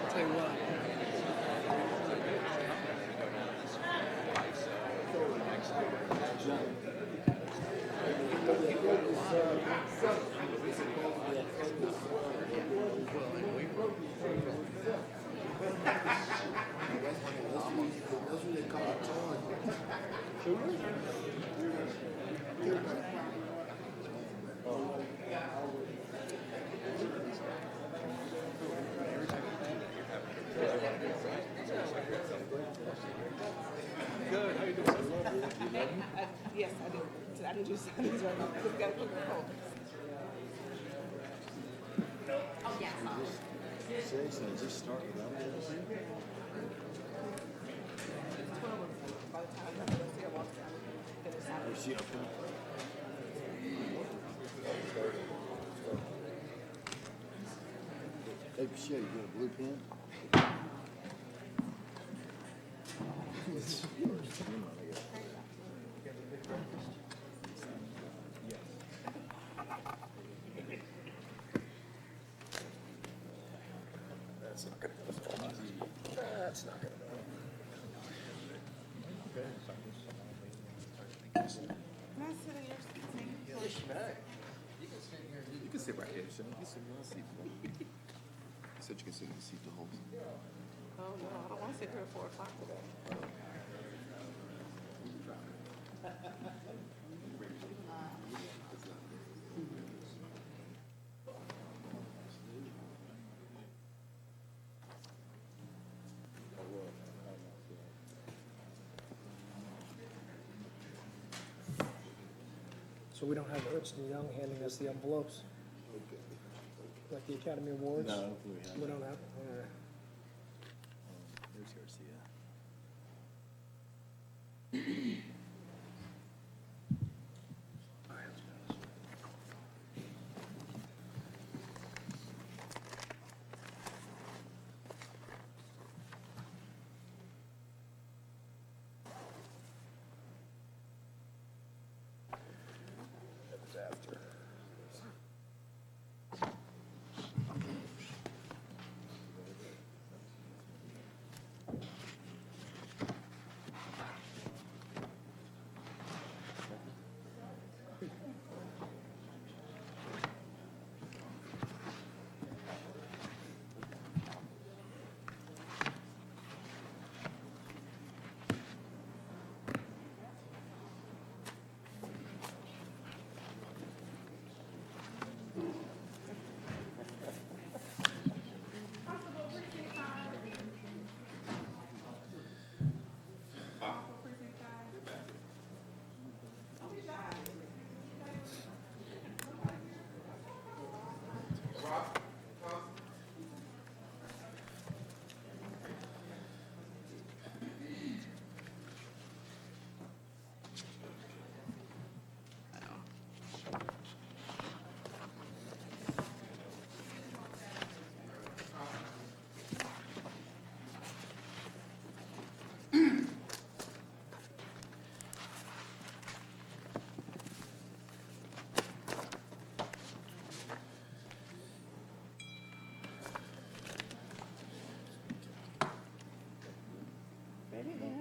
Tell you what. Good. How you doing? Yes, I do. I didn't do Sundays right now. Just got to put my phone. Oh, yes. Seriously, just start without this. 12 of them. By the time I see I walk down, finish out. Is she open? Hey, Michelle, you got a blue pen? It's yours. That's not gonna go. That's not gonna go. Can I sit in your seat? You can sit right here, Michelle. You can sit in my seat. You said you can sit in the seat the whole time. Oh, no, I don't want to sit here at 4 o'clock today. So we don't have Ernst & Young handing us the envelopes, like the Academy Awards? No, We don't have, all right. There's Garcia. That was after.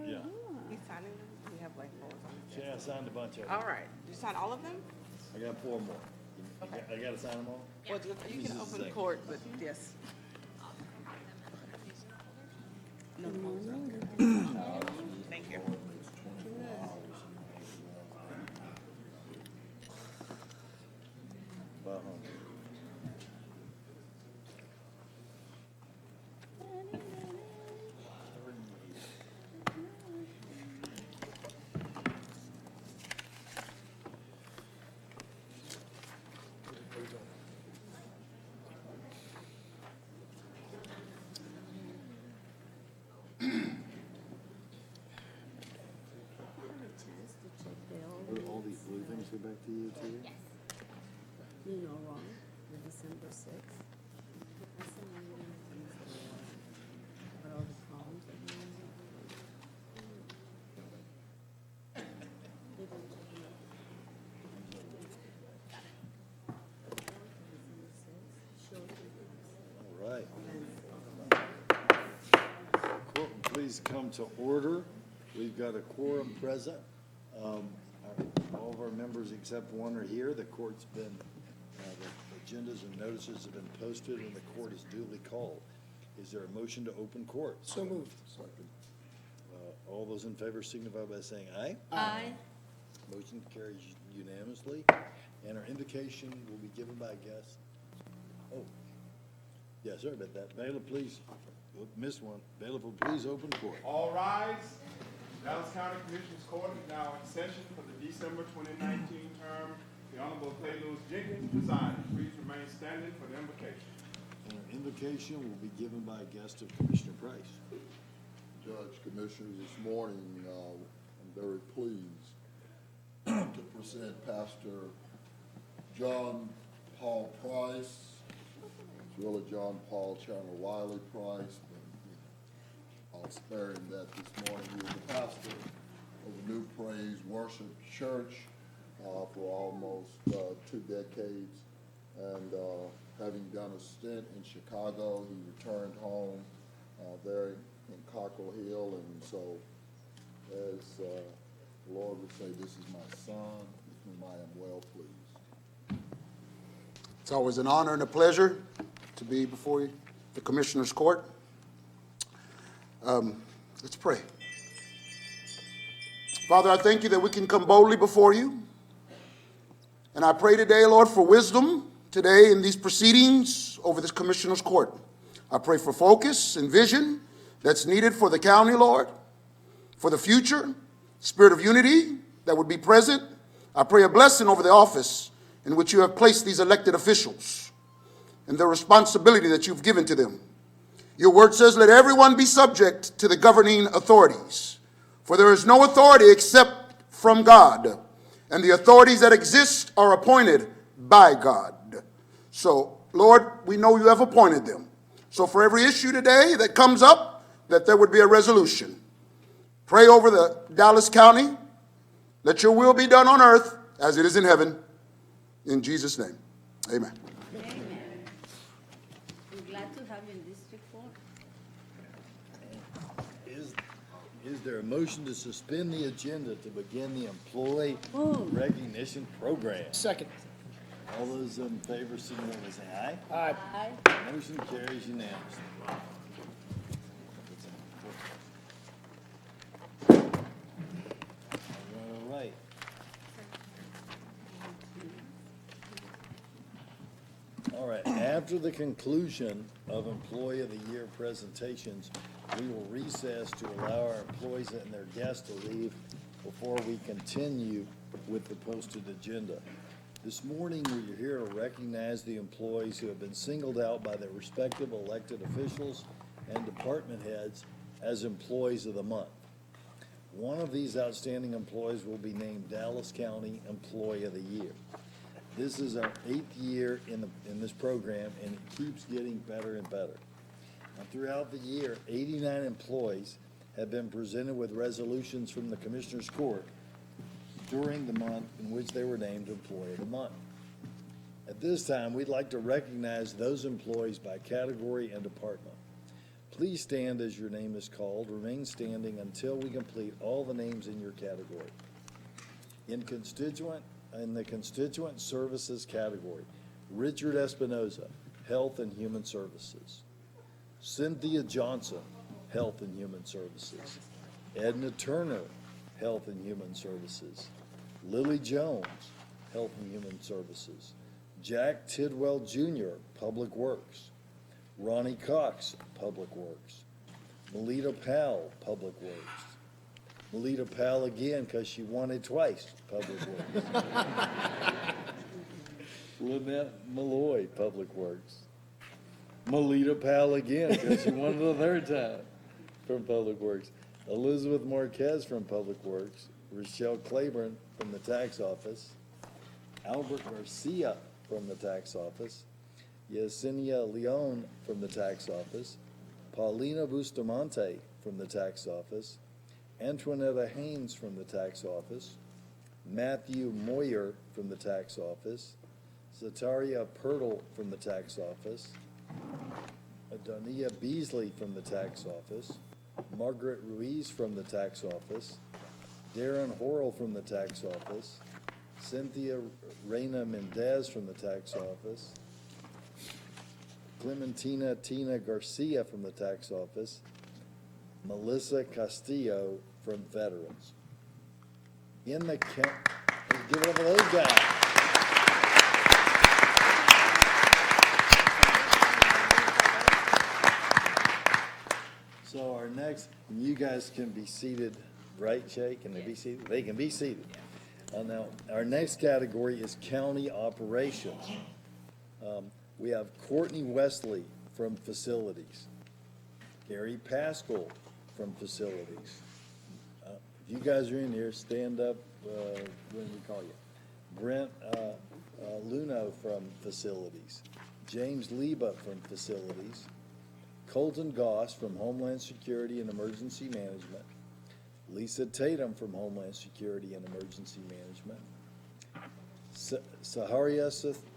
Yeah. You signing them? We have like four on it. Yeah, I signed a bunch of them. All right. You sign all of them? I got 4 more. Okay. I gotta sign them all? Well, you can This is open second. court, but yes. No, thank you. All these blue things go back to you too? Yes. You know wrong, the December 6th. But all the columns that you please come to order. We've got a quorum present. All of our members except one are here. The court's been, the agendas and notices have been posted and the court is duly called. Is there a motion to open court? So moved. Second. All those in favor signify by saying aye. Aye. Motion carries unanimously. And our invocation will be given by a guest. Oh, yeah, sorry about that. Bailiff, please, missed one. Bailiff will please open court. All rise. Dallas County Commissioners Court is now in session for the December 2019 term. The Honorable Teri Lynn Jenkins presiding. Please remain standing for the invocation. And our invocation will be given by a guest of Commissioner Price. Judge, Commissioners, this morning, I'm very pleased to present Pastor John Paul Price. It's really John Paul Chandler Wiley Price, but I'll spare him that this morning. He was the pastor of the New Praise Worship Church for almost 2 decades. And having done a stint in Chicago, he returned home there in Cockrell Hill. And so, as the Lord would say, this is my son, with whom I am well pleased. It's always an honor and a pleasure to be before the Commissioner's Court. Let's pray. Father, I thank you that we can come boldly before you. And I pray today, Lord, for wisdom today in these proceedings over this Commissioner's Court. I pray for focus and vision that's needed for the county, Lord, for the future, spirit of unity that would be present. I pray a blessing over the office in which you have placed these elected officials and the responsibility that you've given to them. Your word says, let everyone be subject to the governing authorities, for there is no authority except from God, and the authorities that exist are appointed by God. So, Lord, we know you have appointed them. So for every issue today that comes up, that there would be a resolution. Pray over the Dallas County. Let your will be done on earth as it is in heaven. In Jesus' name, amen. Amen. I'm glad to have you in District 4. Is there a motion to suspend the agenda to begin the employee recognition program? Second. All those in favor signify by saying aye. Aye. Aye. Motion carries unanimously. All right. All right, after the conclusion of Employee of the Year presentations, we will recess to allow our employees and their guests to leave before we continue with the posted agenda. This morning, we are here to recognize the employees who have been singled out by their respective elected officials and department heads as Employees of the Month. One of these outstanding employees will be named Dallas County Employee of the Year. This is our 8th year in this program, and it keeps getting better and better. Now, throughout the year, 89 employees have been presented with resolutions from the Commissioner's Court during the month in which they were named Employee of the Month. At this time, we'd like to recognize those employees by category and department. Please stand as your name is called. Remain standing until we complete all the names in your category. In the Constituent Services category, Richard Espinoza, Health and Human Services. Cynthia Johnson, Health and Human Services. Edna Turner, Health and Human Services. Lily Jones, Health and Human Services. Jack Tidwell Jr., Public Works. Ronnie Cox, Public Works. Melita Powell, Public Works. Melita Powell again, because she won it twice, Public Works. Lynette Malloy, Public Works. Melita Powell again, because she won it the 3rd time from Public Works. Elizabeth Marquez from Public Works. Rochelle Claiborne from the Tax Office. Albert Garcia from the Tax Office. Yesenia Leon from the Tax Office. Paulina Bustamante from the Tax Office. Antoinetta Haynes from the Tax Office. Matthew Moyer from the Tax Office. Zataria Pirtle from the Tax Office. Adonia Beasley from the Tax Office. Margaret Ruiz from the tax office, Darren Horrell from the tax office, Cynthia Reyna Mendez from the tax office, Clementina Tina Garcia from the tax office, Melissa Castillo from Veterans. In the let's give it up for those guys. So our next, you guys can be seated, right, Shay? Can they be seated? They can be seated. Now, our next category is county operations. We have Courtney Wesley from facilities, Gary Pascal from facilities. If you guys are in here, stand up when we call you. Brent Luno from facilities, James Leba from facilities, Colton Goss from Homeland Security and Emergency Management, Lisa Tatum from Homeland Security and Emergency Management, Saharia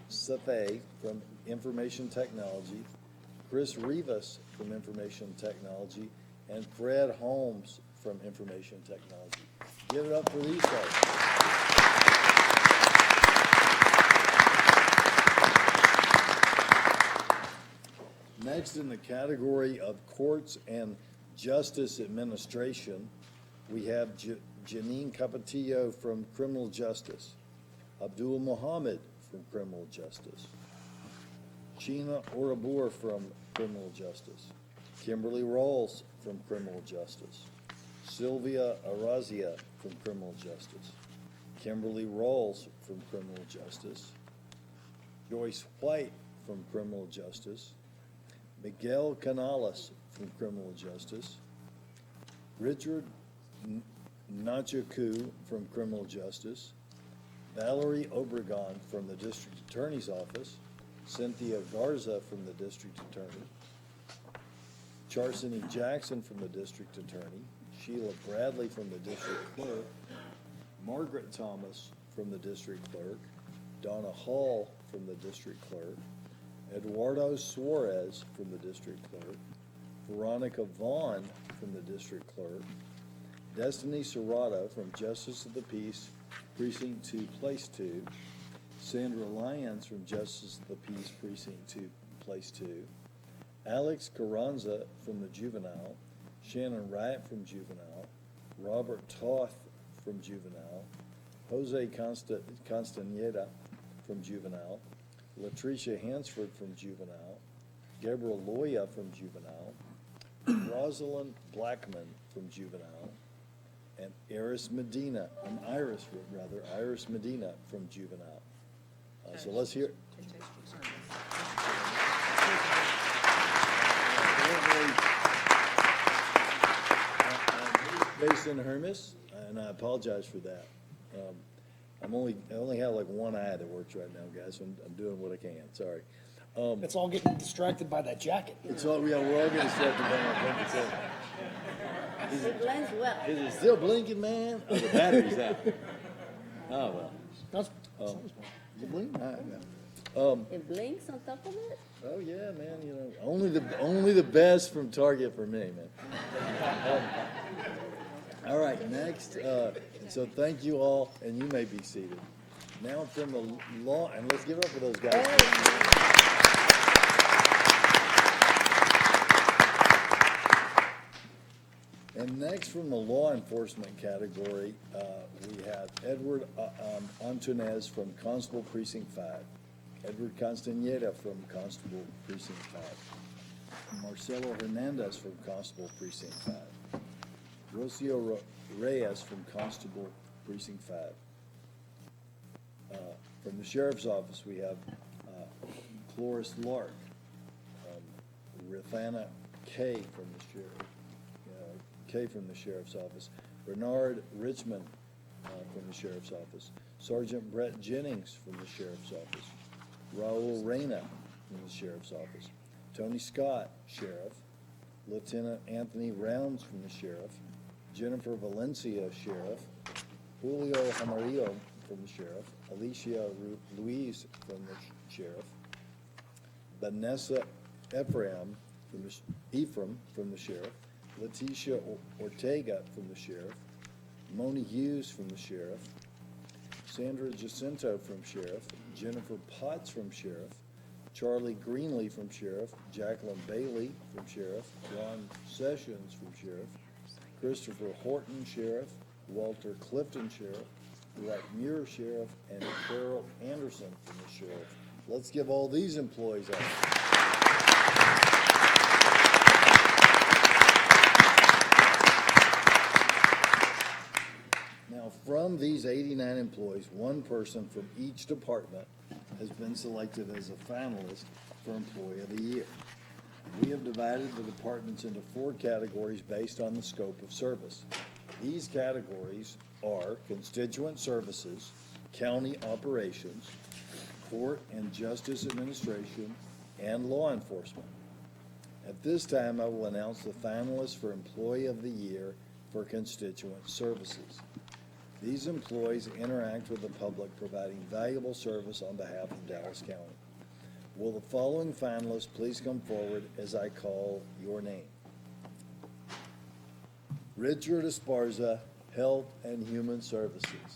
Safay from Information Technology, Chris Rivas from Information Technology, and Fred Holmes from Information Technology. Give it up for these guys. Next, in the category of courts and justice administration, we have Janine Capetillo from criminal justice, Abdul Mohammed from criminal justice, Sheena Orabur from criminal justice, Kimberly Rawls from criminal justice, Sylvia Arazia from criminal justice, Kimberly Rawls from criminal justice, Joyce White from criminal justice, Miguel Canales from criminal justice, Richard Nachaku from criminal justice, Valerie Obregon from the district attorney's office, Cynthia Garza from the district attorney, Charsony Jackson from the district attorney, Sheila Bradley from the district clerk, Margaret Thomas from the district clerk, Donna Hall from the district clerk, Eduardo Suarez from the district clerk, Veronica Vaughn from the district clerk, Destiny Serrato from Justice of the Peace, Precinct 2, Place 2, Sandra Lyons from Justice of the Peace, Precinct 2, Place 2, Alex Carranza from the Juvenile, Shannon Wright from Juvenile, Robert Toth from Juvenile, Jose Castaneda from Juvenile, Latricia Hansford from Juvenile, Gabriel Loya from Juvenile, Rosalind Blackman from Juvenile, and Iris Medina from Juvenile. So let's hear. Based in Hermes, and I apologize for that. I only have like one eye that works right now, guys. So I'm doing what I can. Sorry. It's all getting distracted by that jacket. We're all getting distracted by my blanket. It blends well. Is it still blinking, man? Oh, the battery's out. Oh well. That's, Is it blinking? It blinks on top of it? Oh yeah, man. You know, only the best from Target for me, man. All right, next. So thank you all, and you may be seated. Now from the law, and let's give it up for those guys. And next from the law enforcement category, we have Edward Antunez from Constable Precinct 5, Edward Castaneda from Constable Precinct 5, Marcelo Hernandez from Constable Precinct 5, Rocio Reyes from Constable Precinct 5. From the Sheriff's Office, we have Cloris Lark, Rithana Kay from the Sheriff's Office, Bernard Richmond from the Sheriff's Office, Sergeant Brett Jennings from the Sheriff's Office, Raul Reyna from the Sheriff's Office, Tony Scott, Sheriff, Lieutenant Anthony Rounds from the Sheriff, Jennifer Valencia, Sheriff, Julio Amarillo from the Sheriff, Alicia Louise from the Sheriff, Vanessa Ephraim from the Sheriff, Leticia Ortega from the sheriff, Moni Hughes from the sheriff, Sandra Jacinto from sheriff, Jennifer Potts from sheriff, Charlie Greenlee from sheriff, Jacqueline Bailey from sheriff, Ron Sessions from sheriff, Christopher Horton sheriff, Walter Clifton sheriff, Dwight Muir sheriff, and Carol Anderson from the sheriff. Let's give all these employees a Now, from these 89 employees, one person from each department has been selected as a finalist for Employee of the Year. We have divided the departments into 4 categories based on the scope of service. These categories are Constituent Services, County Operations, Court and Justice Administration, and Law Enforcement. At this time, I will announce the finalists for Employee of the Year for Constituent Services. These employees interact with the public, providing valuable service on behalf of Dallas County. Will the following finalists please come forward as I call your name? Richard Esparza, Health and Human Services.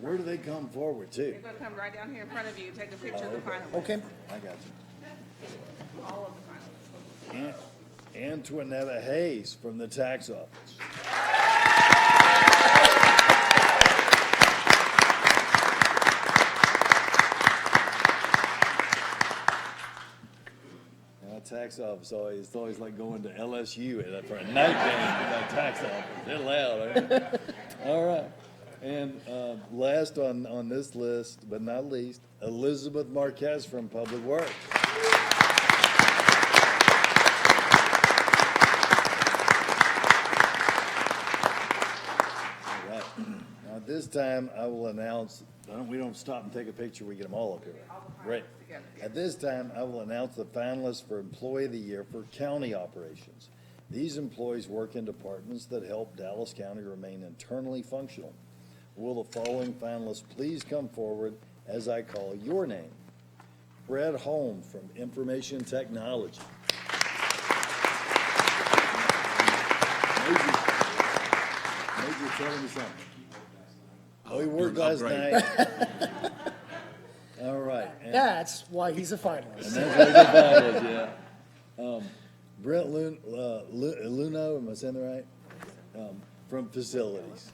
Where do they come forward to? They're gonna come right down here in front of you, take a picture of the finalists. Okay, I got you. All of the finalists. Antoinetta Hayes from the tax office. Now, tax office it's always like going to LSU for a night game in that tax office. They're loud, right? All right. And last on this list, but not least, Elizabeth Marquez from Public Works. All right. Now, at this time, I will announce, we don't stop and take a picture, we get them all up here. Great. At this time, I will announce the finalists for Employee of the Year for County Operations. These employees work in departments that help Dallas County remain internally functional. Will the following finalists please come forward as I call your name? Fred Holm from Information Technology. Major, tell me something. Oh, he worked last night. All right. And That's why he's a finalist. that's what the finalists, yeah. Brent Luno, am I saying that right? From Facilities.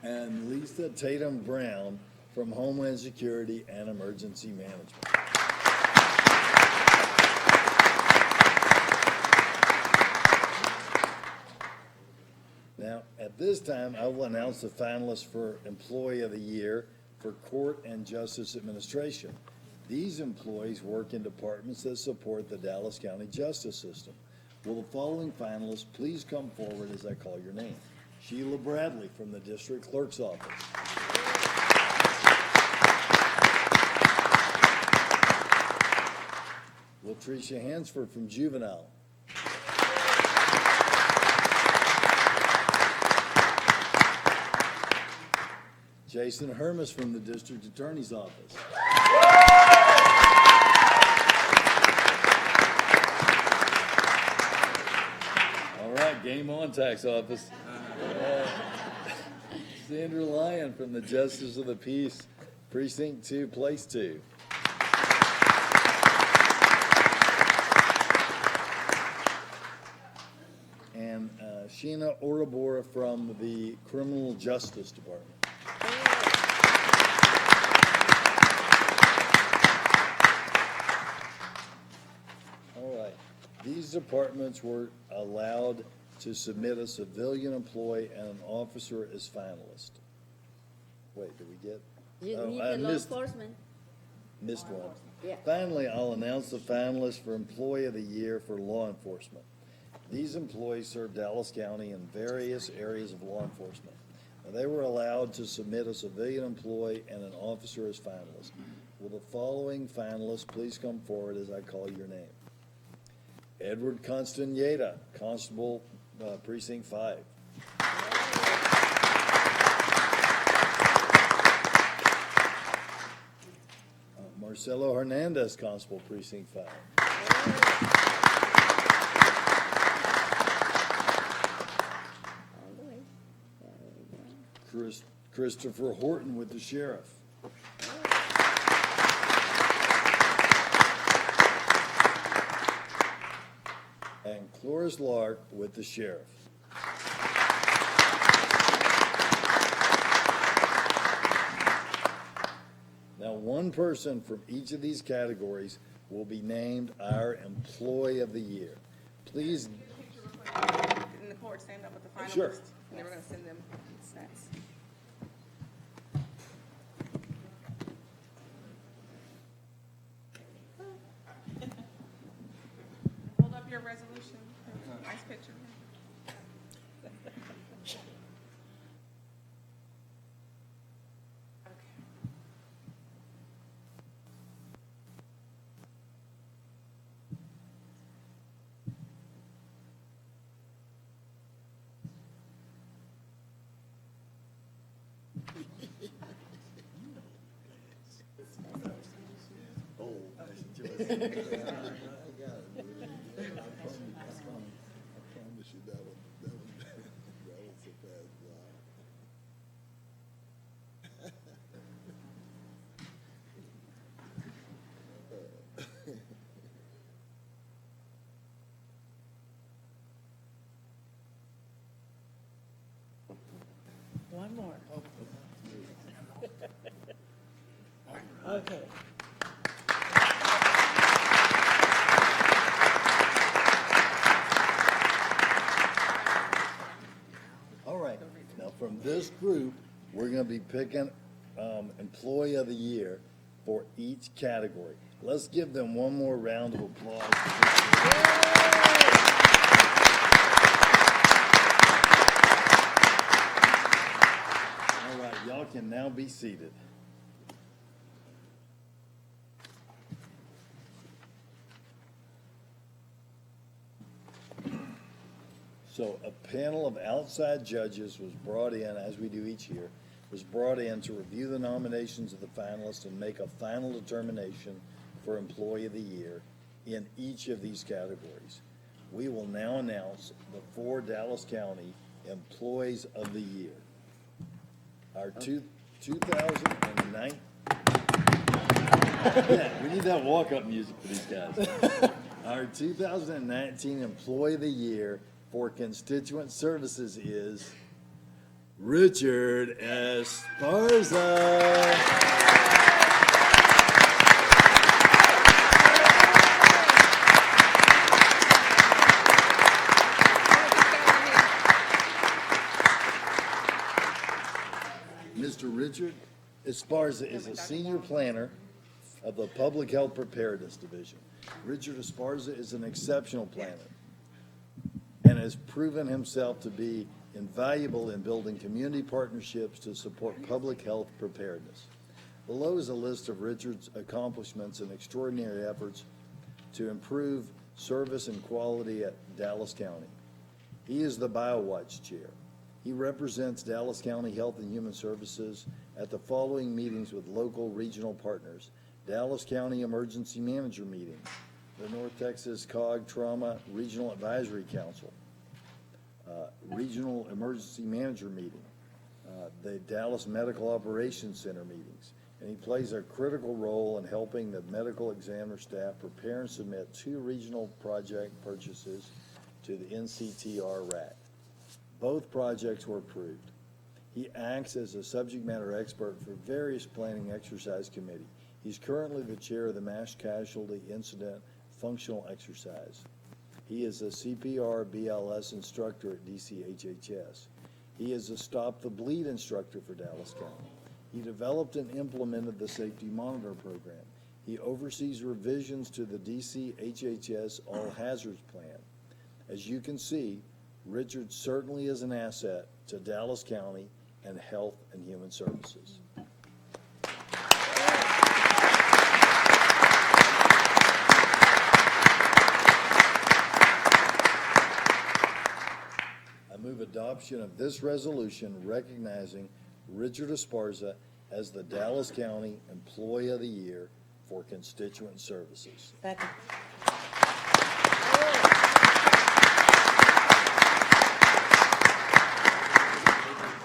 And Lisa Tatum Brown from Homeland Security and Emergency Management. Now, at this time, I will announce the finalists for Employee of the Year for Court and Justice Administration. These employees work in departments that support the Dallas County justice system. Will the following finalists please come forward as I call your name? Sheila Bradley from the District Clerk's Office. Latricia Hansford from Juvenile. Jason Hermes from the District Attorney's Office. All right, game on, tax office. Sandra Lyon from the Justice of the Peace, Precinct 2, Place 2. And Sheena Orabora from the Criminal Justice Department. All right. These departments were allowed to submit a civilian employee and an officer as finalist. Wait, did we get? You Oh, need I the law missed enforcement. one. Yeah. Finally, I'll announce the finalists for Employee of the Year for Law Enforcement. These employees serve Dallas County in various areas of law enforcement. Now, they were allowed to submit a civilian employee and an officer as finalists. Will the following finalists please come forward as I call your name? Edward Constaneda, Constable Precinct 5. Marcelo Hernandez, Constable, Precinct 5. All the way. There we go. Christopher Horton with the Sheriff. And Cloris Lark with the Sheriff. Now, one person from each of these categories will be named our Employee of the Year. Please, In the court, stand up with the finalists. Sure. And then we're gonna send them snacks. Hold up your resolution. Nice picture. Okay. One more. Okay. all right. Now, from this group, we're going to be picking Employee of the Year for each category. Let's give them one more round of applause. All right, y'all can now be seated. So a panel of outside judges was brought in, as we do each year, was brought in to review the nominations of the finalists and make a final determination for Employee of the Year in each of these categories. We will now announce the 4 Dallas County Employees of the Year. Our 2009. Yeah, we need that walk-up music for these guys. Our 2019 Employee of the Year for Constituent Services is Richard Esparza. Mr. Richard Esparza is a senior planner of the Public Health Preparedness Division. Richard Esparza is an exceptional planner and has proven himself to be invaluable in building community partnerships to support public health preparedness. Below is a list of Richard's accomplishments and extraordinary efforts to improve service and quality at Dallas County. He is the BioWatch Chair. He represents Dallas County Health and Human Services at the following meetings with local regional partners: Dallas County Emergency Manager Meeting, the North Texas COG Trauma Regional Advisory Council, Regional Emergency Manager Meeting, the Dallas Medical Operations Center meetings, and he plays a critical role in helping the medical examiner staff prepare and submit 2 regional project purchases to the NCTR RAC. Both projects were approved. He acts as a subject matter expert for various planning exercise committee. He's currently the chair of the Mass Casualty Incident Functional Exercise. He is a CPR BLS instructor at DCHHS. He is a Stop the Bleed instructor for Dallas County. He developed and implemented the Safety Monitor Program. He oversees revisions to the DCHHS All Hazards Plan. As you can see, Richard certainly is an asset to Dallas County and Health and Human Services. adoption of this resolution recognizing Richard Esparza as the Dallas County Employee of the Year for Constituent Services. Second.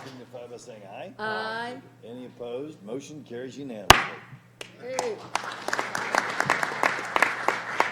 Signify by saying aye. Aye. Any opposed? Motion carries unanimously. Hey.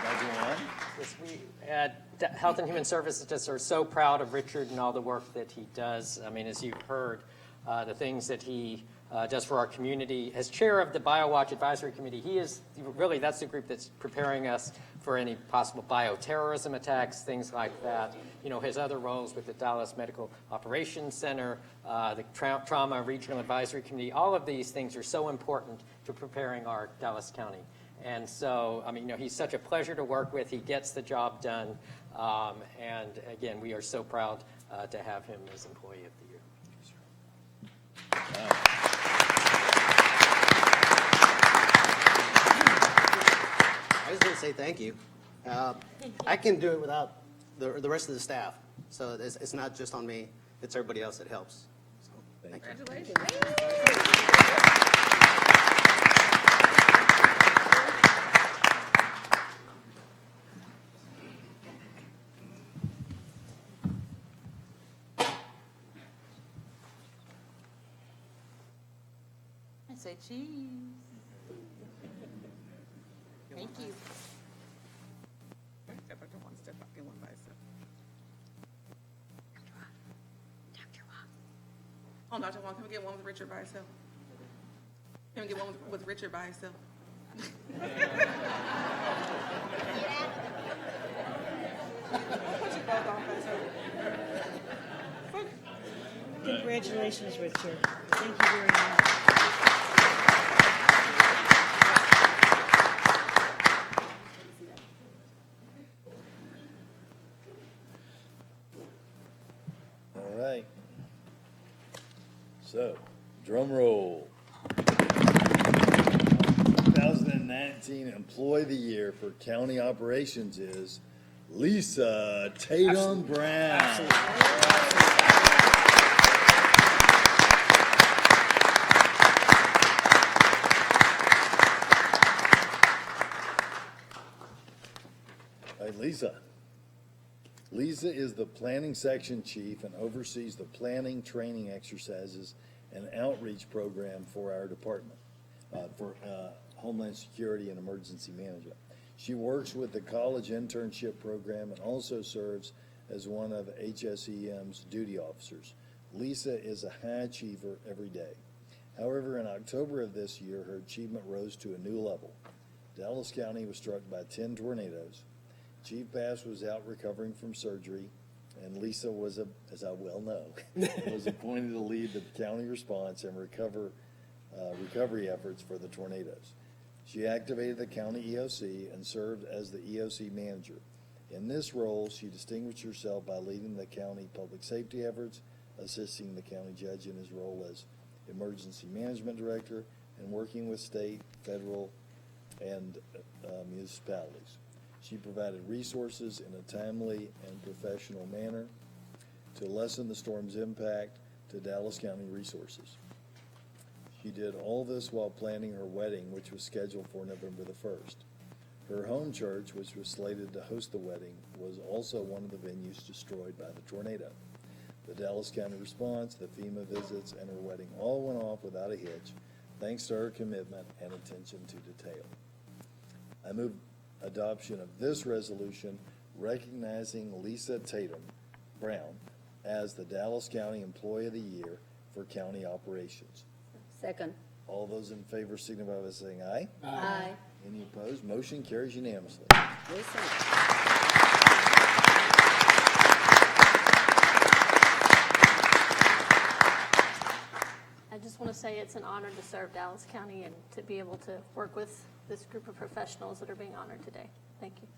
Now go on. Yes, we at Health and Human Services just are so proud of Richard and all the work that he does. I mean, as you've heard, the things that he does for our community. As chair of the BioWatch Advisory Committee, he is really, that's the group that's preparing us for any possible bioterrorism attacks, things like that. You know, his other roles with the Dallas Medical Operations Center, the Trauma Regional Advisory Committee, all of these things are so important to preparing our Dallas County. And so, I mean, you know, he's such a pleasure to work with. He gets the job done. And again, we are so proud to have him as Employee of the Year. I just want to say thank you. I can do it without the rest of the staff. So it's not just on me. It's everybody else that helps. So, thank you. Congratulations. I say cheese. Thank you. Step up to one, step up, get one by itself. Oh, Dr. Wong, can we get one with Richard by himself? Can we get one with Richard by himself? Put you both on by yourself. Congratulations, Richard. Thank you very much. All right. So, drum roll. 2019 Employee of the Year for County Operations is Lisa Tatum Brown. All right, Lisa. Lisa is the planning section chief and oversees the planning, training exercises, and outreach program for our department, for Homeland Security and Emergency Management. She works with the college internship program and also serves as one of HSEM's duty officers. Lisa is a high achiever every day. However, in October of this year, her achievement rose to a new level. Dallas County was struck by 10 tornadoes. Chief Bass was out recovering from surgery, and Lisa was, as I well know, was appointed to lead the county response and recovery efforts for the tornadoes. She activated the county EOC and served as the EOC manager. In this role, she distinguished herself by leading the county public safety efforts, assisting the county judge in his role as emergency management director, and working with state, federal, and municipalities. She provided resources in a timely and professional manner to lessen the storm's impact to Dallas County resources. She did all this while planning her wedding, which was scheduled for November the 1st. Her home church, which was slated to host the wedding, was also one of the venues destroyed by the tornado. The Dallas County response, the FEMA visits, and her wedding all went off without a hitch, thanks to her commitment and attention to detail. I move adoption of this resolution recognizing Lisa Tatum Brown as the Dallas County Employee of the Year for County Operations. Second. All those in favor signify by saying aye. Aye. Any opposed? Motion carries unanimously. Listen. I just want to say it's an honor to serve Dallas County and to be able to work with this group of professionals that are being honored today. Thank you.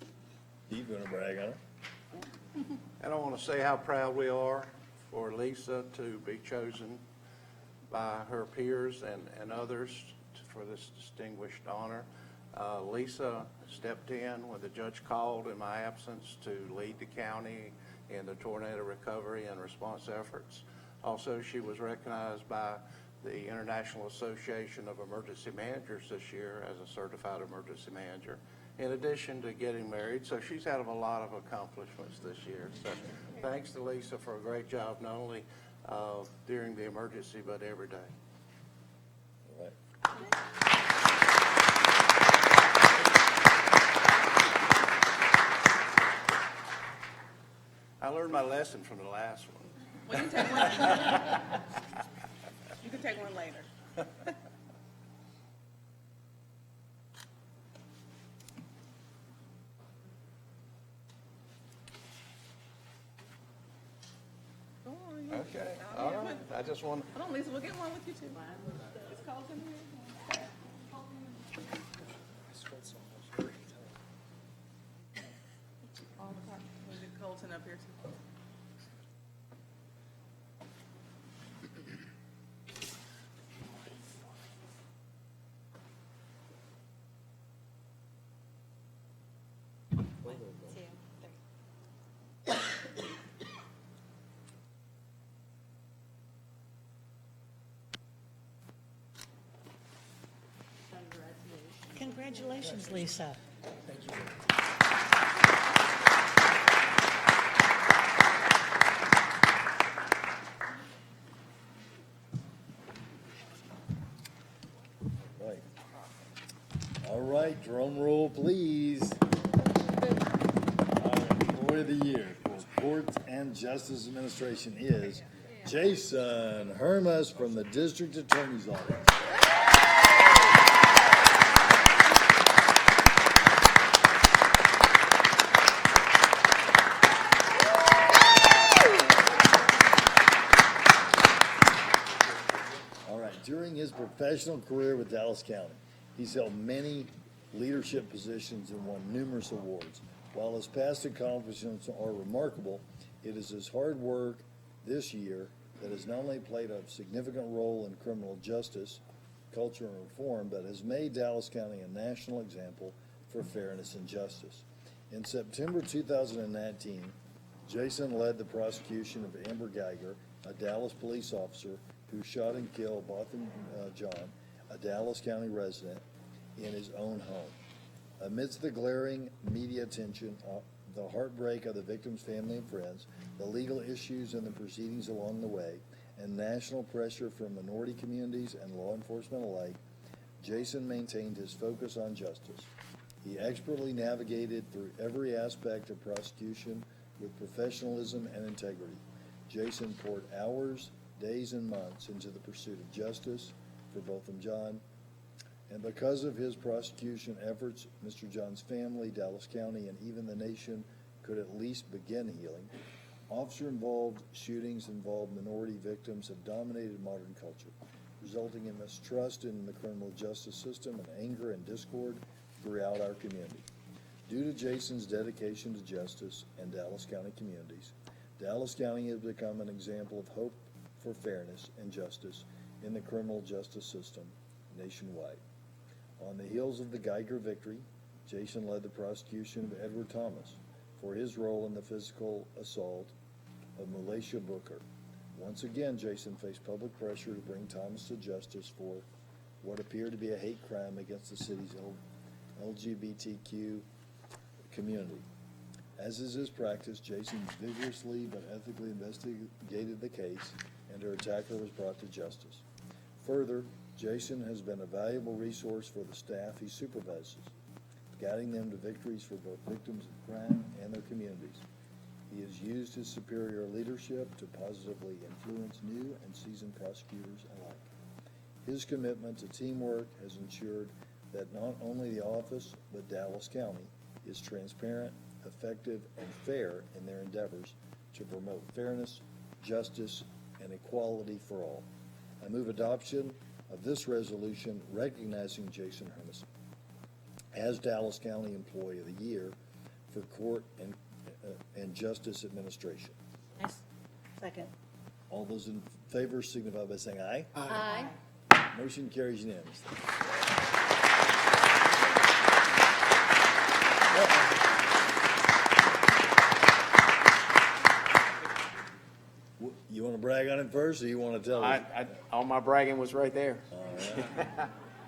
Steve, you want to brag on it? And I want to say how proud we are for Lisa to be chosen by her peers and others for this distinguished honor. Lisa stepped in when the judge called in my absence to lead the county in the tornado recovery and response efforts. Also, she was recognized by the International Association of Emergency Managers this year as a certified emergency manager, in addition to getting married. So she's had a lot of accomplishments this year. So thanks to Lisa for a great job, not only during the emergency, but every day. All right. I learned my lesson from the last one. Well, you can take one. You can take one later. Go on, you- Okay, all right. I just want, Hold on, Lisa, we'll get one with you too. It's Colton here. All the part- we'll get Colton up here too. Congratulations, Lisa. Thank you. Right. All right, drum roll, please. Employee of the Year for Courts and Justice Administration is Jason Hermas from the District Attorney's Office. All right, during his professional career with Dallas County, he's held many leadership positions and won numerous awards. While his past accomplishments are remarkable, it is his hard work this year that has not only played a significant role in criminal justice, culture, and reform, but has made Dallas County a national example for fairness and justice. In September 2019, Jason led the prosecution of Amber Geiger, a Dallas police officer who shot and killed Botham John, a Dallas County resident, in his own home. Amidst the glaring media attention, the heartbreak of the victim's family and friends, the legal issues and the proceedings along the way, and national pressure from minority communities and law enforcement alike, Jason maintained his focus on justice. He expertly navigated through every aspect of prosecution with professionalism and integrity. Jason poured hours, days, and months into the pursuit of justice for Botham John. And because of his prosecution efforts, Mr. John's family, Dallas County, and even the nation could at least begin healing. Officer-involved shootings involved minority victims have dominated modern culture, resulting in mistrust in the criminal justice system and anger and discord throughout our community. Due to Jason's dedication to justice and Dallas County communities, Dallas County has become an example of hope for fairness and justice in the criminal justice system nationwide. On the heels of the Geiger victory, Jason led the prosecution of Edward Thomas for his role in the physical assault of Malaysia Booker. Once again, Jason faced public pressure to bring Thomas to justice for what appeared to be a hate crime against the city's LGBTQ community. As is his practice, Jason vigorously but ethically investigated the case, and her attacker was brought to justice. Further, Jason has been a valuable resource for the staff he supervises, guiding them to victories for both victims of crime and their communities. He has used his superior leadership to positively influence new and seasoned prosecutors alike. His commitment to teamwork has ensured that not only the office, but Dallas County is transparent, effective, and fair in their endeavors to promote fairness, justice, and equality for all. I move adoption of this resolution recognizing Jason Hermas as Dallas County Employee of the Year for Court and Justice Administration. Nice. Second. All those in favor signify by saying aye. Aye. Motion carries unanimously. want to brag on it first, or you want to tell us? All my bragging was right there.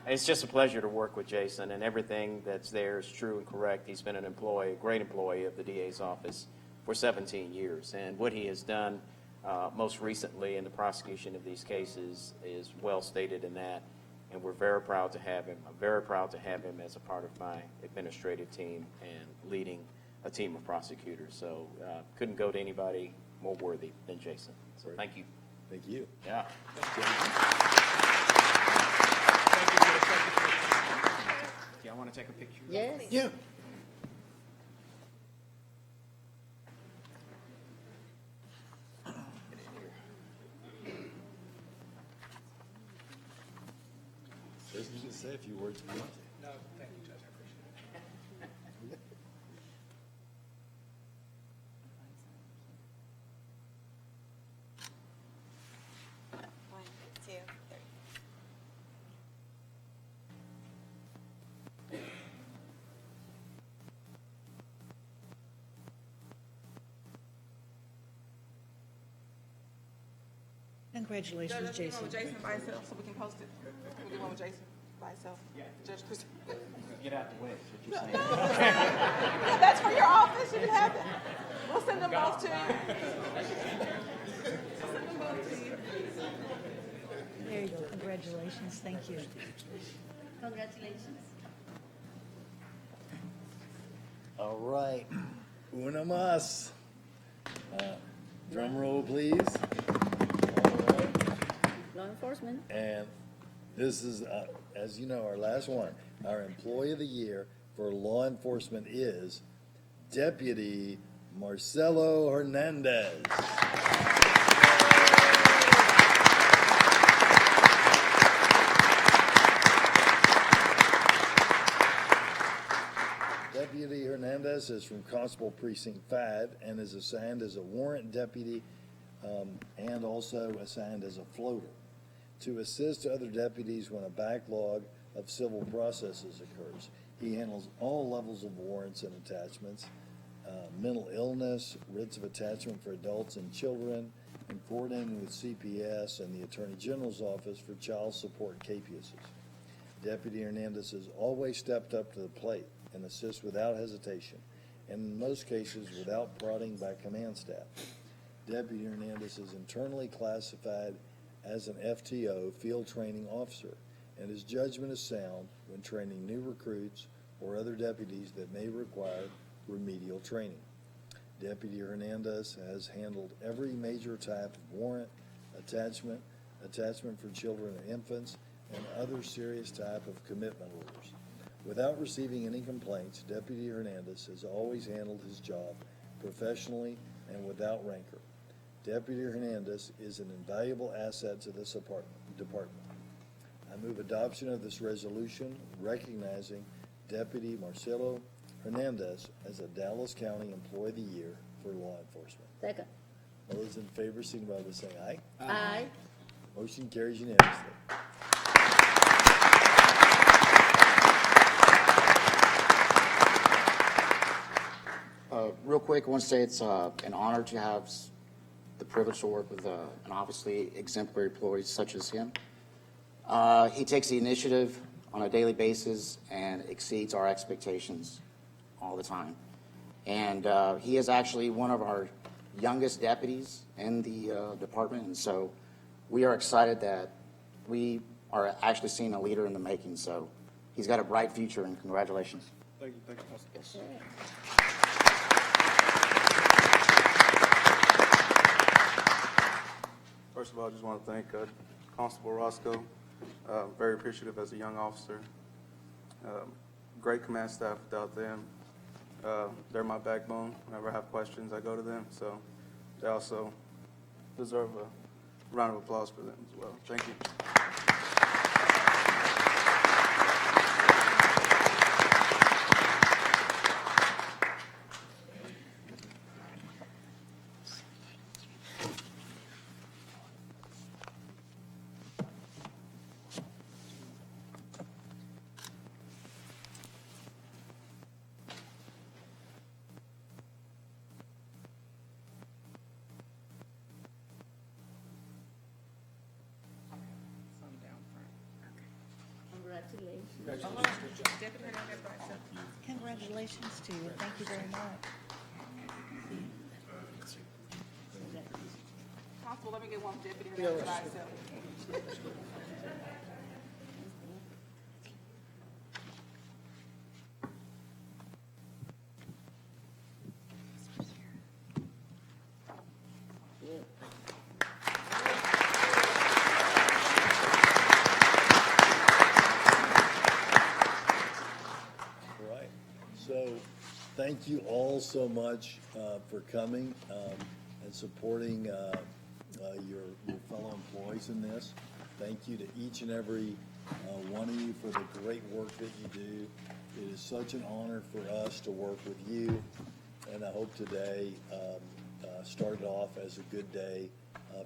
It's just a pleasure to work with Jason, and everything that's there is true and correct. He's been an employee, a great employee of the DA's office for 17 years, and what he has done most recently in the prosecution of these cases is well stated in that, and we're very proud to have him. I'm very proud to have him as a part of my administrative team and leading a team of prosecutors. So couldn't go to anybody more worthy than Jason. So thank you. Thank you. Yeah. Y'all want to take a picture? Yes. Yeah. Jason, just say a few words if you want to. No, thank you, Judge. I appreciate it. One, two, three. Congratulations, Judge, Jason. with Jason by himself so we can post it. We'll do one with Jason by himself. Yeah. Judge Christie. Get out the way, is what you're saying. No, that's for your office. You can have it. We'll send them both to you. We'll send them both to you. There you go. Congratulations. Thank you. Congratulations. All right. Una más. Drum roll, please. Law enforcement. And this is, as you know, our last one. Our Employee of the Year for law enforcement is Deputy Marcelo Hernandez. Deputy Hernandez is from Constable Precinct 5 and is assigned as a warrant deputy and also assigned as a floater to assist other deputies when a backlog of civil processes occurs. He handles all levels of warrants and attachments, mental illness, writs of attachment for adults and children, and coordinating with CPS and the Attorney General's Office for child support cases. Deputy Hernandez has always stepped up to the plate and assists without hesitation, and in most cases without prodding by command staff. Deputy Hernandez is internally classified as an FTO, field training officer, and his judgment is sound when training new recruits or other deputies that may require remedial training. Deputy Hernandez has handled every major type of warrant, attachment for children and infants, and other serious type of commitment orders. Without receiving any complaints, Deputy Hernandez has always handled his job professionally and without rancor. Deputy Hernandez is an invaluable asset to this department. I move adoption of this resolution recognizing Deputy Marcelo Hernandez as a Dallas County Employee of the Year for law enforcement. Second. All those in favor signify by saying aye. Aye. Motion carries unanimously. Real quick, I want to say it's an honor to have the privilege to work with an obviously exemplary employee such as him. He takes the initiative on a daily basis and exceeds our expectations all the time. And he is actually one of our youngest deputies in the department, and so we are excited that we are actually seeing a leader in the making. So he's got a bright future, and congratulations. Thank you, Yes. First of all, I just want to thank Constable Roscoe. Very appreciative as a young officer. Great command staff. Without them, they're my backbone. Whenever I have questions, I go to them. So they also deserve a round of applause for them as well. Thank you. Congratulations to you. Thank you very much. Constable, let me get one deputy director by itself. Right. So, thank you all so much for coming and supporting your fellow employees in this. Thank you to each and every one of you for the great work that you do. It is such an honor for us to work with you, and I hope today started off as a good day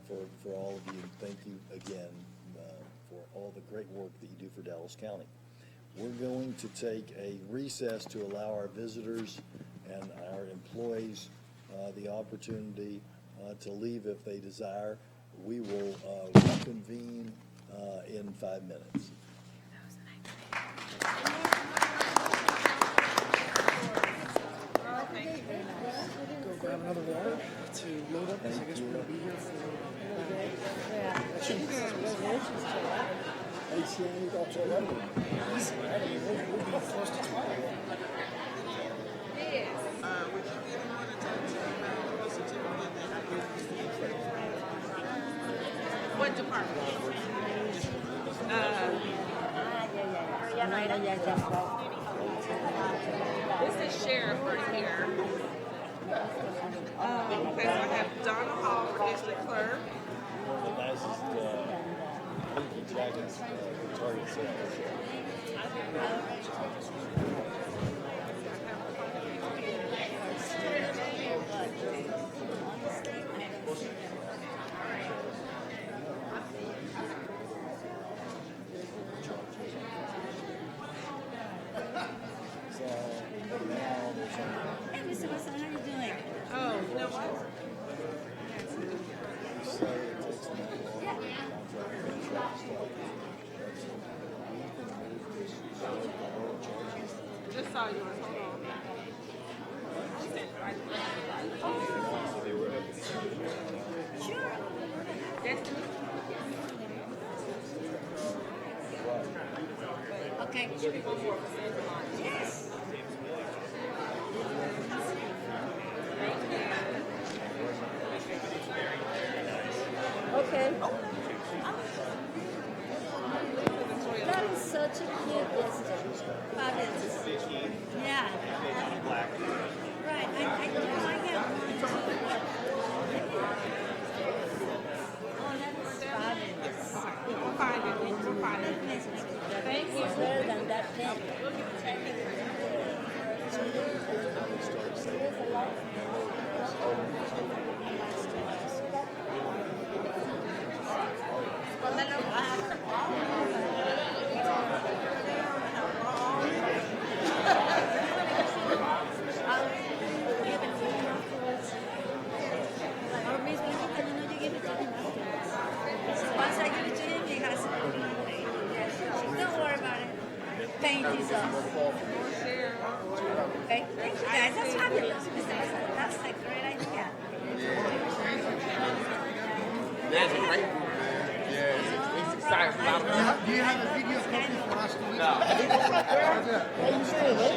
for all of you. Thank you again for all the great work that you do for Dallas County. We're going to take a recess to allow our visitors and our employees the opportunity to leave if they desire. We will reconvene in 5 minutes. Go grab another water to load up, because I guess we're gonna be here for. I see any up to 11. Easy, right? I mean, we'll be close to 12. What department? This is sheriff right here. Okay, so I have Donna Hall is the clerk. The nicest pinky jackets Target sales. Hey, Mr. Wilson, how you doing? Oh, you know what? Just saw yours. Hold on. Sure. Okay. Yes. Okay. That is such a cute distance. Fabulous. Yeah. Right. I get one too. Oh, that is fabulous. We'll find it. We'll find it. Thank you. Better than that pen. Don't worry about it. Thank you so much. Thank you guys. That's fabulous. That's a great idea. That's great. Yeah, he's excited about it. Do you have a video copy for us to read? No.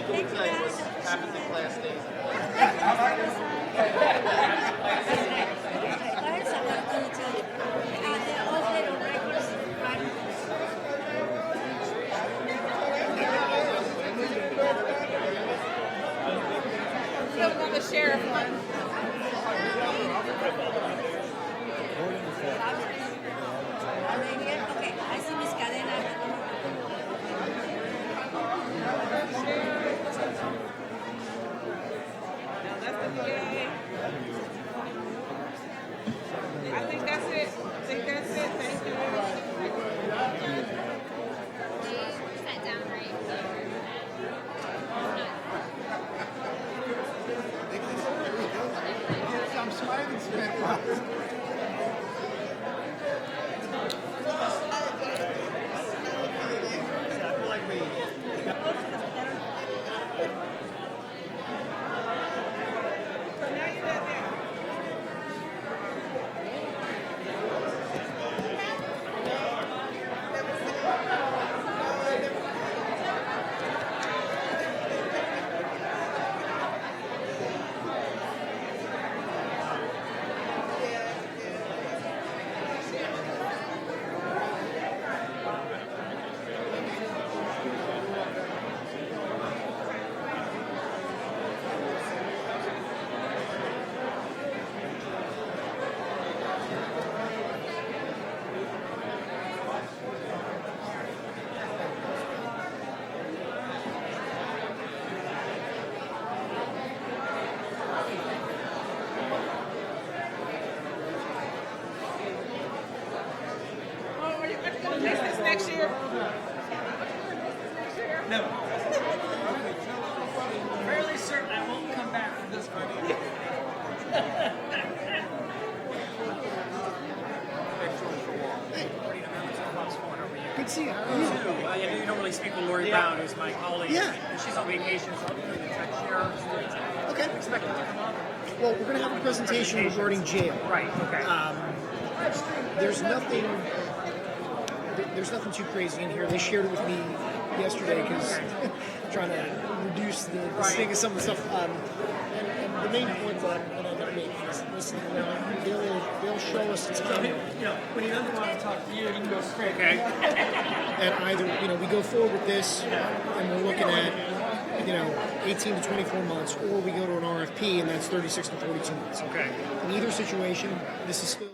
Thank you guys. Happens in class days. There's something I'm going to tell you. They're all little records, right? Still another sheriff one. Okay, I see Miss Cadena. Now that's the DA. I think that's it. Thank you. Sat down right. Thank you. next year? No. Fairly certain I won't come back from this country. Good to see you. You don't really speak with Lori Brown, who's my colleague. Yeah. And she's on vacation, so I'm going to share. Okay. Expect her to come on. Well, we're going to have a presentation regarding jail. Right, okay. There's nothing too crazy in here. They shared it with me yesterday because trying to reduce the sting of some of the stuff. And the main point that I'm going to make is, listen, they'll show us it's coming. When he doesn't want to talk to you, he can go straight. Okay. And either, we go forward with this and we're looking at, 18 to 24 months, or we go to an RFP and that's 36 to 42 months. Okay. In either situation, this is still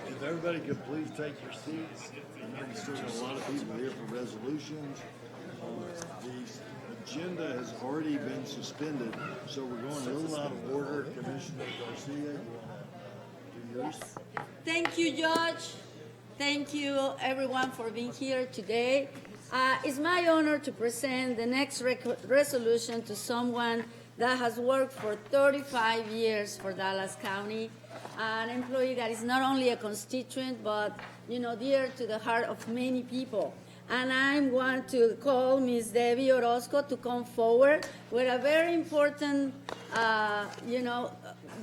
If everybody could please take your seats, and then there's a lot of people here for resolutions. The agenda has already been suspended, so we're going a little out of order. Commissioner Garcia, you want to do yours? Thank you, Judge. Thank you, everyone, for being here today. It's my honor to present the next resolution to someone that has worked for 35 years for Dallas County, an employee that is not only a constituent, but, dear to the heart of many people. And I want to call Ms. Debbie Orozco to come forward with a very important,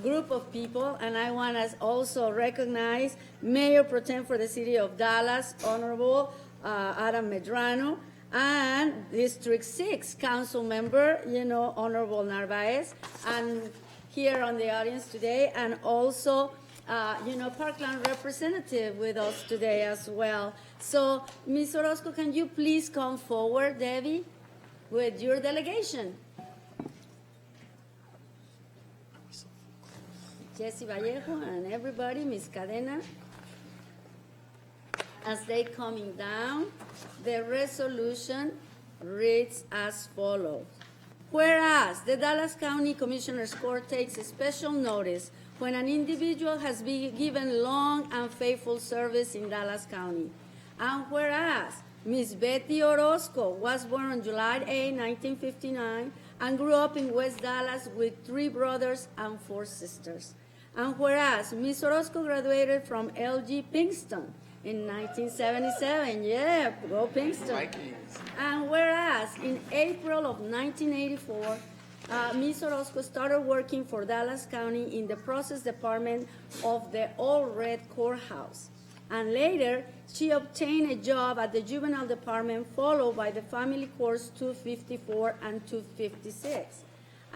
group of people. And I want to also recognize Mayor Pro Tem for the City of Dallas, Honorable Adam Medrano, and District 6 Council Member, Honorable Narvaez, and here on the audience today, and also Parkland representative with us today as well. So, Ms. Orozco, can you please come forward, Debbie, with your delegation? Jesse Vallejo and everybody, Ms. Cadena. As they coming down, the resolution reads as follows. Whereas the Dallas County Commissioners Court takes a special notice when an individual has been given long and faithful service in Dallas County. And whereas Ms. Betty Orozco was born on July 8, 1959, and grew up in West Dallas with 3 brothers and 4 sisters. And whereas Ms. Orozco graduated from LG Pinkston in 1977, yeah, go Pinkston. And whereas in April of 1984, Ms. Orozco started working for Dallas County in the process department of the All Red Courthouse. And later, she obtained a job at the juvenile department, followed by the family courts 254 and 256.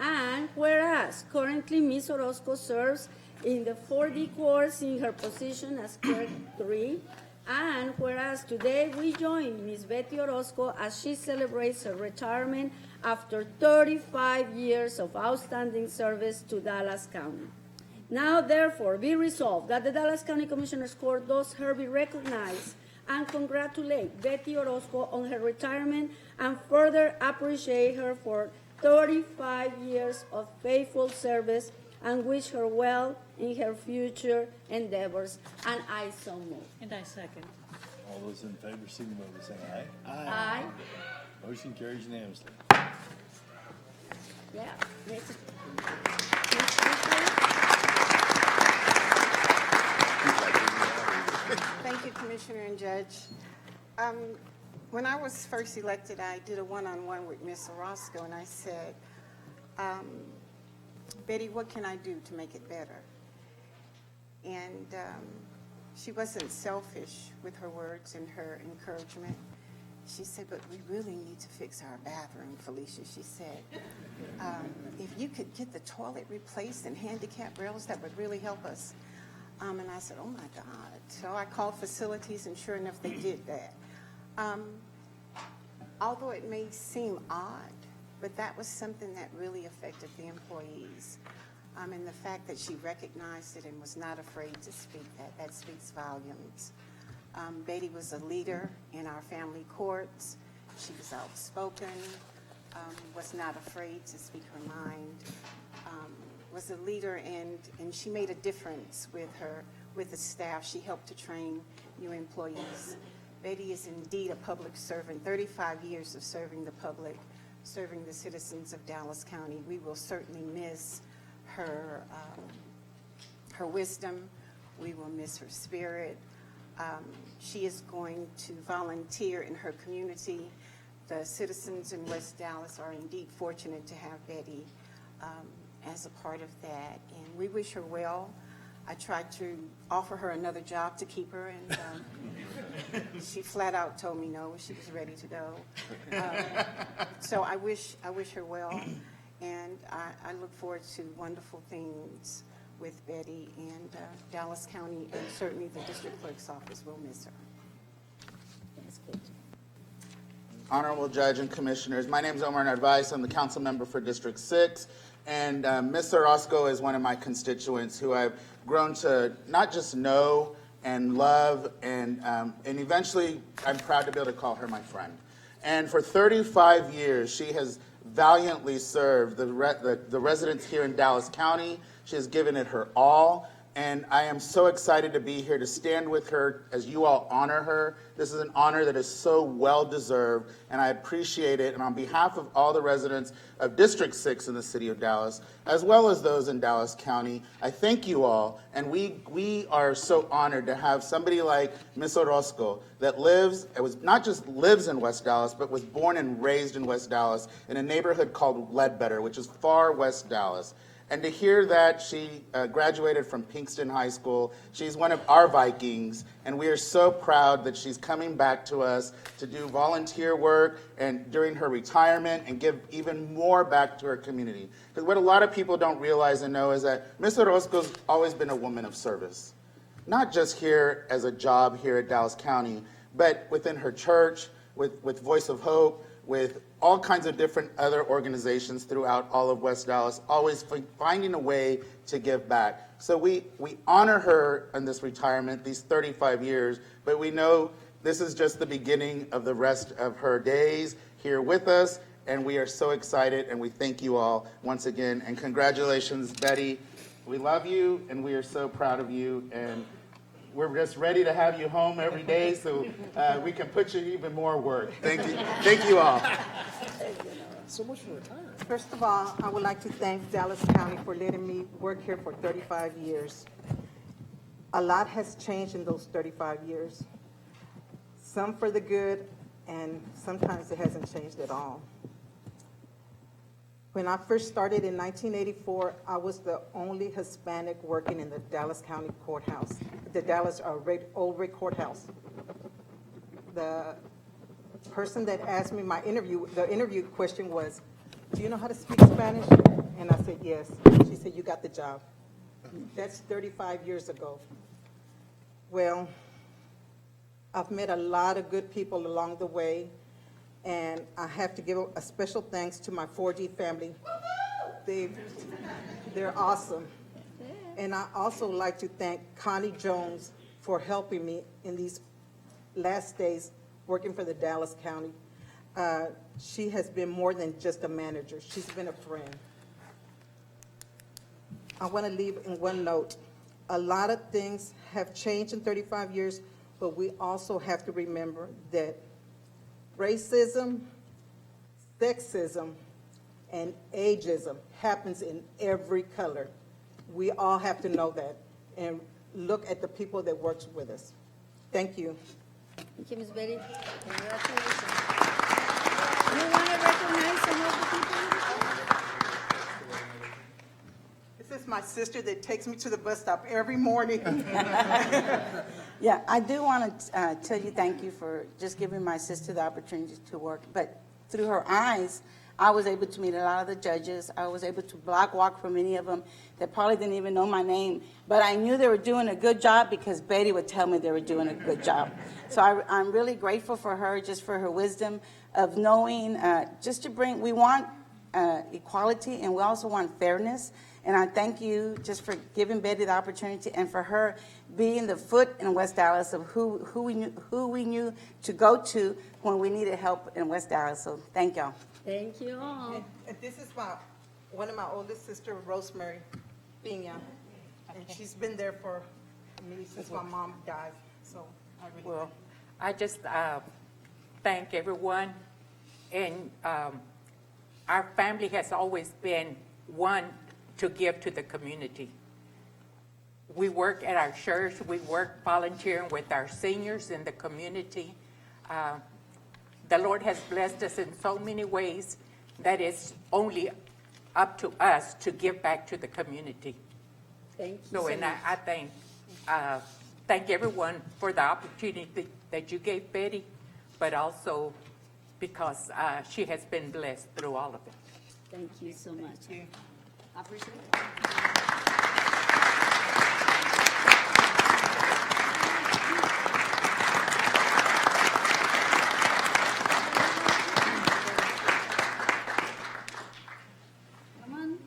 And whereas currently Ms. Orozco serves in the 4D courts in her position as clerk 3, and whereas today we join Ms. Betty Orozco as she celebrates her retirement after 35 years of outstanding service to Dallas County. Now, therefore, be resolved that the Dallas County Commissioners Court does hereby recognize and congratulate Betty Orozco on her retirement and further appreciate her for 35 years of faithful service and wish her well in her future endeavors. And I so move. And I second. All those in favor, signify by saying aye. Aye. Motion carries unanimously. Yeah. Next. Thank you, Commissioner and Judge. When I was first elected, I did a one-on-one with Ms. Orozco, and I said, Betty, what can I do to make it better? And she wasn't selfish with her words and her encouragement. She said, but we really need to fix our bathroom, Felicia. She said, if you could get the toilet replaced and handicap rails, that would really help us. And I said, oh my God. So I called facilities, and sure enough, they did that. Although it may seem odd, but that was something that really affected the employees. And the fact that she recognized it and was not afraid to speak that speaks volumes. Betty was a leader in our family courts. She was outspoken, was not afraid to speak her mind, was a leader, and she made a difference with the staff. She helped to train new employees. Betty is indeed a public servant, 35 years of serving the public, serving the citizens of Dallas County. We will certainly miss her wisdom. We will miss her spirit. She is going to volunteer in her community. The citizens in West Dallas are indeed fortunate to have Betty as a part of that, and we wish her well. I tried to offer her another job to keep her, and she flat out told me no, she was ready to go. So I wish her well, and I look forward to wonderful things with Betty, and Dallas County, and certainly the district clerk's office will miss her. Honorable Judge and Commissioners, my name is Omar Narvaez. I'm the council member for District 6. And Ms. Orozco is one of my constituents who I've grown to not just know and love, and eventually I'm proud to be able to call her my friend. And for 35 years, she has valiantly served the residents here in Dallas County. She has given it her all. And I am so excited to be here to stand with her as you all honor her. This is an honor that is so well deserved, and I appreciate it. And on behalf of all the residents of District 6 in the city of Dallas, as well as those in Dallas County, I thank you all. And we are so honored to have somebody like Ms. Orozco that not just lives in West Dallas, but was born and raised in West Dallas in a neighborhood called Ledbetter, which is far West Dallas. And to hear that she graduated from Pinkston High School, she's one of our Vikings, and we are so proud that she's coming back to us to do volunteer work and during her retirement and give even more back to her community. Because what a lot of people don't realize and know is that Ms. Orozco's always been a woman of service, not just here as a job here at Dallas County, but within her church, with Voice of Hope, with all kinds of different other organizations throughout all of West Dallas, always finding a way to give back. So we honor her in this retirement, these 35 years, but we know this is just the beginning of the rest of her days here with us, and we are so excited, and we thank you all once again. And congratulations, Betty. We love you, and we are so proud of you, and we're just ready to have you home every day so we can put you even more work. Thank you. Thank you all. So much for retiring. First of all, I would like to thank Dallas County for letting me work here for 35 years. A lot has changed in those 35 years. Some for the good, and sometimes it hasn't changed at all. When I first started in 1984, I was the only Hispanic working in the Dallas County Courthouse, the Dallas Old Rig Courthouse. The person that asked me the interview question was, "Do you know how to speak Spanish?" And I said, "Yes." She said, "You got the job." That's 35 years ago. Well, I've met a lot of good people along the way. And I have to give a special thanks to my 4G family. They're awesome. And I also like to thank Connie Jones for helping me in these last days working for the Dallas County. She has been more than just a manager. She's been a friend. I want to leave in one note. A lot of things have changed in 35 years, but we also have to remember that racism, sexism, and ageism happens in every color. We all have to know that and look at the people that work with us. Thank you. Thank you, Ms. Betty. Congratulations. You want to recognize some of the people? This is my sister that takes me to the bus stop every morning. Yeah, I do want to tell you thank you for just giving my sister the opportunity to work. But through her eyes, I was able to meet a lot of the judges. I was able to block walk for many of them that probably didn't even know my name. But I knew they were doing a good job because Betty would tell me they were doing a good job. So I'm really grateful for her, just for her wisdom of knowing, just to bring, we want equality and we also want fairness. And I thank you just for giving Betty the opportunity and for her being the foot in West Dallas of who we knew to go to when we needed help in West Dallas. So thank y'all. Thank you all. And this is one of my oldest sister, Rosemary Pina. And she's been there for me since my mom died. So I really Well, I just thank everyone. And our family has always been one to give to the community. We work at our church. We work volunteering with our seniors in the community. The Lord has blessed us in so many ways that it's only up to us to give back to the community. Thank you. So, and I thank everyone for the opportunity that you gave Betty, but also because she has been blessed through all of it. Thank you so much. Thank you. I appreciate it. Come on.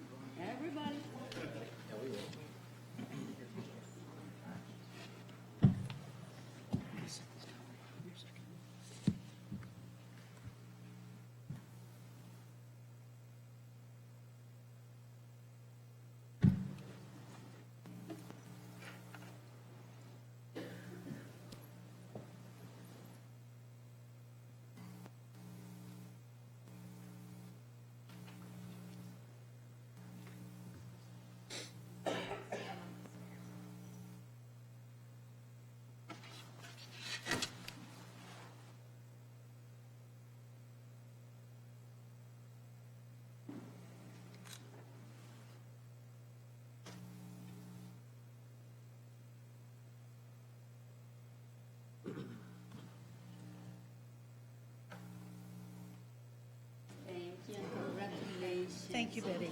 Thank you, Betty.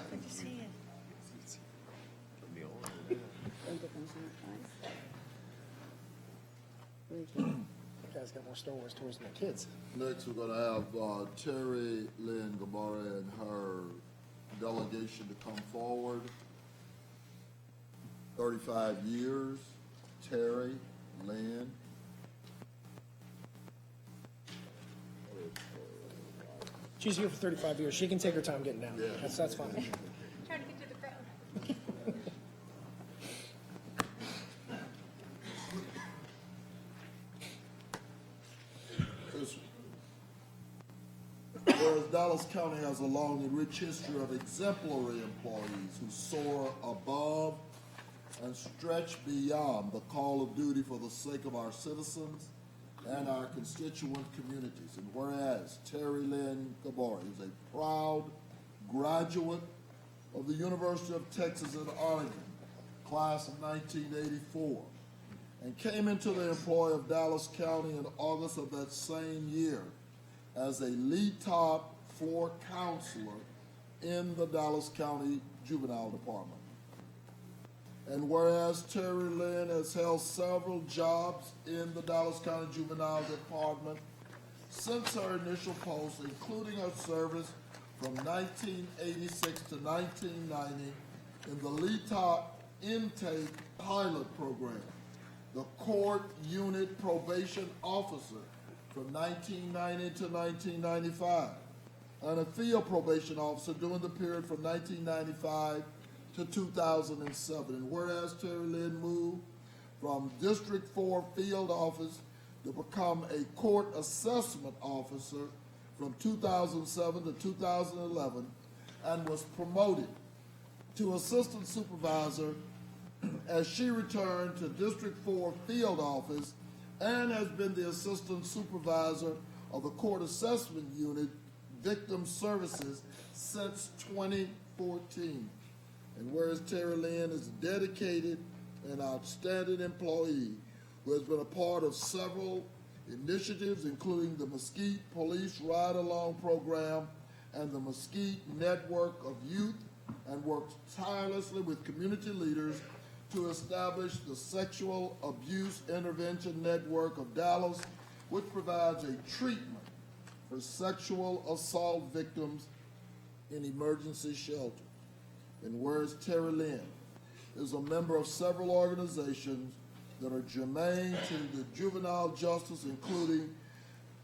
Good to see you. You guys got more Star Wars toys than the kids. Next, we're gonna have Teri Lynn Gabourie and her delegation to come forward. 35 years, Teri Lynn. She's here for 35 years. She can take her time getting down. Yeah. That's fine. Trying to get to the crowd. Whereas Dallas County has a long and rich history of exemplary employees who soar above and stretch beyond the call of duty for the sake of our citizens and our constituent communities. And whereas Teri Lynn Gabourie is a proud graduate of the University of Texas at Arlington, class of 1984, and came into the employ of Dallas County in August of that same year as a lead top floor counselor in the Dallas County Juvenile Department. And whereas Teri Lynn has held several jobs in the Dallas County Juvenile Department since her initial post, including her service from 1986 to 1990 in the lead top intake pilot program, the court unit probation officer from 1990 to 1995, and a field probation officer during the period from 1995 to 2007. And whereas Teri Lynn moved from District 4 field office to become a court assessment officer from 2007 to 2011, and was promoted to assistant supervisor as she returned to District 4 field office and has been the assistant supervisor of the Court Assessment Unit Victim Services since 2014. And whereas Teri Lynn is a dedicated and outstanding employee who has been a part of several initiatives, including the Mesquite Police Ride-Along Program and the Mesquite Network of Youth, and works tirelessly with community leaders to establish the Sexual Abuse Intervention Network of Dallas, which provides a treatment for sexual assault victims in emergency shelters. And whereas Teri Lynn is a member of several organizations that are germane to the juvenile justice, including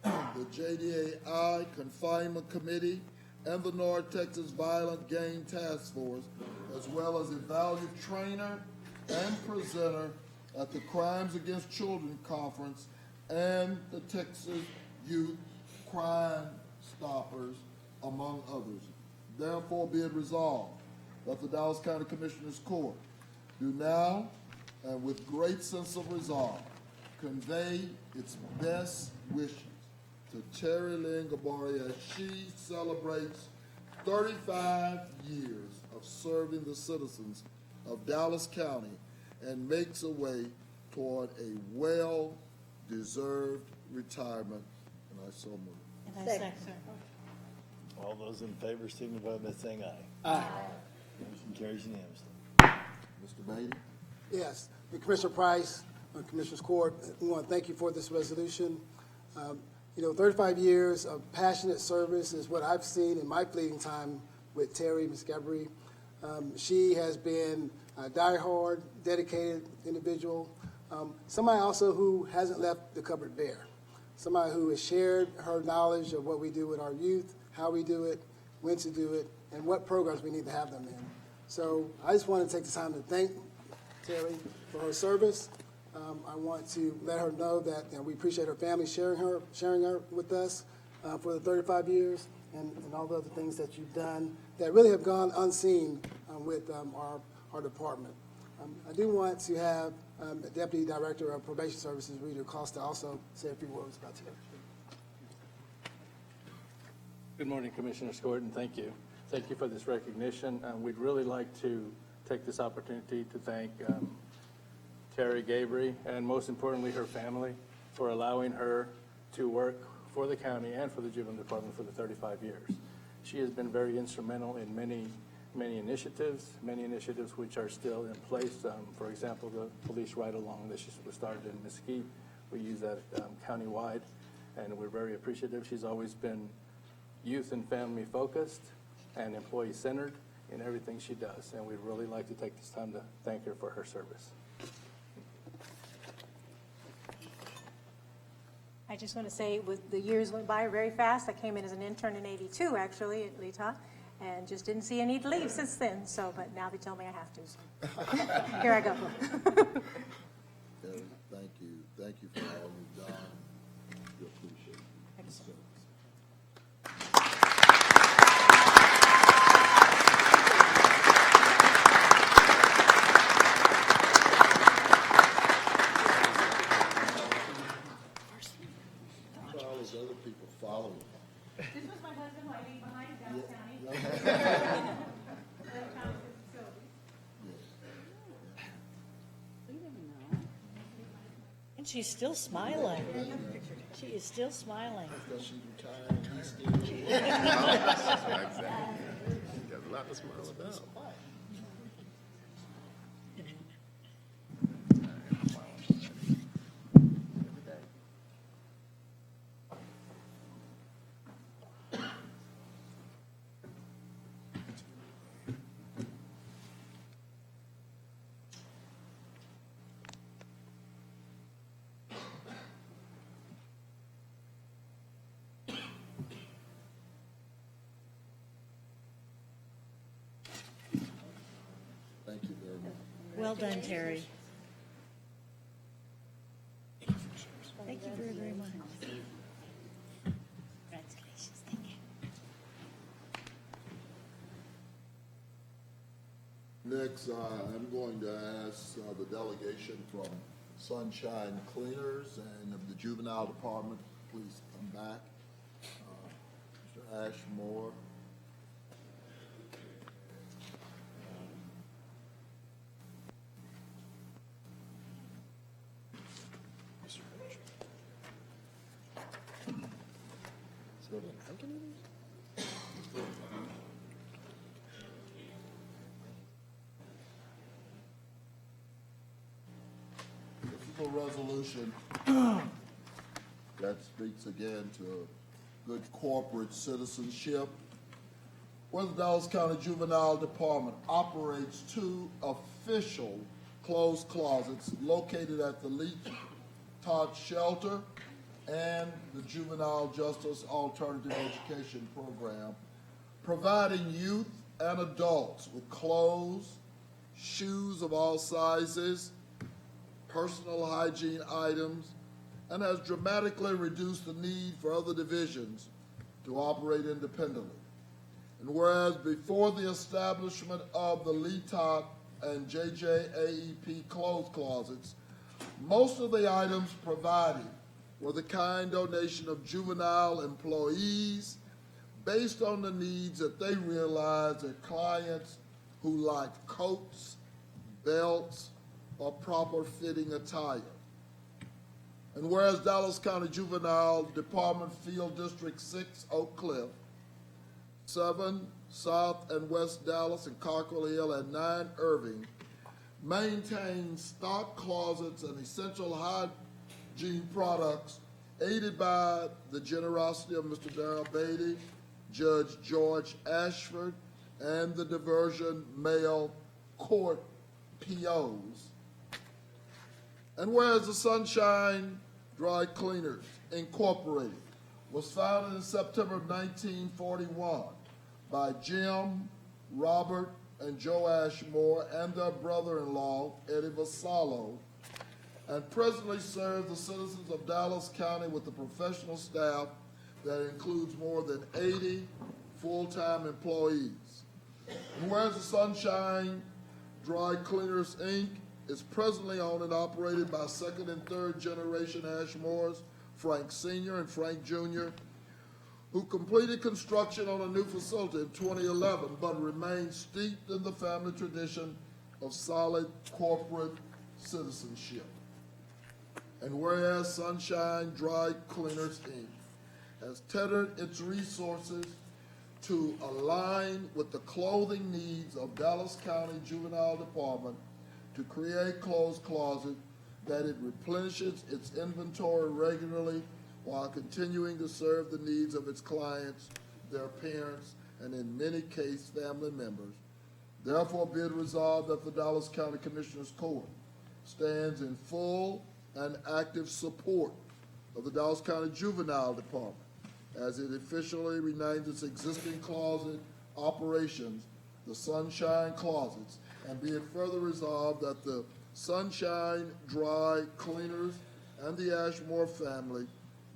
the JDAI Confinement Committee and the North Texas Violent Gang Task Force, as well as a valued trainer and presenter at the Crimes Against Children Conference and the Texas Youth Crime Stoppers, among others. Therefore, be it resolved that the Dallas County Commissioners Court do now, and with great sense of resolve, convey its best wishes to Teri Lynn Gabourie as she celebrates 35 years of serving the citizens of Dallas County and makes a way toward a well-deserved retirement. And I so move. And I second. All those in favor signify by saying aye. Aye. Motion carries unanimously. Mr. Beatty? Yes, Commissioner Price, Commissioners Court, we want to thank you for this resolution. 35 years of passionate service is what I've seen in my fleeting time with Teri, Ms. Gabourie. She has been a diehard, dedicated individual, somebody also who hasn't left the cupboard bare, somebody who has shared her knowledge of what we do with our youth, how we do it, when to do it, and what programs we need to have them in. So I just want to take the time to thank Teri for her service. I want to let her know that we appreciate her family sharing her with us for the 35 years and all the other things that you've done that really have gone unseen with our department. I do want to have the Deputy Director of Probation Services, Rita Costa, also say a few words about Teri. Good morning, Commissioner Court, and thank you. Thank you for this recognition. We'd really like to take this opportunity to thank Teri Gabourie and most importantly her family for allowing her to work for the county and for the Juvenile Department for the 35 years. She has been very instrumental in many initiatives which are still in place. For example, the police ride-along that was started in Mesquite, we use that countywide, and we're very appreciative. She's always been youth and family focused and employee centered in everything she does, and we'd really like to take this time to thank her for her service. I just want to say the years went by very fast. I came in as an intern in '82, actually, at Lita, and just didn't see a need to leave since then. So, but now they tell me I have to. So. Here I go. Thank you. Thank you for all you've done. We appreciate it. Thanks. All those other people following. This was my husband, who I leave behind in Dallas County. And she's still smiling. She is still smiling. Because she's retired and he's still Exactly. Got a lot to smile about. Thank you very much. Well done, Terry. Thank you very, very much. Congratulations. Thank you. Next, I'm going to ask the delegation from Sunshine Cleaners and of the Juvenile Department, please come back. Mr. Ashmore. This is a resolution that speaks again to good corporate citizenship. Where the Dallas County Juvenile Department operates two official closed closets located at the Lee Todd Shelter and the Juvenile Justice Alternative Education Program, providing youth and adults with clothes, shoes of all sizes, personal hygiene items, and has dramatically reduced the need for other divisions to operate independently. And whereas before the establishment of the Lee Todd and JJAEP clothes closets, most of the items provided were the kind donation of juvenile employees based on the needs that they realized their clients who lacked coats, belts, or proper fitting attire. And whereas Dallas County Juvenile Department Field District 6, Oak Cliff, 7, South and West Dallas and Cockrell Hill, and 9, Irving, maintain stock closets and essential hygiene products aided by the generosity of Mr. Darrell Beatty, Judge George Ashford, and the diversion male court POs. And whereas the Sunshine Dry Cleaners Incorporated was founded in September of 1941 by Jim, Robert, and Joe Ashmore and their brother-in-law, Eddie Vasallo, and presently serves the citizens of Dallas County with a professional staff that includes more than 80 full-time employees. And whereas the Sunshine Dry Cleaners, Inc. is presently owned and operated by second and third generation Ashmores, Frank Sr. and Frank Jr., who completed construction on a new facility in 2011, but remained steeped in the family tradition of solid corporate citizenship. And whereas Sunshine Dry Cleaners, Inc. has tethered its resources to align with the clothing needs of Dallas County Juvenile Department to create clothes closet that it replenishes its inventory regularly while continuing to serve the needs of its clients, their parents, and in many cases, family members. Therefore, be it resolved that the Dallas County Commissioners Court stands in full and active support of the Dallas County Juvenile Department as it officially renames its existing closet operations the Sunshine Closets, and be it further resolved that the Sunshine Dry Cleaners and the Ashmore family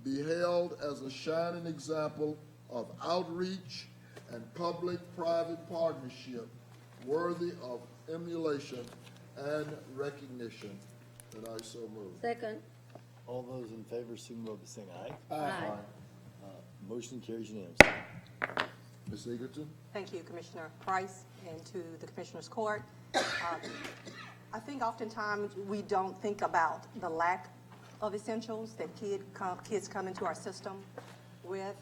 be held as a shining example of outreach and public-private partnership worthy of emulation and recognition. And I so move. Second. All those in favor, signify by saying aye. Aye. Motion carries unanimously. Ms. Egerton? Thank you, Commissioner Price, and to the Commissioners Court. I think oftentimes we don't think about the lack of essentials that kids come into our system with.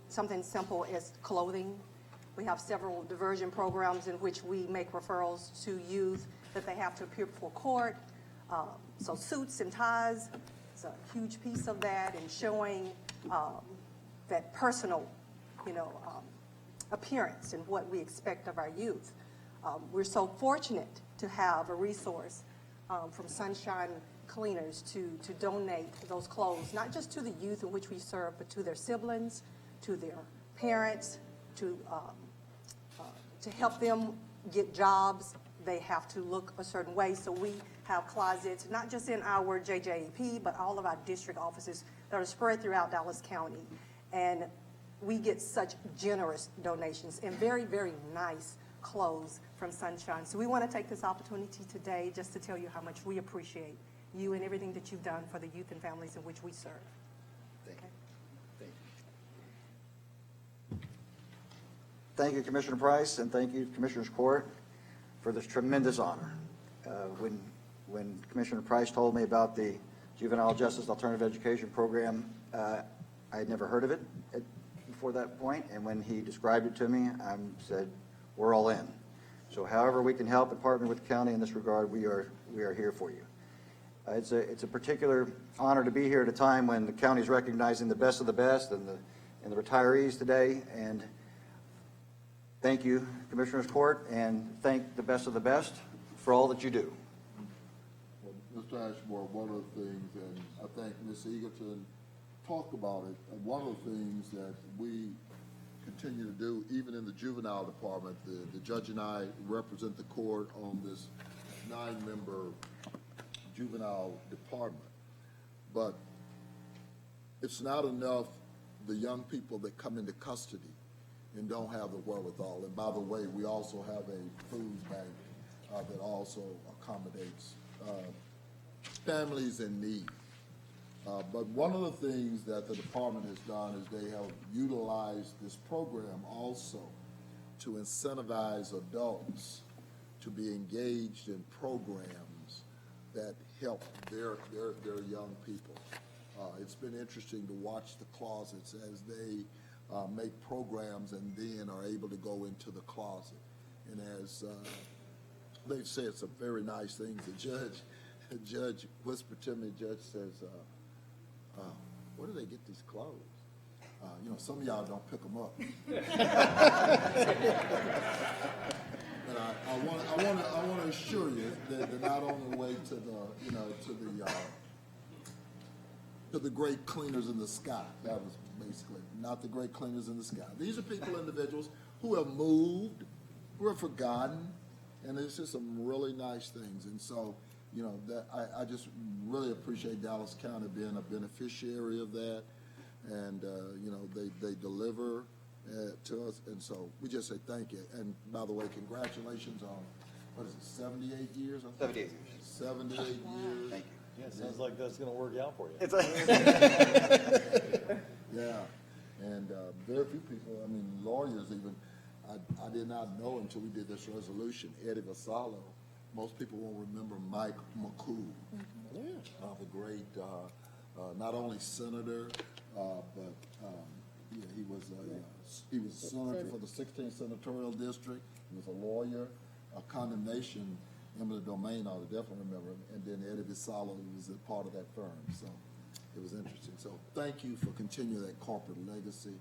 Something simple as clothing. We have several diversion programs in which we make referrals to youth that they have to appear before court. So suits and ties is a huge piece of that, and showing that personal, appearance and what we expect of our youth. We're so fortunate to have a resource from Sunshine Cleaners to donate those clothes, not just to the youth in which we serve, but to their siblings, to their parents, to help them get jobs. They have to look a certain way. So we have closets, not just in our JJEP, but all of our district offices that are spread throughout Dallas County. And we get such generous donations and very, very nice clothes from Sunshine. So we want to take this opportunity today just to tell you how much we appreciate you and everything that you've done for the youth and families in which we serve. Thank you, Commissioner Price, and thank you, Commissioners Court, for this tremendous honor. When Commissioner Price told me about the Juvenile Justice Alternative Education Program, I had never heard of it before that point, and when he described it to me, I said, we're all in. So however we can help and partner with the county in this regard, we are here for you. It's a particular honor to be here at a time when the county is recognizing the best of the best and the retirees today, and thank you, Commissioners Court, and thank the best of the best for all that you do. Well, Mr. Ashmore, one of the things, and I think Ms. Egerton talked about it, one of the things that we continue to do, even in the juvenile department, the judge and I represent the court on this 9-member juvenile department. But it's not enough the young people that come into custody and don't have the wherewithal. And by the way, we also have a food bank that also accommodates families in need. But one of the things that the department has done is they have utilized this program also to incentivize adults to be engaged in programs that help their young people. It's been interesting to watch the closets as they make programs and then are able to go into the closet. And as they say, it's a very nice thing. The judge whispered to me, the judge says, where do they get these clothes? Some of y'all don't pick them up. And I want to assure you that they're not on the way to the great cleaners in the sky. That was basically not the great cleaners in the sky. These are individuals who have moved, who have forgotten, and it's just some really nice things. And so, I just really appreciate Dallas County being a beneficiary of that, and they deliver to us, and so we just say thank you. And by the way, congratulations on 78 years? 78 years. 78 years. Thank you. Yeah, sounds like that's going to work out for you. Yeah, and very few people, lawyers even. I did not know until we did this resolution, Eddie Vassallo. Most people won't remember Mike McCool, the great, not only senator, but he was a senator for the 16th Senatorial District. He was a lawyer, a condemnation eminent domain, I would definitely remember him. And then Eddie Vassallo, he was a part of that firm. So it was interesting. So thank you for continuing that corporate legacy.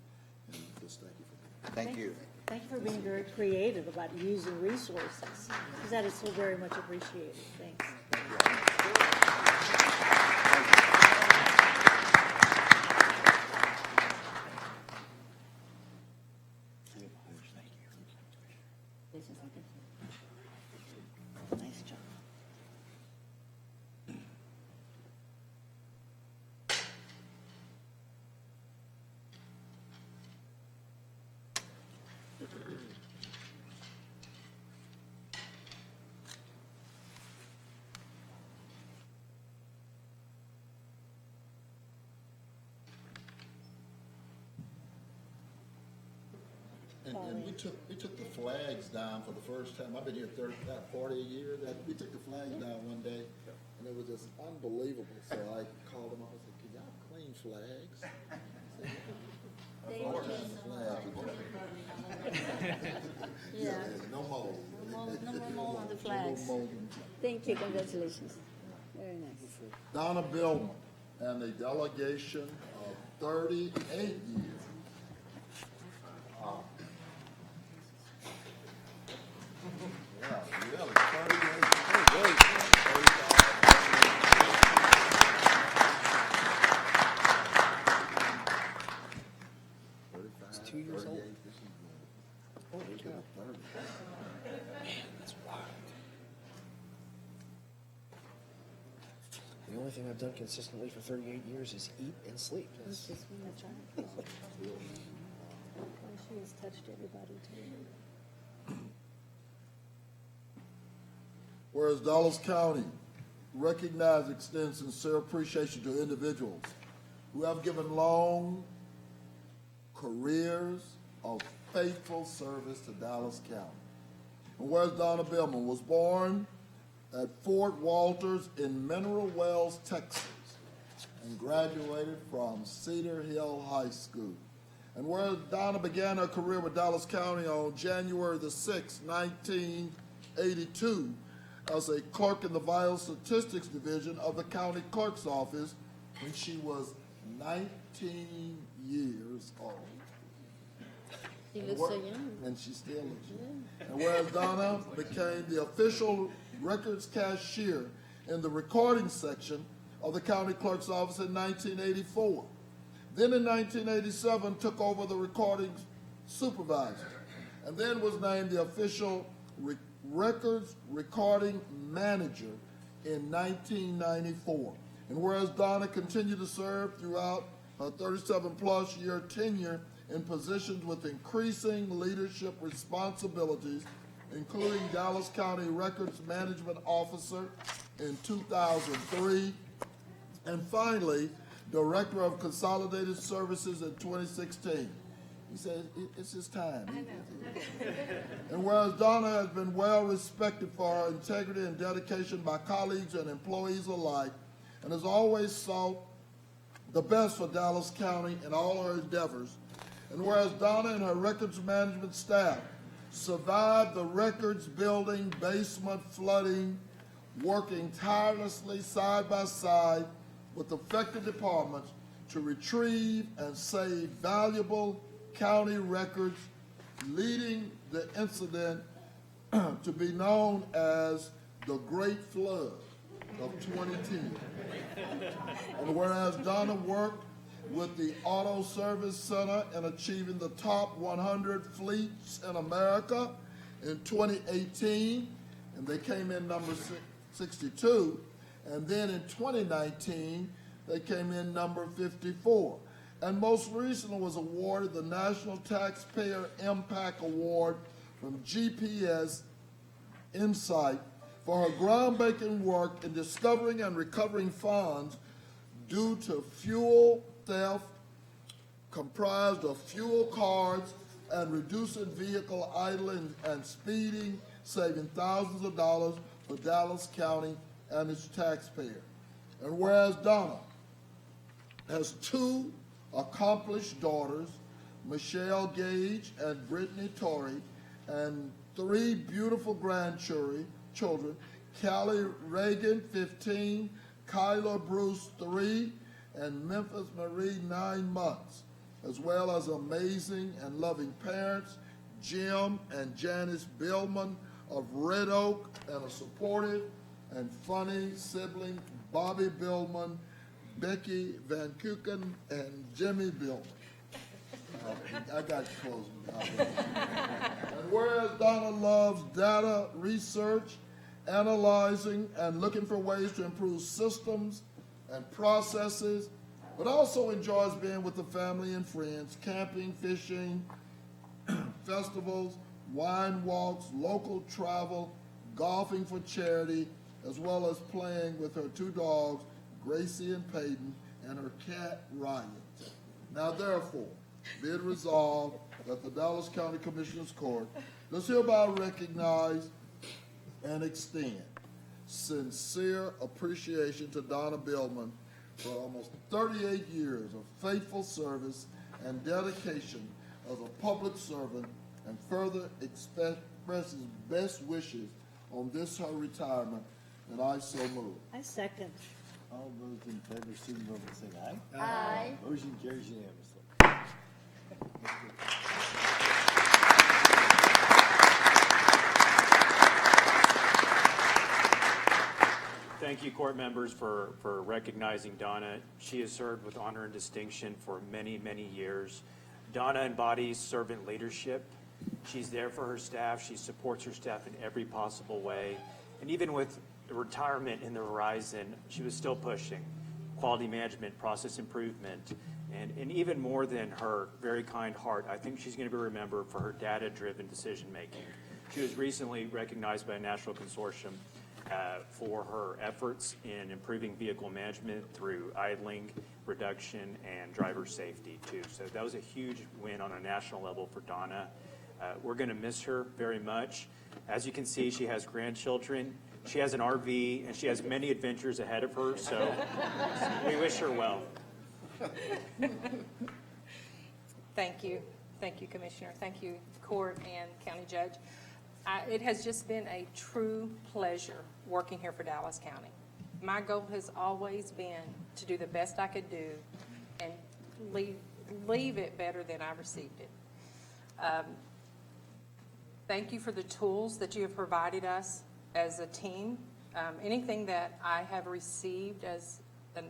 And just thank you for that. Thank you. Thank you for being very creative about using resources, because that is so very much appreciated. Thanks. Nice job. And we took the flags down for the first time. I've been here 40 years. We took the flags down one day, and it was just unbelievable. So I called them up and said, "Can y'all clean flags?" No mold. No more mold on the flags. No mold. Thank you, congratulations. Very nice. Donna Billman and a delegation of 38 years. Yeah, really, 38. It's 2 years old. Holy cow. Man, that's wild. The only thing I've done consistently for 38 years is eat and sleep. This is when the child. She has touched everybody too. Whereas Dallas County recognizes, extends sincere appreciation to individuals who have given long careers of faithful service to Dallas County. And whereas Donna Billman was born at Fort Walters in Mineral Wells, Texas, and graduated from Cedar Hill High School. And whereas Donna began her career with Dallas County on January the 6th, 1982, as a clerk in the Vital Statistics Division of the County Clerk's Office when she was 19 years old. She looks so young. And she still looks young. And whereas Donna became the official records cashier in the recording section of the County Clerk's Office in 1984. Then in 1987 took over the recording supervisor, and then was named the official records recording manager in 1994. And whereas Donna continued to serve throughout her 37-plus year tenure in positions with increasing leadership responsibilities, including Dallas County Records Management Officer in 2003, and finally, Director of Consolidated Services in 2016. He said, it's his time. And whereas Donna has been well respected for her integrity and dedication by colleagues and employees alike, and has always sought the best for Dallas County in all her endeavors, and whereas Donna and her records management staff survived the records building basement flooding, working tirelessly side by side with affected departments to retrieve and save valuable county records, leading the incident to be known as the Great Flood of 2010. And whereas Donna worked with the Auto Service Center in achieving the top 100 fleets in America in 2018, and they came in number 62, and then in 2019, they came in number 54. And most recently was awarded the National Taxpayer Impact Award from GPS Insight for her groundbreaking work in discovering and recovering funds due to fuel theft comprised of fuel cards and reducing vehicle idling and speeding, saving thousands of dollars for Dallas County and its taxpayers. And whereas Donna has 2 accomplished daughters, Michelle Gage and Brittany Torrey, and 3 beautiful grandchildren, Callie Reagan, 15, Kyla Bruce, 3, and Memphis Marie, 9 months, as well as amazing and loving parents, Jim and Janice Billman of Red Oak, and a supportive and funny sibling, Bobby Billman, Becky Van Kuken, and Jimmy Billman. I got close. And whereas Donna loves data research, analyzing, and looking for ways to improve systems and processes, but also enjoys being with the family and friends, camping, fishing, festivals, wine walks, local travel, golfing for charity, as well as playing with her 2 dogs, Gracie and Peyton, and her cat, Ryan. Now therefore, be it resolved that the Dallas County Commissioners Court does hereby recognize and extend sincere appreciation to Donna Billman for almost 38 years of faithful service and dedication as a public servant, and further expresses best wishes on this her retirement, and I so move. I second. All those in favor, signify by saying aye. Aye. Motion carries unanimously. Thank you, court members, for recognizing Donna. She has served with honor and distinction for many, many years. Donna embodies servant leadership. She's there for her staff. She supports her staff in every possible way. And even with retirement in the horizon, she was still pushing quality management, process improvement, and even more than her very kind heart, I think she's going to be remembered for her data-driven decision-making. She was recently recognized by a national consortium for her efforts in improving vehicle management through idling reduction and driver safety too. So that was a huge win on a national level for Donna. We're going to miss her very much. As you can see, she has grandchildren. She has an RV, and she has many adventures ahead of her, so we wish her well. Thank you. Thank you, Commissioner. Thank you, Court and County Judge. It has just been a true pleasure working here for Dallas County. My goal has always been to do the best I could do and leave it better than I received it. Thank you for the tools that you have provided us as a team. Anything that I have received as an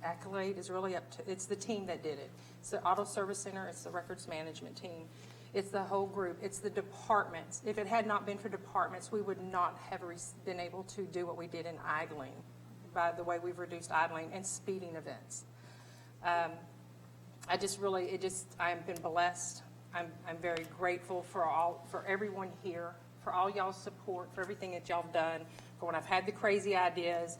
accolade is really up to, it's the team that did it. It's the Auto Service Center, it's the Records Management team, it's the whole group, it's the departments. If it had not been for departments, we would not have been able to do what we did in idling, by the way we've reduced idling and speeding events. I have been blessed. I'm very grateful for everyone here, for all y'all's support, for everything that y'all have done, for when I've had the crazy ideas.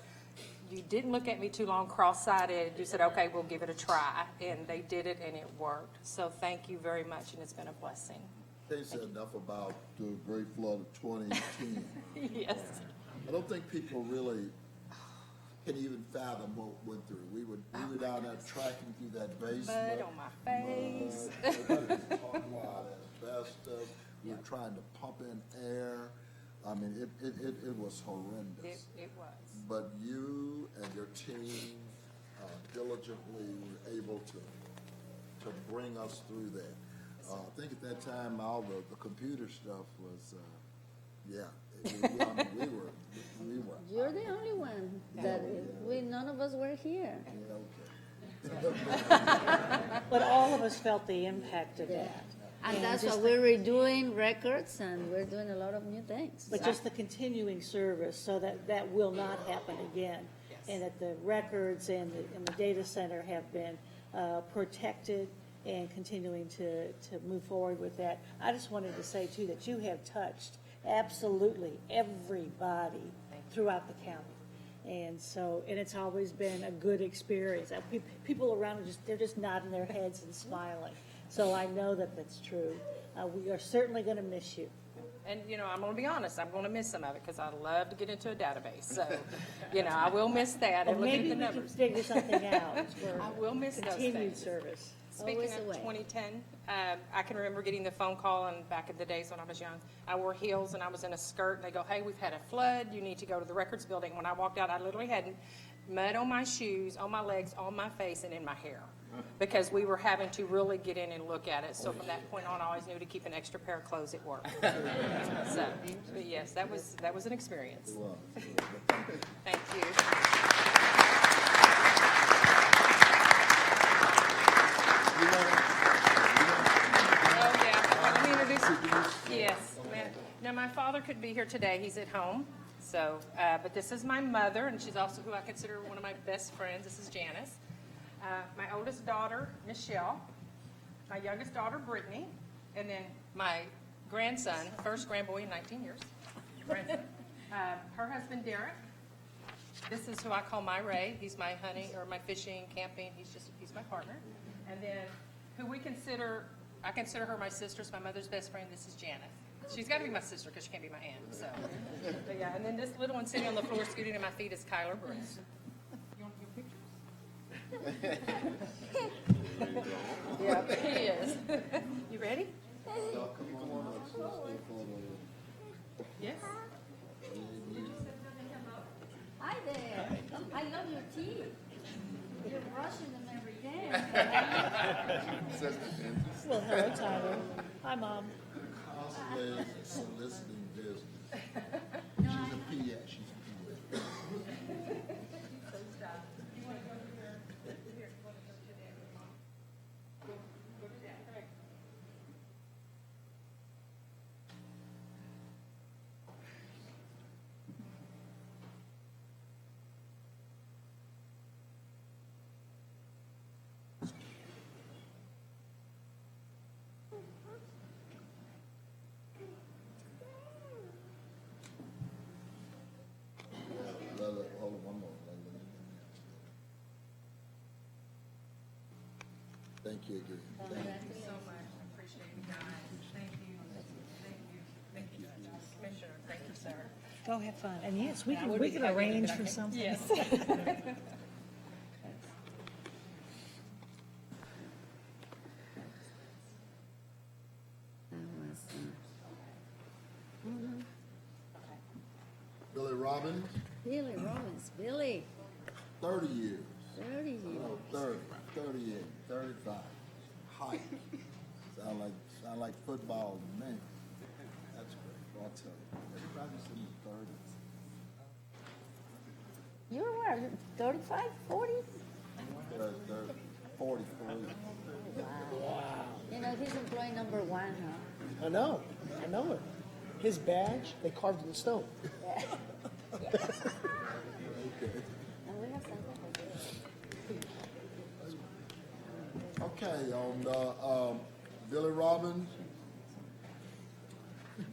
You didn't look at me too long cross-sided. You said, okay, we'll give it a try. And they did it, and it worked. So thank you very much, and it's been a blessing. They said enough about the Great Flood of 2010. Yes. I don't think people really can even fathom what we went through. We were down there tracking through that basement. Mud on my face. Asbestos. We were trying to pump in air. I mean, it was horrendous. It was. But you and your team diligently were able to bring us through that. I think at that time, all the computer stuff was, we were. You're the only one that none of us were here. But all of us felt the impact of that. And that's why we're redoing records, and we're doing a lot of new things. But just the continuing service, so that will not happen again. Yes. And that the records and the data center have been protected and continuing to move forward with that. I just wanted to say, too, that you have touched absolutely everybody throughout the county. And it's always been a good experience. People around they're just nodding their heads and smiling. So I know that that's true. We are certainly going to miss you. And, I'm going to be honest, I'm going to miss some of it because I love to get into a database. So, I will miss that Well, and look at maybe the we can numbers. figure something out for I will miss those continued things. service. Speaking Always of away. 2010, I can remember getting the phone call, and back in the days when I was young, I wore heels and I was in a skirt, and they go, hey, we've had a flood, you need to go to the records building. When I walked out, I literally had mud on my shoes, on my legs, on my face, and in my hair, because we were having to really get in and look at it. So from that point on, I always knew to keep an extra pair of clothes at work. So, but yes, that was an experience. Thank you. Oh, yeah. Well, let me introduce. Yes. Now, my father couldn't be here today. He's at home. So, but this is my mother, and she's also who I consider one of my best friends. This is Janice. My oldest daughter, Michelle. My youngest daughter, Brittany. And then my grandson, first grandboy in 19 years. Grandson. Her husband, Derek. This is who I call my Ray. He's my honey, or my fishing, camping. He's my partner. And then who I consider her my sister. It's my mother's best friend. This is Janet. She's got to be my sister because she can't be my aunt. So, but yeah. And then this little one sitting on the floor scooting to my feet is Kyler Bruce. You want your pictures? Yeah, he is. You ready? Yes. Hi there. I love your teeth. You're brushing them every day. Well, hello, Tyler. Hi, Mom. Constantly soliciting business. She's a PA. She's a PA. Hold on one more. Thank you again. Thank you so much. I appreciate you guys. Thank you. Thank you. Thank you, Commissioner. Thank you, sir. Go have fun. And yes, we can arrange for something. Yes. Billy Robbins, Billy Robbins. Billy. 30 years. 30 years. 30, 38, 35. Height. Sound like football to me. That's great. I'll tell you. Everybody's in the 30s. You were what, 35, 40? 43. Wow. He's employee number one, huh? I know it. His badge, they carved in stone. Yeah. And we have something for this. Okay, on Billy Robbins,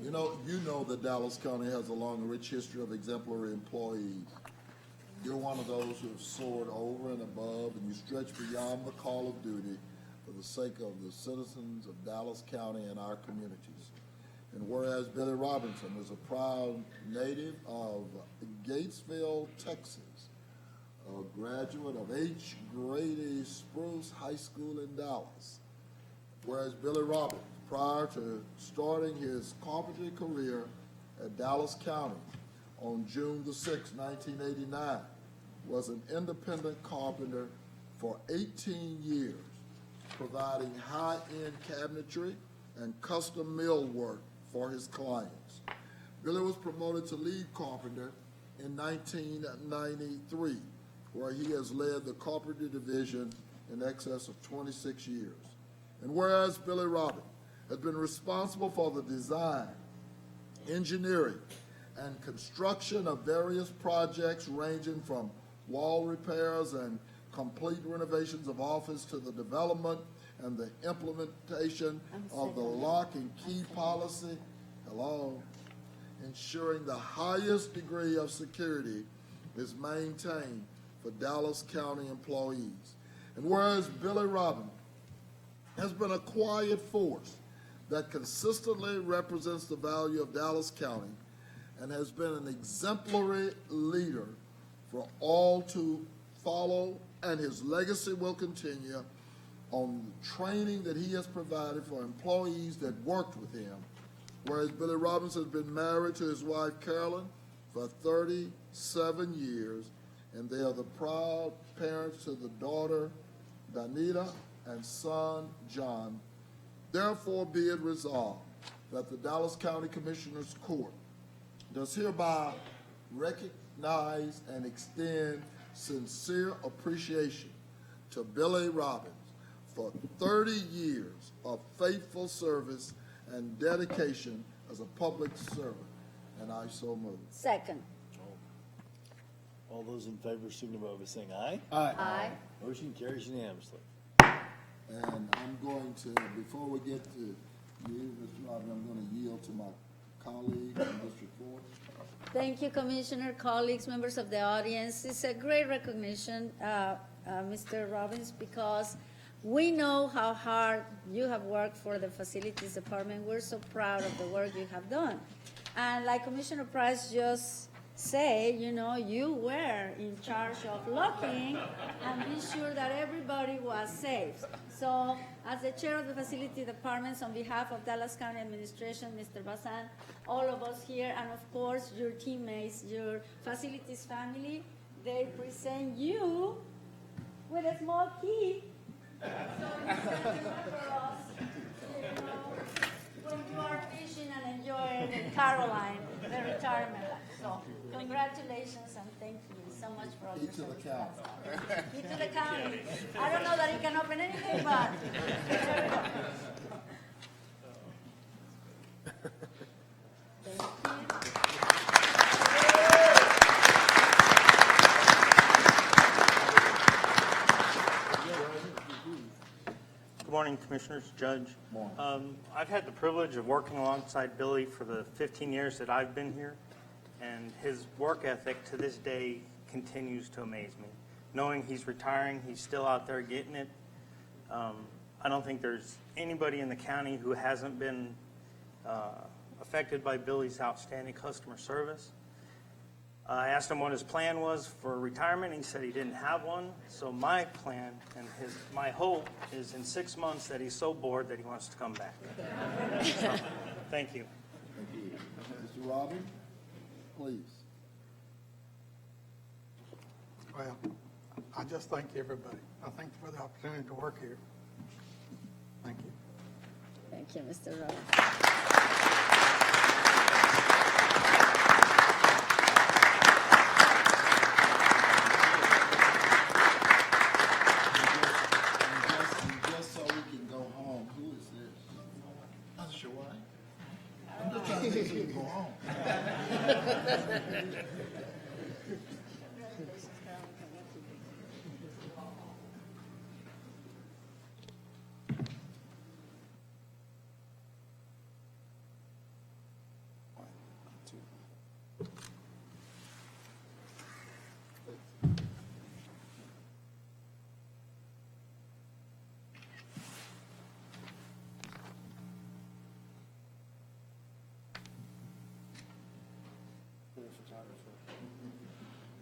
you know that Dallas County has a long and rich history of exemplary employees. You're one of those who have soared over and above, and you stretch beyond the call of duty for the sake of the citizens of Dallas County and our communities. And whereas Billy Robinson is a proud native of Gatesville, Texas, a graduate of H. Grady Spruce High School in Dallas, whereas Billy Robbins, prior to starting his carpentry career at Dallas County on June the 6th, 1989, was an independent carpenter for 18 years, providing high-end cabinetry and custom millwork for his clients. Billy was promoted to lead carpenter in 1993, where he has led the carpentry division in excess of 26 years. And whereas Billy Robbins has been responsible for the design, engineering, and construction of various projects ranging from wall repairs and complete renovations of office to the development and the implementation of the lock and key policy, ensuring the highest degree of security is maintained for Dallas County employees. And whereas Billy Robbins has been a quiet force that consistently represents the value of Dallas County and has been an exemplary leader for all to follow, and his legacy will continue on the training that he has provided for employees that worked with him. Whereas Billy Robbins has been married to his wife Carolyn for 37 years, and they are the proud parents to the daughter Danita and son John. Therefore be it resolved that the Dallas County Commissioners Court does hereby recognize and extend sincere appreciation to Billy Robbins for 30 years of faithful service and dedication as a public servant, and I so move. Second. All those in favor signify by saying aye. Aye. Motion carries unanimously. And I'm going to, before we get to you, Mr. Robbins, I'm going to yield to my colleague in District 4. Thank you, Commissioner, colleagues, members of the audience. It's a great recognition, Mr. Robbins, because we know how hard you have worked for the Facilities Department. We're so proud of the work you have done. And like Commissioner Price just said, you know, you were in charge of locking and be sure that everybody was safe. So as the chair of the Facility Departments, on behalf of Dallas County Administration, Mr. Bazan, all of us here, and of course your teammates, your facilities family, they present you with a small key. So you can remember us, you know, when you are fishing and enjoying in Caroline, the retirement life. So congratulations and thank you so much for all your Key to the service. county. Key to the county. I don't know that he can open anything, but there we go. Good morning, Commissioners, Judge. I've had the privilege of working alongside Billy for the 15 years that I've been here, and his work ethic to this day continues to amaze me. Knowing he's retiring, he's still out there getting it. I don't think there's anybody in the county who hasn't been affected by Billy's outstanding customer service. I asked him what his plan was for retirement. He said he didn't have one. So my plan and my hope is in 6 months that he's so bored that he wants to come back. So, thank you. Thank you. Mr. Robbins, please. Well, I just thank everybody. I thank you for the opportunity to work here. Thank you. Thank you, Mr. Robbins. Just so we can go home, who is this? That's your wife? I'm just trying to get you to go home.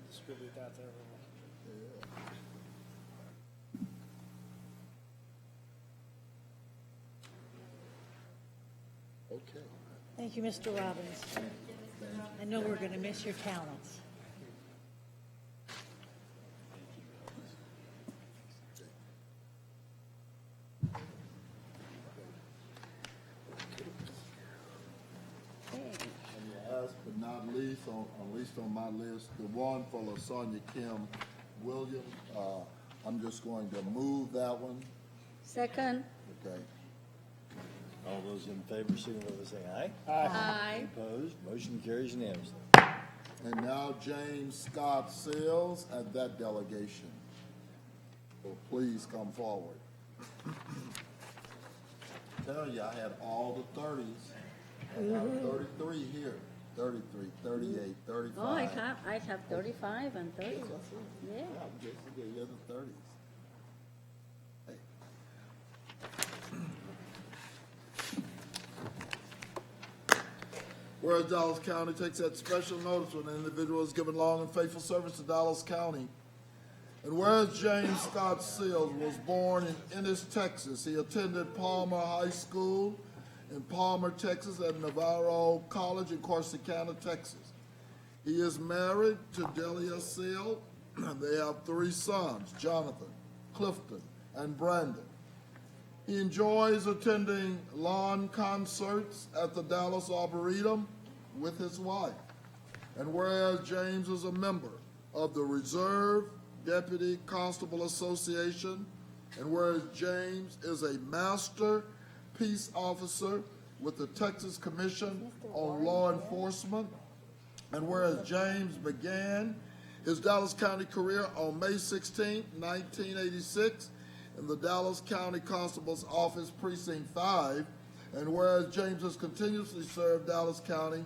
Distribute that to everyone. Okay. Thank you, Mr. Robbins. I know we're going to miss your talents. Last but not least, at least on my list, the one for LaSonya Kim Williams. I'm just going to move that one. Second. Okay. All those in favor signify by saying aye. Aye. Opposed? Motion carries unanimously. And now James Scott Sills at that delegation. So please come forward. Tell you, I had all the 30s. I have 33 here. 33, 38, 35. Oh, I have 35 and 30. Yeah. Yeah, I'm just the other 30s. Hey. Whereas Dallas County takes that special notice when an individual is given long and faithful service to Dallas County. And whereas James Scott Sills was born in Ennis, Texas, he attended Palmer High School in Palmer, Texas, and Navarro College in Corsicana, Texas. He is married to Delia Sills, and they have 3 sons, Jonathan, Clifton, and Brandon. He enjoys attending lawn concerts at the Dallas Arboretum with his wife. And whereas James is a member of the Reserve Deputy Constable Association, and whereas James is a Master Peace Officer with the Texas Commission on Law Enforcement, and whereas James began his Dallas County career on May 16, 1986, in the Dallas County Constable's Office, Precinct 5, and whereas James has continuously served Dallas County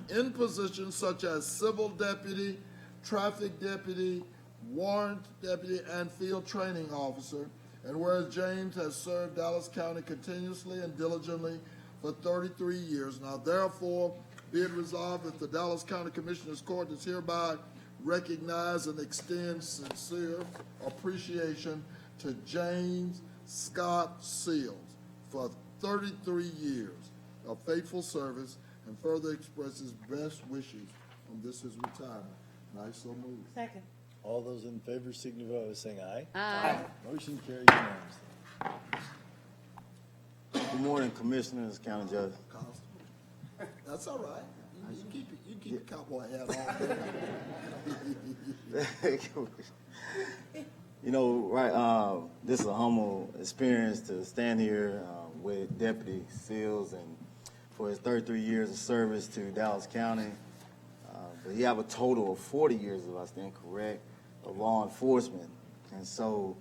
in positions such as Civil Deputy, Traffic Deputy, Warrant Deputy, and Field Training Officer, and whereas James has served Dallas County continuously and diligently for 33 years. Now therefore, be it resolved that the Dallas County Commissioners Court is hereby recognize and extend sincere appreciation to James Scott Sills for 33 years of faithful service, and further expresses best wishes on this his retirement. And I so move. Second. All those in favor signify by saying aye. Aye. Motion carries unanimously. Good morning, Commissioners, County Judge. Constable. That's all right. You keep the cowboy hat on. You know, right, this is a humble experience to stand here with Deputy Sills and for his 33 years of service to Dallas County. But he have a total of 40 years, if I stand correct, of law enforcement. And so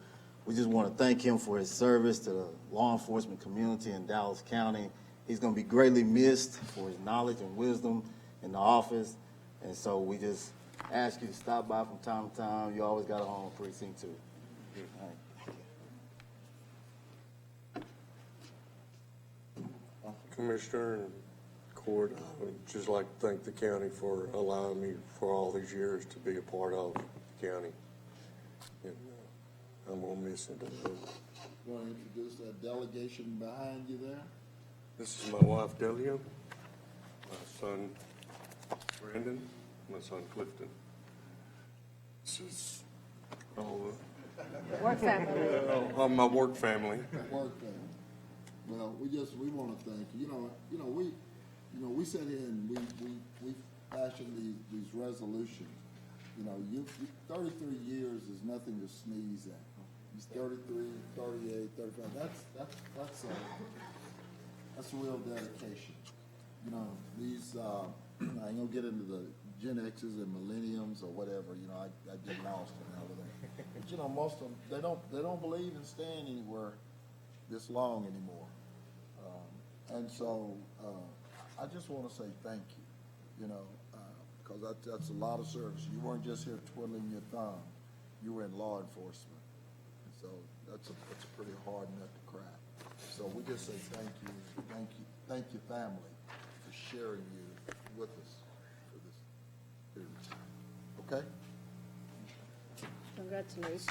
we just want to thank him for his service to the law enforcement community in Dallas County. He's going to be greatly missed for his knowledge and wisdom in the office. And so we just ask you to stop by from time to time. You always got a home precinct 2. All right. Commissioner and Court, I would just like to thank the county for allowing me for all these years to be a part of the county. And I'm going to miss it. You want to introduce that delegation behind you there? This is my wife, Delia, my son, Brandon, my son, Clifton. This is all Work family. my work family. Work family. Well, we want to thank you. We sit here and we fashion these resolutions. 33 years is nothing to sneeze at. It's 33, 38, 35. That's a real dedication. These I ain't gonna get into the Gen X's and millenniums or whatever. I get lost in all of that. But most of them they don't believe in staying anywhere this long anymore. And so I just want to say thank you. Because that's a lot of service. You weren't just here twiddling your thumb. You were in law enforcement. And so that's a pretty hard nut to crack. So we just say thank you, family, for sharing you with us for this period of time. Okay? Congratulations.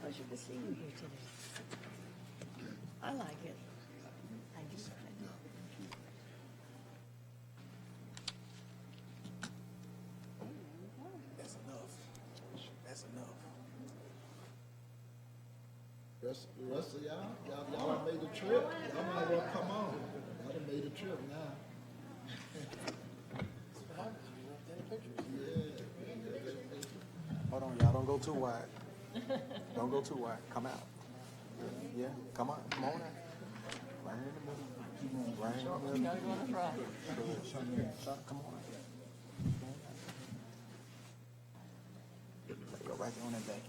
Pleasure to see you here today. I like it. I do. That's enough. That's enough. The rest of y'all done made the trip. Y'all might as well come on. Y'all done made the trip now. Hold on, y'all. Don't go too wide. Don't go too wide. Come out. Yeah, come on. Come on out. Right in the middle. Right in the middle. Come on. Go right there on that back end.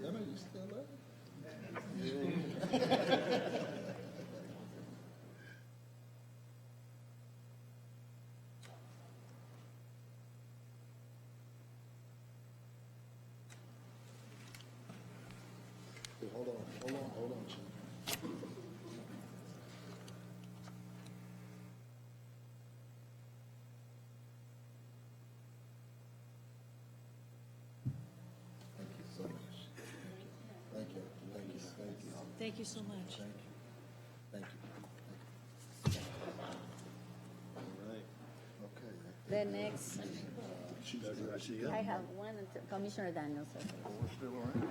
Y'all know you still love Hey, hold on, Chief. Thank you so much. Thank you. Thank you so much. Thank you. All right. Okay. The next, She's I have one, Commissioner Daniels. We're still around.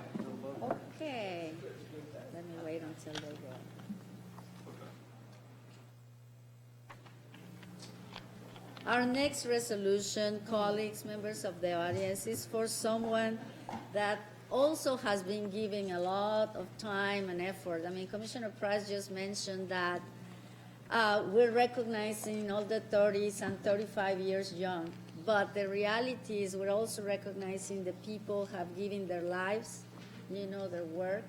Okay, let me wait until they go. Our next resolution, colleagues, members of the audience, is for someone that also has been giving a lot of time and effort. I mean, Commissioner Price just mentioned that we're recognizing all the 30s and 35 years young, but the reality is we're also recognizing the people who have given their lives, their work,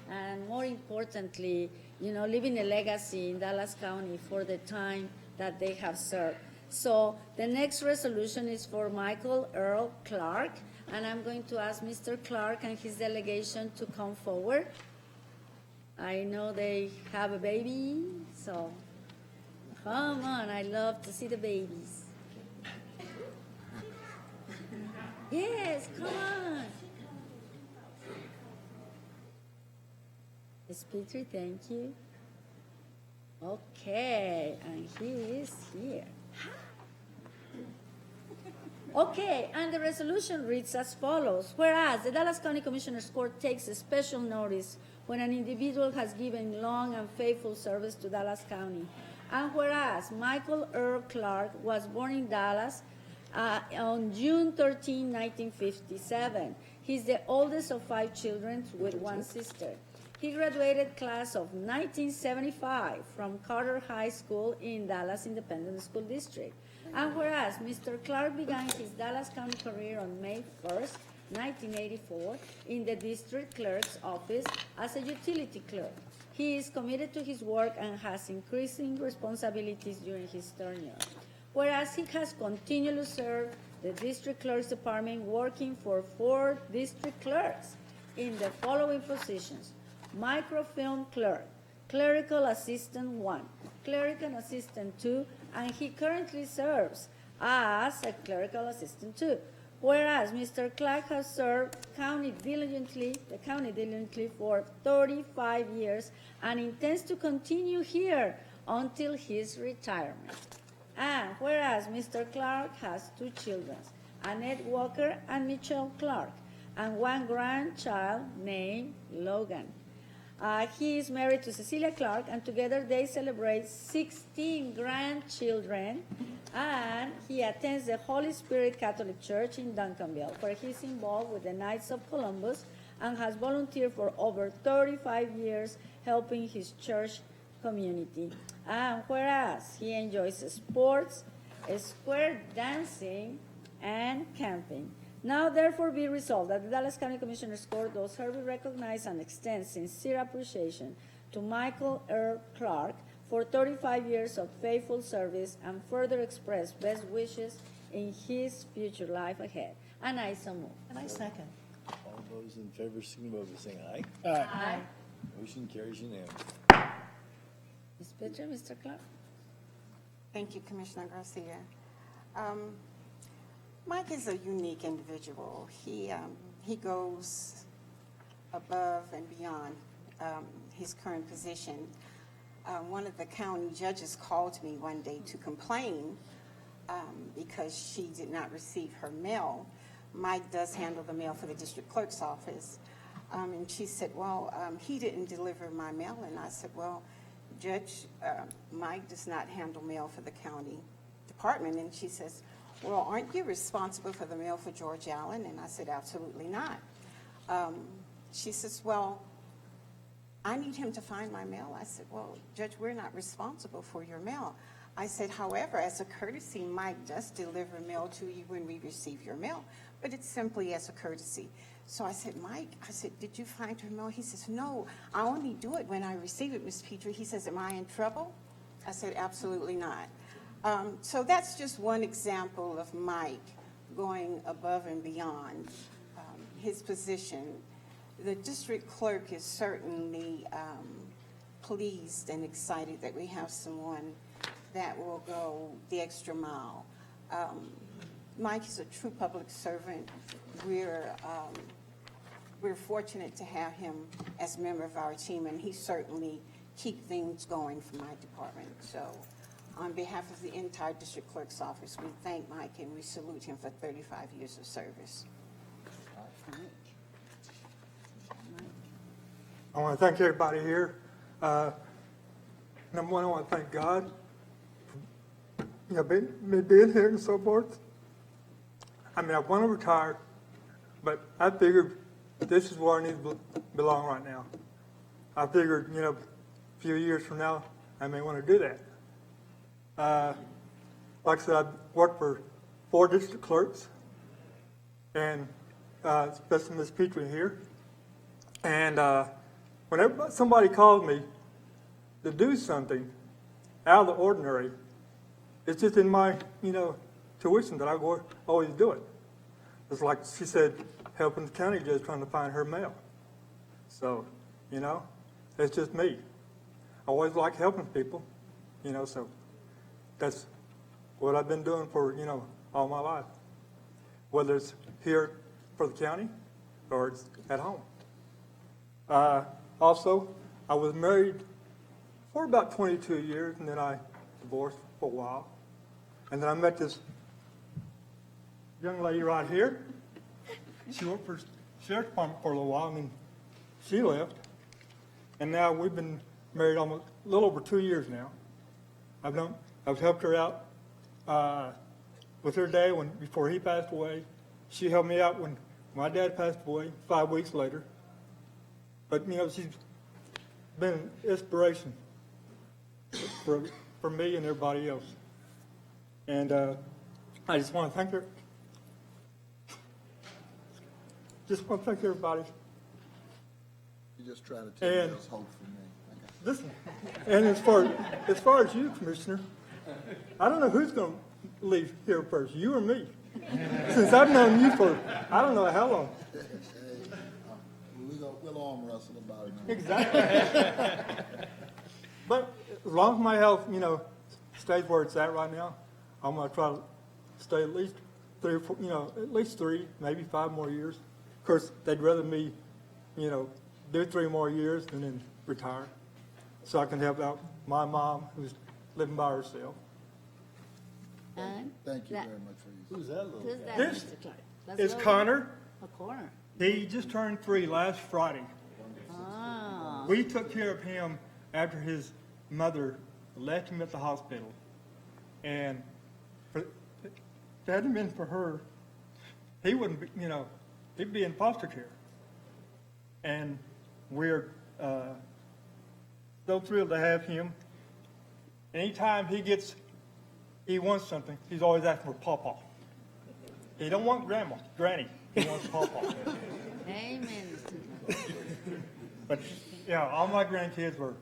and more importantly, leaving a legacy in Dallas County for the time that they have served. So the next resolution is for Michael Earl Clark, and I'm going to ask Mr. Clark and his delegation to come forward. I know they have a baby, so come on, I love to see the babies. Yes, come on. Miss Petrie, thank you. Okay, and he is here. Okay, and the resolution reads as follows. Whereas the Dallas County Commissioners Court takes a special notice when an individual has given long and faithful service to Dallas County. And whereas Michael Earl Clark was born in Dallas on June 13, 1957. He's the oldest of 5 children with one sister. He graduated class of 1975 from Carter High School in Dallas Independent School District. And whereas Mr. Clark began his Dallas County career on May 1st, 1984, in the district clerk's office as a utility clerk. He is committed to his work and has increasing responsibilities during his tenure. Whereas he has continually served the district clerk's department, working for 4 district clerks in the following positions: microfilm clerk, clerical assistant 1, clerical assistant 2, and he currently serves as a clerical assistant 2. Whereas Mr. Clark has served the county diligently for 35 years and intends to continue here until his retirement. And whereas Mr. Clark has 2 children, Annette Walker and Mitchell Clark, and 1 grandchild named Logan. He is married to Cecilia Clark, and together they celebrate 16 grandchildren, and he attends the Holy Spirit Catholic Church in Duncanville, where he's involved with the Knights of Columbus and has volunteered for over 35 years helping his church community. And whereas he enjoys sports, square dancing, and camping. Now therefore be resolved that the Dallas County Commissioners Court does hereby recognize and extend sincere appreciation to Michael Earl Clark for 35 years of faithful service and further express best wishes in his future life ahead. And I so move. And I second. All those in favor, signify by saying aye. Aye. Motion carries unanimously. Ms. Petrie, Mr. Clark. Thank you, Commissioner Garcia. Mike is a unique individual. He goes above and beyond his current position. One of the county judges called me one day to complain because she did not receive her mail. Mike does handle the mail for the district clerk's office. And she said, well, he didn't deliver my mail. And I said, well, Judge, Mike does not handle mail for the county department. And she says, well, aren't you responsible for the mail for George Allen? And I said, absolutely not. She says, well, I need him to find my mail. I said, well, Judge, we're not responsible for your mail. I said, however, as a courtesy, Mike does deliver mail to you when we receive your mail, but it's simply as a courtesy. So I said, Mike, I said, did you find her mail? He says, no, I only do it when I receive it, Ms. Petrie. He says, am I in trouble? I said, absolutely not. So that's just one example of Mike going above and beyond his position. The district clerk is certainly pleased and excited that we have someone that will go the extra mile. Mike is a true public servant. We're fortunate to have him as a member of our team, and he certainly keeps things going for my department. So on behalf of the entire district clerk's office, we thank Mike and we salute him for 35 years of service. I want to thank everybody here. Number one, I want to thank God for me being here and so forth. I mean, I want to retire, but I figured this is where I need to belong right now. I figured, a few years from now, I may want to do that. Like I said, I've worked for 4 district clerks, and especially Ms. Petrie here. And whenever somebody calls me to do something out of the ordinary, it's just in my, tuition that I go always do it. It's like she said, helping the county judge trying to find her mail. So, it's just me. I always like helping people, so that's what I've been doing for, all my life. Whether it's here for the county or it's at home. Also, I was married for about 22 years, and then I divorced for a while. And then I met this young lady right here. She worked for the sheriff's department for a little while, and then she left. And now we've been married almost a little over 2 years now. I've helped her out with her dad before he passed away. She helped me out when my dad passed away 5 weeks later. But, she's been an inspiration for me and everybody else. And I just want to thank her. Just want to thank everybody. You're just trying to tell me there's hope for me. Listen, and as far as you, Commissioner, I don't know who's going to leave here first, you or me. Since I've known you for I don't know how long. We'll arm wrestle about it now. Exactly. But as long as my health, stays where it's at right now, I'm going to try to stay at least 3 or 4, at least 3, maybe 5 more years. Of course, they'd rather me, do 3 more years and then retire, so I can help out my mom who's living by herself. Thank you very much for you. Who's that little guy? This is Connor. Connor. He just turned 3 last Friday. Ah. We took care of him after his mother left him at the hospital. And if it hadn't been for her, he wouldn't be, he'd be in foster care. And we're so thrilled to have him. Anytime he wants something, he's always asking for Pawpaw. He don't want Granny. He wants Pawpaw. Amen. But, all my grandkids were,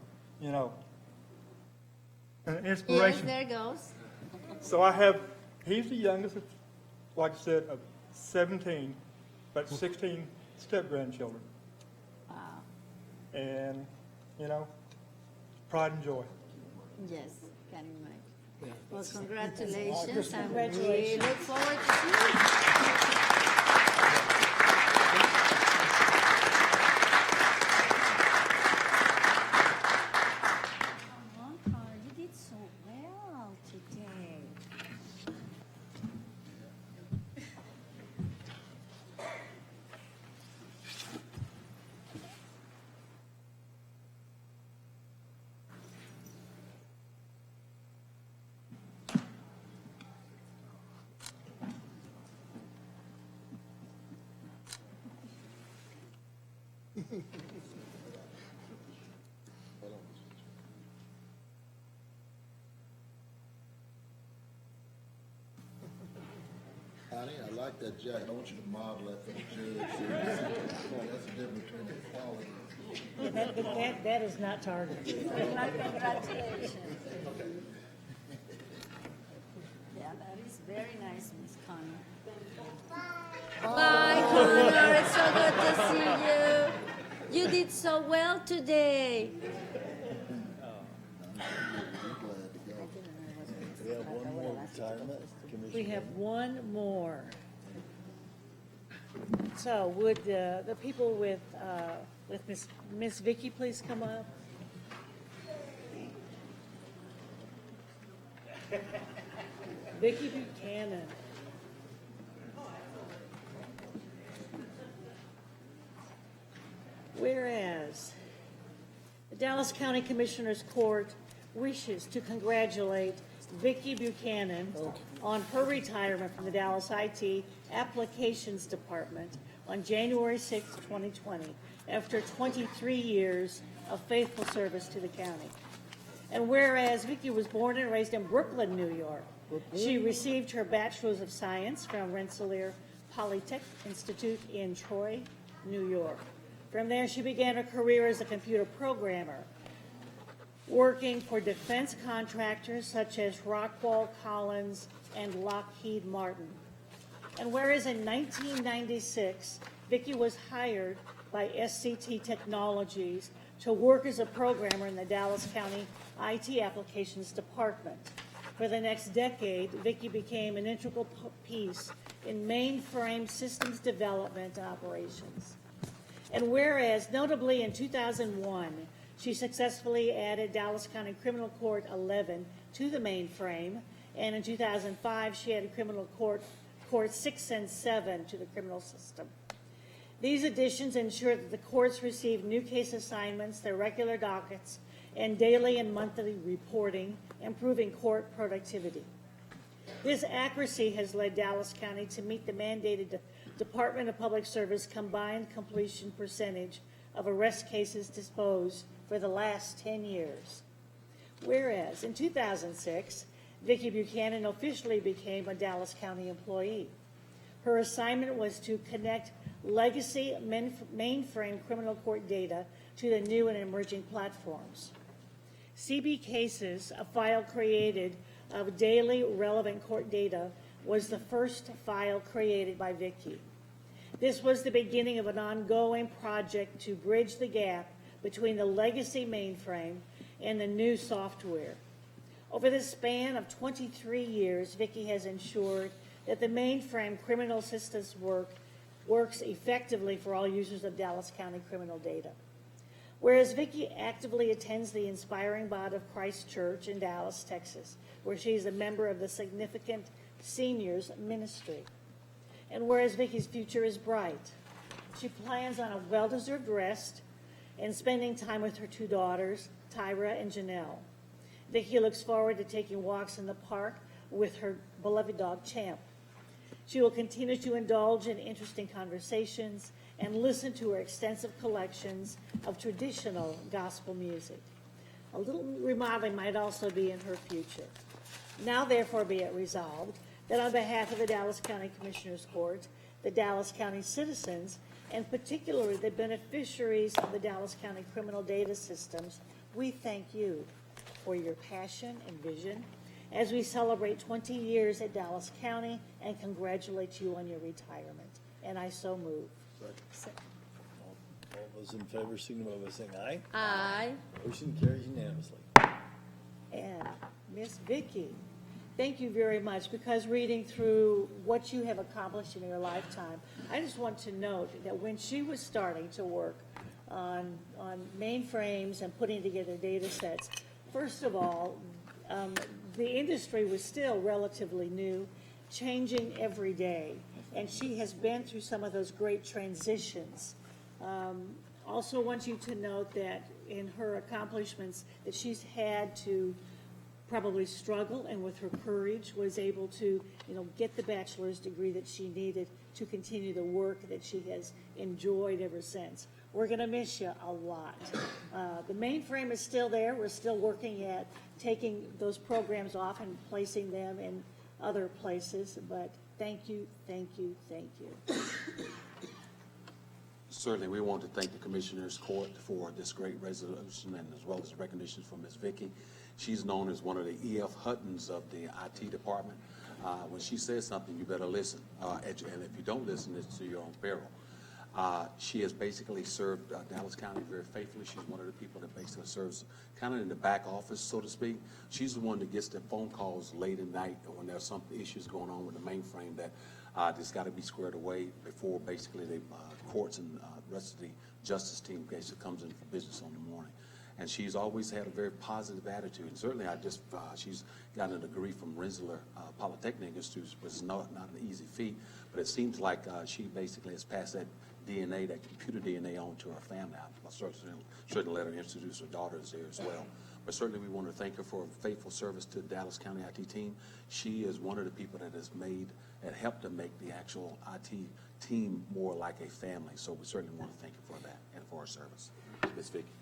an inspiration. Yes, there goes. So he's the youngest, like I said, of 17, but 16 step-grandchildren. Wow. And, pride and joy. Yes, can you imagine? Well, congratulations, and we Congratulations. look forward to seeing you. You did so well today. Honey, I like that jacket. I want you to model that for the judge. That's the difference between the quality. That is not Target. Congratulations. Yeah, that is very nice, Miss Connor. Bye, Connor. It's so good to see you. You did so well today. We have one more retirement, Commissioner. We have one more. So would the people with Miss Vicky please come up? Vicky Buchanan. Whereas the Dallas County Commissioners Court wishes to congratulate Vicky Buchanan on her retirement from the Dallas IT Applications Department on January 6, 2020, after 23 years of faithful service to the county. And whereas Vicky was born and raised in Brooklyn, New York, she received her Bachelor's of Science from Rensselaer Polytech Institute in Troy, New York. From there, she began her career as a computer programmer, working for defense contractors such as Rockwell Collins and Lockheed Martin. And whereas in 1996, Vicky was hired by SCT Technologies to work as a programmer in the Dallas County IT Applications Department. For the next decade, Vicky became an integral piece in mainframe systems development and operations. And whereas, notably in 2001, she successfully added Dallas County Criminal Court 11 to the mainframe, and in 2005, she added Criminal Court 6 and 7 to the criminal system. These additions ensure that the courts receive new case assignments, their regular dockets, and daily and monthly reporting, improving court productivity. This accuracy has led Dallas County to meet the mandated Department of Public Service combined completion percentage of arrest cases disposed for the last 10 years. Whereas in 2006, Vicky Buchanan officially became a Dallas County employee. Her assignment was to connect legacy mainframe criminal court data to the new and emerging platforms. CB Cases, a file created of daily relevant court data, was the first file created by Vicky. This was the beginning of an ongoing project to bridge the gap between the legacy mainframe and the new software. Over the span of 23 years, Vicky has ensured that the mainframe criminal systems works effectively for all users of Dallas County criminal data. Whereas Vicky actively attends the Inspiring Bond of Christ Church in Dallas, Texas, where she is a member of the Significant Seniors Ministry. And whereas Vicky's future is bright, she plans on a well-deserved rest and spending time with her two daughters, Tyra and Janelle. Vicky looks forward to taking walks in the park with her beloved dog, Champ. She will continue to indulge in interesting conversations and listen to her extensive collections of traditional gospel music. A little remodeling might also be in her future. Now, therefore, be it resolved that on behalf of the Dallas County Commissioners Court, the Dallas County citizens, and particularly the beneficiaries of the Dallas County criminal data systems, we thank you for your passion and vision as we celebrate 20 years at Dallas County and congratulate you on your retirement. And I so move. All those in favor signify by saying aye. Aye. Motion carries unanimously. And Miss Vicky, thank you very much, because reading through what you have accomplished in your lifetime, I just want to note that when she was starting to work on mainframes and putting together data sets, first of all, the industry was still relatively new, changing every day, and she has been through some of those great transitions. Also want you to note that in her accomplishments that she's had to probably struggle, and with her courage was able to, get the bachelor's degree that she needed to continue the work that she has enjoyed ever since. We're going to miss you a lot. The mainframe is still there. We're still working at taking those programs off and placing them in other places, but thank you, thank you, thank you. Certainly, we want to thank the Commissioners Court for this great resolution and as well as recognition for Ms. Vicky. She's known as one of the E.F. Huttons of the IT department. When she says something, you better listen. And if you don't listen, it's to your own peril. She has basically served Dallas County very faithfully. She's one of the people that basically serves kind of in the back office, so to speak. She's the one that gets the phone calls late at night when there's some issues going on with the mainframe that that's got to be squared away before basically the courts and the rest of the justice team basically comes in for business on the morning. And she's always had a very positive attitude. And certainly, she's gotten a degree from Rensselaer Polytechnic Institute, which is not an easy feat. But it seems like she basically has passed that DNA, that computer DNA, on to her family. I certainly let her introduce her daughters there as well. But certainly, we want to thank her for her faithful service to the Dallas County IT team. She is one of the people that has helped to make the actual IT team more like a family. So we certainly want to thank her for that and for her service. Ms. Vicki.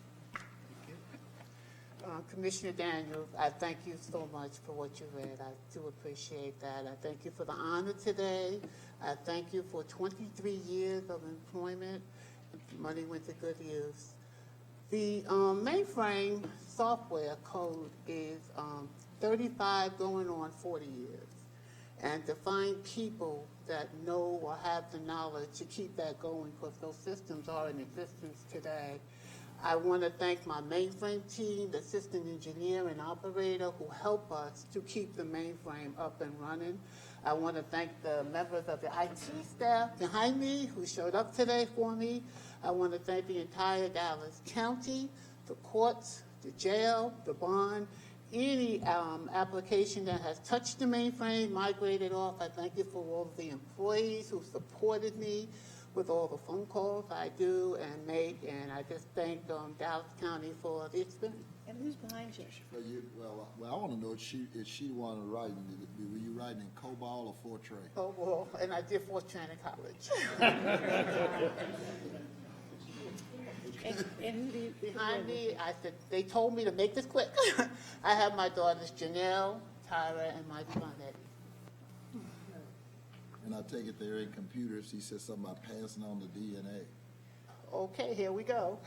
Commissioner Daniels, I thank you so much for what you read. I do appreciate that. I thank you for the honor today. I thank you for 23 years of employment. Money went to good use. The mainframe software code is 35 going on 40 years. And to find people that know or have the knowledge to keep that going, because those systems are in existence today. I want to thank my mainframe team, the assistant engineer and operator who help us to keep the mainframe up and running. I want to thank the members of the IT staff behind me who showed up today for me. I want to thank the entire Dallas County, the courts, the jail, the bond, any application that has touched the mainframe, migrated off. I thank you for all of the employees who supported me with all the phone calls I do and make, and I just thank Dallas County for the experience. And who's behind you? Well, I want to know if she wanted to write, were you writing in COBOL or Fortran? COBOL, and I did Fortran in college. And who do you? Behind me, they told me to make this quick. I have my daughters Janelle, Tyra, and my son Eddie. And I take it they're in computers. He said something about passing on the DNA. Okay, here we go.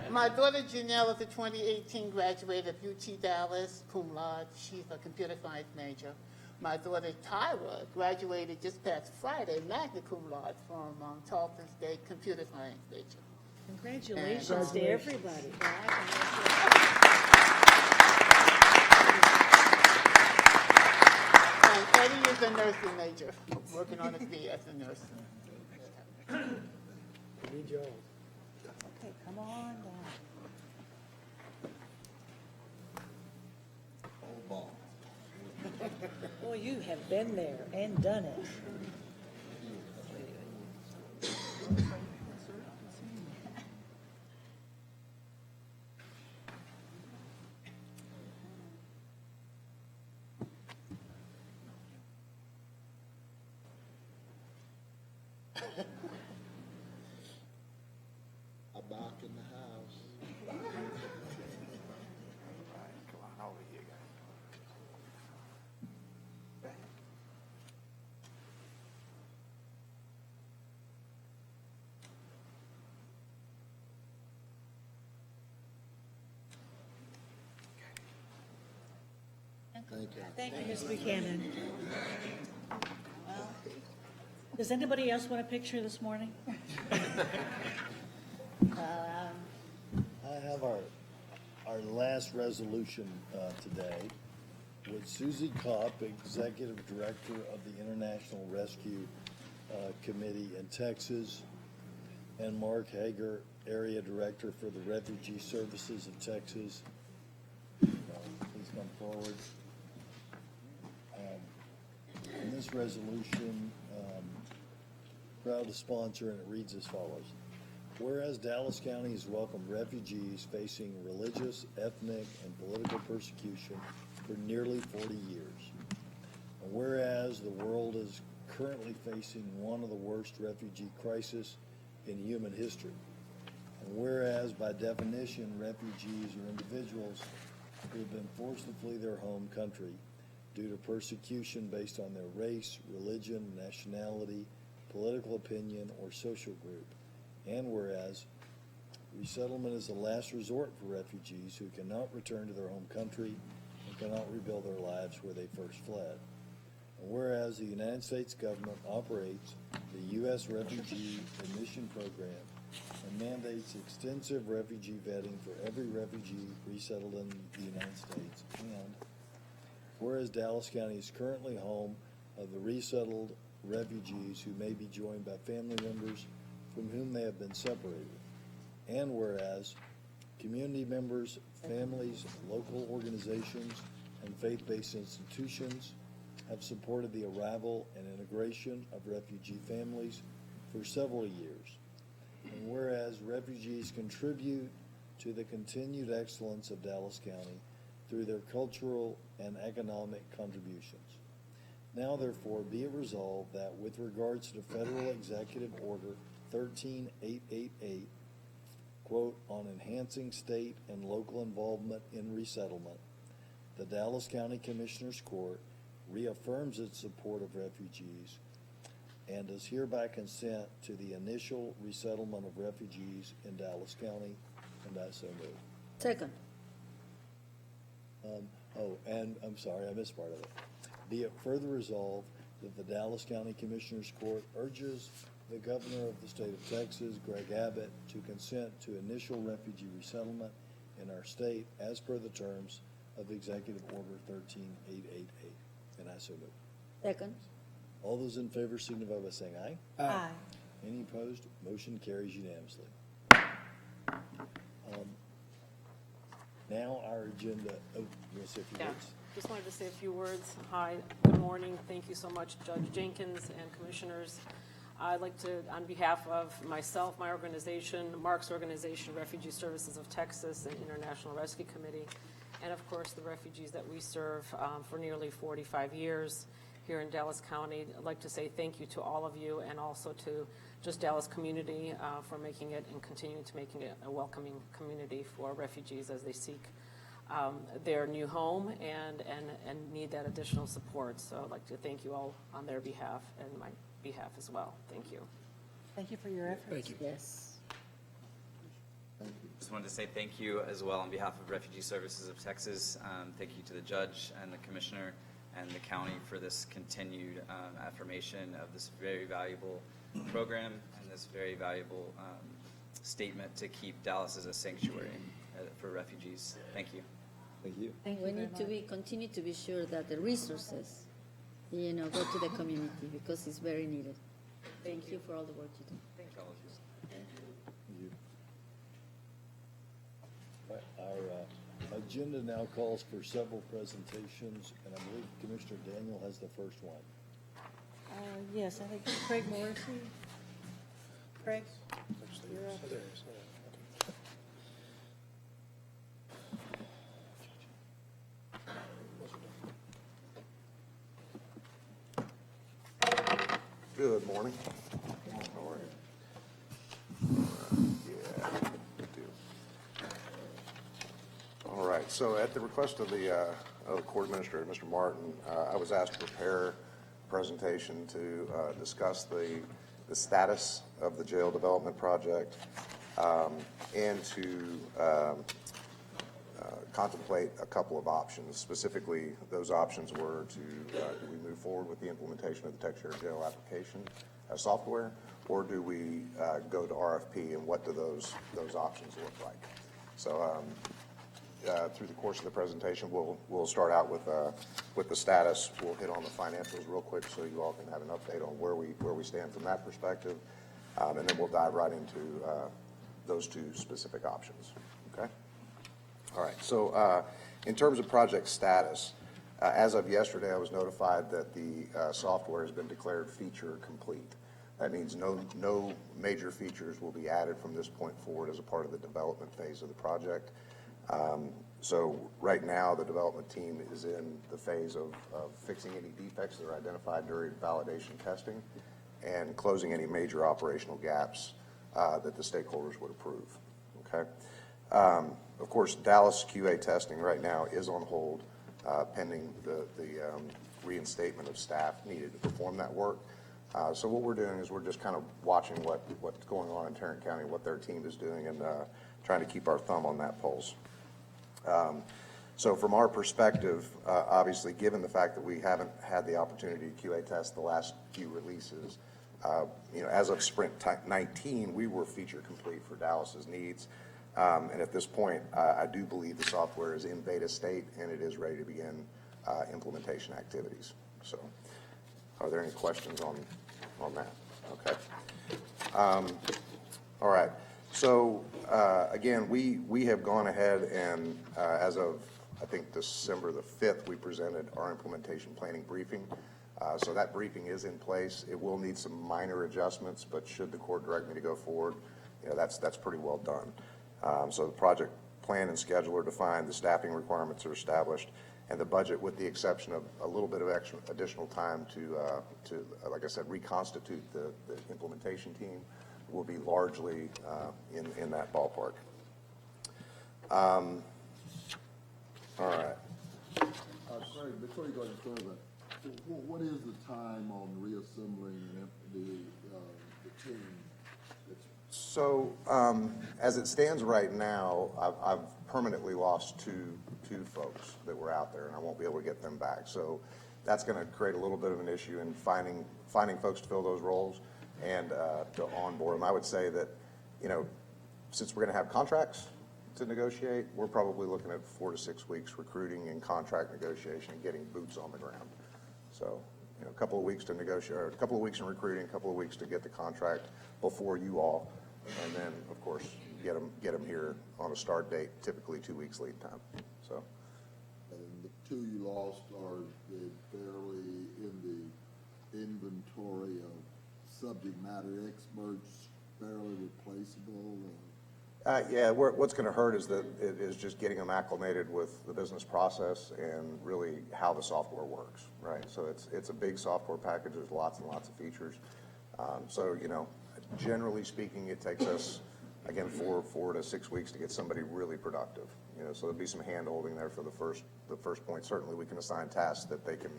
My daughter Janelle is a 2018 graduate of UT Dallas, cum laude. She's a computer science major. My daughter Tyra graduated just past Friday, magna cum laude, from Tarleton State, computer science major. Congratulations to everybody. And Eddie is a nursing major, working on his B as a nurse. We need you all. Okay, come on down. Oh, ball. Boy, you have been there and done it. I'm back in the house. Come on over here, guys. Thank you. Thank you, Ms. Buchanan. Does anybody else want a picture this morning? I have our last resolution today with Susie Kopp, Executive Director of the International Rescue Committee in Texas, and Mark Hager, Area Director for the Refugee Services of Texas. Please come forward. In this resolution, proud to sponsor, and it reads as follows. Whereas Dallas County has welcomed refugees facing religious, ethnic, and political persecution for nearly 40 years. And whereas the world is currently facing one of the worst refugee crises in human history. And whereas, by definition, refugees are individuals who have been forced to flee their home country due to persecution based on their race, religion, nationality, political opinion, or social group. And whereas resettlement is the last resort for refugees who cannot return to their home country and cannot rebuild their lives where they first fled. And whereas the United States government operates the U.S. Refugee Admission Program and mandates extensive refugee vetting for every refugee resettled in the United States, and whereas Dallas County is currently home of the resettled refugees who may be joined by family members from whom they have been separated, and whereas community members, families, local organizations, and faith-based institutions have supported the arrival and integration of refugee families for several years. And whereas refugees contribute to the continued excellence of Dallas County through their cultural and economic contributions. Now therefore be it resolved that with regards to Federal Executive Order 13888, quote, on enhancing state and local involvement in resettlement, the Dallas County Commissioners Court reaffirms its support of refugees and does hereby consent to the initial resettlement of refugees in Dallas County, and I so move. Second. And I'm sorry, I missed part of it. Be it further resolved that the Dallas County Commissioners Court urges the Governor of the State of Texas, Greg Abbott, to consent to initial refugee resettlement in our state as per the terms of Executive Order 13888. And I so move. Second. All those in favor signify by saying aye. Aye. Any opposed? Motion carries unanimously. Now our agenda, oh, you want to say a few Yeah, words? just wanted to say a few words. Hi, good morning. Thank you so much, Judge Jenkins and Commissioners. I'd like to, on behalf of myself, my organization, Mark's organization, Refugee Services of Texas and International Rescue Committee, and of course the refugees that we serve for nearly 45 years here in Dallas County, I'd like to say thank you to all of you and also to just Dallas community for making it and continuing to making it a welcoming community for refugees as they seek their new home and need that additional support. So I'd like to thank you all on their behalf and my behalf as well. Thank you. Thank you for your efforts. Thank you. Yes. Just wanted to say thank you as well on behalf of Refugee Services of Texas. Thank you to the judge and the commissioner and the county for this continued affirmation of this very valuable program and this very valuable statement to keep Dallas as a sanctuary for refugees. Thank you. Thank you. Thank you We very need to much. continue to be sure that the resources, go to the community because it's very needed. Thank you for all the work you do. Thank all of you. You. Right, our agenda now calls for several presentations, and I believe Commissioner Daniel has the first one. Yes, I think Craig Morrissey. Craig? You're up. There it is, yeah, Good morning. How are you? Yeah, good deal. All right, so at the request of the court administrator, Mr. Martin, I was asked to prepare a presentation to discuss the status of the jail development project and to contemplate a couple of options. Specifically, those options were to do we move forward with the implementation of the Texas Jail application software, or do we go to RFP, and what do those options look like? So through the course of the presentation, we'll start out with the status. We'll hit on the financials real quick so you all can have an update on where we stand from that perspective, and then we'll dive right into those two specific options. Okay. All right, so in terms of project status, as of yesterday, I was notified that the software has been declared feature complete. That means no major features will be added from this point forward as a part of the development phase of the project. So right now, the development team is in the phase of fixing any defects that are identified during validation testing and closing any major operational gaps that the stakeholders would approve, okay? Of course, Dallas QA testing right now is on hold pending the reinstatement of staff needed to perform that work. So what we're doing is we're just kind of watching what's going on in Tarrant County, what their team is doing, and trying to keep our thumb on that pulse. So from our perspective, obviously, given the fact that we haven't had the opportunity to QA test the last few releases, as of Sprint 19, we were feature complete for Dallas's needs. And at this point, I do believe the software is in beta state and it is ready to begin implementation activities. So are there any questions on that? Okay. All right. So again, we have gone ahead and as of, I think, December the 5th, we presented our implementation planning briefing. So that briefing is in place. It will need some minor adjustments, but should the court direct me to go forward, that's pretty well done. So the project plan and schedule are defined, the staffing requirements are established, and the budget, with the exception of a little bit of extra additional time to like I said, reconstitute the implementation team, will be largely in that ballpark. All right. Craig, before you go any further, what is the time on reassembling the team? So as it stands right now, I've permanently lost two folks that were out there, and I won't be able to get them back. So that's going to create a little bit of an issue in finding folks to fill those roles and to onboard them. I would say that, since we're going to have contracts to negotiate, we're probably looking at 4 to 6 weeks recruiting and contract negotiation and getting boots on the ground. So, a couple of weeks to negotiate, or a couple of weeks in recruiting, a couple of weeks to get the contract before you all, and then, of course, get them here on a start date, typically 2 weeks lead time. So. And the two you lost, are they fairly in the inventory of subject matter experts, fairly replaceable? Yeah, what's going to hurt is just getting them acclimated with the business process and really how the software works, right? So it's a big software package. There's lots and lots of features. So generally speaking, it takes us, again, 4 to 6 weeks to get somebody really productive. So there'll be some hand holding there for the first point. Certainly, we can assign tasks that they can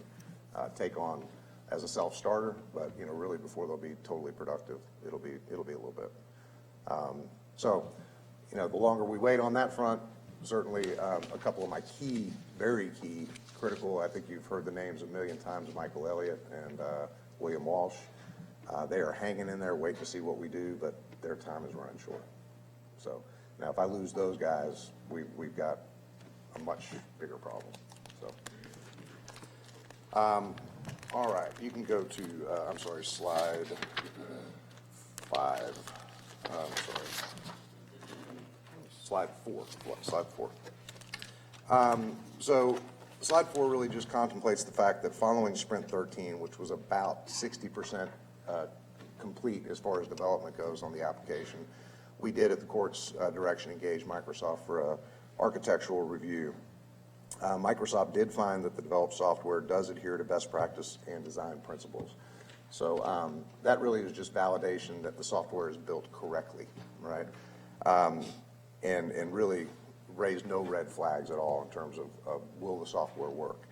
take on as a self-starter, but really before they'll be totally productive, it'll be a little bit. So. The longer we wait on that front, certainly a couple of my very key, critical, I think you've heard the names a million times, Michael Elliott and William Walsh. They are hanging in there, waiting to see what we do, but their time is running short. So now if I lose those guys, we've got a much bigger problem. So, all right, you can go to, slide 5. Slide 4. So slide 4 really just contemplates the fact that following Sprint 13, which was about 60% complete as far as development goes on the application, we did, at the court's direction, engage Microsoft for an architectural review. Microsoft did find that the developed software does adhere to best practice and design principles. So that really is just validation that the software is built correctly, right? And really raised no red flags at all in terms of will the software work.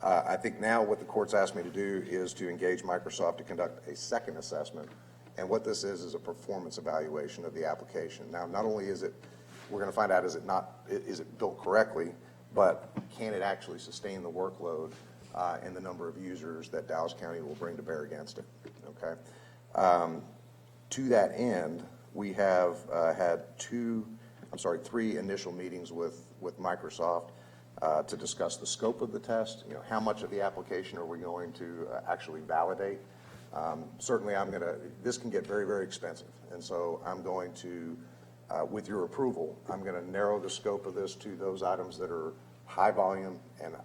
I think now what the court's asked me to do is to engage Microsoft to conduct a second assessment. And what this is a performance evaluation of the application. Now, not only is it, we're going to find out is it built correctly, but can it actually sustain the workload and the number of users that Dallas County will bring to bear against it, okay? To that end, we have had 3 initial meetings with Microsoft to discuss the scope of the test. How much of the application are we going to actually validate? Certainly, this can get very, very expensive, and so I'm going to, with your approval, I'm going to narrow the scope of this to those items that are high volume and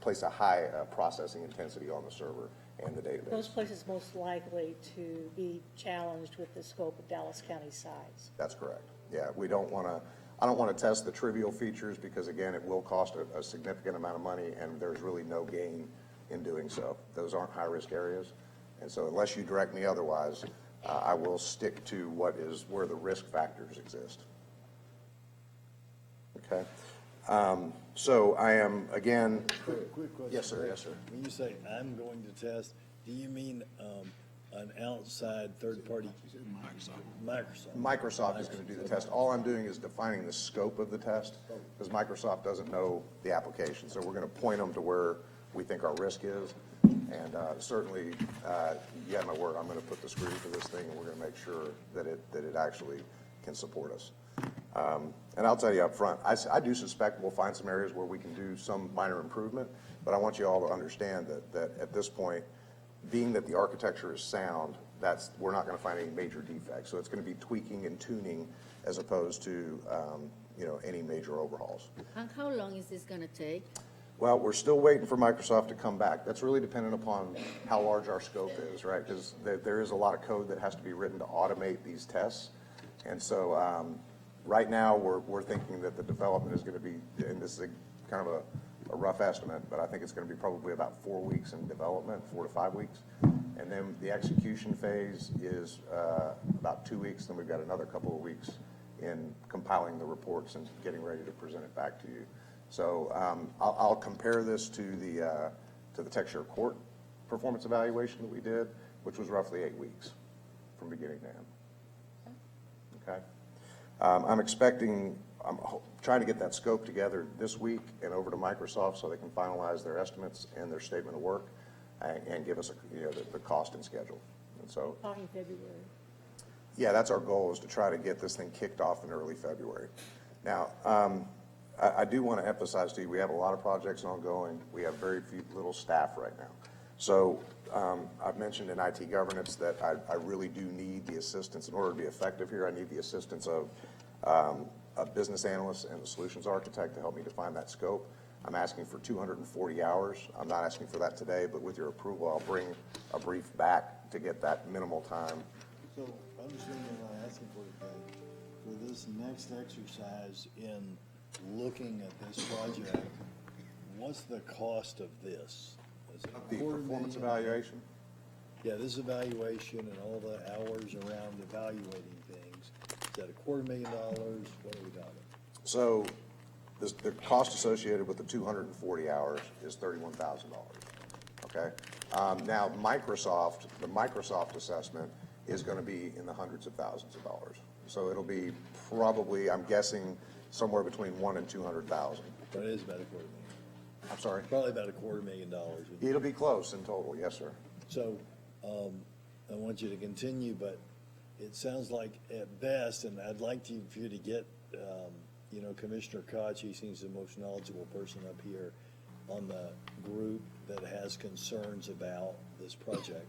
place a high processing intensity on the server and the database. Those places most likely to be challenged with the scope of Dallas County's size. That's correct. Yeah, I don't want to test the trivial features because, again, it will cost a significant amount of money, and there's really no gain in doing so. Those aren't high-risk areas, and so unless you direct me otherwise, I will stick to where the risk factors exist. Okay. So I am, again. Quick question. Yes, sir. Yes, sir. When you say I'm going to test, do you mean an outside third-party? Microsoft. Microsoft is going to do the test. All I'm doing is defining the scope of the test, because Microsoft doesn't know the application. So we're going to point them to where we think our risk is. And certainly, you have my word, I'm going to put the screw to this thing, and we're going to make sure that it actually can support us. And I'll tell you up front, I do suspect we'll find some areas where we can do some minor improvement, but I want you all to understand that at this point, being that the architecture is sound, we're not going to find any major defects. So it's going to be tweaking and tuning as opposed to any major overhauls. And how long is this going to take? Well, we're still waiting for Microsoft to come back. That's really dependent upon how large our scope is, right? Because there is a lot of code that has to be written to automate these tests. And so right now we're thinking that the development is going to be, and this is kind of a rough estimate, but I think it's going to be probably about 4 weeks in development, 4 to 5 weeks. And then the execution phase is about 2 weeks. Then we've got another couple of weeks in compiling the reports and getting ready to present it back to you. So I'll compare this to the Texture Court performance evaluation that we did, which was roughly 8 weeks from beginning to end. Okay. I'm trying to get that scope together this week and over to Microsoft so they can finalize their estimates and their statement of work and give us the cost and schedule. And so, Talking February. yeah, that's our goal, is to try to get this thing kicked off in early February. Now, I do want to emphasize to you, we have a lot of projects ongoing. We have very little staff right now. So I've mentioned in IT governance that I really do need the assistance. In order to be effective here, I need the assistance of a business analyst and a solutions architect to help me define that scope. I'm asking for 240 hours. I'm not asking for that today, but with your approval, I'll bring a brief back to get that minimal time. So understand what I'm asking for today. For this next exercise in looking at this project, what's the cost of this? Is it The performance evaluation? Yeah, this evaluation and all the hours around evaluating things. Is that $250,000? What are we talking? So the cost associated with the 240 hours is $31,000. Okay. Now the Microsoft assessment is going to be in the hundreds of thousands of dollars. So it'll be probably, I'm guessing, somewhere between $100,000 and $200,000. But it is about $250,000. I'm sorry? Probably about $250,000. It'll be close in total, yes, sir. So I want you to continue, but it sounds like at best, and I'd like for you to get, Commissioner Koch, he seems the most knowledgeable person up here on the group that has concerns about this project.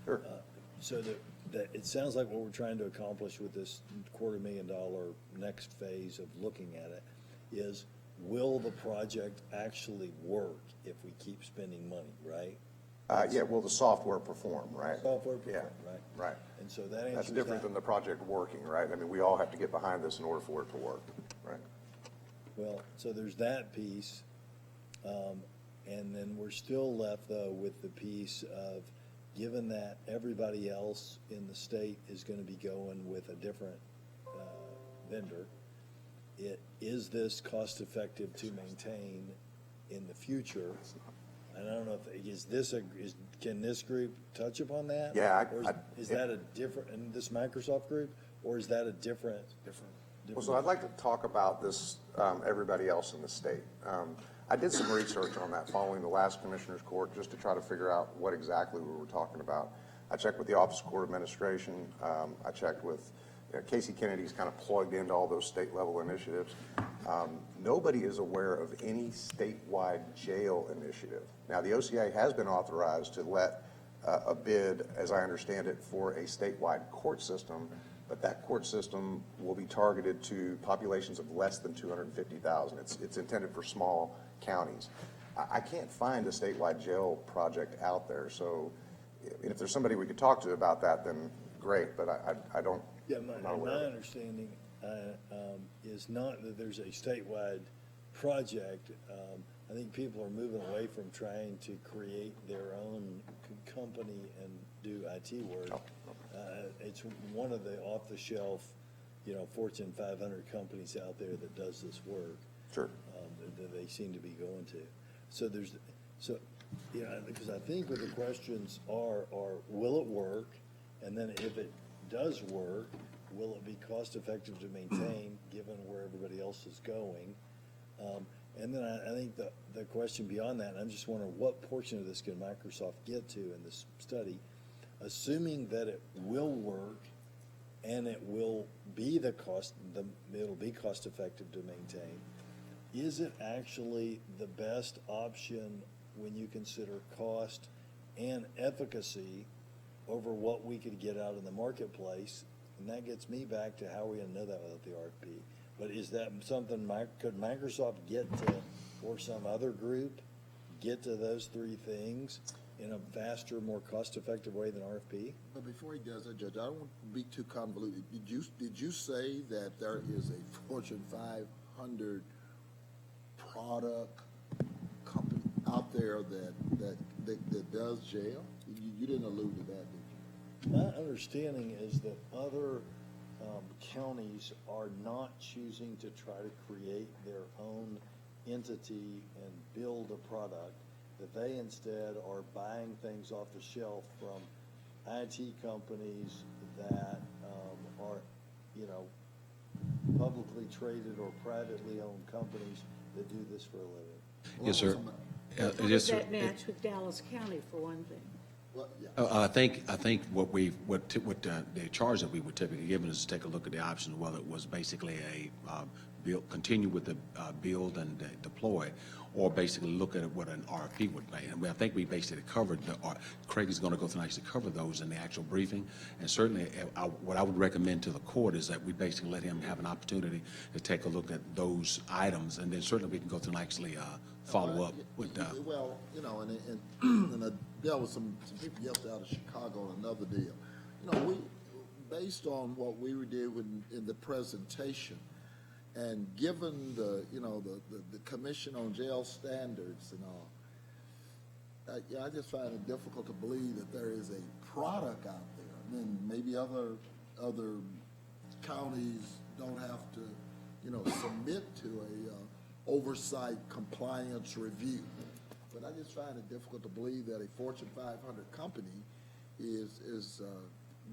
Sure. So that it sounds like what we're trying to accomplish with this $250,000 next phase of looking at it is, will the project actually work if we keep spending money, right? Yeah, will the software perform, right? Software perform, Yeah, right? right. And so that answers That's different than the project working, right? I mean, we all have to get behind this in order for it to work, right? Well, so there's that piece. And then we're still left, though, with the piece of, given that everybody else in the state is going to be going with a different vendor, is this cost-effective to maintain in the future? And I don't know if, can this group touch upon that? Yeah, Or is that a different, in this Microsoft group, or is that a different? Well, so I'd like to talk about this, everybody else in the state. I did some research on that following the last Commissioner's Court, just to try to figure out what exactly we were talking about. I checked with the Office of Court Administration. I checked with, Casey Kennedy's kind of plugged into all those state-level initiatives. Nobody is aware of any statewide jail initiative. Now, the OCA has been authorized to let a bid, as I understand it, for a statewide court system, but that court system will be targeted to populations of less than 250,000. It's intended for small counties. I can't find a statewide jail project out there, so if there's somebody we could talk to about that, then great, but I don't. Yeah, my understanding is not that there's a statewide project. I think people are moving away from trying to create their own company and do IT work. It's one of the off-the-shelf, Fortune 500 companies out there that does this work. Sure. That they seem to be going to. So because I think what the questions are will it work? And then if it does work, will it be cost effective to maintain, given where everybody else is going? And then I think the question beyond that, I'm just wondering what portion of this can Microsoft get to in this study, assuming that it will work and it will be it'll be cost effective to maintain. Is it actually the best option when you consider cost and efficacy over what we could get out in the marketplace? And that gets me back to how are we going to know that without the RFP? But is that something, could Microsoft get to, or some other group, get to those three things in a faster, more cost-effective way than RFP? But before he does that, Judge, I don't want to be too convoluted. Did you say that there is a Fortune 500 product company out there that does jail? You didn't allude to that, did you? My understanding is that other counties are not choosing to try to create their own entity and build a product, that they instead are buying things off the shelf from IT companies that are, publicly traded or privately owned companies that do this for a living. Yes, sir. How Yes, does sir. that match with Dallas County, for one thing? I think what the charge that we would typically give is to take a look at the options, whether it was basically a continue with the build and deploy, or basically look at what an RFP would be. And I think we basically covered Craig is going to go through and actually cover those in the actual briefing. And certainly, what I would recommend to the court is that we basically let him have an opportunity to take a look at those items, and then certainly we can go through and actually follow up with. Well, and I dealt with some people yesterday out of Chicago on another deal. We based on what we did in the presentation, and given the Commission on Jail Standards and all, I just find it difficult to believe that there is a product out there. And then maybe other counties don't have to, submit to a oversight compliance review. But I just find it difficult to believe that a Fortune 500 company is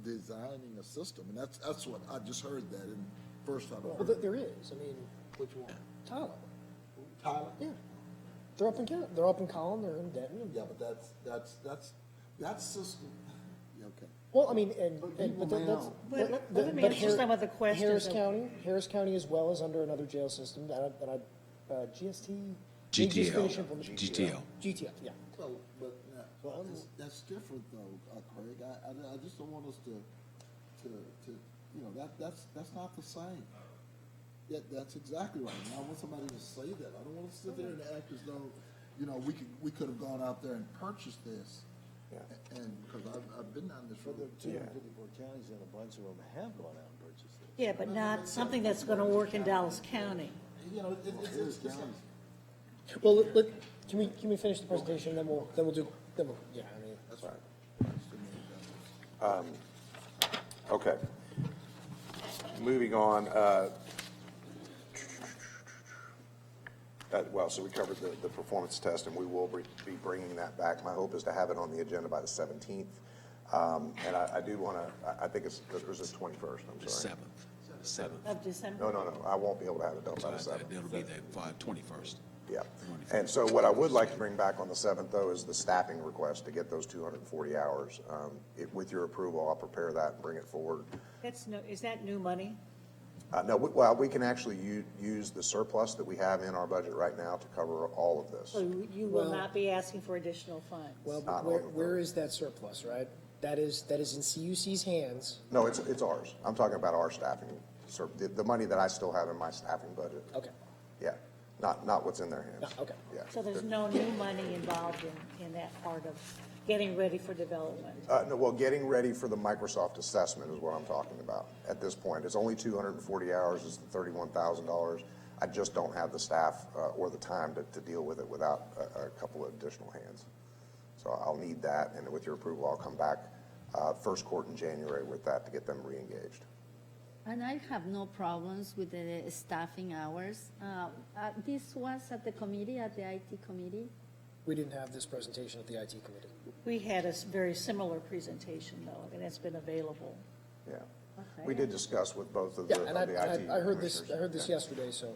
designing a system, and that's what I just heard that in first time. Well, there is. I mean, which one? Tyler. Yeah. They're up in Collin. They're in Denton. Yeah, but that's system. Yeah, okay. Well, I mean, let me answer some of the questions. Harris County as well is under another jail system. GST. GTL. GTL. Yeah. Well, but that's different though, Craig. I just don't want us to that's not the same. Yeah, that's exactly right. And I want somebody to say that. I don't want to sit there and act as though, we could have gone out there and purchased this. Yeah. And because I've been down this road. For the 254 counties, and a bunch of them have gone out and purchased this. Yeah, but not something that's going to work in Dallas County. It's well, can we finish the presentation, and then we'll yeah. I mean, that's right. Okay. Moving on. So we covered the performance test, and we will be bringing that back. My hope is to have it on the agenda by the 17th. And I do want to, I think it's the 21st, I'm sorry. 7th. Of December? No. I won't be able to have it done by the 7th. It'll be the 21st. Yeah. And so what I would like to bring back on the 7th, though, is the staffing request to get those 240 hours. With your approval, I'll prepare that and bring it forward. Is that new money? No, we can actually use the surplus that we have in our budget right now to cover all of this. So you will not be asking for additional funds? Well, but where is that surplus, right? That is in CUC's hands. No, it's ours. I'm talking about our staffing, the money that I still have in my staffing budget. Okay. Yeah, not what's in their hands. No, okay. Yeah. So there's no new money involved in that part of getting ready for development? No, well, getting ready for the Microsoft assessment is what I'm talking about at this point. It's only 240 hours, it's the $31,000. I just don't have the staff or the time to deal with it without a couple of additional hands. So I'll need that, and with your approval, I'll come back first court in January with that to get them re-engaged. And I have no problems with the staffing hours. This was at the committee, at the IT committee. We didn't have this presentation at the IT committee. We had a very similar presentation, though, and it's been available. Yeah. We did discuss with both of the, Yeah, and of the IT I heard this, commissioners. I heard this yesterday, so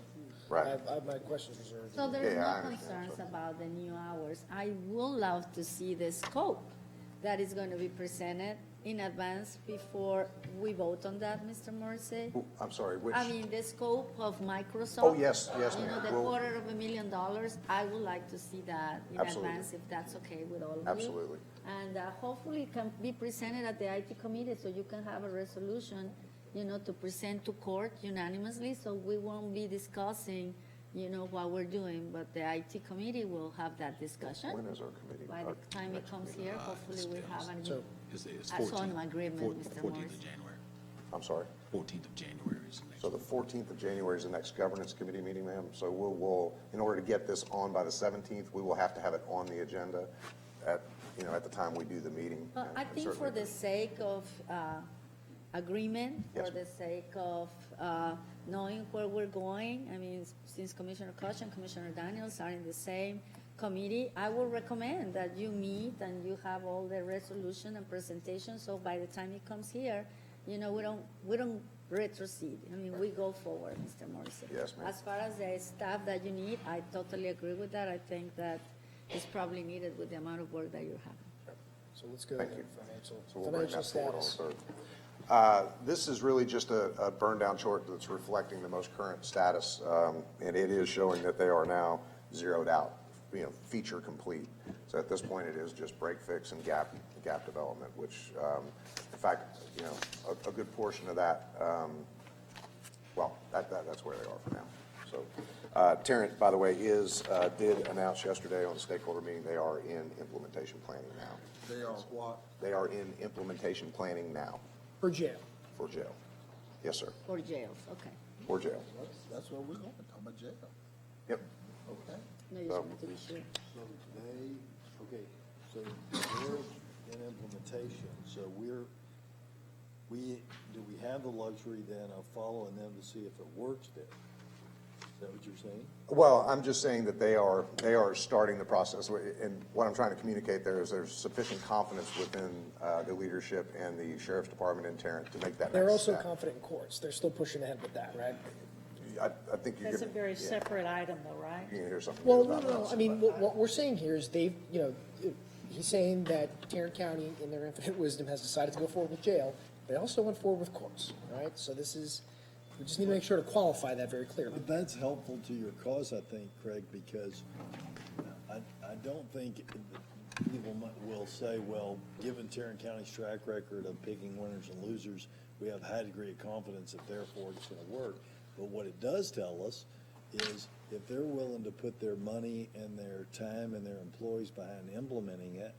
Right. I have my questions reserved. So there's Yeah, I no understand, concerns so. about the new hours. I would love to see the scope that is going to be presented in advance before we vote on that, Mr. Morrissey. Ooh, I'm sorry, which? I mean, the scope of Microsoft. Oh, yes, yes, You know, ma'am. the We'll- $250,000, I would like to see that in Absolutely. advance, if that's okay with all of you. Absolutely. And hopefully it can be presented at the IT committee, so you can have a resolution, you know, to present to court unanimously, so we won't be discussing, you know, what we're doing, but the IT committee will have that discussion. When is our committee? By the time it comes here, hopefully we have an, So- I saw an agreement, Mr. Morris. I'm sorry? 14th of January is the next. So the 14th of January is the next governance committee meeting, ma'am. So we'll, in order to get this on by the 17th, we will have to have it on the agenda at, you know, at the time we do the meeting. Well, I And think for certainly- the sake of agreement, for Yes. the sake of knowing where we're going, I mean, since Commissioner Koch and Commissioner Daniels are in the same committee, I would recommend that you meet and you have all the resolution and presentation, so by the time it comes here, you know, we don't retrocede. I mean, we go forward, Mr. Morrissey. Yes, ma'am. As far as the staff that you need, I totally agree with that. I think that it's probably needed with the amount of work that you're having. So let's go Thank to you. financial, So we'll bring financial that forward on the status. third. This is really just a burn-down chart that's reflecting the most current status, and it is showing that they are now zeroed out, you know, feature complete. So at this point, it is just break fix and gap development, which, in fact, you know, a good portion of that, well, that's where they are for now. So, Terrence, by the way, did announce yesterday on the stakeholder meeting, they are in implementation planning now. They are what? They are in implementation planning now For jail. for jail. Yes, sir, For jails, okay. for jail. That's what we're going to talk about jail. Yep. Okay. No, just wanted to be sure. So so we're in implementation, so do we have the luxury then of following them to see if it works there? Is that what you're saying? Well, I'm just saying that they are starting the process, and what I'm trying to communicate there is there's sufficient confidence within the leadership and the sheriff's department in Tarrant to make that They're next also step. confident in courts. They're still pushing ahead with that, right? I think you're That's a gonna- very yeah, separate item, though, right? You're gonna hear something. Well, good no, about no, that. I mean, what we're saying here is they've, you know, he's saying that Tarrant County, in their infinite wisdom, has decided to go forward with jail. They also went forward with courts, all right? So this is, we just need to make sure to qualify that very clearly. But that's helpful to your cause, I think, Craig, because I don't think people will say, well, given Tarrant County's track record of picking winners and losers, we have a high degree of confidence that therefore it's going to work. But what it does tell us is if they're willing to put their money and their time and their employees behind implementing it,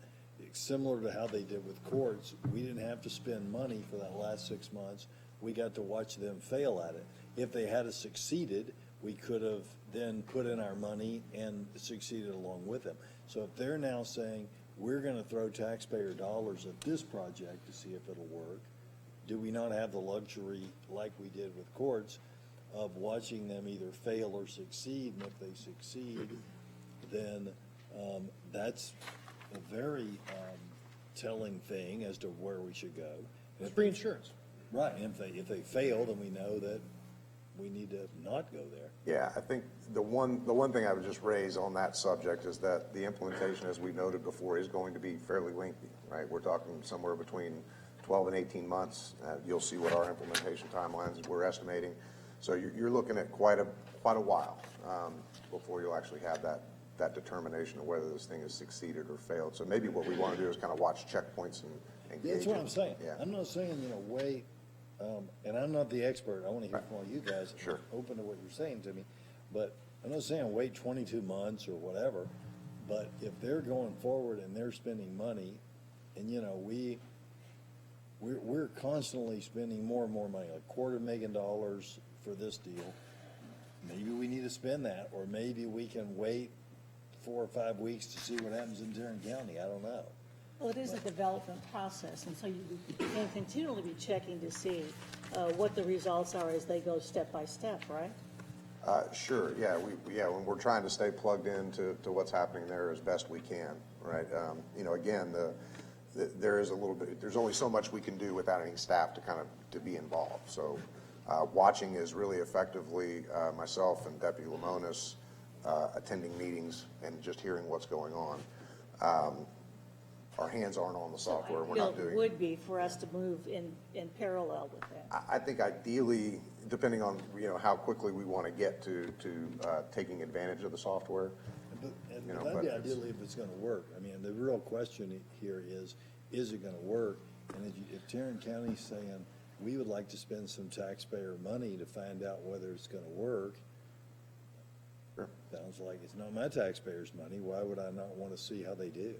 similar to how they did with courts, we didn't have to spend money for that last 6 months. We got to watch them fail at it. If they had succeeded, we could have then put in our money and succeeded along with them. So if they're now saying, we're going to throw taxpayer dollars at this project to see if it'll work, do we not have the luxury, like we did with courts, of watching them either fail or succeed? And if they succeed, then that's a very telling thing as to where we should go. It's free insurance. Right, and if they fail, then we know that we need to not go there. Yeah, I think the one thing I would just raise on that subject is that the implementation, as we noted before, is going to be fairly lengthy, right? We're talking somewhere between 12 and 18 months. You'll see what our implementation timelines we're estimating. So you're looking at quite a while before you'll actually have that determination of whether this thing has succeeded or failed. So maybe what we want to do is kind of watch checkpoints and gauge. That's what I'm it. saying. Yeah. I'm not saying, wait, and I'm not the expert. I want to hear from all you guys. Sure. I'm open to what you're saying to me. But I'm not saying wait 22 months or whatever. But if they're going forward and they're spending money, and, we're constantly spending more and more money, like $250,000 for this deal. Maybe we need to spend that, or maybe we can wait 4 or 5 weeks to see what happens in Tarrant County. I don't know. Well, it is a development process, and so you can continually be checking to see what the results are as they go step by step, right? Sure, yeah, when we're trying to stay plugged into what's happening there as best we can, right? You know, again, there is a little bit, there's only so much we can do without any staff to be involved. So watching is really effectively myself and Deputy Lamonis attending meetings and just hearing what's going on. Our hands aren't on the software. We're not doing. It would be for us to move in parallel with that. I think ideally, depending on, you know, how quickly we want to get to taking advantage of the software. And that'd be ideally if it's gonna work. I mean, the real question here is it gonna work? And if Tarrant County's saying, we would like to spend some taxpayer money to find out whether it's gonna work, sure. Sounds like it's not my taxpayers' money. Why would I not want to see how they do?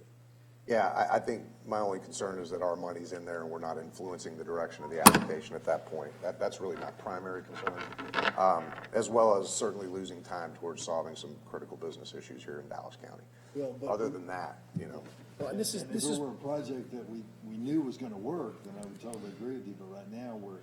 Yeah, I think my only concern is that our money's in there and we're not influencing the direction of the application at that point. That's really my primary concern, as well as certainly losing time towards solving some critical business issues here in Dallas County. Well, but other than that, you know. Well, and this is if it were a project that we knew was going to work, then I would totally agree with you. But right now, we're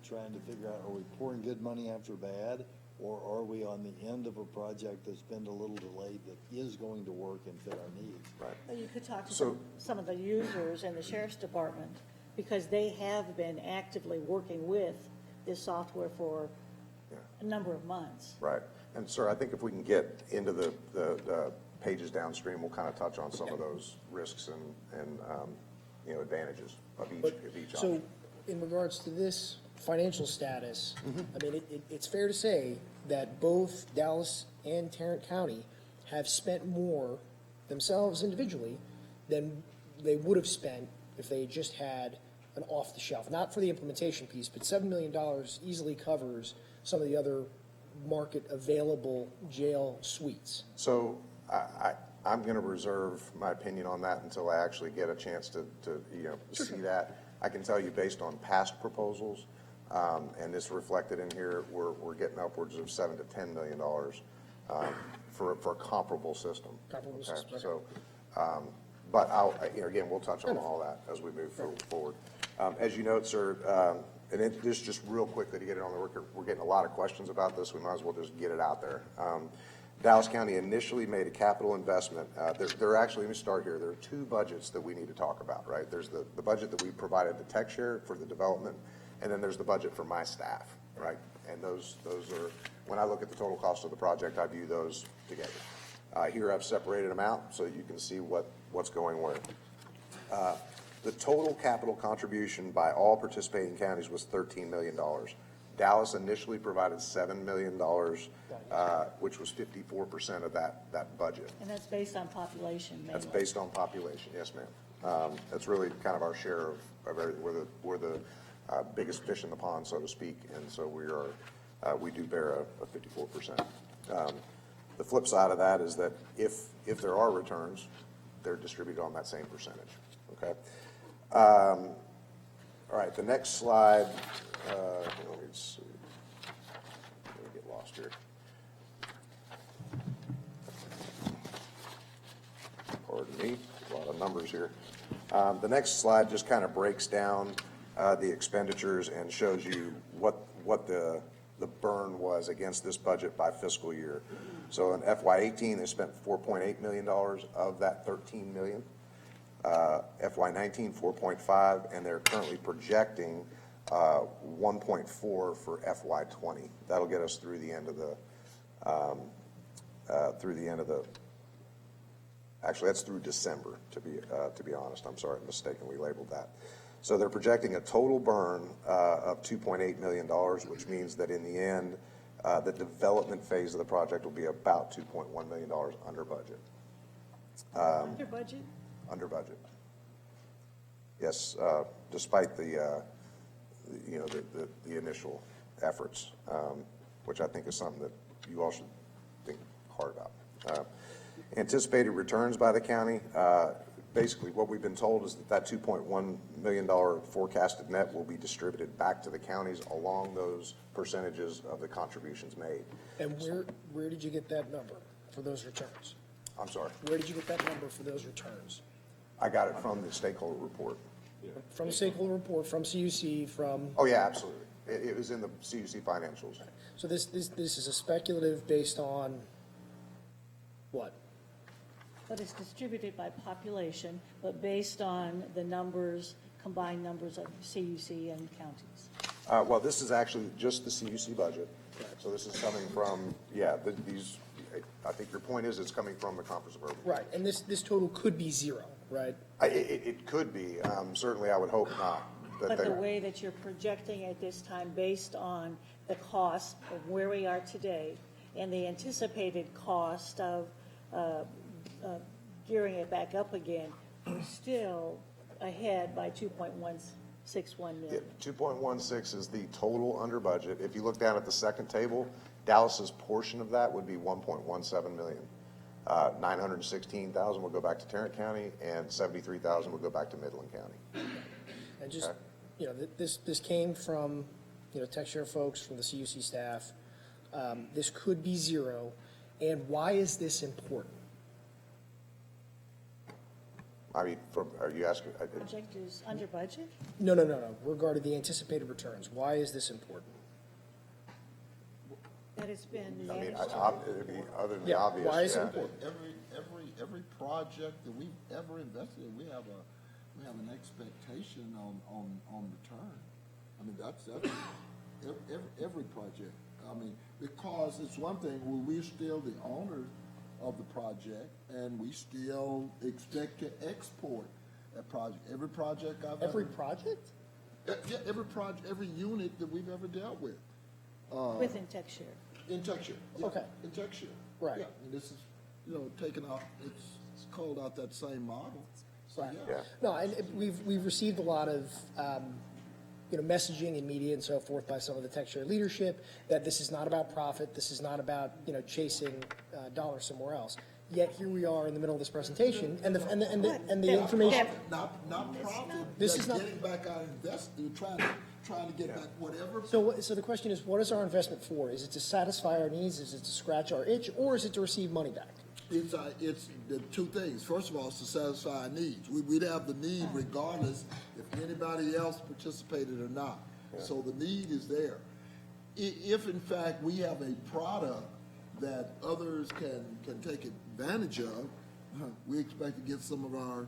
trying to figure out, are we pouring good money after bad? Or are we on the end of a project that's been a little delayed that is going to work and fit our needs? Right. Well, you could talk to some of the users in the sheriff's department, because they have been actively working with this software for a number of months. Right. And sir, I think if we can get into the pages downstream, we'll kind of touch on some of those risks and you know, advantages of each So option. in regards to this financial status, I mean, it's fair to say that both Dallas and Tarrant County have spent more themselves individually than they would have spent if they just had an off-the-shelf, not for the implementation piece, but $7 million easily covers some of the other market available jail suites. So I'm going to reserve my opinion on that until I actually get a chance to you know, see that. I can tell you based on past proposals, and this reflected in here, we're getting upwards of $7 to $10 million for a comparable system. Comparable system. Okay. So, but you know, again, we'll touch on all that as we move forward. As you note, sir, and this just real quickly to get it on the record, we're getting a lot of questions about this. We might as well just get it out there. Dallas County initially made a capital investment. There actually, let me start here. There are two budgets that we need to talk about, right? There's the budget that we provided the tech share for the development, and then there's the budget for my staff, right? And those are, when I look at the total cost of the project, I view those together. Here I've separated them out so you can see what's going where. The total capital contribution by all participating counties was $13 million. Dallas initially provided $7 million, which was 54% of that budget. And that's based on population mainly. That's based on population, yes, ma'am. That's really kind of our share of everything. We're the biggest fish in the pond, so to speak, and so we do bear a 54%. The flip side of that is that if there are returns, they're distributed on that same percentage. Okay. All right, the next slide. Let me see. Let me get lost here. Pardon me, a lot of numbers here. The next slide just kind of breaks down the expenditures and shows you what the burn was against this budget by fiscal year. So in FY18, they spent $4.8 million of that $13 million. FY19, 4.5, and they're currently projecting 1.4 for FY20. That'll get us through the end of the, actually that's through December, to be honest. I'm sorry, I mistakenly labeled that. So they're projecting a total burn of $2.8 million, which means that in the end, the development phase of the project will be about $2.1 million under budget. Under budget? Under budget. Yes, despite the initial efforts, which I think is something that you all should think hard about. Anticipated returns by the county. Basically, what we've been told is that $2.1 million forecasted net will be distributed back to the counties along those percentages of the contributions made. And where did you get that number for those returns? I'm sorry? Where did you get that number for those returns? I got it from the stakeholder report. From the stakeholder report, from CUC, from? Oh, yeah, absolutely. It was in the CUC financials. So this is a speculative based on what? But it's distributed by population, but based on the numbers, combined numbers of CUC and counties. Well, this is actually just the CUC budget. So this is coming from, these, I think your point is it's coming from the Conference of Urban. Right, and this total could be zero, right? It could be. Certainly, I would hope not. But the way that you're projecting at this time, based on the cost of where we are today and the anticipated cost of gearing it back up again, we're still ahead by 2.161 million. 2.16 is the total under budget. If you look down at the second table, Dallas's portion of that would be 1.17 million. 916,000 will go back to Tarrant County, and 73,000 will go back to Midland County. And just, this came from, Tech Share folks, from the CUC staff. This could be zero. And why is this important? I mean, are you asking? Project is under budget? No. Regarding the anticipated returns, why is this important? That it's been I mean, managed. other than the obvious. Why is it important? Every project that we've ever invested in, we have an expectation on return. I mean, that's every project. I mean, because it's one thing when we're still the owners of the project, and we still expect to export that project. Every project I've Every ever, project? Yeah, every project, every unit that we've ever dealt with. Within Tech Share. In Tech Share. Yeah, Okay. in Tech Share. Right. Yeah, and this is, taken out, it's called out that same model. So, Right. yeah. No, and we've received a lot of, messaging in media and so forth by some of the Tech Share leadership that this is not about profit, this is not about, chasing dollars somewhere else. Yet here we are in the middle of this presentation, and the information. Not profit. This is not- getting back our investment, trying to get back whatever. So the question is, what is our investment for? Is it to satisfy our needs? Is it to scratch our itch? Or is it to receive money back? It's the two things. First of all, it's to satisfy our needs. We'd have the need regardless if anybody else participated or not. Yeah. So the need is there. If in fact we have a product that others can take advantage of, we expect to get some of our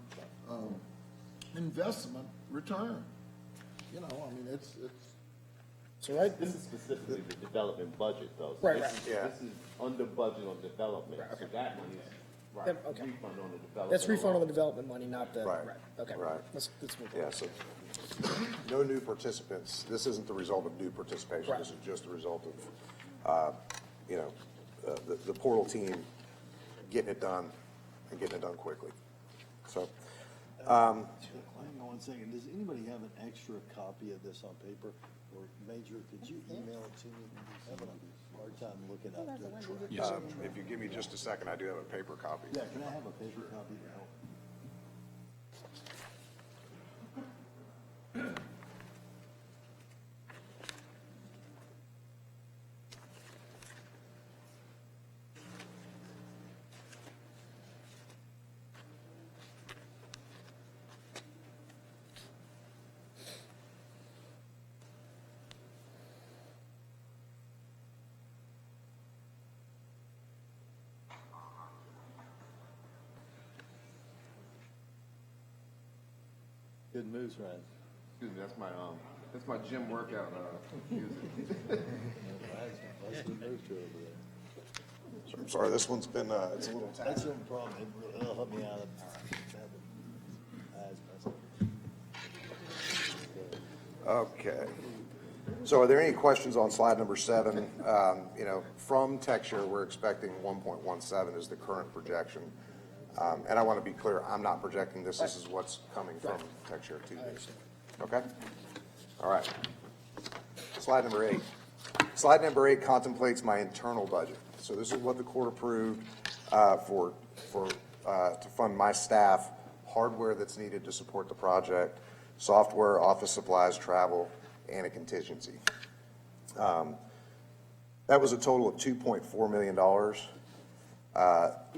investment return. I mean, it's. So right. This is specifically the development budget, though. So Right, this right. is- Yeah. This is under budget on development, Right, okay. so that money is, right, Yep, okay. refund on the development. That's refund on the development money, not the, Right. okay. Right. Let's move on. Yeah, so no new participants. This isn't the result of new participation. Right. This is just the result of, the portal team getting it done and getting it done quickly. So, Hang on one second. Does anybody have an extra copy of this on paper? Or Major, could you email it to me? I'm having a hard time looking up the if you give me just a second, I do have a paper copy. Yeah, can I have a paper copy to help? Good moves, Ryan. Excuse me, that's my gym workout music. That's good moves over there. I'm sorry, this one's been, it's a little That's tacky. no problem. It'll help me out. Okay. So are there any questions on slide number 7? From Texture, we're expecting 1.17 is the current projection. And I want to be clear, I'm not projecting this. This is what's coming from Texture to this. Okay? All right. Slide number 8. Slide number 8 contemplates my internal budget. So this is what the court approved to fund my staff, hardware that's needed to support the project, software, office supplies, travel, and a contingency. That was a total of $2.4 million.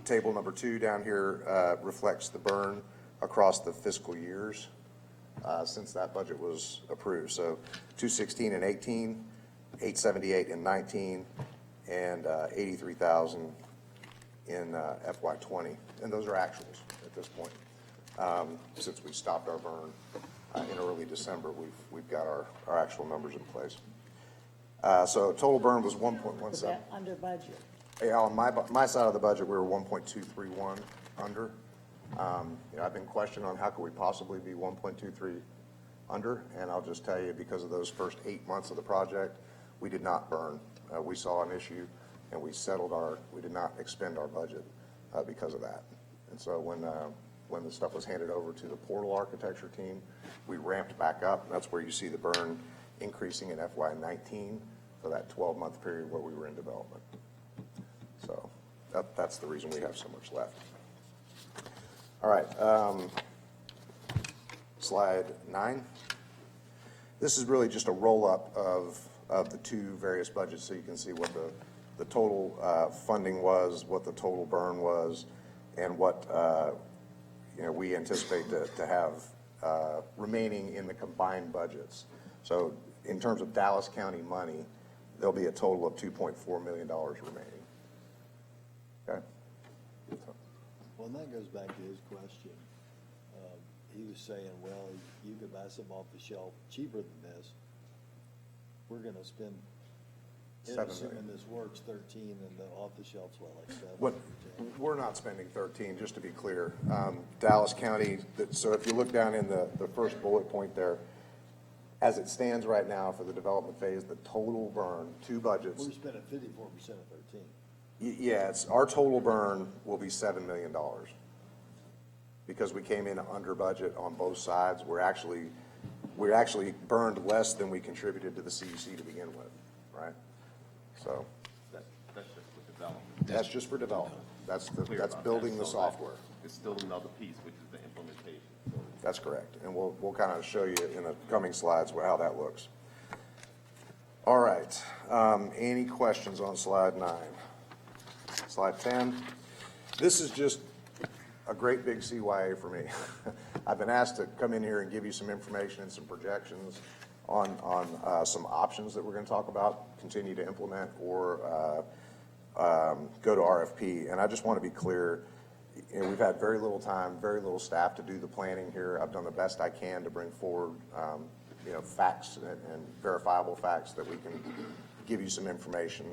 Table number 2 down here reflects the burn across the fiscal years. since that budget was approved. So 216 in 18, 878 in 19, and 83,000 in FY20. And those are actuals at this point. Since we stopped our burn in early December, we've got our actual numbers in place. So total burn was 1.17. Was that under budget? Yeah, on my side of the budget, we were 1.231 under. I've been questioned on how could we possibly be 1.23 under, and I'll just tell you, because of those first 8 months of the project, we did not burn. We saw an issue, and we did not expend our budget because of that. And so when the stuff was handed over to the portal architecture team, we ramped back up. That's where you see the burn increasing in FY19 for that 12-month period where we were in development. So that's the reason we have so much left. All right, slide 9. This is really just a roll-up of the two various budgets, so you can see what the total funding was, what the total burn was, and what we anticipate to have remaining in the combined budgets. So in terms of Dallas County money, there'll be a total of $2.4 million remaining. Okay? Well, and that goes back to his question. He was saying, well, you could buy some off the shelf cheaper than this. We're gonna spend, assuming this works, 13, and the off the shelf's like 7. We're not spending 13, just to be clear. Dallas County, so if you look down in the first bullet point there, as it stands right now for the development phase, the total burn, two budgets. We're spending 54% of 13. Yeah, our total burn will be $7 million. Because we came in under budget on both sides, we actually burned less than we contributed to the CUC to begin with, right? So. That's just for development. That's just for development. That's building the software. It's still another piece, which is the implementation. That's correct. And we'll kind of show you in the coming slides how that looks. All right. Any questions on slide 9? Slide 10. This is just a great big CYA for me. I've been asked to come in here and give you some information and some projections on some options that we're going to talk about, continue to implement, or go to RFP. And I just want to be clear, we've had very little time, very little staff to do the planning here. I've done the best I can to bring forward facts and verifiable facts that we can give you some information.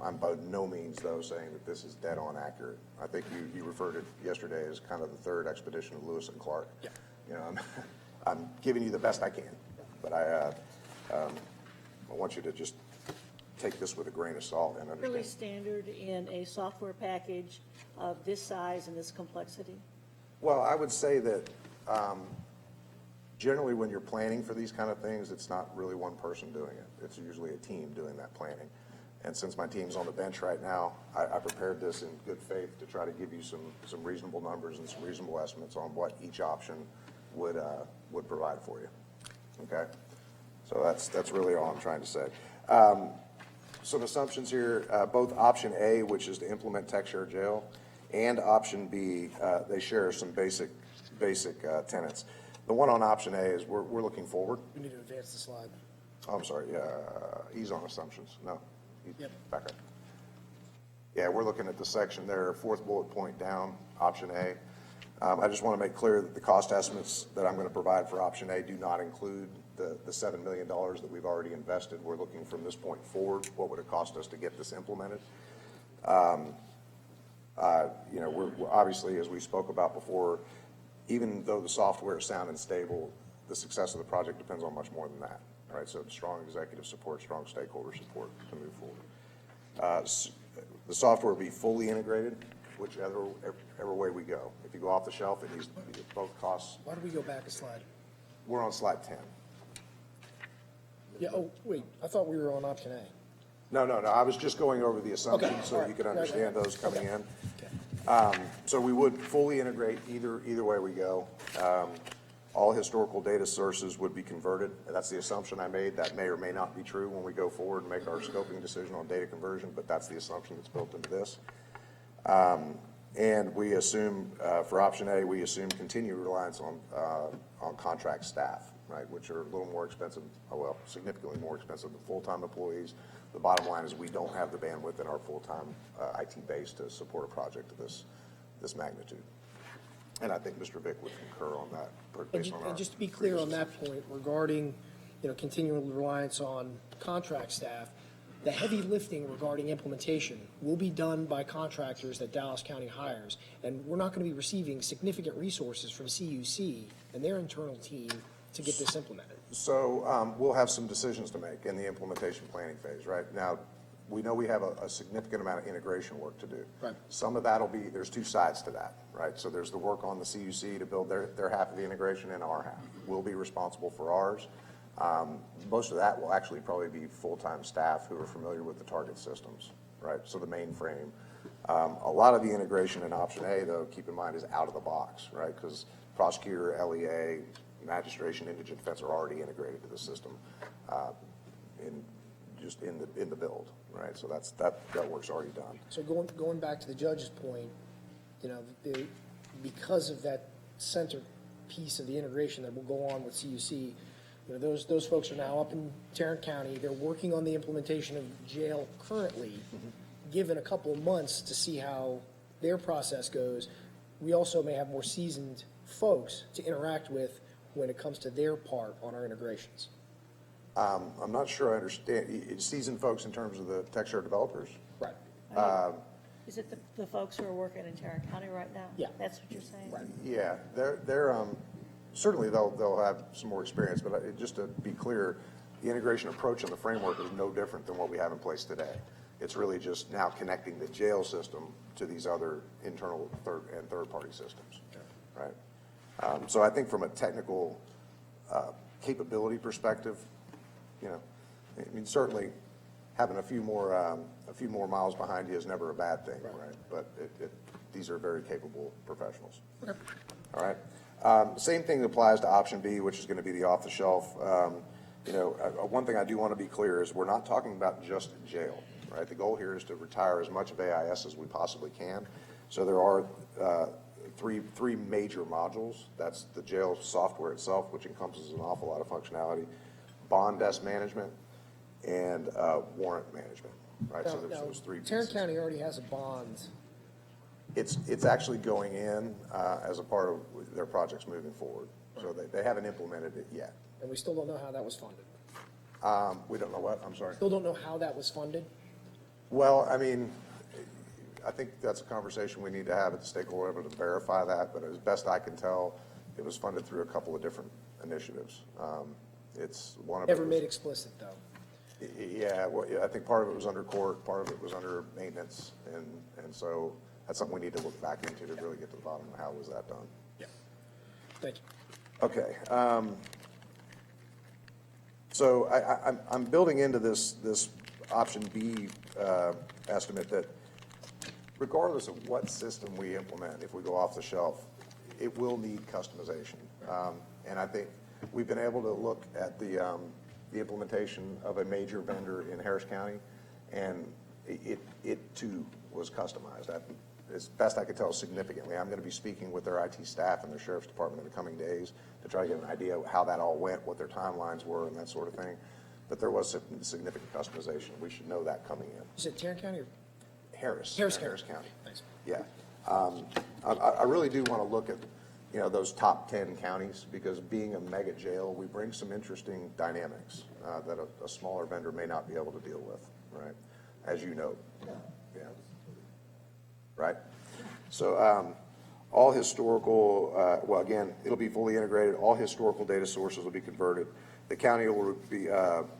I'm by no means, though, saying that this is dead on accurate. I think you referred to it yesterday as kind of the third expedition of Lewis and Clark. Yeah. I'm giving you the best I can, but I want you to just take this with a grain of salt and understand. Really standard in a software package of this size and this complexity? Well, I would say that generally when you're planning for these kind of things, it's not really one person doing it. It's usually a team doing that planning. And since my team's on the bench right now, I prepared this in good faith to try to give you some reasonable numbers and some reasonable estimates on what each option would provide for you. Okay? So that's really all I'm trying to say. Some assumptions here, both option A, which is to implement tech share jail, and option B, they share some basic tenets. The one on option A is we're looking forward. We need to advance the slide. Oh, I'm sorry, he's on assumptions. No, Yep. Back up. Yeah, we're looking at the section there, fourth bullet point down, option A. I just want to make clear that the cost estimates that I'm going to provide for option A do not include the $7 million that we've already invested. We're looking from this point forward, what would it cost us to get this implemented? We're obviously, as we spoke about before, even though the software is sound and stable, the success of the project depends on much more than that. All right, so strong executive support, strong stakeholder support to move forward. The software will be fully integrated, whichever way we go. If you go off the shelf, it needs to be at both costs. Why don't we go back a slide? We're on slide 10. Yeah, oh, wait, I thought we were on option A. No, I was just going over the assumptions Okay, so all right. you could understand those coming in. Okay. So we would fully integrate either way we go. All historical data sources would be converted. That's the assumption I made. That may or may not be true when we go forward and make our scoping decision on data conversion, but that's the assumption that's built into this. And we assume, for option A, we assume continued reliance on contract staff, right, which are a little more expensive, well, significantly more expensive than full-time employees. The bottom line is we don't have the bandwidth in our full-time IT base to support a project of this magnitude. And I think Mr. Vick would concur on that. Based on And just to be clear on that point regarding, continual reliance on contract staff, the heavy lifting regarding implementation will be done by contractors that Dallas County hires, and we're not going to be receiving significant resources from CUC and their internal team to get this implemented. So we'll have some decisions to make in the implementation planning phase, right? Now, we know we have a significant amount of integration work to do. Right. Some of that'll be, there's two sides to that, right? So there's the work on the CUC to build their half of the integration and our half. We'll be responsible for ours. Most of that will actually probably be full-time staff who are familiar with the target systems, right? So the mainframe. A lot of the integration in option A, though, keep in mind, is out of the box, right? Because prosecutor, LEA, magistration, indigent defense are already integrated to the system in the build, right? So that work's already done. So going back to the judge's point, because of that center piece of the integration that will go on with CUC, those folks are now up in Tarrant County. They're working on the implementation of jail currently. Given a couple of months to see how their process goes, we also may have more seasoned folks to interact with when it comes to their part on our integrations. I'm not sure I understand. Seasoned folks in terms of the tech share developers? Right. Is it the folks who are working in Tarrant County right now? Yeah. That's what you're saying? Right. Yeah, they're certainly they'll have some more experience, but just to be clear, the integration approach and the framework is no different than what we have in place today. It's really just now connecting the jail system to these other internal third-party systems, right? So I think from a technical capability perspective, I mean, certainly having a few more miles behind you is never a bad thing, right? But these are very capable professionals. Okay. All right. Same thing applies to option B, which is going to be the off-the-shelf. One thing I do want to be clear is we're not talking about just jail, right? The goal here is to retire as much of AIS as we possibly can. So there are three major modules. That's the jail software itself, which encompasses an awful lot of functionality, bond desk management, and warrant management, right? So there's those three pieces. Tarrant County already has a bond. It's actually going in as a part of their projects moving forward. So they haven't implemented it yet. And we still don't know how that was funded. We don't know what? I'm sorry. Still don't know how that was funded? Well, I mean, I think that's a conversation we need to have at the stakeholder level to verify that, but as best I can tell, it was funded through a couple of different initiatives. It's one of Never made explicit, though. Yeah, well, I think part of it was under court, part of it was under maintenance, and so that's something we need to look back into to really get to the bottom of how was that done. Yeah. Thank you. Okay. So I'm building into this option B estimate that regardless of what system we implement, if we go off the shelf, it will need customization. And I think we've been able to look at the implementation of a major vendor in Harris County, and it too was customized. As best I could tell, significantly. I'm going to be speaking with their IT staff and their sheriff's department in the coming days to try to get an idea of how that all went, what their timelines were, and that sort of thing. But there was significant customization. We should know that coming in. Is it Tarrant County or? Harris County. Thanks. Yeah. I really do want to look at, those top 10 counties, because being a mega jail, we bring some interesting dynamics that a smaller vendor may not be able to deal with, right? As you know. Yeah. Right? So all historical, well, again, it'll be fully integrated. All historical data sources will be converted. The county will be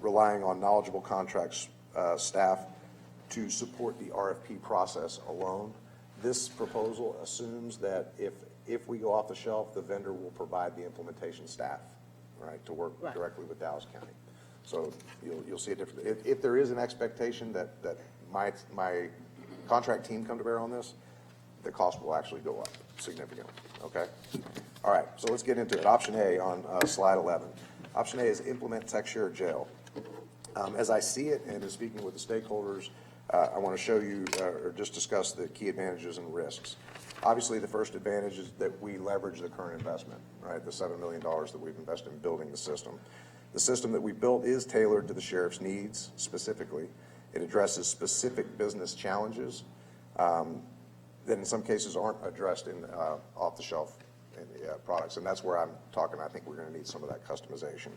relying on knowledgeable contracts staff to support the RFP process alone. This proposal assumes that if we go off the shelf, the vendor will provide the implementation staff, right, to work directly with Dallas County. So you'll see a difference. If there is an expectation that my contract team come to bear on this, the cost will actually go up significantly, okay? All right, so let's get into it. Option A on slide 11. Option A is implement tech share jail. As I see it and in speaking with the stakeholders, I want to show you or just discuss the key advantages and risks. Obviously, the first advantage is that we leverage the current investment, right? The $7 million that we've invested in building the system. The system that we built is tailored to the sheriff's needs specifically. It addresses specific business challenges that in some cases aren't addressed in off-the-shelf products. And that's where I'm talking, I think we're going to need some of that customization.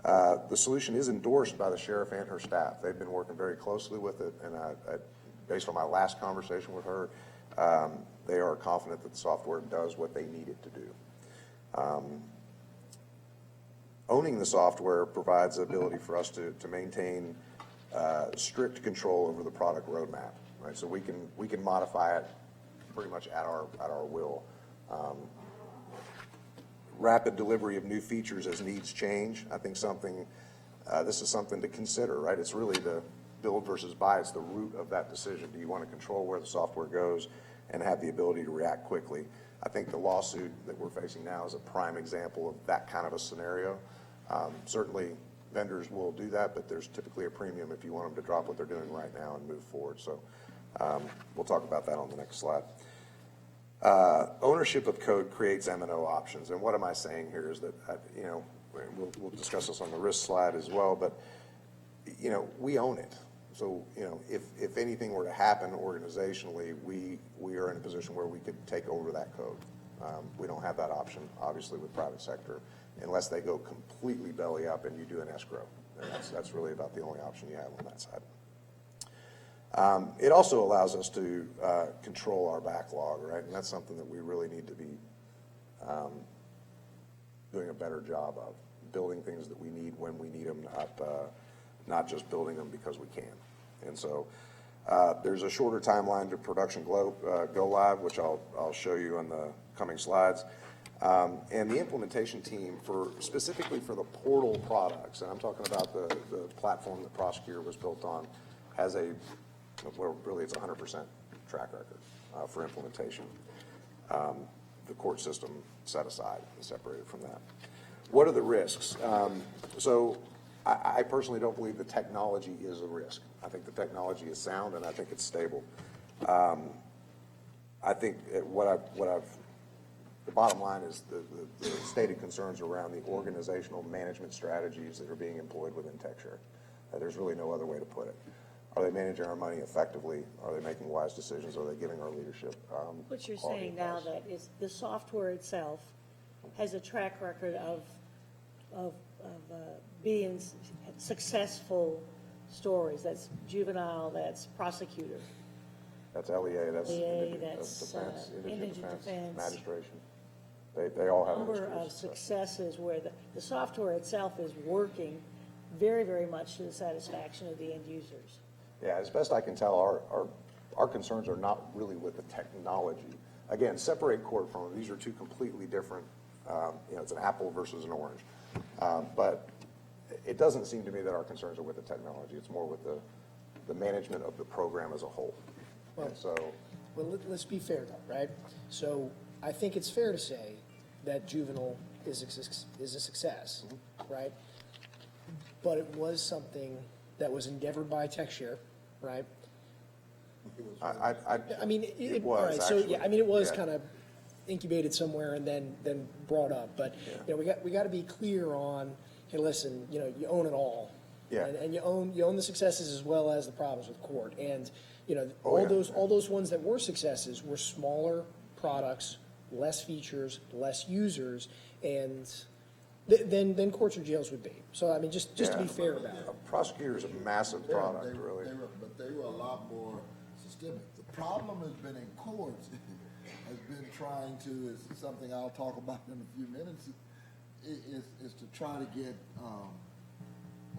The solution is endorsed by the sheriff and her staff. They've been working very closely with it, and based on my last conversation with her, they are confident that the software does what they need it to do. Owning the software provides the ability for us to maintain strict control over the product roadmap, right? So we can modify it pretty much at our will. Rapid delivery of new features as needs change. I think this is something to consider, right? It's really the build versus buy. It's the root of that decision. Do you want to control where the software goes and have the ability to react quickly? I think the lawsuit that we're facing now is a prime example of that kind of a scenario. Certainly vendors will do that, but there's typically a premium if you want them to drop what they're doing right now and move forward. So we'll talk about that on the next slide. Ownership of code creates M&O options. And what am I saying here is that, we'll discuss this on the risk slide as well, but, we own it. So, if anything were to happen organizationally, we are in a position where we could take over that code. We don't have that option, obviously, with private sector, unless they go completely belly up and you do an escrow. And that's really about the only option you have on that side. It also allows us to control our backlog, right? And that's something that we really need to be doing a better job of, building things that we need when we need them, not just building them because we can. And so there's a shorter timeline to production go live, which I'll show you on the coming slides. And the implementation team, specifically for the portal products, and I'm talking about the platform that Prosecutor was built on, has really it's 100% track record for implementation. The court system set aside and separated from that. What are the risks? So I personally don't believe the technology is a risk. I think the technology is sound and I think it's stable. I think the bottom line is the stated concerns around the organizational management strategies that are being employed within TechShare. There's really no other way to put it. Are they managing our money effectively? Are they making wise decisions? Are they giving our leadership What you're saying now that is the software itself has a track record of being successful stories. That's juvenile, that's prosecutor. That's LEA, that's LEA, indigent defense, indigent defense, magistration. They all have a number of successes where the software itself is working very, very much to the satisfaction of the end users. Yeah, as best I can tell, our concerns are not really with the technology. Again, separate court from them. These are two completely different, it's an apple versus an orange. But it doesn't seem to me that our concerns are with the technology. It's more with the management of the program as a whole. Well, let's be fair though, right? So I think it's fair to say that juvenile is a success, right? But it was something that was endeavored by TechShare, right? It was. Right, so yeah, it was kind of incubated somewhere and then brought up. But we got to be clear on, hey, listen, you own it all, and you own the successes as well as the problems with court. And all those ones that were successes were smaller products, less features, less users, and than courts or jails would be. So just to be fair about it. A prosecutor is a massive product, really. But they were a lot more systemic. The problem has been in courts, has been trying to, is something I'll talk about in a few minutes, is to try to get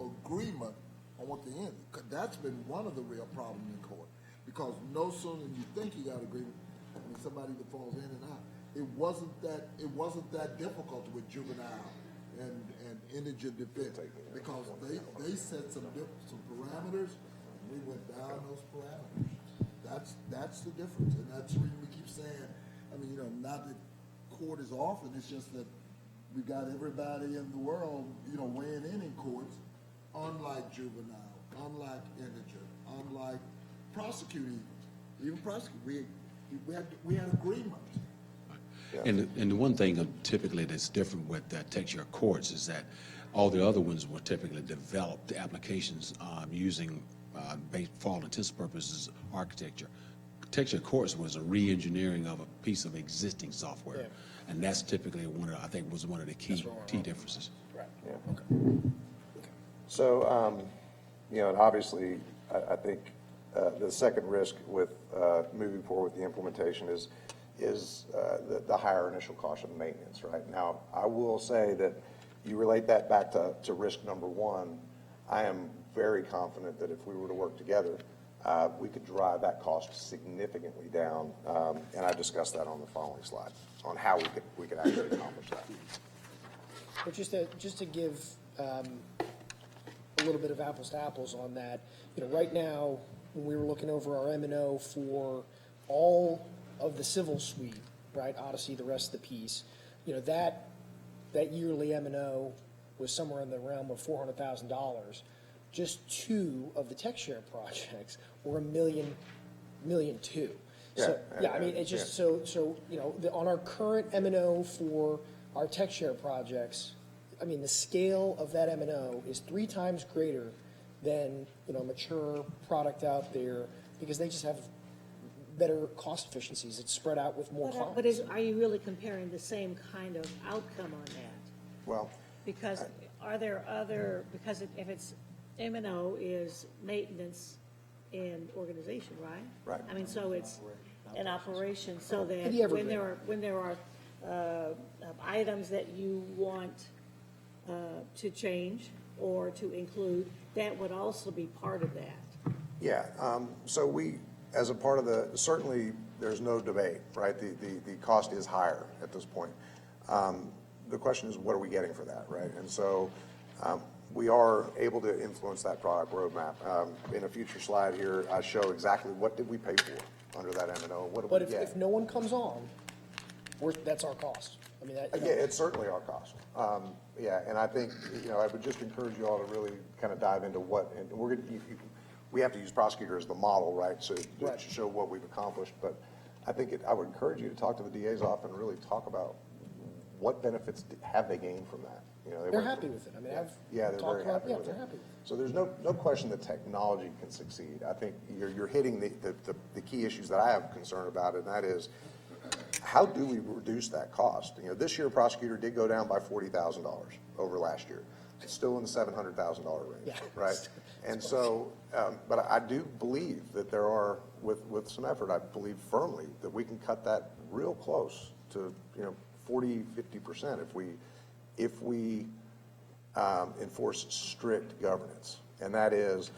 agreement on what the end. That's been one of the real problems in court. Because no sooner than you think you got agreement, somebody that falls in and out. It wasn't that difficult with juvenile and indigent defense because they set some parameters and we went down those parameters. That's the difference, and that's the reason we keep saying. Not that court is often. It's just that we've got everybody in the world, weighing in courts, unlike juvenile, unlike indigent, unlike prosecuting. Even prosecute, We had agreement. And the one thing typically that's different with Texture Courts is that all the other ones were typically developed, the applications using, for all intents and purposes, architecture. Texture Courts was a re-engineering of a piece of existing software. Yeah. And that's typically I think was one of the key differences. Right. Yeah. Okay. So, you know, and obviously, I think the second risk with moving forward with the implementation is the higher initial cost of maintenance, right? Now, I will say that you relate that back to risk number one. I am very confident that if we were to work together, we could drive that cost significantly down, and I discussed that on the following slide on how we could actually accomplish that. But just to give a little bit of apples to apples on that, you know, right now when we were looking over our M&O for all of the civil suite, right, Odyssey, the rest of the piece, you know, that yearly M&O was somewhere in the realm of $400,000. Just two of the tech share projects were $1.2 million. So, yeah, I mean, it's just so you know, on our current M&O for our tech share projects, I mean, the scale of that M&O is 3 times greater than, you know, a mature product out there because they just have better cost efficiencies. It's spread out with more clients. But are you really comparing the same kind of outcome on that? Well, because are there other, because if it's M&O is maintenance and organization, right? Right. I mean, so it's an operation, so that when there are items that you want to change or to include, that would also be part of that. Yeah, so we, as a part of certainly there's no debate, right? The cost is higher at this point. The question is, what are we getting for that, right? And so we are able to influence that product roadmap. In a future slide here, I show exactly what did we pay for under that M&O. What did we get? But if no one comes on, that's our cost. I mean, Yeah, it's certainly our cost. Yeah, and I think, you know, I would just encourage you all to really kind of dive into and we're going to, we have to use prosecutor as the model, right? So to show what we've accomplished. But I think I would encourage you to talk to the DA's office and really talk about what benefits have they gained from that. You know, they're happy with it. I mean, they're very happy with they're it. happy. So there's no question that technology can succeed. I think you're hitting the key issues that I have concern about, and that is, how do we reduce that cost? You know, this year prosecutor did go down by $40,000 over last year. It's still in the $700,000 range, right? And so, but I do believe that there are, with some effort, I believe firmly that we can cut that real close to, you know, 40-50% if we enforce strict governance. And that is,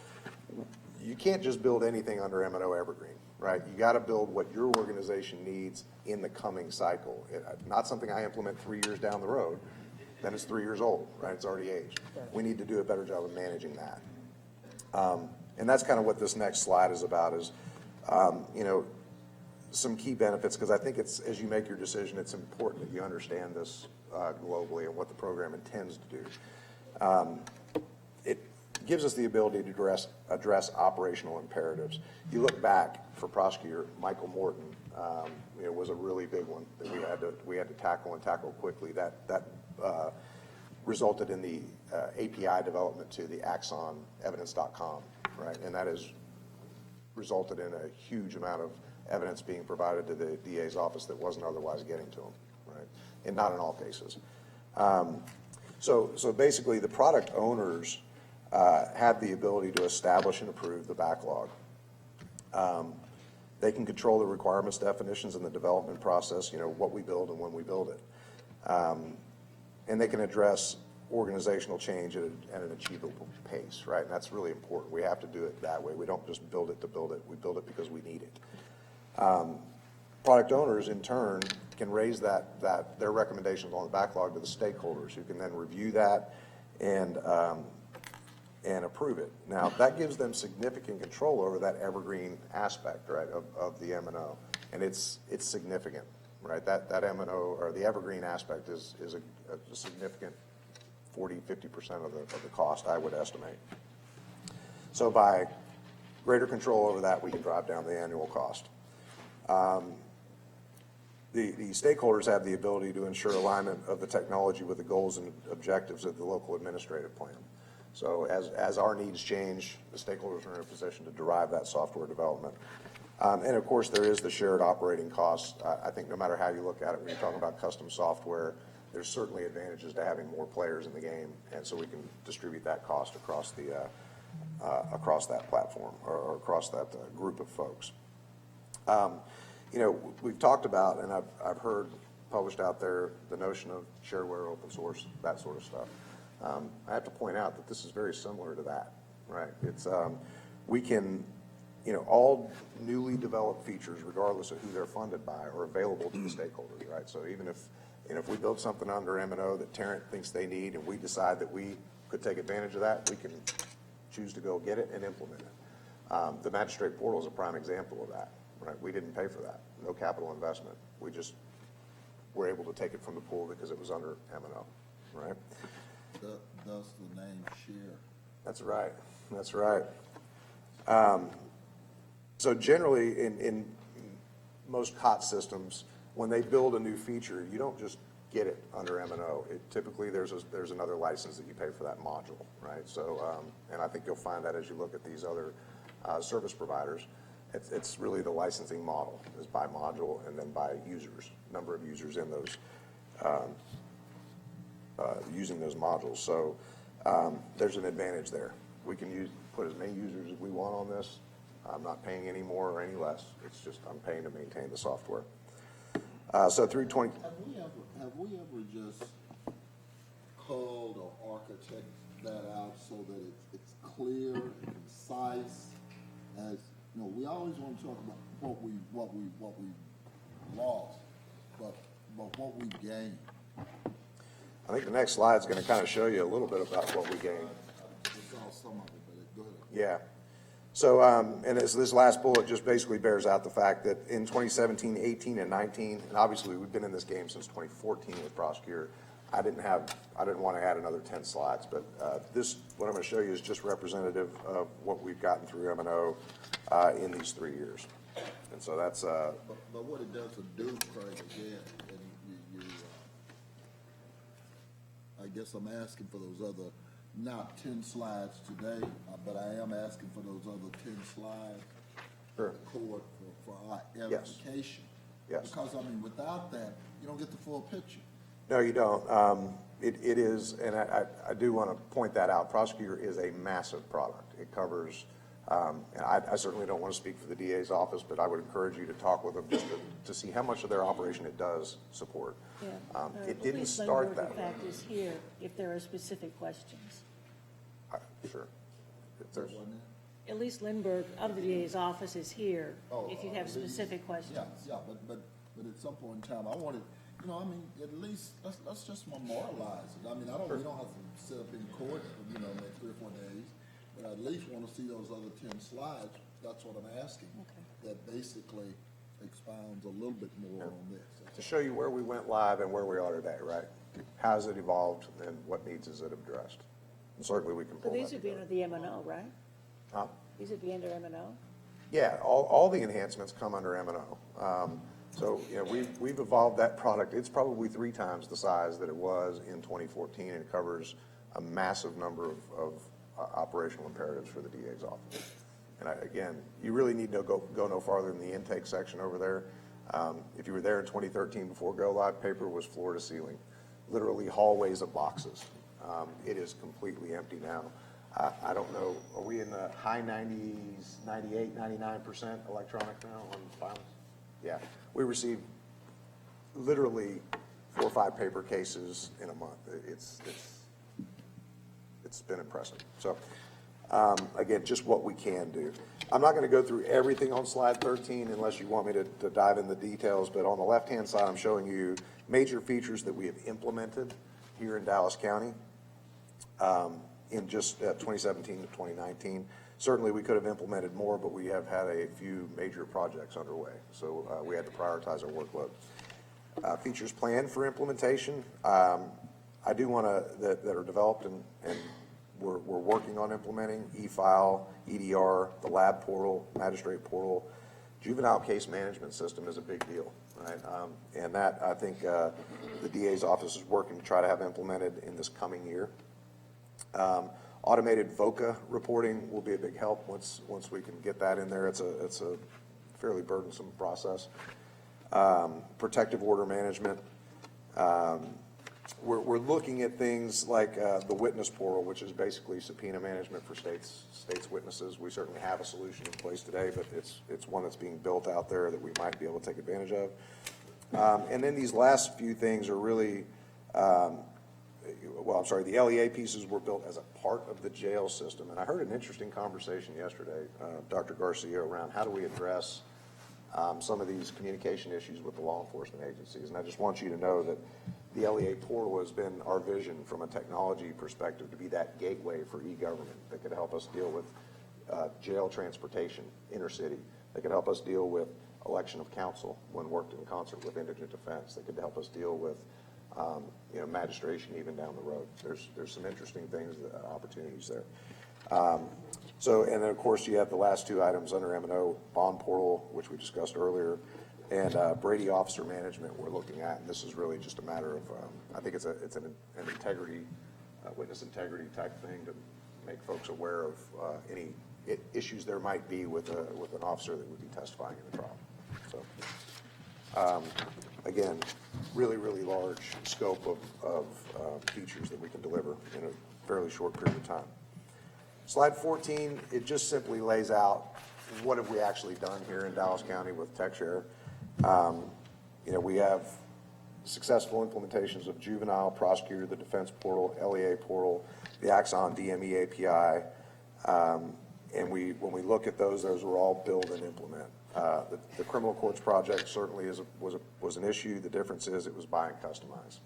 you can't just build anything under M&O Evergreen, right? You got to build what your organization needs in the coming cycle. Not something I implement 3 years down the road, then it's 3 years old, right? It's already aged. We need to do a better job of managing that. And that's kind of what this next slide is about is, you know, some key benefits, because I think it's, as you make your decision, it's important that you understand this globally and what the program intends to do. It gives us the ability to address operational imperatives. You look back for prosecutor, Michael Morton, you know, was a really big one that we had to tackle quickly. That resulted in the API development to the Axon evidence.com, right? And that has resulted in a huge amount of evidence being provided to the DA's office that wasn't otherwise getting to them, right? And not in all cases. So basically, the product owners have the ability to establish and approve the backlog. They can control the requirements, definitions, and the development process, you know, what we build and when we build it. And they can address organizational change at an achievable pace, right? And that's really important. We have to do it that way. We don't just build it to build it. We build it because we need it. Product owners, in turn, can raise their recommendations on the backlog to the stakeholders, who can then review that and approve it. Now, that gives them significant control over that evergreen aspect, right, of the M&O, and it's significant, right? That M&O, or the evergreen aspect, is a significant 40-50% of the cost, I would estimate. So by greater control over that, we can drive down the annual cost. the stakeholders have the ability to ensure alignment of the technology with the goals and objectives of the local administrative plan. So as our needs change, the stakeholders are in a position to derive that software development. And of course, there is the shared operating costs. I think no matter how you look at it, when you're talking about custom software, there's certainly advantages to having more players in the game, and so we can distribute that cost across the across that platform or across that group of folks. You know, we've talked about, and I've heard published out there, the notion of shareware, open source, that sort of stuff. I have to point out that this is very similar to that, right? It's we can, you know, all newly developed features, regardless of who they're funded by, are available to the stakeholders, right? So even if, you know, if we build something under M&O that Tarrant thinks they need, and we decide that we could take advantage of that, we can choose to go get it and implement it. The magistrate portal is a prime example of that, right? We didn't pay for that, no capital investment. We just were able to take it from the pool because it was under M&O, right? Thus the name share. That's right. That's right. So generally, in most COT systems, when they build a new feature, you don't just get it under M&O. Typically, there's another license that you pay for that module, right? So, and I think you'll find that as you look at these other service providers, it's really the licensing model is by module and then by users, number of users in those using those modules. So there's an advantage there. We can put as many users as we want on this. I'm not paying any more or any less. It's just I'm paying to maintain the software. So through 20. Have we ever just culled or architect that out so that it's clear and concise? As you know, we always want to talk about what we lost, but what we gained. I think the next slide is going to kind of show you a little bit about what we gained. I saw some of it, but go ahead. Yeah. So, and this last bullet just basically bears out the fact that in 2017, 18, and 19, and obviously we've been in this game since 2014 with Prosecutor, I didn't want to add another 10 slides, but what I'm going to show you is just representative of what we've gotten through M&O in these 3 years. And so that's... But what it doesn't do, Craig, again, and I guess I'm asking for those other, not 10 slides today, but I am asking for those other 10 slides Sure. for our edification. Yes. Because, I mean, without that, you don't get the full picture. No, you don't. It is, and I do want to point that out, Prosecutor is a massive product. It covers, and I certainly don't want to speak for the DA's office, but I would encourage you to talk with them just to see how much of their operation it does support. Yeah. It didn't Louise start Lindbergh, that way. in fact, is here if there are specific questions. Sure. If there's, At least Lindbergh, out of the DA's office, is here Oh, if you have specific questions. Yeah, but at some point in time, I wanted, you know, I mean, at least, let's just memorialize it. I mean, we don't have to sit up in court, you know, next 3 or 4 days, but I at least want to see those other 10 slides. That's what I'm asking. Okay. That basically expounds a little bit more on this. to show you where we went live and where we are today, right? How has it evolved and what needs is it addressed? And certainly we can So pull these that would be together. under the M&O, right? Huh? These would be under M&O? Yeah, all the enhancements come under M&O. So, you know, we've evolved that product. It's probably 3 times the size that it was in 2014, and it covers a massive number of operational imperatives for the DA's office. And again, you really need to go no farther than the intake section over there. If you were there in 2013 before Go Live, paper was floor to ceiling, literally hallways of boxes. It is completely empty now. I don't know, are we in the high 90s, 98, 99% electronic now on files? Yeah, we receive literally 4 or 5 paper cases in a month. It's been impressive. So again, just what we can do. I'm not going to go through everything on slide 13 unless you want me to dive in the details, but on the left-hand side, I'm showing you major features that we have implemented here in Dallas County in just 2017 to 2019. Certainly, we could have implemented more, but we have had a few major projects underway, so we had to prioritize our workload. Features planned for implementation. I do want to, that are developed and we're working on implementing, e-file, EDR, the lab portal, magistrate portal, juvenile case management system is a big deal, right? And that, I think, the DA's office is working to try to have implemented in this coming year. Automated VOCA reporting will be a big help once we can get that in there. It's a fairly burdensome process. Protective order management. We're looking at things like the witness portal, which is basically subpoena management for states witnesses. We certainly have a solution in place today, but it's one that's being built out there that we might be able to take advantage of. And then these last few things are really, the LEA pieces were built as a part of the jail system. And I heard an interesting conversation yesterday, Dr. Garcia, around how do we address some of these communication issues with the law enforcement agencies. And I just want you to know that the LEA portal has been our vision from a technology perspective to be that gateway for e-government that could help us deal with jail transportation, inner city. That could help us deal with election of counsel when worked in concert with indigent defense. That could help us deal with magistration even down the road. There's some interesting things, opportunities there. And then of course you have the last two items under M&O, bond portal, which we discussed earlier, and Brady officer management we're looking at, and this is really just a matter of, I think it's an integrity, witness integrity type thing to make folks aware of any issues there might be with an officer that would be testifying in the trial. So, again, really, really large scope of features that we can deliver in a fairly short period of time. Slide 14, it just simply lays out what have we actually done here in Dallas County with TechShare. We have successful implementations of juvenile, prosecutor, the defense portal, LEA portal, the Axon DME API. And when we look at those were all build and implement. The criminal courts project certainly was an issue. The difference is it was buy and customize.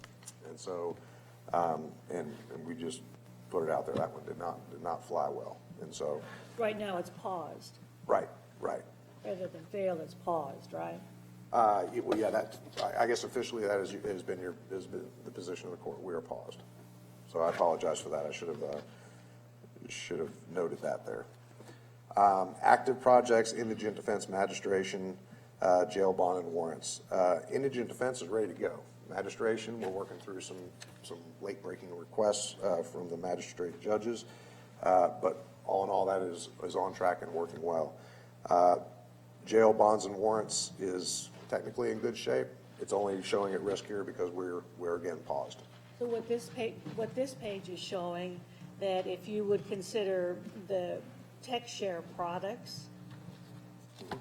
And so, and we just put it out there. That one did not fly well. And so. Right now, it's paused. Right. Rather than fail, it's paused, right? Well, yeah, I guess officially that has been the position of the court. We are paused. So I apologize for that. I should have noted that there. Active projects, indigent defense, magistration, jail bond and warrants. Indigent defense is ready to go. Magistration, we're working through some late-breaking requests from the magistrate judges, but all in all, that is on track and working well. Jail bonds and warrants is technically in good shape. It's only showing at risk here because we're again paused. So what this page is showing, that if you would consider the TechShare products,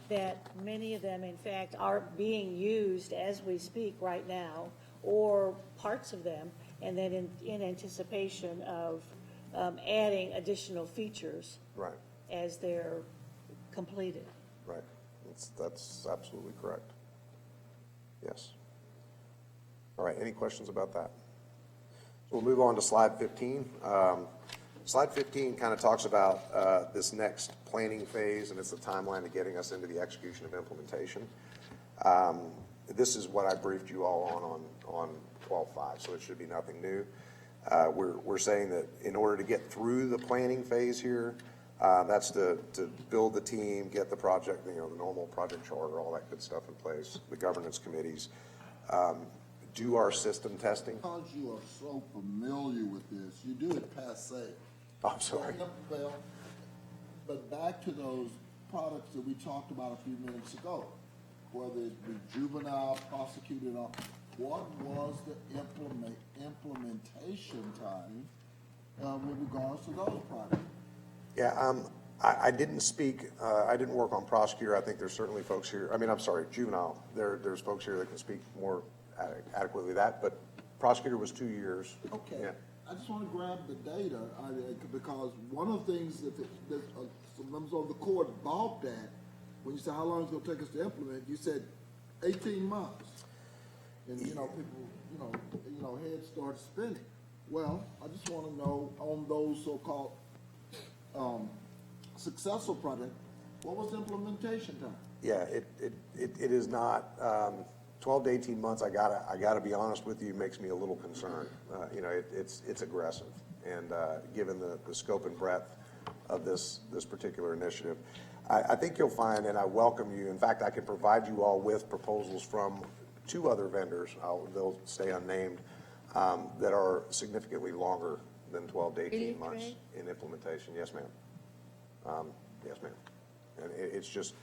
that many of them, in fact, are being used as we speak right now, or parts of them, and then in anticipation of adding additional features right. as they're completed. Right. That's absolutely correct. Yes. All right, any questions about that? So we'll move on to slide 15. Slide 15 kind of talks about this next planning phase, and it's the timeline to getting us into the execution of implementation. This is what I briefed you all on 12/5, so it should be nothing new. We're saying that in order to get through the planning phase here, that's to build the team, get the project, the normal project charter, all that good stuff in place, the governance committees, do our system testing. Because you are so familiar with this, you do it passe. I'm sorry. But back to those products that we talked about a few minutes ago, whether it be juvenile, prosecuted, or what was the implementation time with regards to those products? Yeah, I didn't speak, I didn't work on prosecutor. I think there's certainly folks here, juvenile. There's folks here that can speak more adequately that, but prosecutor was 2 years. Okay. Yeah. I just want to grab the data because one of the things that some members of the court balked at when you said how long it's going to take us to implement, you said 18 months. And, people, heads start spinning. Well, I just want to know on those so-called successful projects, what was the implementation time? Yeah, it is not 12 to 18 months. I gotta be honest with you, makes me a little concerned. It's aggressive, and given the scope and breadth of this particular initiative, I think you'll find, and I welcome you, in fact, I can provide you all with proposals from 2 other vendors, they'll stay unnamed, that are significantly longer than 12 to 18 months in implementation. Yes, ma'am. Yes, ma'am. And it's just,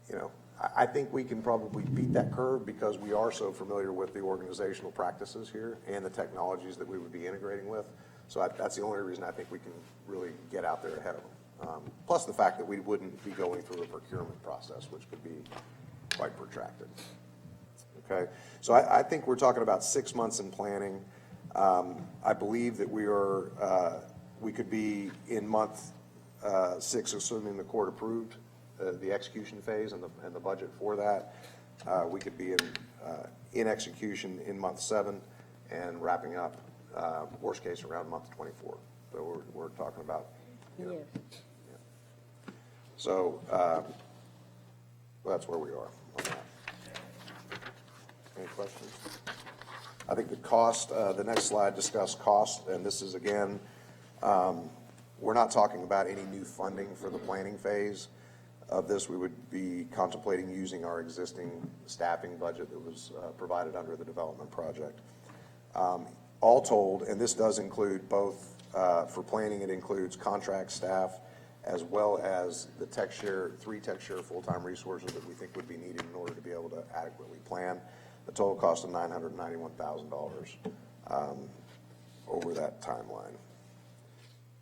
you know, I think we can probably beat that curve because we are so familiar with the organizational practices here and the technologies that we would be integrating with. So that's the only reason I think we can really get out there ahead of them. Plus the fact that we wouldn't be going through a procurement process, which could be quite protracted. Okay, so I think we're talking about 6 months in planning. I believe that we could be in month 6, assuming the court approved the execution phase and the budget for that. We could be in execution in month 7 and wrapping up, worst case, around month 24. So we're talking about, you know, yeah. So that's where we are on that. Any questions? I think the cost, the next slide discussed cost, and this is again, we're not talking about any new funding for the planning phase of this. We would be contemplating using our existing staffing budget that was provided under the development project. All told, and this does include both, for planning, it includes contract staff as well as the tech share, 3 tech share full-time resources that we think would be needed in order to be able to adequately plan. The total cost of $991,000 over that timeline.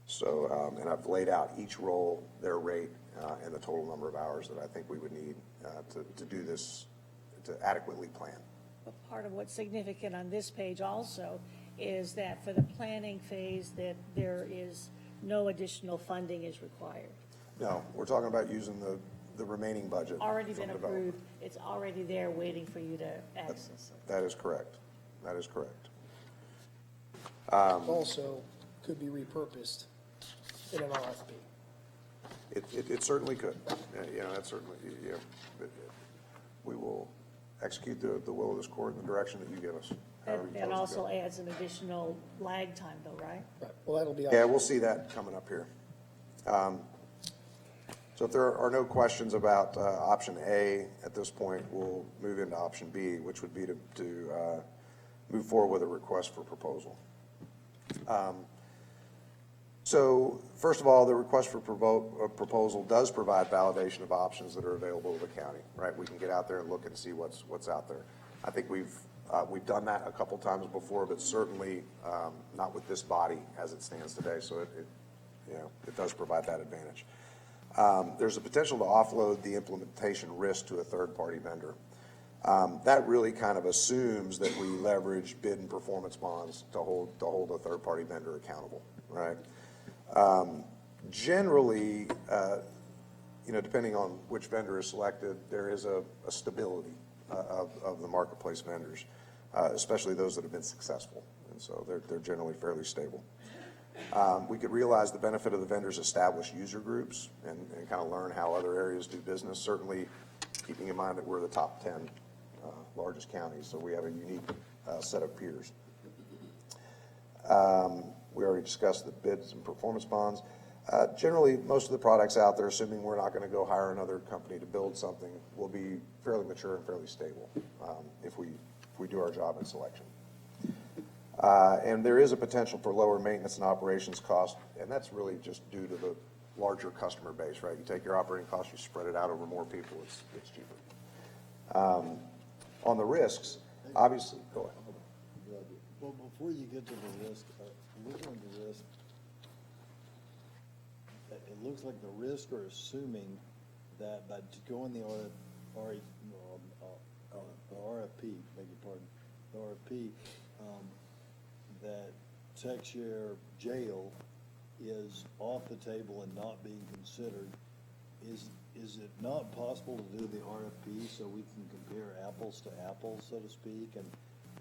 So, and I've laid out each role, their rate, and the total number of hours that I think we would need to do this, to adequately plan. But part of what's significant on this page also is that for the planning phase that there is no additional funding is required. No, we're talking about using the remaining budget. Already from been development. approved, it's already there waiting for you to access it. That is correct. That is correct. Also could be repurposed in an RFP. It certainly could. You know, that certainly, you know, we will execute the will of this court in the direction that you give us. That also adds an additional lag time though, right? Right, well, that'll be. Yeah, we'll see that coming up here. So if there are no questions about option A at this point, we'll move into option B, which would be to move forward with a request for proposal. So first of all, the request for proposal does provide validation of options that are available to the county, right? We can get out there and look and see what's out there. I think we've done that a couple times before, but certainly not with this body as it stands today. So it does provide that advantage. There's a potential to offload the implementation risk to a third-party vendor. That really kind of assumes that we leverage bid and performance bonds to hold a third-party vendor accountable, right? Generally, you know, depending on which vendor is selected, there is a stability of the marketplace vendors, especially those that have been successful, and so they're generally fairly stable. We could realize the benefit of the vendors' established user groups and kind of learn how other areas do business, certainly keeping in mind that we're the top 10 largest counties, so we have a unique set of peers. We already discussed the bids and performance bonds. Generally, most of the products out there, assuming we're not going to go hire another company to build something, will be fairly mature and fairly stable if we do our job in selection. And there is a potential for lower maintenance and operations costs, and that's really just due to the larger customer base, right? You take your operating costs, you spread it out over more people, it's cheaper. On the risks, obviously, go ahead. Well, before you get to the risk, looking at the risk, it looks like the risk are assuming that by going the RFP, beg your pardon, the RFP, that Texas jail is off the table and not being considered. Is it not possible to do the RFP so we can compare apples to apples, so to speak?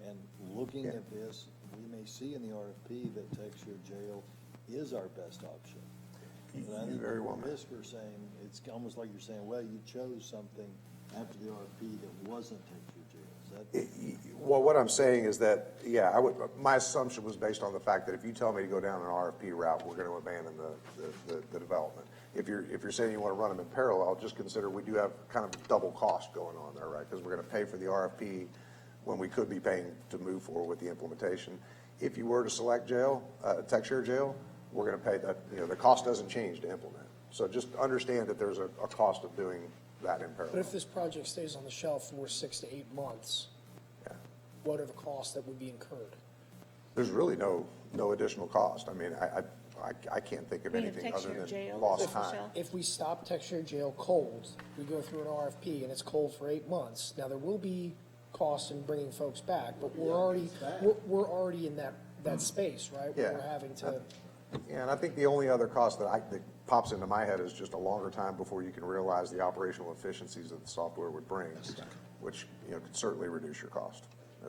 And looking at this, we may see in the RFP that Texas jail is our best option. But I think very well, the risk are saying, it's almost like you're saying, well, you chose something after the RFP that wasn't Texas jail. Well, what I'm saying is that, yeah, my assumption was based on the fact that if you tell me to go down an RFP route, we're going to abandon the development. if you're saying you want to run them in parallel, just consider we do have kind of double cost going on there, right? Because we're going to pay for the RFP when we could be paying to move forward with the implementation. If you were to select jail, tech share jail, we're going to pay that, the cost doesn't change to implement. So just understand that there's a cost of doing that in parallel. But if this project stays on the shelf for 6 to 8 months, what are the costs that would be incurred? There's really no additional cost. I mean, I can't think of anything other than lost time. If we stop tech share jail cold, we go through an RFP and it's cold for 8 months, now there will be costs in bringing folks back, but we're already in that space, right? Where we're having to. Yeah, and I think the only other cost that pops into my head is just a longer time before you can realize the operational efficiencies that the software would bring, which could certainly reduce your cost.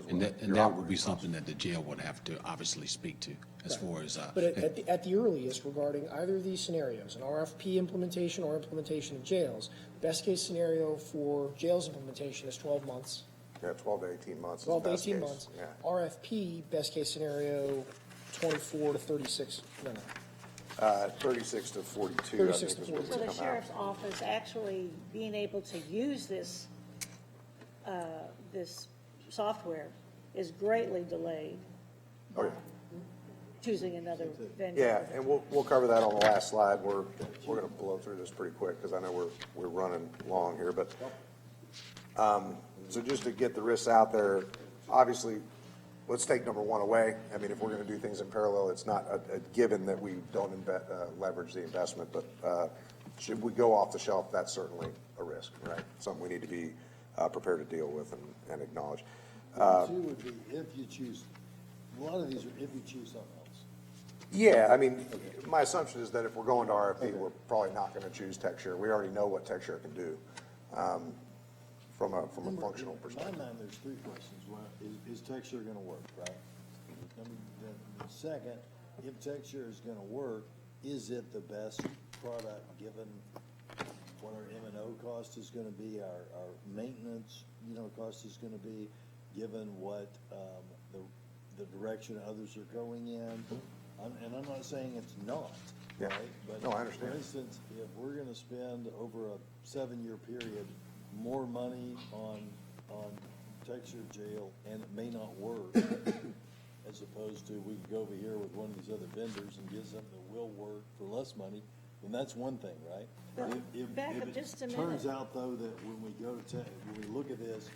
And that would be something that the jail would have to obviously speak to as far as. But at the earliest, regarding either of these scenarios, an RFP implementation or implementation of jails, best case scenario for jails implementation is 12 months. Yeah, 12 to 18 months. 12 to 18 months. Yeah. RFP, best case scenario, 24 to 36. No. 36 to 42. 36 to 42. So the sheriff's office actually being able to use this, this software is greatly delayed. Oh, yeah. Choosing another vendor. Yeah, and we'll cover that on the last slide. We're going to blow through this pretty quick because I know we're running long here. But so just to get the risks out there, obviously, let's take number one away. I mean, if we're going to do things in parallel, it's not a given that we don't leverage the investment. But should we go off the shelf, that's certainly a risk, right? Something we need to be prepared to deal with and acknowledge. Two would be if you choose. A lot of these are if you choose something else. Yeah, I mean, my assumption is that if we're going to RFP, we're probably not going to choose tech share. We already know what tech share can do from a functional perspective. In my mind, there's three questions. One, is tech share going to work, right? The second, if tech share is going to work, is it the best product given what our M&O cost is going to be, our maintenance, cost is going to be, given what the direction others are going in? And I'm not saying it's not, yeah. Right? But no, I understand. For instance, if we're going to spend over a 7-year period more money on Texas jail and it may not work, as opposed to we can go over here with one of these other vendors and get something that will work for less money, then that's one thing, right? Back up just a minute. Turns out though that when we go to when we look at this,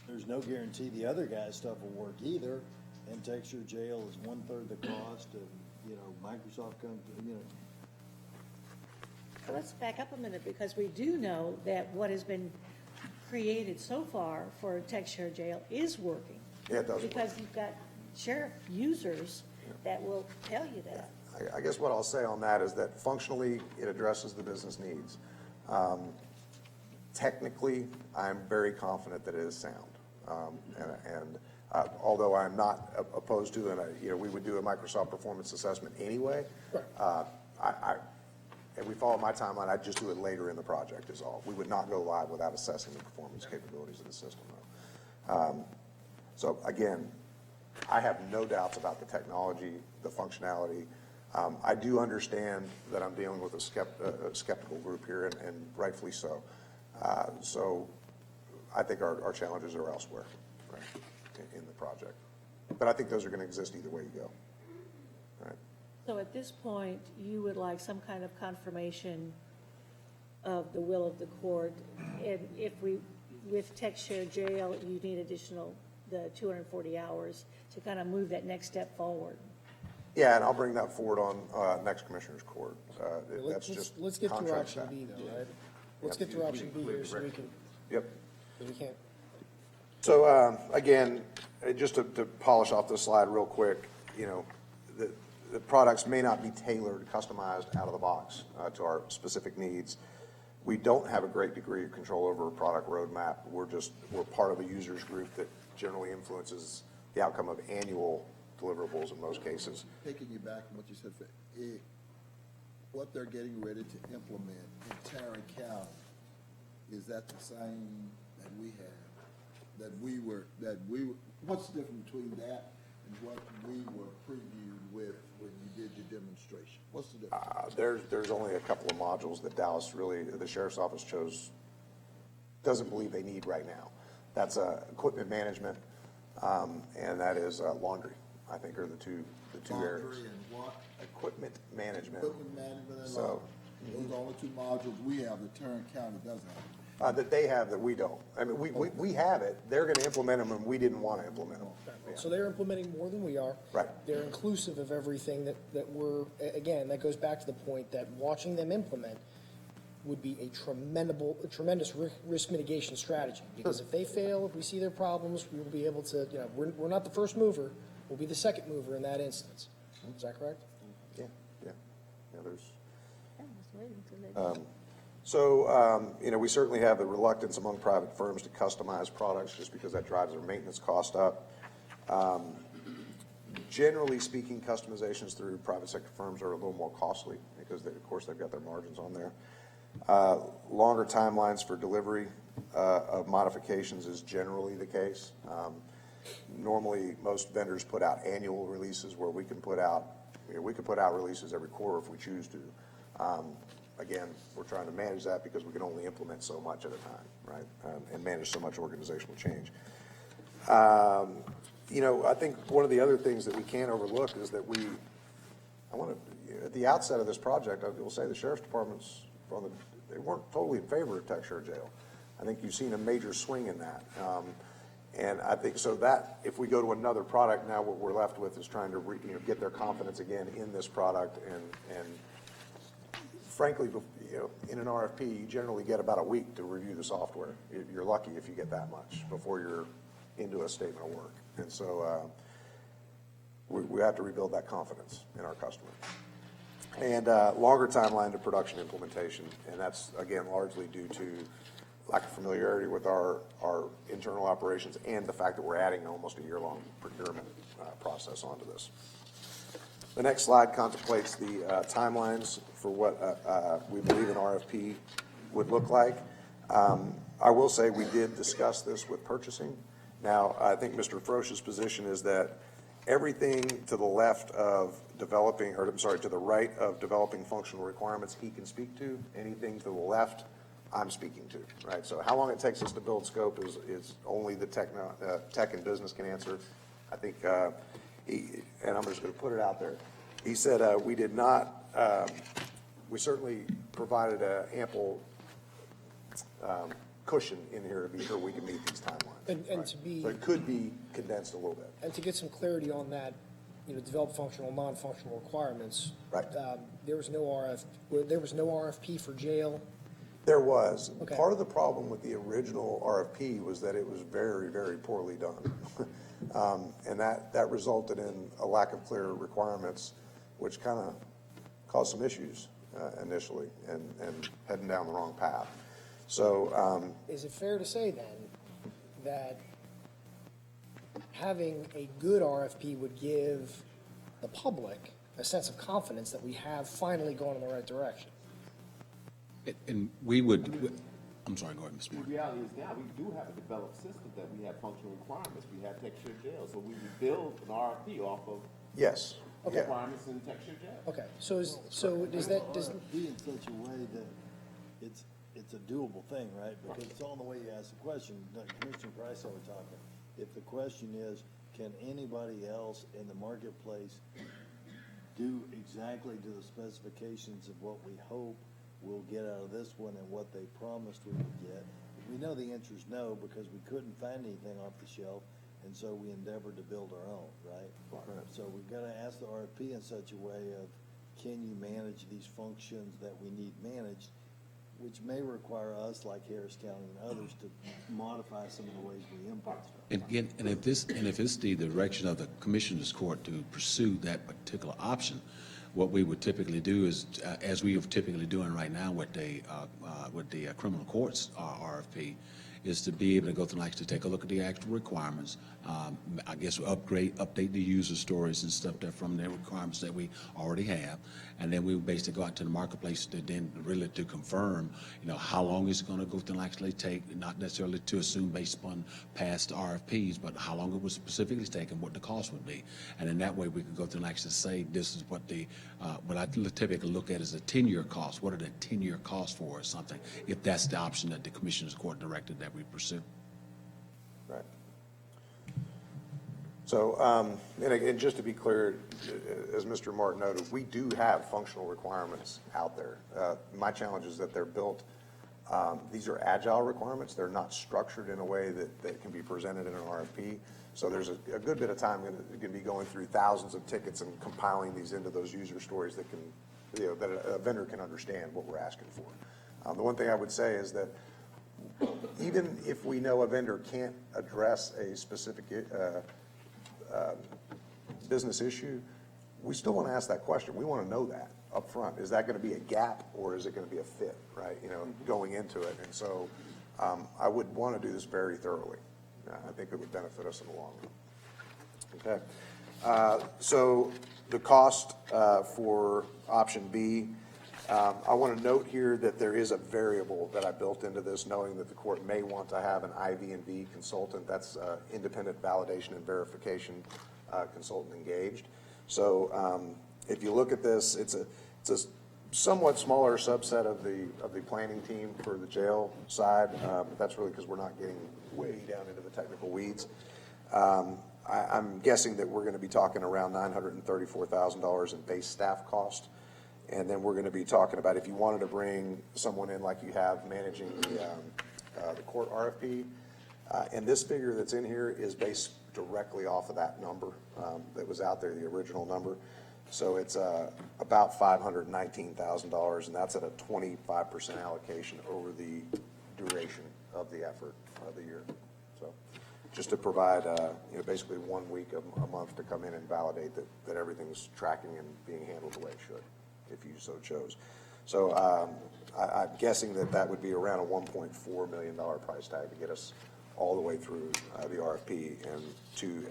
there's no guarantee the other guy's stuff will work either, and Texas jail is 1/3 the cost, and Microsoft comes, So let's back up a minute, because we do know that what has been created so far for Texas jail is working. Yeah, it does. Because you've got sheriff users that will tell you that. I guess what I'll say on that is that functionally it addresses the business needs. Technically, I'm very confident that it is sound. Although I'm not opposed to, and we would do a Microsoft performance assessment anyway. And we follow my timeline, I'd just do it later in the project is all. We would not go live without assessing the performance capabilities of the system, though. So again, I have no doubts about the technology, the functionality. I do understand that I'm dealing with a skeptical group here, and rightfully so. So I think our challenges are elsewhere, right, in the project. But I think those are going to exist either way you go. Right. So at this point, you would like some kind of confirmation of the will of the court. And if with Tech Share Jail, you need the 240 hours to kind of move that next step forward. Yeah, and I'll bring that forward on next Commissioner's Court. Let's get through option B though, right? Let's get through option B here so we can. Yep. We can't. So again, just to polish off this slide real quick, the products may not be tailored, customized out of the box to our specific needs. We don't have a great degree of control over a product roadmap. We're part of a users group that generally influences the outcome of annual deliverables in most cases. Taking you back from what you said, what they're getting ready to implement in Tarrant County, is that the same that we have? What's the difference between that and what we were previewed with when you did your demonstration? What's the difference? There's only a couple of modules that Dallas really, the sheriff's office doesn't believe they need right now. That's equipment management, and that is laundry, I think, are the two areas. Laundry and what? Equipment management. Equipment management and So, laundry. Those are the only two modules we have that Tarrant County doesn't have. that they have that we don't. I mean, we have it. They're going to implement them, and we didn't want to implement them. So they're implementing more than we are. Right. They're inclusive of everything that we're, again, that goes back to the point that watching them implement would be a tremendous risk mitigation strategy. Because if they fail, if we see their problems, we will be able to, we're not the first mover, we'll be the second mover in that instance. Is that correct? Yeah, there's. We certainly have the reluctance among private firms to customize products just because that drives their maintenance cost up. Generally speaking, customizations through private sector firms are a little more costly because, of course, they've got their margins on there. Longer timelines for delivery of modifications is generally the case. Normally, most vendors put out annual releases where we can put out releases every quarter if we choose to. Again, we're trying to manage that because we can only implement so much at a time, right? And manage so much organizational change. I think one of the other things that we can't overlook is that at the outset of this project, I will say the sheriff's departments, they weren't totally in favor of Tech Share Jail. I think you've seen a major swing in that. And I think so that if we go to another product, now what we're left with is trying to get their confidence again in this product. And frankly, in an RFP, you generally get about a week to review the software. You're lucky if you get that much before you're into a statement of work. And so we have to rebuild that confidence in our customer. And longer timeline to production implementation, and that's, again, largely due to lack of familiarity with our internal operations and the fact that we're adding almost a year-long procurement process onto this. The next slide contemplates the timelines for what we believe an RFP would look like. I will say we did discuss this with purchasing. Now, I think Mr. Frosch's position is that everything to the left of developing, or I'm sorry, to the right of developing functional requirements he can speak to. Anything to the left, I'm speaking to, right? So how long it takes us to build scope is only the tech and business can answer. I think, and I'm just going to put it out there. He said we did not, we certainly provided an ample cushion in here to be sure we can meet these timelines. And right? to be, so it could be condensed a little bit. And to get some clarity on that, develop functional, non-functional requirements. Right. There was no RFP for jail. There was. Okay. Part of the problem with the original RFP was that it was very, very poorly done. And that resulted in a lack of clear requirements, which kind of caused some issues initially and heading down the wrong path. So is it fair to say then that having a good RFP would give the public a sense of confidence that we have finally gone in the right direction? And we would, I'm sorry, go ahead, Mr. Moore. The reality is now we do have a developed system that we have functional requirements. We have texture jail, so we would build an RFP off of yes. requirements in texture jail. Okay, so does that be in such a way that it's a doable thing, right? Because it's all in the way you ask the question. Commissioner Price and I were talking. If the question is, can anybody else in the marketplace do exactly to the specifications of what we hope we'll get out of this one and what they promised we would get? We know the answer is no, because we couldn't find anything off the shelf, and so we endeavored to build our own, right? So we've got to ask the RFP in such a way of, can you manage these functions that we need managed, which may require us, like Harris County and others, to modify some of the ways we import stuff. And again, if it's the direction of the Commissioner's Court to pursue that particular option, what we would typically do is, as we are typically doing right now with the criminal courts RFP, is to be able to go through and actually take a look at the actual requirements. I guess update the user stories and stuff that from the requirements that we already have. And then we basically go out to the marketplace to then really to confirm, how long is it going to go through and actually take, not necessarily to assume based upon past RFPs, but how long it was specifically taken, what the cost would be. And in that way, we can go through and actually say, this is what what I typically look at as a 10-year cost. What are the 10-year costs for or something, if that's the option that the Commissioner's Court directed that we pursue. Right. So, and again, just to be clear, as Mr. Martin noted, we do have functional requirements out there. My challenge is that they're built, these are agile requirements. They're not structured in a way that can be presented in an RFP. So there's a good bit of time going to be going through thousands of tickets and compiling these into those user stories that can, that a vendor can understand what we're asking for. The one thing I would say is that even if we know a vendor can't address a specific business issue, we still want to ask that question. We want to know that up front. Is that going to be a gap or is it going to be a fit, right? Going into it. And so I would want to do this very thoroughly. I think it would benefit us in the long run. Okay. So the cost for option B, I want to note here that there is a variable that I built into this, knowing that the court may want to have an IV&V consultant. That's independent validation and verification consultant engaged. So if you look at this, it's a somewhat smaller subset of the planning team for the jail side. But that's really because we're not getting way down into the technical weeds. I'm guessing that we're going to be talking around $934,000 in base staff cost. And then we're going to be talking about if you wanted to bring someone in like you have managing the court RFP. And this figure that's in here is based directly off of that number that was out there, the original number. So it's about $519,000, and that's at a 25% allocation over the duration of the effort of the year. So just to provide, basically 1 week a month to come in and validate that everything's tracking and being handled the way it should, if you so chose. So I'm guessing that would be around a $1.4 million price tag to get us all the way through the RFP and to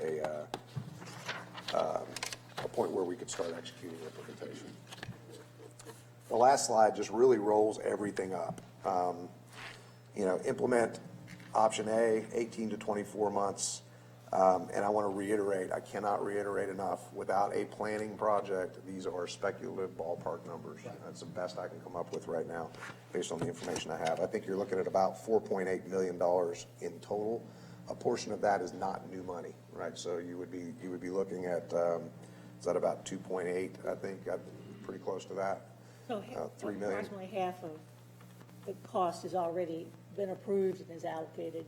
a point where we could start executing implementation. The last slide just really rolls everything up. Implement option A, 18 to 24 months. And I want to reiterate, I cannot reiterate enough, without a planning project, these are speculative ballpark numbers. That's the best I can come up with right now based on the information I have. I think you're looking at about $4.8 million in total. A portion of that is not new money, right? So you would be looking at, is that about 2.8, I think, pretty close to that. So $3 million. approximately half of the cost has already been approved and is allocated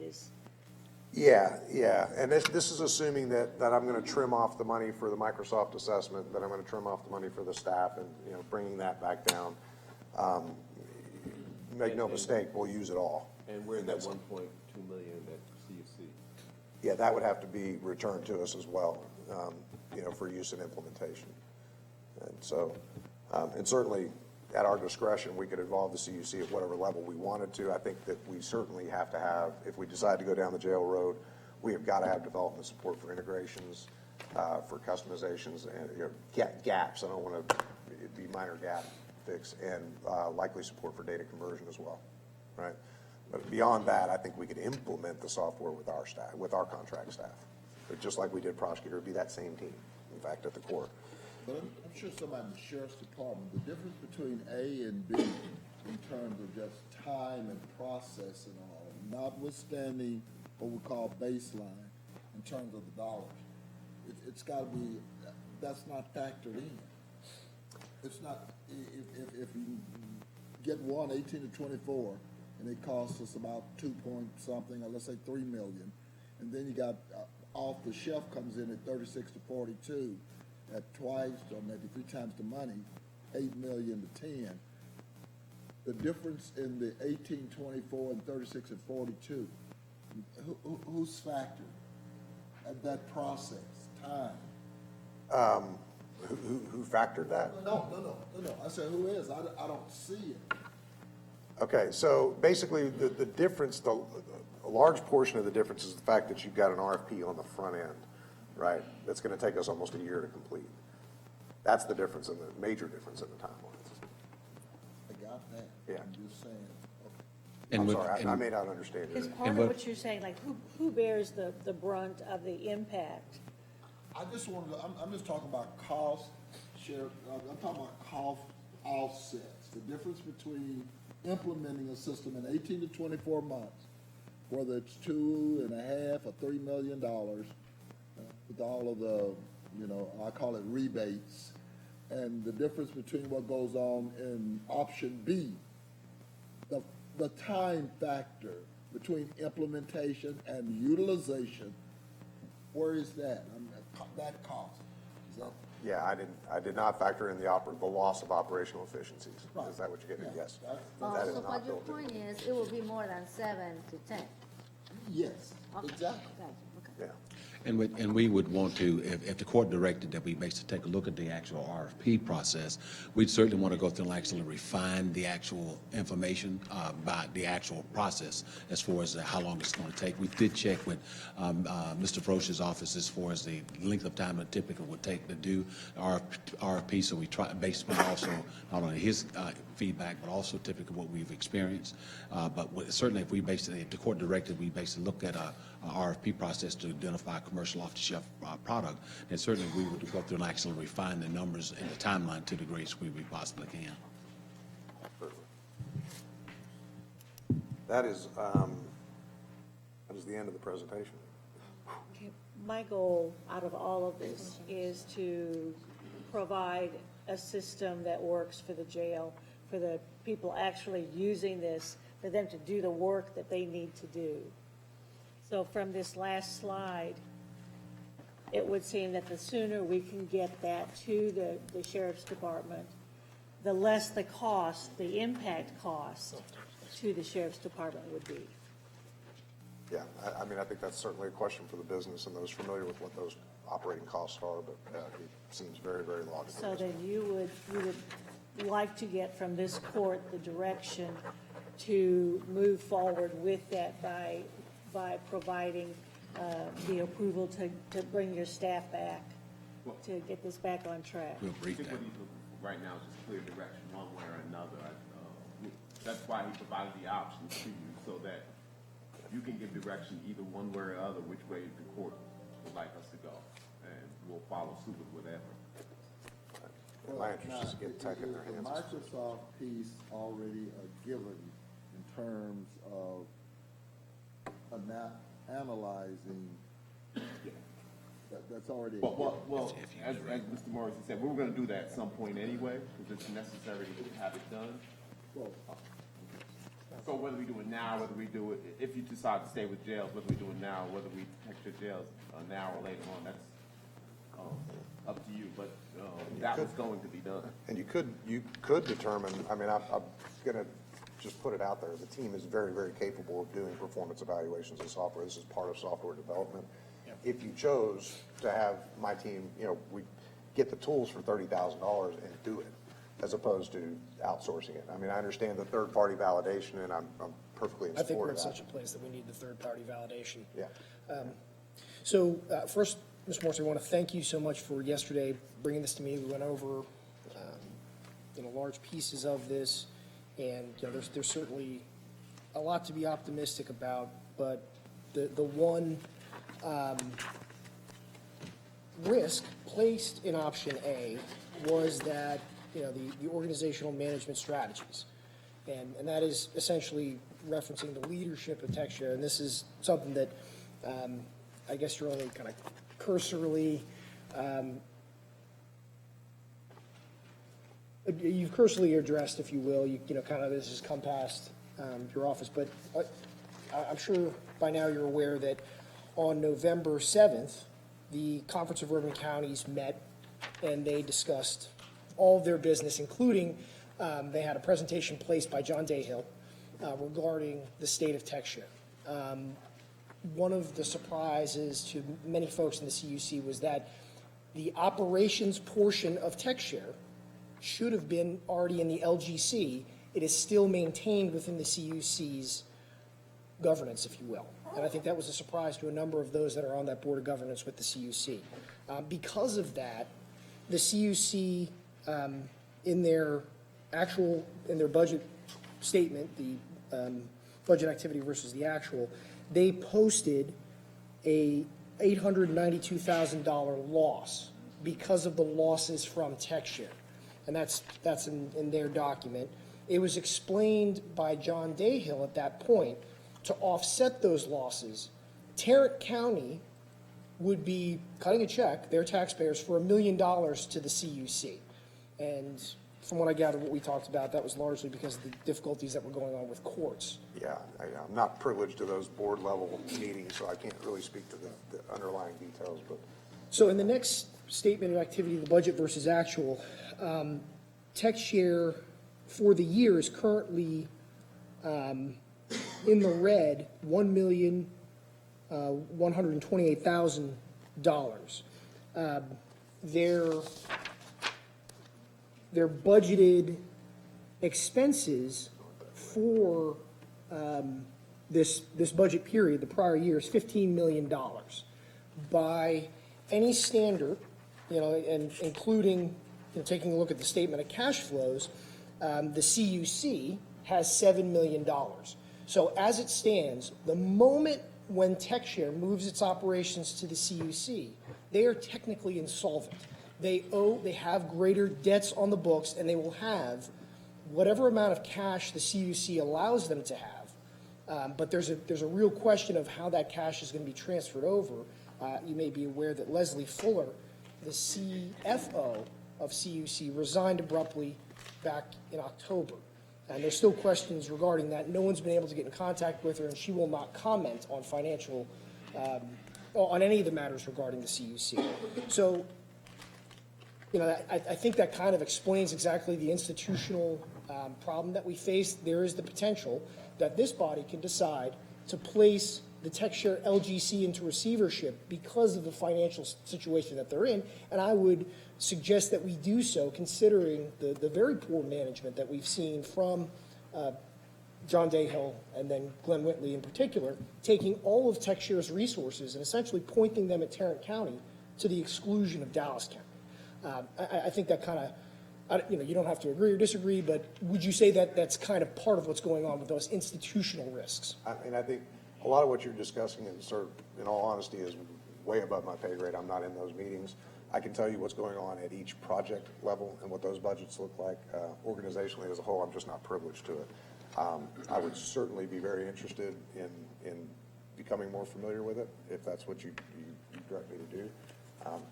Yeah, and this is assuming that I'm going to trim off the money for the Microsoft assessment, that I'm going to trim off the money for the staff, and bringing that back down. Make no mistake, we'll use it all. And we're in that 1.2 million at CFC. Yeah, that would have to be returned to us as well, for use in implementation. And so, and certainly at our discretion, we could involve the CUC at whatever level we wanted to. I think that we certainly have to have, if we decide to go down the jail road, we have got to have development support for integrations, for customizations, and gaps. I don't want to be minor gap fix, and likely support for data conversion as well, right? But beyond that, I think we could implement the software with our staff, with our contract staff. But just like we did prosecutor, it'd be that same team, in fact, at the core. But I'm sure somebody in the sheriff's department, the difference between A and B in terms of just time and process and all, notwithstanding what we call baseline in terms of the dollars, it's got to be, that's not factored in. It's not, if you get one 18 to 24, and it costs us about 2 point something, or let's say 3 million, and then you got off the shelf comes in at 36 to 42, at twice or maybe 3 times the money, 8 million to 10. The difference in the 18, 24, and 36 and 42, who's factored at that process, time? Who factored that? No. I said, who is? I don't see it. Okay, so basically the difference, a large portion of the difference is the fact that you've got an RFP on the front end, right? That's going to take us almost a year to complete. That's the difference, and the major difference in the timelines. I got that. Yeah. I'm just saying. And I'm with- sorry, and- I may not understand Is it. part of what you're saying, like, who bears the brunt of the impact? I just wanted to, I'm just talking about cost share, I'm talking about cost offsets, the difference between implementing a system in 18 to 24 months, whether it's $2.5 or $3 million, with all of the, I call it rebates, and the difference between what goes on in option B, the time factor between implementation and utilization, where is that? That cost. Is that? Yeah, I did not factor in the loss of operational efficiencies. Right. Is that what you're getting at? Yes. Oh, That is so not what your built in. point is, it will be more than 7 to 10. Yes, Okay. exactly. Gotcha, okay. Yeah. And we would want to, if the court directed that we basically take a look at the actual RFP process, we'd certainly want to go through and actually refine the actual information about the actual process as far as how long it's going to take. We did check with Mr. Frosch's office as far as the length of time it typically would take to do RFP, so we try, based on also not only his feedback, but also typically what we've experienced. But certainly if the court directed, we basically look at a RFP process to identify a commercial off-the-shelf product, and certainly we would go through and actually refine the numbers and the timeline to the greatest we possibly can. That is the end of the presentation. Okay, my goal out of all of this is to provide a system that works for the jail, for the people actually using this, for them to do the work that they need to do. So from this last slide, it would seem that the sooner we can get that to the sheriff's department, the less the cost, the impact cost to the sheriff's department would be. Yeah, I mean, I think that's certainly a question for the business and those familiar with what those operating costs are, but it seems very, very logical. So then you would like to get from this court the direction to move forward with that by providing the approval to bring your staff back, to get this back on track. We'll brief I think that. what he's looking for right now is just clear direction one way or another. That's why he provided the options to you, so that you can give direction either one way or other, which way the court would like us to go, and we'll follow suit with whatever. My interest is to get tech in their Is the hands. Microsoft piece already a given in terms of analyzing? That's already. Well, as Mr. Morrison said, we were gonna do that at some point anyway, because it's necessary to have it done. So whether we do it now, whether we do it, if you decide to stay with jails, whether we do it now, whether we text your jails now or later on, that's up to you, but that was going to be done. And you could determine, I mean, I'm going to just put it out there, the team is very, very capable of doing performance evaluations of software. This is part of software development. If you chose to have my team, we get the tools for $30,000 and do it, as opposed to outsourcing it. I mean, I understand the third-party validation, and I'm perfectly in I think support we're of in that. such a place that we need the third-party validation. Yeah. So first, Mr. Morrison, I want to thank you so much for yesterday bringing this to me. We went over large pieces of this, and there's certainly a lot to be optimistic about, but the one risk placed in option A was that the organizational management strategies, and that is essentially referencing the leadership of TechShare, and this is something that I guess you're only kind of cursorily you've cursorily addressed, if you will. Kind of this has come past your office, but I'm sure by now you're aware that on November 7th, the Conference of Urban Counties met and they discussed all of their business, including they had a presentation placed by John Dayhill regarding the state of TechShare. One of the surprises to many folks in the CUC was that the operations portion of TechShare should have been already in the LGC. It is still maintained within the CUC's governance, if you will. And I think that was a surprise to a number of those that are on that board of governance with the CUC. Because of that, the CUC, in their budget statement, the budget activity versus the actual, they posted a $892,000 loss because of the losses from TechShare. And that's in their document. It was explained by John Dayhill at that point to offset those losses. Tarrant County would be cutting a check, their taxpayers, for $1 million to the CUC. And from what I gathered, what we talked about, that was largely because of the difficulties that were going on with courts. Yeah, I'm not privileged to those board level meetings, so I can't really speak to the underlying details, but. So in the next statement of activity, the budget versus actual, TechShare for the year is currently in the red, $1,128,000. Their budgeted expenses for this budget period, the prior year, is $15 million. By any standard, and including taking a look at the statement of cash flows, the CUC has $7 million. So as it stands, the moment when TechShare moves its operations to the CUC, they are technically insolvent. They have greater debts on the books, and they will have whatever amount of cash the CUC allows them to have. But there's a real question of how that cash is going to be transferred over. You may be aware that Leslie Fuller, the CFO of CUC, resigned abruptly back in October. And there's still questions regarding that. No one's been able to get in contact with her, and she will not comment on on any of the matters regarding the CUC. So, I think that kind of explains exactly the institutional problem that we face. There is the potential that this body can decide to place the TechShare LGC into receivership because of the financial situation that they're in, and I would suggest that we do so considering the very poor management that we've seen from John Dayhill and then Glenn Whitley in particular, taking all of TechShare's resources and essentially pointing them at Tarrant County to the exclusion of Dallas County. I think that kind of, you don't have to agree or disagree, but would you say that that's kind of part of what's going on with those institutional risks? I think a lot of what you're discussing, and sort of, in all honesty, is way above my pay grade. I'm not in those meetings. I can tell you what's going on at each project level and what those budgets look like. Organizationally as a whole, I'm just not privileged to it. I would certainly be very interested in becoming more familiar with it, if that's what you direct me to do.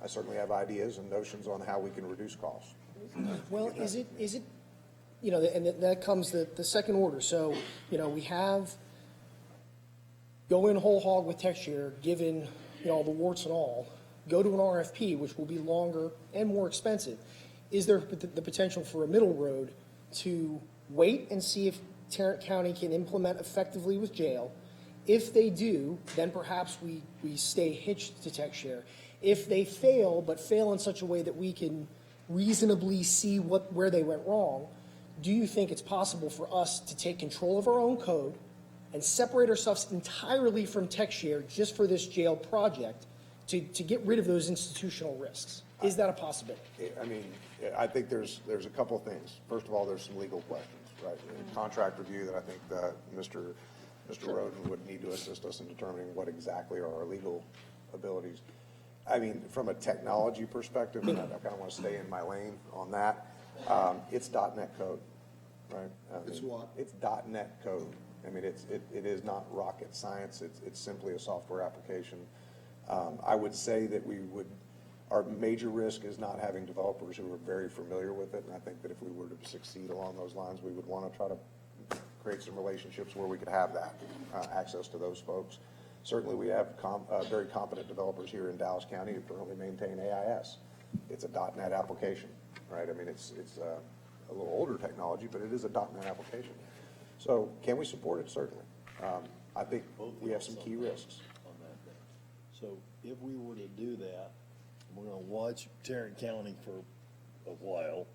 I certainly have ideas and notions on how we can reduce costs. Well, is it, and that comes the second order. So, we have go in whole hog with TechShare, given, all the warts and all, go to an RFP, which will be longer and more expensive. Is there the potential for a middle road to wait and see if Tarrant County can implement effectively with jail? If they do, then perhaps we stay hitched to TechShare. If they fail, but fail in such a way that we can reasonably see where they went wrong, do you think it's possible for us to take control of our own code and separate ourselves entirely from TechShare just for this jail project to get rid of those institutional risks? Is that a possibility? I think there's a couple of things. First of all, there's some legal questions, right? Contract review that I think that Mr. Roden would need to assist us in determining what exactly are our legal abilities. From a technology perspective, and I kind of want to stay in my lane on that, it's .NET code, right? It's what? It's .NET code. It is not rocket science. It's simply a software application. I would say that our major risk is not having developers who are very familiar with it, and I think that if we were to succeed along those lines, we would want to try to create some relationships where we could have that access to those folks. Certainly, we have very competent developers here in Dallas County who currently maintain AIS. It's a .NET application, right? It's a little older technology, but it is a .NET application. So, can we support it? Certainly. I think we have some key risks on that. So, if we were to do that, we're going to watch Tarrant County for a while.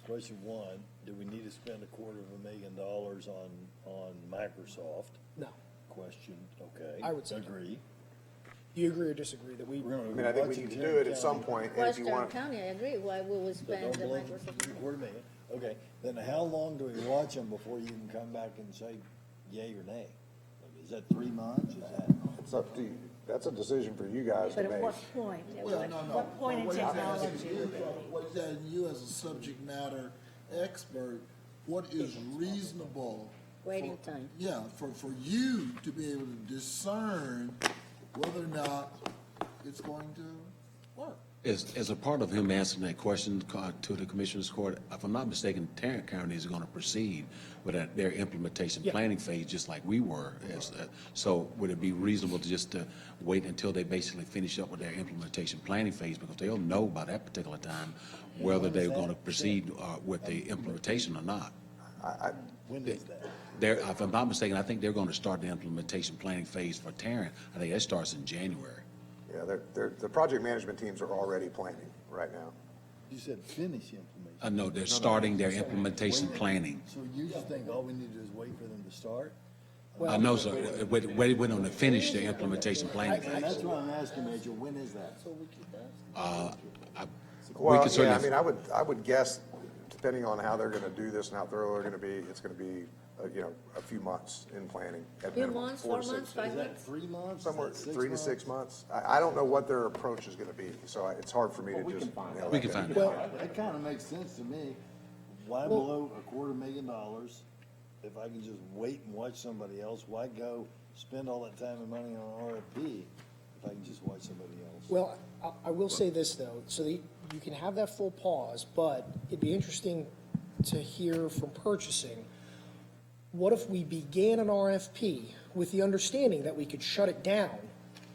Question one, do we need to spend $250,000 on Microsoft? No. Question, okay. I would say no. Agree. Do you agree or disagree that we? I mean, I think we need to do it at some point, and if you Western want. County, I agree, why we would spend the Microsoft. $250,000, okay, then how long do we watch them before you can come back and say yay or nay? Is that 3 months, is that? It's up to you. That's a decision for you guys to But make. at what point? At Well, what point in What he's asking technology? what he's asking you as a subject matter expert, what is reasonable? Waiting time. Yeah, for you to be able to discern whether or not it's going to work. As a part of him answering that question to the Commissioner's Court, if I'm not mistaken, Tarrant County is going to proceed with their implementation planning phase, just like we were. So would it be reasonable to just wait until they basically finish up with their implementation planning phase, because they'll know by that particular time whether they're going to proceed with the implementation or not? When is that? If I'm not mistaken, I think they're going to start the implementation planning phase for Tarrant. I think that starts in January. Yeah, the project management teams are already planning right now. You said finish implementation. No, they're starting their implementation planning. So you just think all we need to do is wait for them to start? No, sir, wait on them to finish their implementation planning And that's phase. what I'm asking, Major, when is that? Well, could certainly- yeah, I mean, I would guess, depending on how they're gonna do this and how thorough they're gonna be, it's gonna be, a few months in planning. At Few minimum, months, 4 to 4 months, 6 5 Is that months? 3 months? Somewhere, Is that 3 to 6 months. I don't know what their approach is gonna be, so it's hard for me to just. We can find out. That kind of makes sense to me. Why blow $250,000 if I can just wait and watch somebody else? Why go spend all that time and money on RFP if I can just watch somebody else? Well, I will say this, though, so that you can have that full pause, but it'd be interesting to hear from purchasing. What if we began an RFP with the understanding that we could shut it down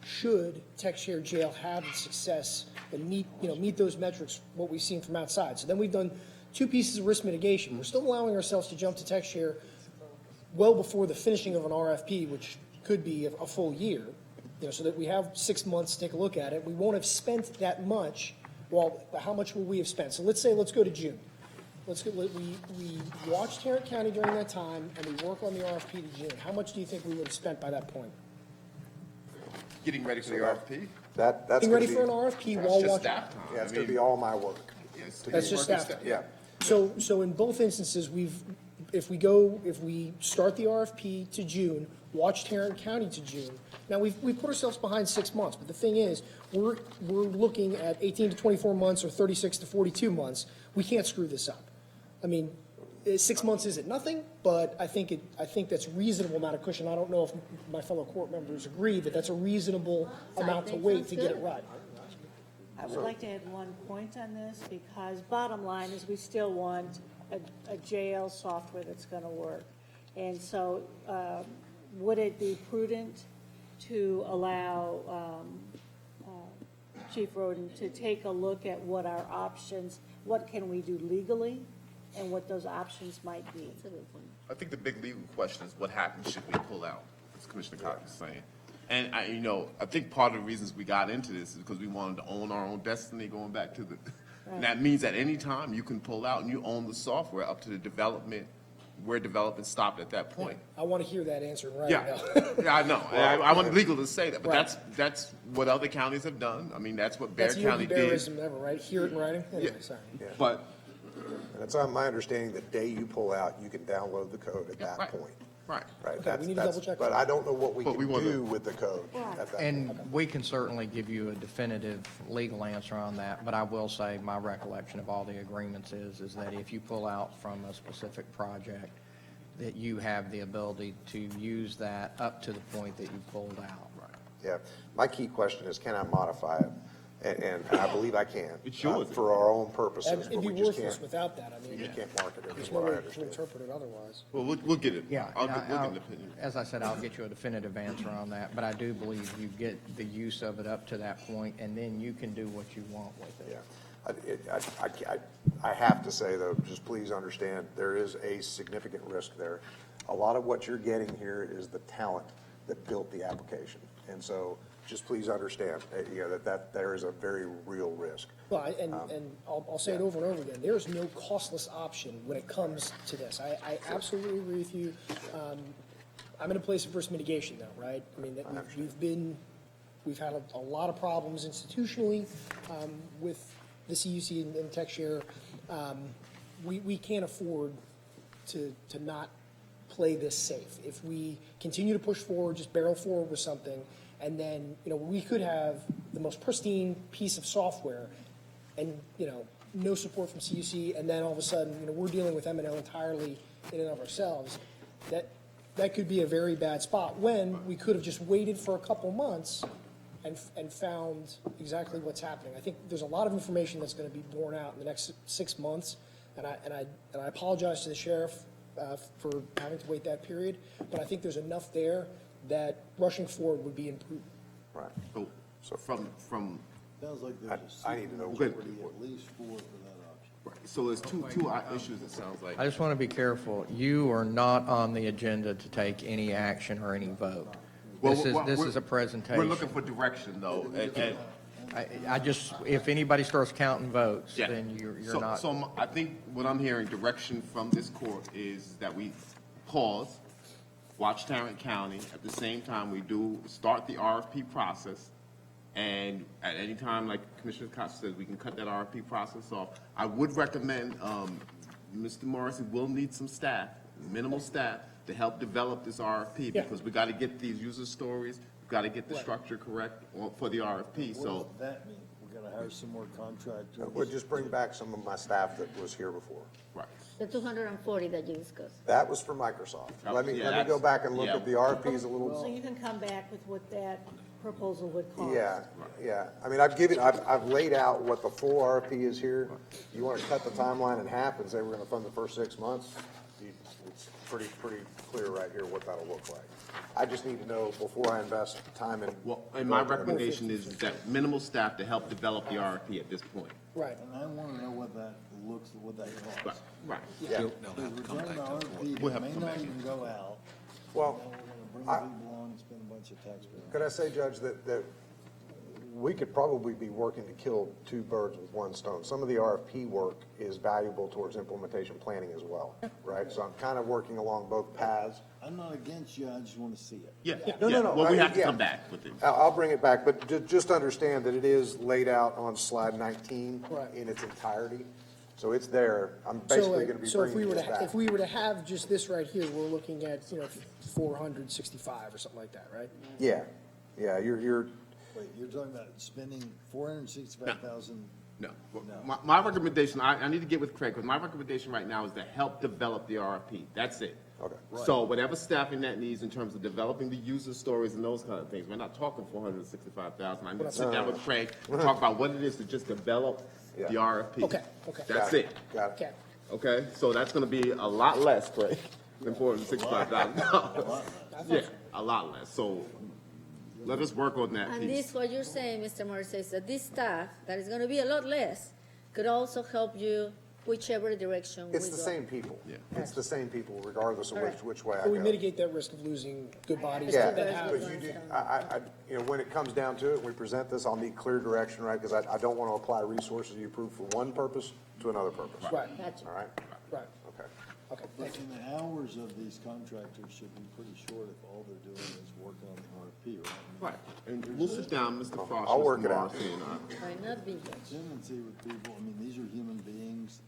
should Tech Share Jail have the success and meet those metrics, what we've seen from outside? So then we've done 2 pieces of risk mitigation. We're still allowing ourselves to jump to Tech Share well before the finishing of an RFP, which could be a full year, so that we have 6 months to take a look at it. We won't have spent that much. Well, how much will we have spent? So let's go to June. We watch Tarrant County during that time, and we work on the RFP to June. How much do you think we would have spent by that point? Getting ready for the RFP? That's Getting gonna ready be. for an RFP That's while just watching. staff time. Yeah, it's I gonna mean, be all my work. That's just staff time. Yeah. So in both instances, if we start the RFP to June, watch Tarrant County to June. Now, we've put ourselves behind 6 months, but the thing is, we're looking at 18 to 24 months or 36 to 42 months. We can't screw this up. I mean, 6 months isn't nothing, but I think that's a reasonable amount of cushion. I don't know if my fellow court members agree that that's a reasonable amount to wait to get it right. I would like to add one point on this, because bottom line is we still want a jail software that's going to work. And so would it be prudent to allow Chief Roden to take a look at what our options, what can we do legally, and what those options might be? I think the big legal question is what happens should we pull out, as Commissioner Cox is saying. And I think part of the reasons we got into this is because we wanted to own our own destiny going back to and that means at any time you can pull out and you own the software up to the development, where development stopped at that point. I want to hear that answer right Yeah, now. yeah, I know. I want legal to say that, but Right. that's what other counties have done. I mean, that's what Bear That's County Yogi did. Bearism ever, right? Hear it in writing? Anyway, sorry. But And it's my understanding the day you pull out, you can download the code at that point. Right. Right. Okay, we need to double check But that. I don't know what we But can we wanna- do with the code at that And point. we can certainly give you a definitive legal answer on that, but I will say my recollection of all the agreements is that if you pull out from a specific project, that you have the ability to use that up to the point that you pulled out. Right. Yeah. My key question is, can I modify it? And I believe I can. It's yours. For our own purposes, It'd but be we just worthless can't, without that. I mean, you can't market it, there's is no what I way to understand. interpret it otherwise. well, we'll get it. Yeah, We'll and get an opinion. as I said, I'll get you a definitive answer on that, but I do believe you get the use of it up to that point, and then you can do what you want with it. Yeah. I have to say, though, just please understand, there is a significant risk there. A lot of what you're getting here is the talent that built the application. And so just please understand, that there is a very real risk. Well, and I'll say it over and over again, there is no costless option when it comes to this. I absolutely agree with you. I'm in a place of risk mitigation though, right? I mean, we've had a lot of problems institutionally with the CUC and tech share. We can't afford to not play this safe. If we continue to push forward, just barrel forward with something, and then, we could have the most pristine piece of software and, no support from CUC, and then all of a sudden, we're dealing with M&O entirely in and of ourselves. That could be a very bad spot when we could have just waited for a couple months and found exactly what's happening. I think there's a lot of information that's going to be borne out in the next 6 months, and I apologize to the sheriff for having to wait that period, but I think there's enough there that rushing forward would be imprudent. Right. So from Sounds like there's I need to know. majority at least for that option. so there's two issues. It sounds like. I just want to be careful. You are not on the agenda to take any action or any vote. This is a presentation. We're looking for direction, though. And I just, if anybody starts counting votes, then you're not. So I think what I'm hearing direction from this court is that we pause, watch Tarrant County. At the same time, we do start the RFP process. And at any time, like Commissioner Cox said, we can cut that RFP process off. I would recommend Mr. Morrissey will need some staff, minimal staff, to help develop this RFP because we got to get these user stories. We've got to get the structure correct for the RFP. What does that mean? We're going to hire some more contractors? We'll just bring back some of my staff that was here before. Right. The 240 that you discussed. That was for Microsoft. Let me go back and look at the RFPs a little. So you can come back with what that proposal would cost. Yeah. I mean, I've laid out what the full RFP is here. You want to cut the timeline in half and say we're going to fund the first 6 months? It's pretty clear right here what that'll look like. I just need to know before I invest time in. Well, and my recommendation is that minimal staff to help develop the RFP at this point. Right. And I want to know what that looks, what that costs. Right. Yeah. We'll have to May come not back. even go out. Well, We're going to bring people on and spend a bunch of taxpayers. could I say, Judge, that we could probably be working to kill two birds with one stone. Some of the RFP work is valuable towards implementation planning as well, right? So I'm kind of working along both paths. I'm not against you, I just want to see it. Yeah. No. Well, we have to come back with it. I'll bring it back, but just understand that it is laid out on slide 19 Right. in its entirety. So it's there. I'm basically going to be So if we bringing were this back. if we were to have just this right here, we're looking at 465 or something like that, right? Yeah, you're. Wait, you're talking about spending $465,000? No. My recommendation, I need to get with Craig, because my recommendation right now is to help develop the RFP. That's it. Okay. So whatever staffing that needs in terms of developing the user stories and those kind of things, we're not talking $465,000. I need to sit down with Craig and talk about what it is to just develop the RFP. Okay. That's it. Got it. Okay, so that's gonna be a lot less, Craig, than $465,000. Yeah, a lot less. So let us work on that And piece. this, what you're saying, Mr. Morris, is that this staff, that is going to be a lot less, could also help you whichever direction we It's the go. same people. It's the same people regardless of Correct. which way I So we go. mitigate that risk of losing good bodies. Yeah, that have- but you do, when it comes down to it, we present this, I'll need clear direction, right? Because I don't want to apply resources you approve for one purpose to another purpose. Right. Gotcha. All right? Right. Okay. Okay. But in the hours of these contractors should be pretty short if all they're doing is working on the RFP, right? Right, and we'll sit down, Mr. Frost. I'll work Mr. it out. Morrissey, and Why not be? Tendency with people, I mean, these are human beings,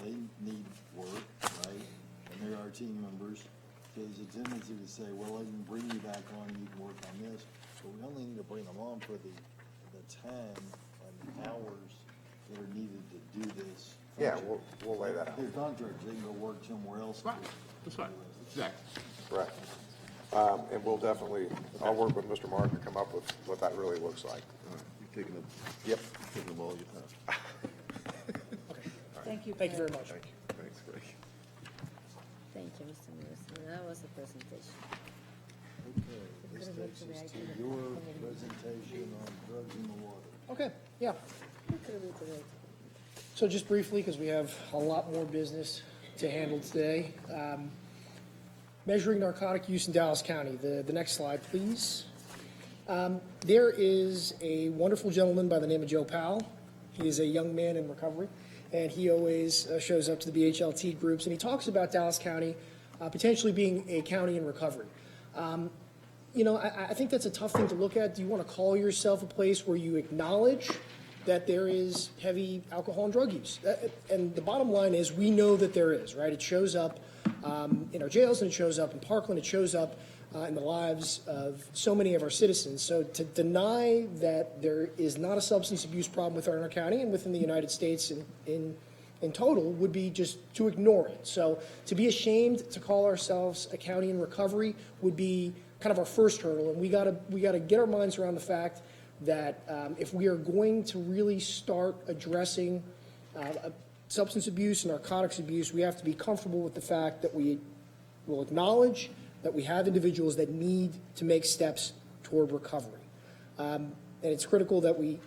they need work, right? And they're our team members. So there's a tendency to say, well, I can bring you back on, you can work on this, but we only need to bring them on for the time and hours that are needed to do this. Yeah, function. we'll lay that out. They're contractors, they can go work somewhere else. Right, that's right, exactly. Right. And we'll definitely, I'll work with Mr. Martin to come up with what that really looks like. All right, you're taking a, Yep. taking a all your time. Thank you. Thank you very much. Thanks, Craig. Thank you, Mr. Morris. That was the presentation. Okay, this takes us to your presentation on drugs in the water. Okay, yeah. So just briefly, because we have a lot more business to handle today. Measuring narcotic use in Dallas County. The next slide, please. There is a wonderful gentleman by the name of Joe Powell. He is a young man in recovery, and he always shows up to the BHLT groups, and he talks about Dallas County potentially being a county in recovery. You know, I think that's a tough thing to look at. Do you want to call yourself a place where you acknowledge that there is heavy alcohol and drug use? And the bottom line is we know that there is, right? It shows up in our jails, and it shows up in Parkland, it shows up in the lives of so many of our citizens. So to deny that there is not a substance abuse problem within our county and within the United States in total would be just to ignore it. So to be ashamed to call ourselves a county in recovery would be kind of our first hurdle, and we gotta get our minds around the fact that if we are going to really start addressing substance abuse and narcotics abuse, we have to be comfortable with the fact that we will acknowledge that we have individuals that need to make steps toward recovery. And it's critical that we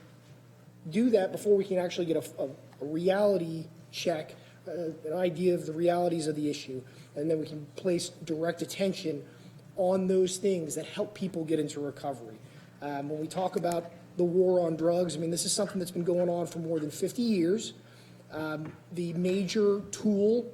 do that before we can actually get a reality check, an idea of the realities of the issue, and then we can place direct attention on those things that help people get into recovery. When we talk about the war on drugs, I mean, this is something that's been going on for more than 50 years. The major tool,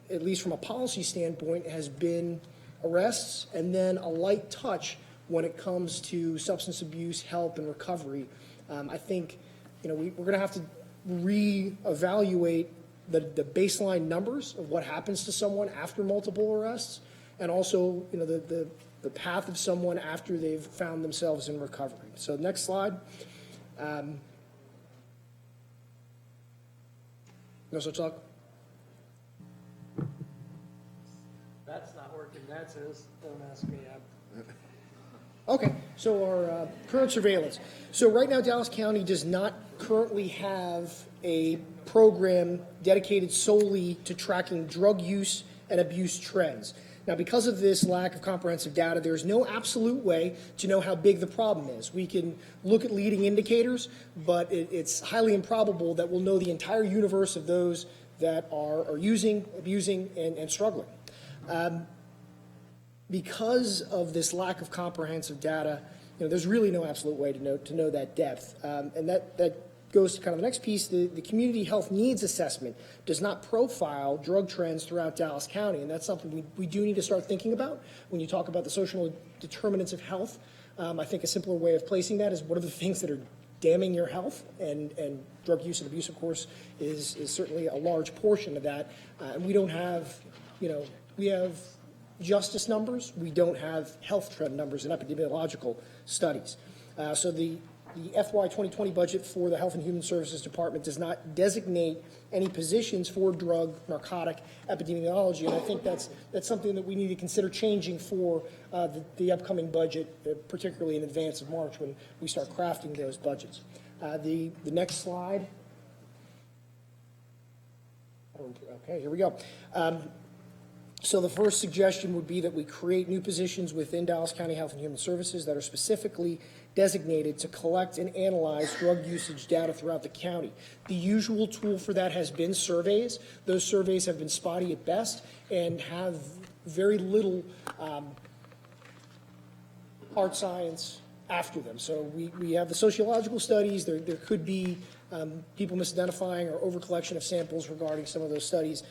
at least from a policy standpoint, has been arrests and then a light touch when it comes to substance abuse, help, and recovery. I think, you know, we're going to have to reevaluate the baseline numbers of what happens to someone after multiple arrests, and also, you know, the path of someone after they've found themselves in recovery. So next slide. No such luck? That's not working, that's his, don't ask me. Okay, so our current surveillance. So right now, Dallas County does not currently have a program dedicated solely to tracking drug use and abuse trends. Now, because of this lack of comprehensive data, there's no absolute way to know how big the problem is. We can look at leading indicators, but it's highly improbable that we'll know the entire universe of those that are using, abusing, and struggling. Because of this lack of comprehensive data, you know, there's really no absolute way to know that depth. And that goes to kind of the next piece. The community health needs assessment does not profile drug trends throughout Dallas County, and that's something we do need to start thinking about when you talk about the social determinants of health. I think a simpler way of placing that is what are the things that are damning your health, and drug use and abuse, of course, is certainly a large portion of that. And we don't have, you know, we have justice numbers, we don't have health trend numbers and epidemiological studies. So the FY 2020 budget for the Health and Human Services Department does not designate any positions for drug, narcotic epidemiology, and I think that's something that we need to consider changing for the upcoming budget, particularly in advance of March when we start crafting those budgets. The next slide. Okay, here we go. So the first suggestion would be that we create new positions within Dallas County Health and Human Services that are specifically designated to collect and analyze drug usage data throughout the county. The usual tool for that has been surveys. Those surveys have been spotty at best and have very little hard science after them. So we have the sociological studies. There could be people misidentifying or overcollection of samples regarding some of those studies.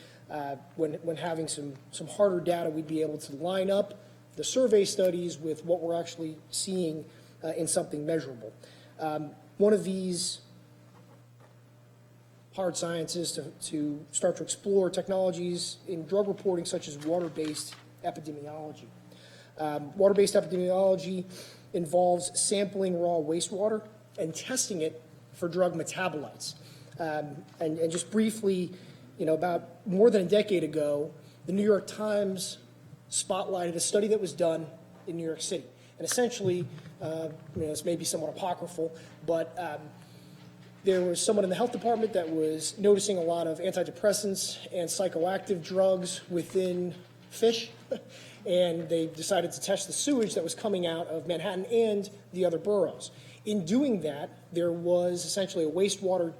When having some harder data, we'd be able to line up the survey studies with what we're actually seeing in something measurable. One of these hard sciences to start to explore technologies in drug reporting such as water-based epidemiology. Water-based epidemiology involves sampling raw wastewater and testing it for drug metabolites. And just briefly, you know, about more than a decade ago, the New York Times spotlighted a study that was done in New York City. And essentially, this may be somewhat apocryphal, but there was someone in the health department that was noticing a lot of antidepressants and psychoactive drugs within fish, and they decided to test the sewage that was coming out of Manhattan and the other boroughs. In doing that, there was essentially a wastewater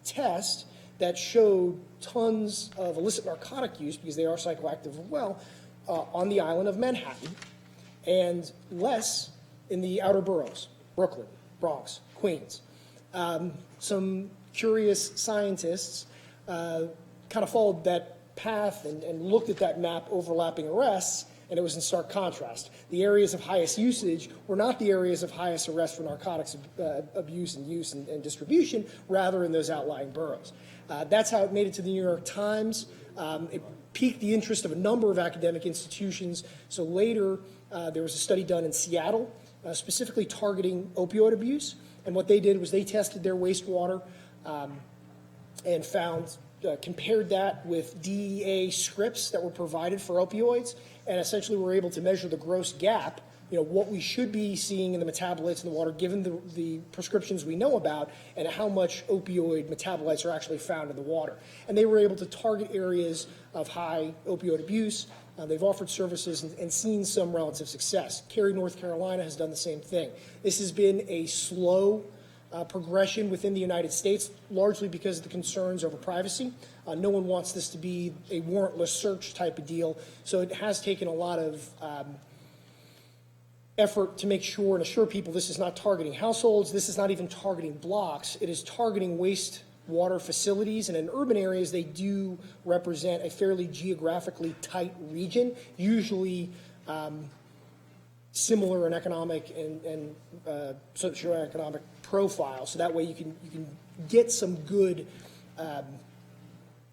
test that showed tons of illicit narcotic use, because they are psychoactive as well, on the island of Manhattan, and less in the outer boroughs, Brooklyn, Bronx, Queens. Some curious scientists kind of followed that path and looked at that map overlapping arrests, and it was in stark contrast. The areas of highest usage were not the areas of highest arrest for narcotics abuse and use and distribution, rather in those outlying boroughs. That's how it made it to the New York Times. It piqued the interest of a number of academic institutions. So later, there was a study done in Seattle, specifically targeting opioid abuse. And what they did was they tested their wastewater and found, compared that with DEA scripts that were provided for opioids, and essentially were able to measure the gross gap, what we should be seeing in the metabolites in the water given the prescriptions we know about, and how much opioid metabolites are actually found in the water. And they were able to target areas of high opioid abuse. They've offered services and seen some relative success. Cary, North Carolina has done the same thing. This has been a slow progression within the United States, largely because of the concerns over privacy. No one wants this to be a warrantless search type of deal, so it has taken a lot of effort to make sure and assure people this is not targeting households, this is not even targeting blocks, it is targeting wastewater facilities, and in urban areas they do represent a fairly geographically tight region, usually similar in economic and socioeconomic profile, so that way you can get some good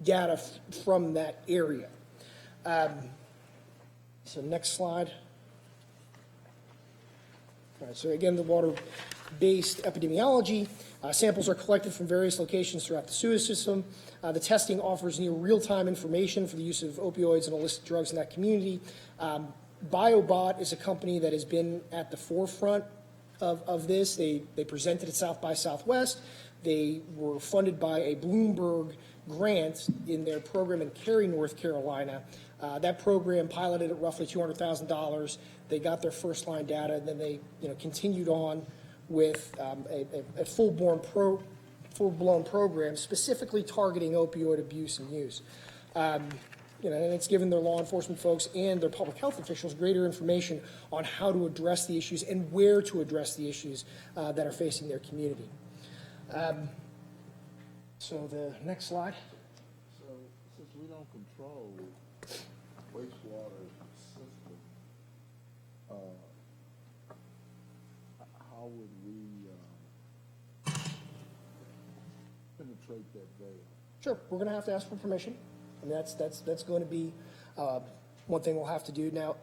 data from that area. So next slide. All right, so again, the water-based epidemiology. Samples are collected from various locations throughout the sewage system. The testing offers near real-time information for the use of opioids and illicit drugs in that community. BioBot is a company that has been at the forefront of this. They presented at South by Southwest. They were funded by a Bloomberg grant in their program in Cary, North Carolina. That program piloted at roughly $200,000. They got their first line data, and then they continued on with a full-blown program specifically targeting opioid abuse and use. And it's given their law enforcement folks and their public health officials greater information on how to address the issues and where to address the issues that are facing their community. So the next slide. So since we don't control wastewater system, how would we penetrate that veil? Sure, we're going to have to ask for permission. I mean, that's going to be one thing we'll have to do. Now,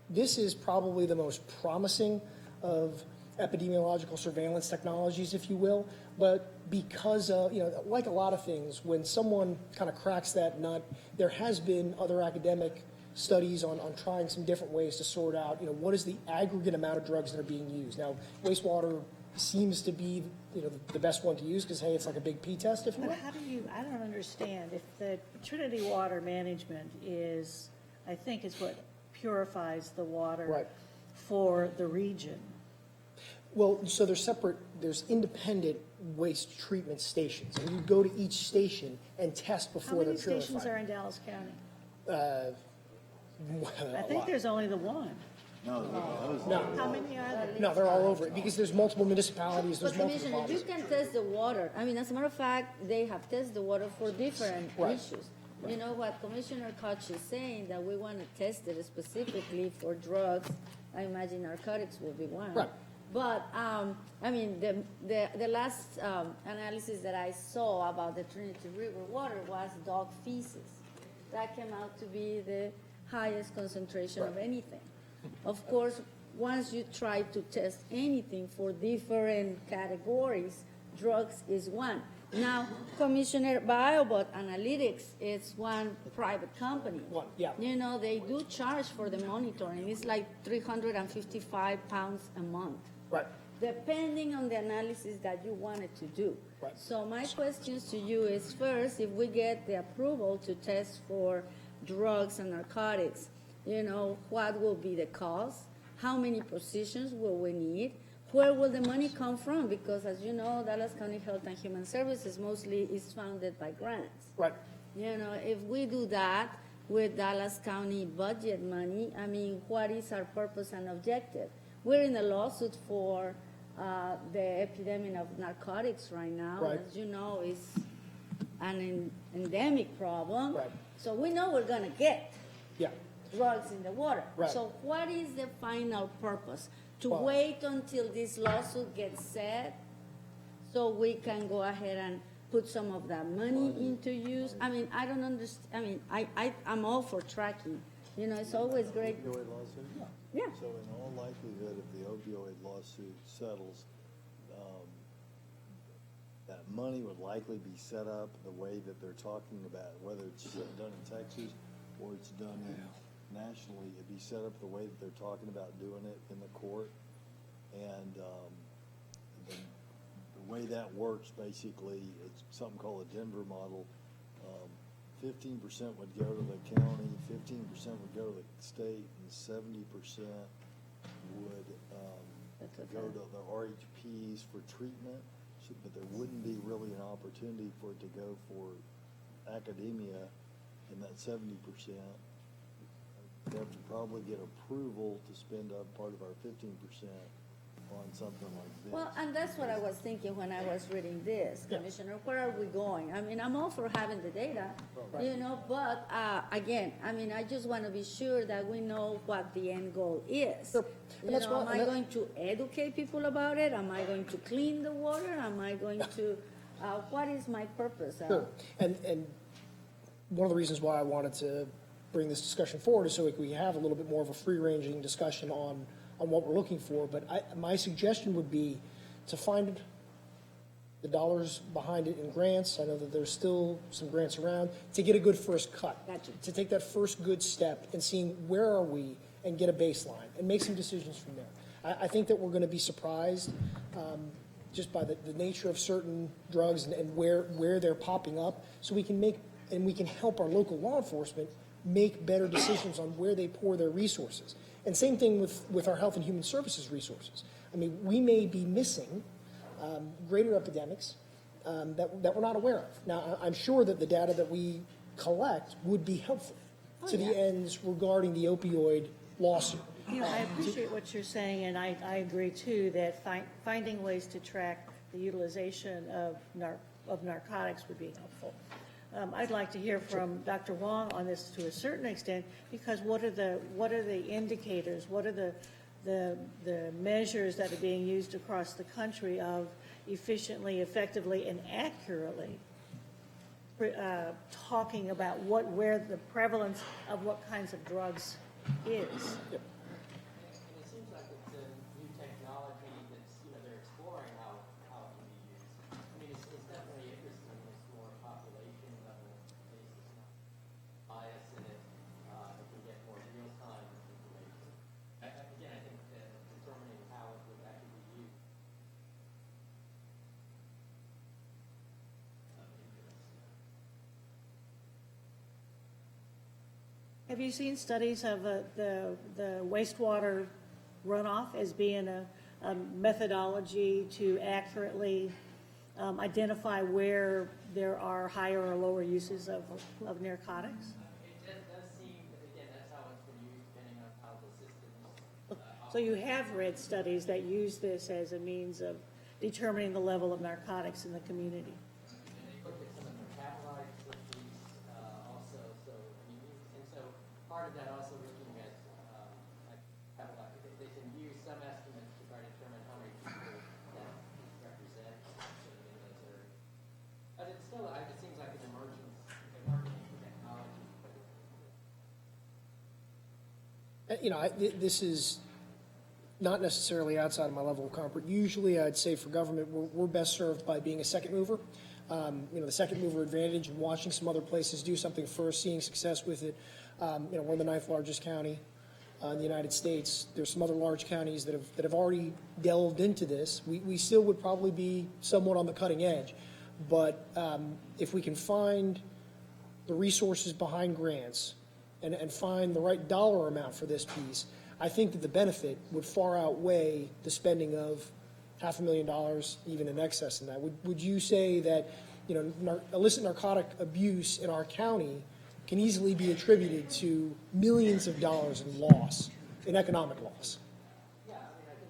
this is probably the most promising of epidemiological surveillance technologies, if you will, but because of, like a lot of things, when someone kind of cracks that nut, there has been other academic studies on trying some different ways to sort out, what is the aggregate amount of drugs that are being used. Now, wastewater seems to be, the best one to use because, hey, it's like a big P-test, if you will. But how do you, I don't understand, if the Trinity Water Management is, I think is what purifies the water for the region. Well, so there's independent waste treatment stations, and you go to each station and test before they're purified. How many stations are in Dallas County? I think there's only the one. No. How many are there? No, they're all over it because there's multiple municipalities, there's But multiple Commissioner, you bodies. can test the water. I mean, as a matter of fact, they have tested the water for different issues. You know what Commissioner Koch is saying, that we want to test it specifically for drugs. I imagine narcotics will be one. Right. But, I mean, the last analysis that I saw about the Trinity River water was dog feces. That came out to be the highest concentration of anything. Of course, once you try to test anything for different categories, drugs is one. Now, Commissioner, BioBot Analytics is one private company. They do charge for the monitoring. It's like £355 a month. Right. Depending on the analysis that you wanted to do. Right. So my questions to you is, first, if we get the approval to test for drugs and narcotics, what will be the cost? How many positions will we need? Where will the money come from? Because as you know, Dallas County Health and Human Services mostly is funded by grants. Right. If we do that with Dallas County budget money, I mean, what is our purpose and objective? we're in a lawsuit for the epidemic of narcotics right now. Right. As you know, it's an endemic problem. Right. So we know we're gonna get Yeah. drugs in the water. Right. So what is the final purpose? To Well- wait until this lawsuit gets set so we can go ahead and put some of that money into use? I mean, I don't understand, I mean, I'm all for tracking. You know, it's always great. Opioid lawsuit? Yeah. So in all likelihood, if the opioid lawsuit settles, that money would likely be set up the way that they're talking about, whether it's done in Texas or it's done nationally, it'd be set up the way that they're talking about doing it in the court. And the way that works, basically, it's something called a Denver model. 15% would go to the county, 15% would go to the state, and 70% would go to the RHPs for treatment. So, but there wouldn't be really an opportunity for it to go for academia in that 70%. They have to probably get approval to spend up part of our 15% on something like this. Well, and that's what I was thinking when I was reading this, Commissioner. Where are we going? I mean, I'm all for having the data, you know, but again, I mean, I just want to be sure that we know what the end goal is. Sure. You know, am I going to educate people about it? Am I going to clean the water? Am I going to, what is my purpose? Sure. And one of the reasons why I wanted to bring this discussion forward is so we can have a little bit more of a free-ranging discussion on what we're looking for. But my suggestion would be to find the dollars behind it in grants. I know that there's still some grants around, to get a good first cut. Gotcha. To take that first good step and seeing where are we and get a baseline and make some decisions from there. I think that we're going to be surprised just by the nature of certain drugs and where they're popping up, so we can help our local law enforcement make better decisions on where they pour their resources. And same thing with our health and human services resources. I mean, we may be missing greater epidemics that we're not aware of. Now, I'm sure that the data that we collect would be helpful to the ends regarding the opioid lawsuit. You know, I appreciate what you're saying, and I agree too, that finding ways to track the utilization of narcotics would be helpful. I'd like to hear from Dr. Wong on this to a certain extent, because what are the indicators? What are the measures that are being used across the country of efficiently, effectively, and accurately talking about where the prevalence of what kinds of drugs is? And it seems like it's a new technology that's, they're exploring how it can be used. I mean, it's definitely interesting. It's more population level basis, not bias in it. It can get more real-time information. Again, I think determining how it would actually be used. Have you seen studies of the wastewater runoff as being a methodology to accurately identify where there are higher or lower uses of narcotics? It does seem, again, that's how it's been used, depending on how the systems. So you have read studies that use this as a means of determining the level of narcotics in the community. And they look at some of the metabolite facilities also. So, part of that also looking at like metabolite. They can use some estimates to try to determine how many people that represent in those areas. But it's still, it seems like an emerging technology. This is not necessarily outside of my level of comfort. Usually, I'd say for government, we're best served by being a second mover. The second mover advantage and watching some other places do something first, seeing success with it. We're the 9th largest county in the United States. There's some other large counties that have already delved into this. We still would probably be somewhat on the cutting edge, but if we can find the resources behind grants and find the right dollar amount for this piece, I think that the benefit would far outweigh the spending of $500,000, even in excess of that. Would you say that illicit narcotic abuse in our county can easily be attributed to millions of dollars in loss, in economic loss? Yeah, I mean, I think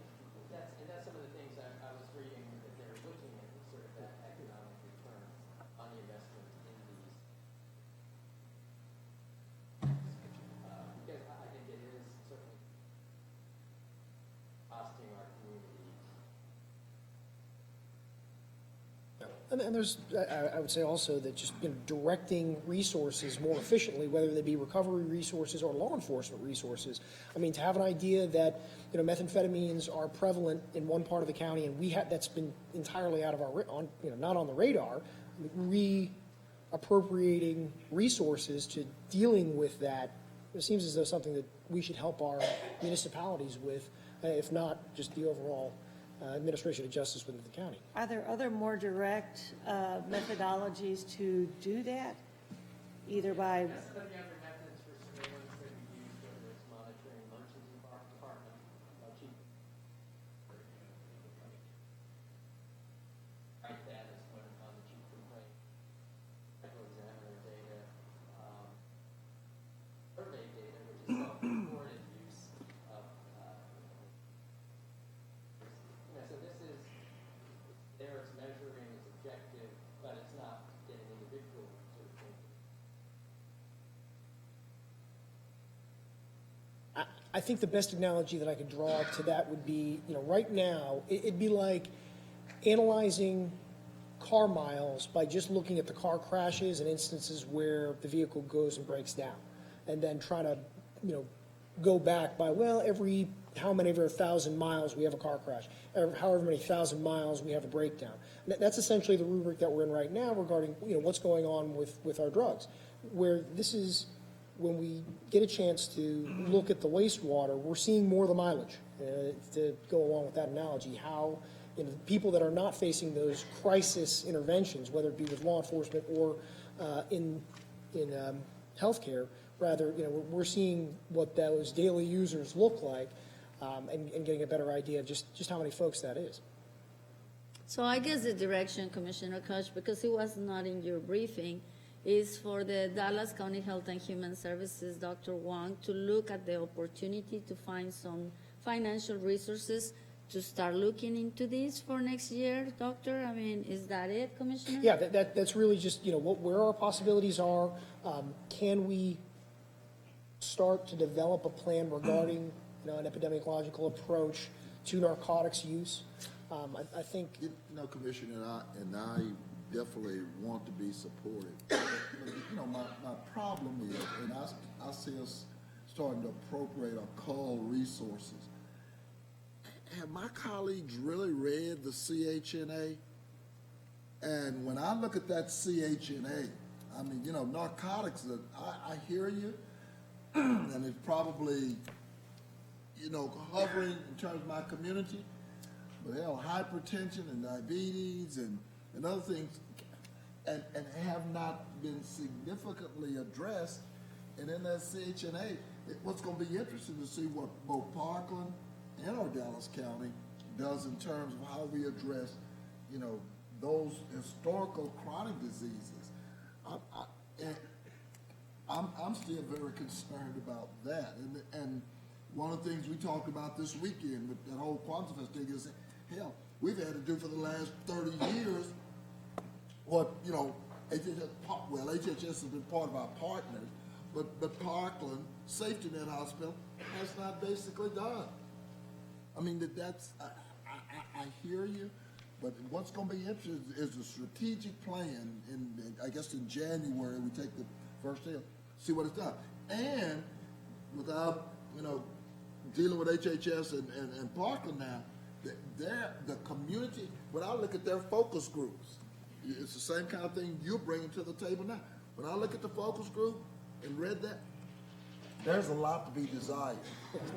And there's, I would say also that just directing resources more efficiently, whether they be recovery resources or law enforcement resources. I mean, to have an idea that, methamphetamines are prevalent in one part of the county and that's been entirely out of our, not on the radar, reappropriating resources to dealing with that, it seems as though something that we should help our municipalities with, if not just the overall administration of justice within the county. Are there other more direct methodologies to do that? Either by, Yes, but the other methods for surveillance that we use, whether it's monitoring emergency department, chief. Right, that is put on the chief complaint. Medical examiner data, survey data, which is self-reported use of, so this is, there it's measuring, it's objective, but it's not getting individual sort of thing. I think the best analogy that I could draw to that would be, right now, it'd be like analyzing car miles by just looking at the car crashes and instances where the vehicle goes and breaks down, and then try to, go back by, every how many over 1,000 miles we have a car crash, or however many 1,000 miles we have a breakdown. That's essentially the rubric that we're in right now regarding, what's going on with our drugs, where this is, when we get a chance to look at the wastewater, we're seeing more of the mileage. To go along with that analogy, how people that are not facing those crisis interventions, whether it be with law enforcement or in healthcare, rather, we're seeing what those daily users look like, and getting a better idea of just how many folks that is. So I guess the direction, Commissioner Koch, because it was not in your briefing, is for the Dallas County Health and Human Services, Dr. Wong, to look at the opportunity to find some financial resources to start looking into this for next year, Doctor? I mean, is that it, Commissioner? Yeah, that's really just, where our possibilities are. Can we start to develop a plan regarding, an epidemiological approach to narcotics use? I think, Commissioner, and I definitely want to be supportive. My problem is, and I see us starting to appropriate or cull resources. Have my colleagues really read the CHNA? And when I look at that CHNA, I mean, narcotics, I hear you, and it's probably, hovering in terms of my community, but hell, hypertension and diabetes and other things, and have not been significantly addressed. And in that CHNA, what's going to be interesting to see what both Parkland and our Dallas County does in terms of how we address, those historical chronic diseases. I'm still very concerned about that. And one of the things we talked about this weekend with that whole Quantifest thing is, hell, we've had to do for the last 30 years what, HHS has been part of our partners, but Parkland, Safety Net Hospital, has not basically done. I mean, I hear you, but what's going to be interesting is a strategic plan. I guess in January, we take the first step, see what it's done. And without, dealing with HHS and Parkland now, the community, when I look at their focus groups, it's the same kind of thing you're bringing to the table now. When I look at the focus group and read that, there's a lot to be desired.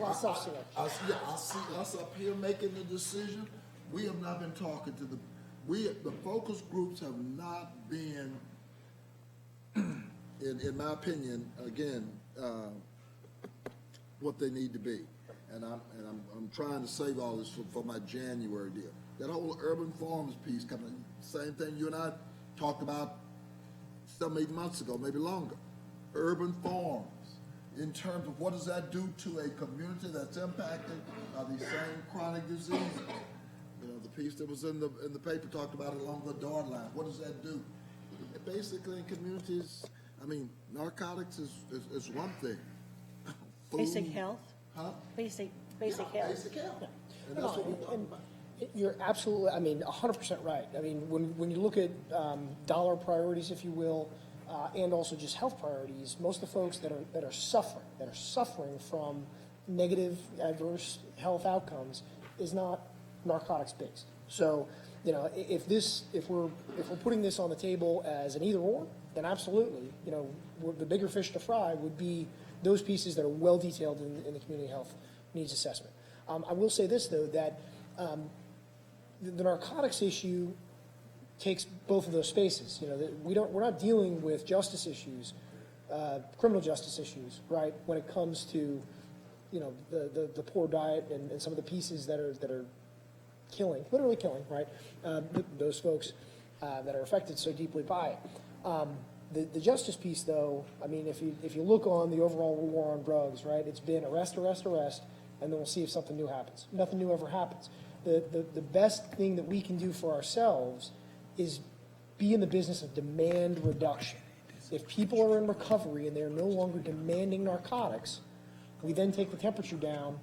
I see us up here making the decision. We have not been talking to the focus groups have not been, in my opinion, again, what they need to be. And I'm trying to save all this for my January deal. That whole urban farms piece coming, same thing you and I talked about 7-8 months ago, maybe longer. Urban farms, in terms of what does that do to a community that's impacted by these same chronic diseases. The piece that was in the paper talked about it along the dart line. What does that do? Basically, in communities, I mean, narcotics is one thing. Basic health? Huh? Basic health. Basic health. And that's what we're talking about. You're absolutely, 100% right. I mean, when you look at dollar priorities, if you will, and also just health priorities, most of the folks that are suffering from negative adverse health outcomes is not narcotics based. So, if we're putting this on the table as an either or, then absolutely, the bigger fish to fry would be those pieces that are well detailed in the community health needs assessment. I will say this though, that the narcotics issue takes both of those spaces. We're not dealing with justice issues, criminal justice issues, right? When it comes to, the poor diet and some of the pieces that are killing, literally killing, right? Those folks that are affected so deeply by it. The justice piece, though, if you look on the overall war on drugs, right? It's been arrest, arrest, arrest, and then we'll see if something new happens. Nothing new ever happens. The best thing that we can do for ourselves is be in the business of demand reduction. If people are in recovery and they're no longer demanding narcotics, we then take the temperature down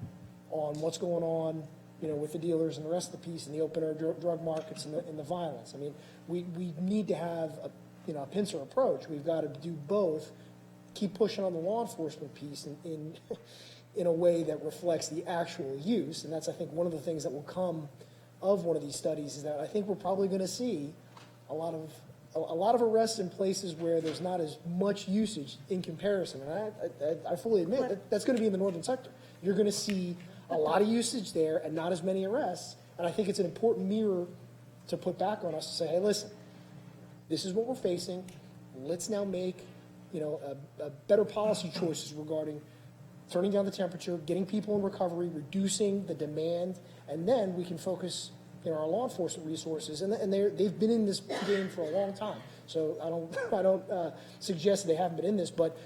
on what's going on, with the dealers and the rest of the piece and the open air drug markets and the violence. We need to have a pincer approach. We've got to do both. Keep pushing on the law enforcement piece in a way that reflects the actual use, and that's, I think, one of the things that will come of one of these studies is that I think we're probably going to see a lot of arrests in places where there's not as much usage in comparison. And I fully admit that's going to be in the northern sector. You're going to see a lot of usage there and not as many arrests. And I think it's an important mirror to put back on us to say, hey, listen, this is what we're facing. Let's now make, a better policy choices regarding turning down the temperature, getting people in recovery, reducing the demand, and then we can focus our law enforcement resources. And they've been in this game for a long time. So I don't suggest they haven't been in this, but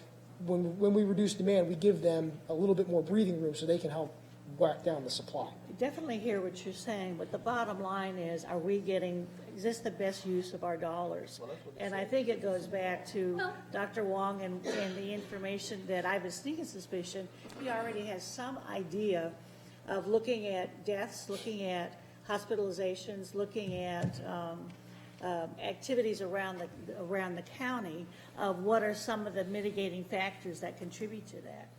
when we reduce demand, we give them a little bit more breathing room so they can help whack down the supply. Definitely hear what you're saying, but the bottom line is is this the best use of our dollars? And I think it goes back to Dr. Wong and the information that I have a sneaking suspicion he already has some idea of looking at deaths, looking at hospitalizations, looking at activities around the county of what are some of the mitigating factors that contribute to that.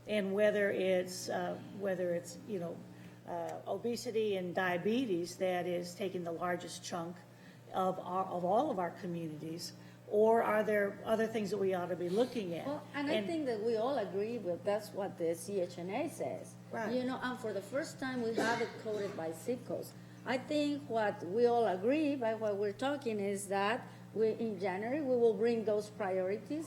And whether it's obesity and diabetes that is taking the largest chunk of all of our communities, or are there other things that we ought to be looking at? Well, and I think that we all agree with that's what the CHNA says. Right. And for the first time we have it coded by zip codes. I think what we all agree by what we're talking is that in January we will bring those priorities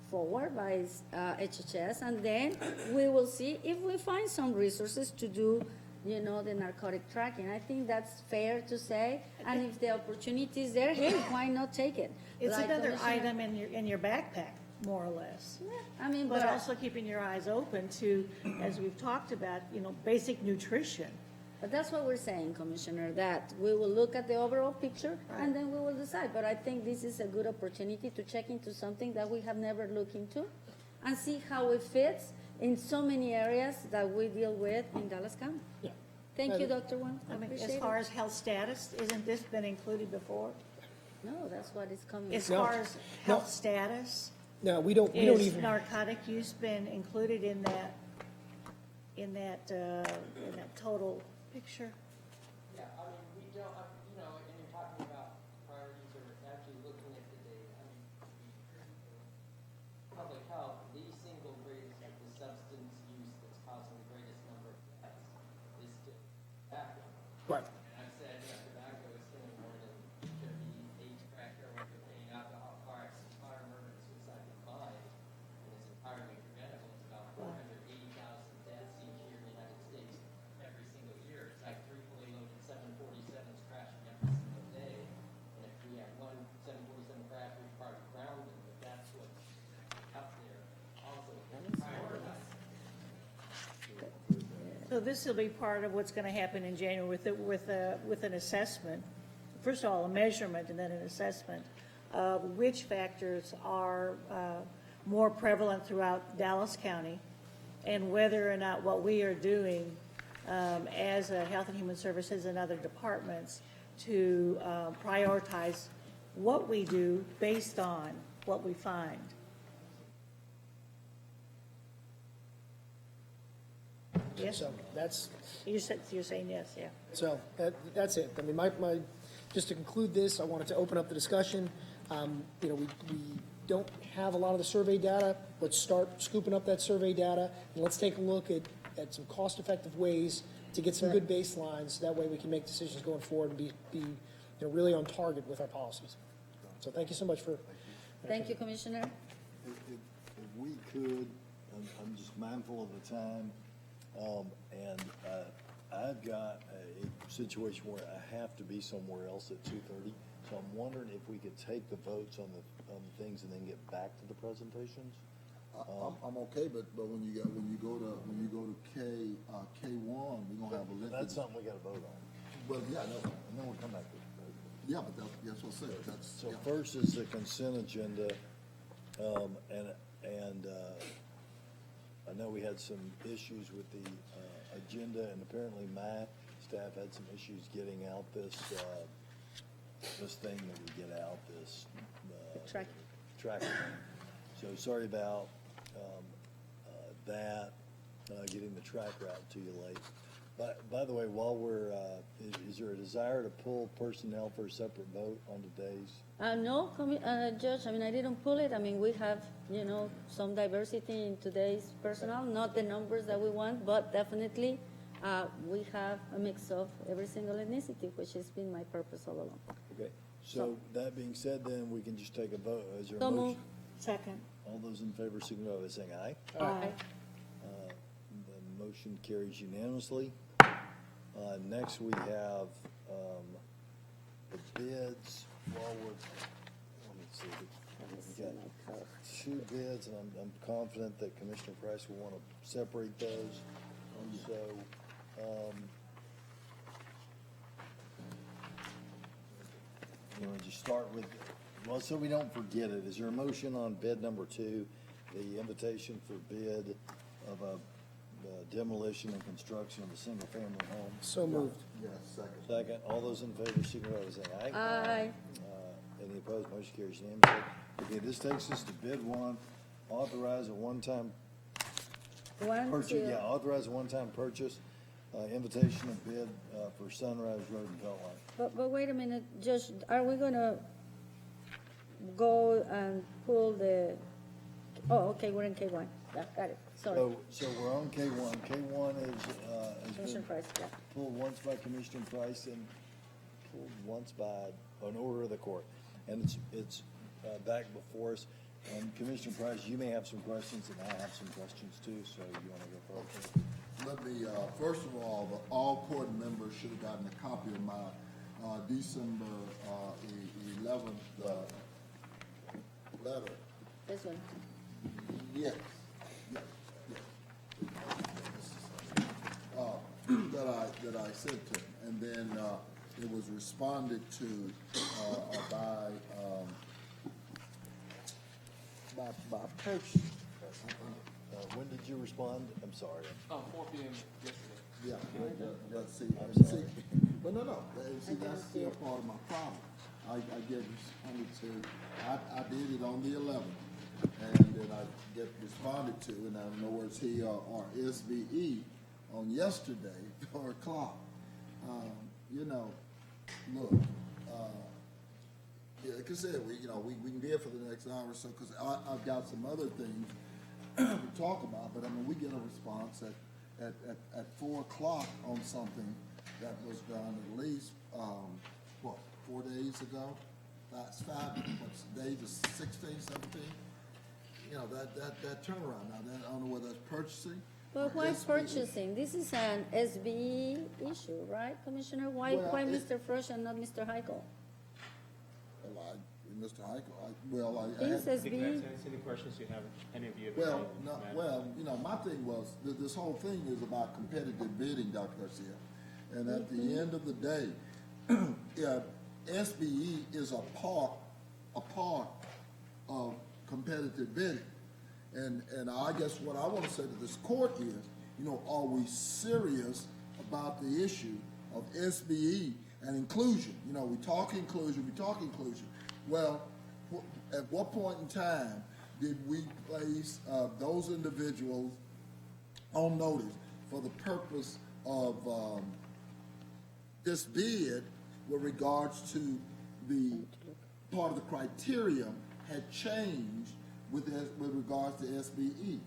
forward by HHS, and then we will see if we find some resources to do, the narcotic tracking. I think that's fair to say, and if the opportunity is there, hey, why not take it? It's another item in your backpack, more or less. Yeah, but also keeping your eyes open to, as we've talked about, basic nutrition. But that's what we're saying, Commissioner, that we will look at the overall picture and then we will decide. But I think this is a good opportunity to check into something that we have never looked into and see how it fits in so many areas that we deal with in Dallas County. Yeah. Thank you, Dr. Wong. As far as health status, isn't this been included before? No, that's what is coming. As far as health status? No, we don't Is even. narcotic use been included in that total picture? Yeah, we don't, and you're talking about priorities or actually looking at the data. Public health, the single greatest of the substance use that's causing the greatest number of deaths is tobacco. Right. I've said tobacco is killing more than HIV, AIDS, crack, heroin, cocaine, alcohol, car accidents, fire, murder, and suicide combined. And it's entirely preventable. It's about 480,000 deaths each year in the United States every single year. It's like 3 fully loaded 747s crashing every single day. And if we have one 747 crash, we probably ground them, but that's what's up there. Also, So this will be part of what's going to happen in January with an assessment. First of all, a measurement and then an assessment of which factors are more prevalent throughout Dallas County and whether or not what we are doing as Health and Human Services and other departments to prioritize what we do based on what we find. Yes? So that's, You're saying yes, yeah. so that's it. I mean, just to conclude this, I wanted to open up the discussion. You know, we don't have a lot of the survey data. Let's start scooping up that survey data, and let's take a look at some cost-effective ways to get some good baselines. That way we can make decisions going forward and be you know, really on target with our policies. So thank you so much for. Thank you, Commissioner. If we could, I'm just mindful of the time, and I've got a situation where I have to be somewhere else at 2:30, so I'm wondering if we could take the votes on the things and then get back to the presentations. I'm okay, but when you go to K1, we're gonna have a list. That's something we got to vote on. Well, yeah, I know. And then we'll come back to it. Yeah, but that's what I said. That's So yeah. first is the consent agenda, and I know we had some issues with the agenda, and apparently my staff had some issues getting out this thing that we get out, this tracker. So sorry about that, getting the tracker out to you late. But by the way, while we're, is there a desire to pull personnel for a separate vote on today's? No, Judge, I mean, I didn't pull it. I mean, we have, you know, some diversity in today's personnel, not the numbers that we want, but definitely we have a mix of every single ethnicity, which has been my purpose all along. Okay, so that being said, then we can just take a vote. Is there a So motion? moved. Second. All those in favor signify by saying aye. Aye. The motion carries unanimously. Next, we have the bids. Well, let me see. We got two bids, and I'm confident that Commissioner Price will want to separate those. So, you want to just start with, well, so we don't forget it, is there a motion on bid number 2, the invitation for bid of a demolition and construction of a single-family home? So moved. Yes, second. Second. All those in favor signify by saying aye. Aye. Any opposed? Motion carries unanimously. Okay, this takes us to bid 1, authorize a one-time purchase. Yeah, authorize a one-time purchase, invitation of bid for Sunrise Road and Beltline. But wait a minute, Judge, are we gonna go and pull the, oh, okay, we're in K1. Yeah, got it, sorry. So we're on K1. K1 is Commissioner Price, yeah. pulled once by Commissioner Price and pulled once by an order of the court. And it's back before us. And Commissioner Price, you may have some questions, and I have some questions too, so you want to go first? Let me, first of all, all court members should have gotten a copy of my December 11th letter. This one. Yes. That I sent to him, and then it was responded to by purchase. When did you respond? I'm sorry. 4 p.m. yesterday. Yeah, let's see. But no. See, that's still part of my problem. I get responded to. I did it on the 11th, and then I get responded to, and I don't know where it's he or SVE on yesterday, 4 o'clock. You know, look, yeah, like I said, we can be here for the next hour or so, because I've got some other things to talk about, but I mean, we get a response at 4 o'clock on something that was done at least, 4 days ago? That's 5, what's the day, the 16th, 17th? You know, that turnaround, now, I don't know whether that's purchasing. But why purchasing? This is an SBE issue, right, Commissioner? Why Mr. Frosch and not Mr. Heichel? Well, Mr. Heichel, I He's SBE. Any questions you have, any of you? you know, my thing was, this whole thing is about competitive bidding, Dr. Garcia. And at the end of the day, yeah, SBE is a part of competitive bidding. And I guess what I want to say to this court is, you know, are we serious about the issue of SBE and inclusion. You know, we talk inclusion. Well, at what point in time did we place those individuals on notice for the purpose of this bid with regards to the part of the criteria had changed with regards to SBE?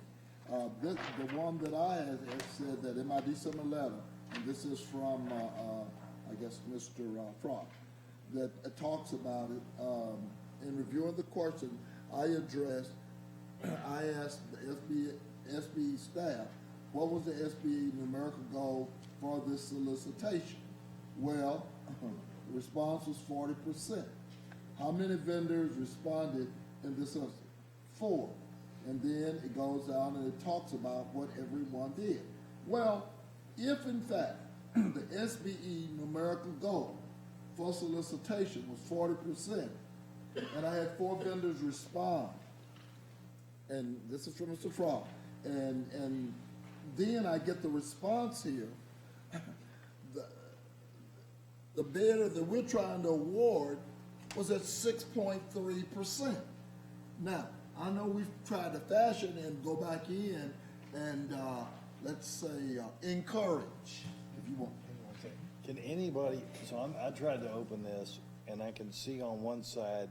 The one that I had said that in my December letter, and this is from, I guess, Mr. Frock, that talks about it. In reviewing the question, I asked the SBE staff, what was the SBE numerical goal for this solicitation? Well, the response was 40%. How many vendors responded in this instance? 4. And then it goes down and it talks about what everyone did. Well, if in fact the SBE numerical goal for solicitation was 40%, and I had 4 vendors respond, and this is from Mr. Frog, and then I get the response here, the bidder that we're trying to award was at 6.3%. Now, I know we've tried to fashion and go back in and, let's say, encourage, if you want. Okay. Can anybody, so I tried to open this, and I can see on one side,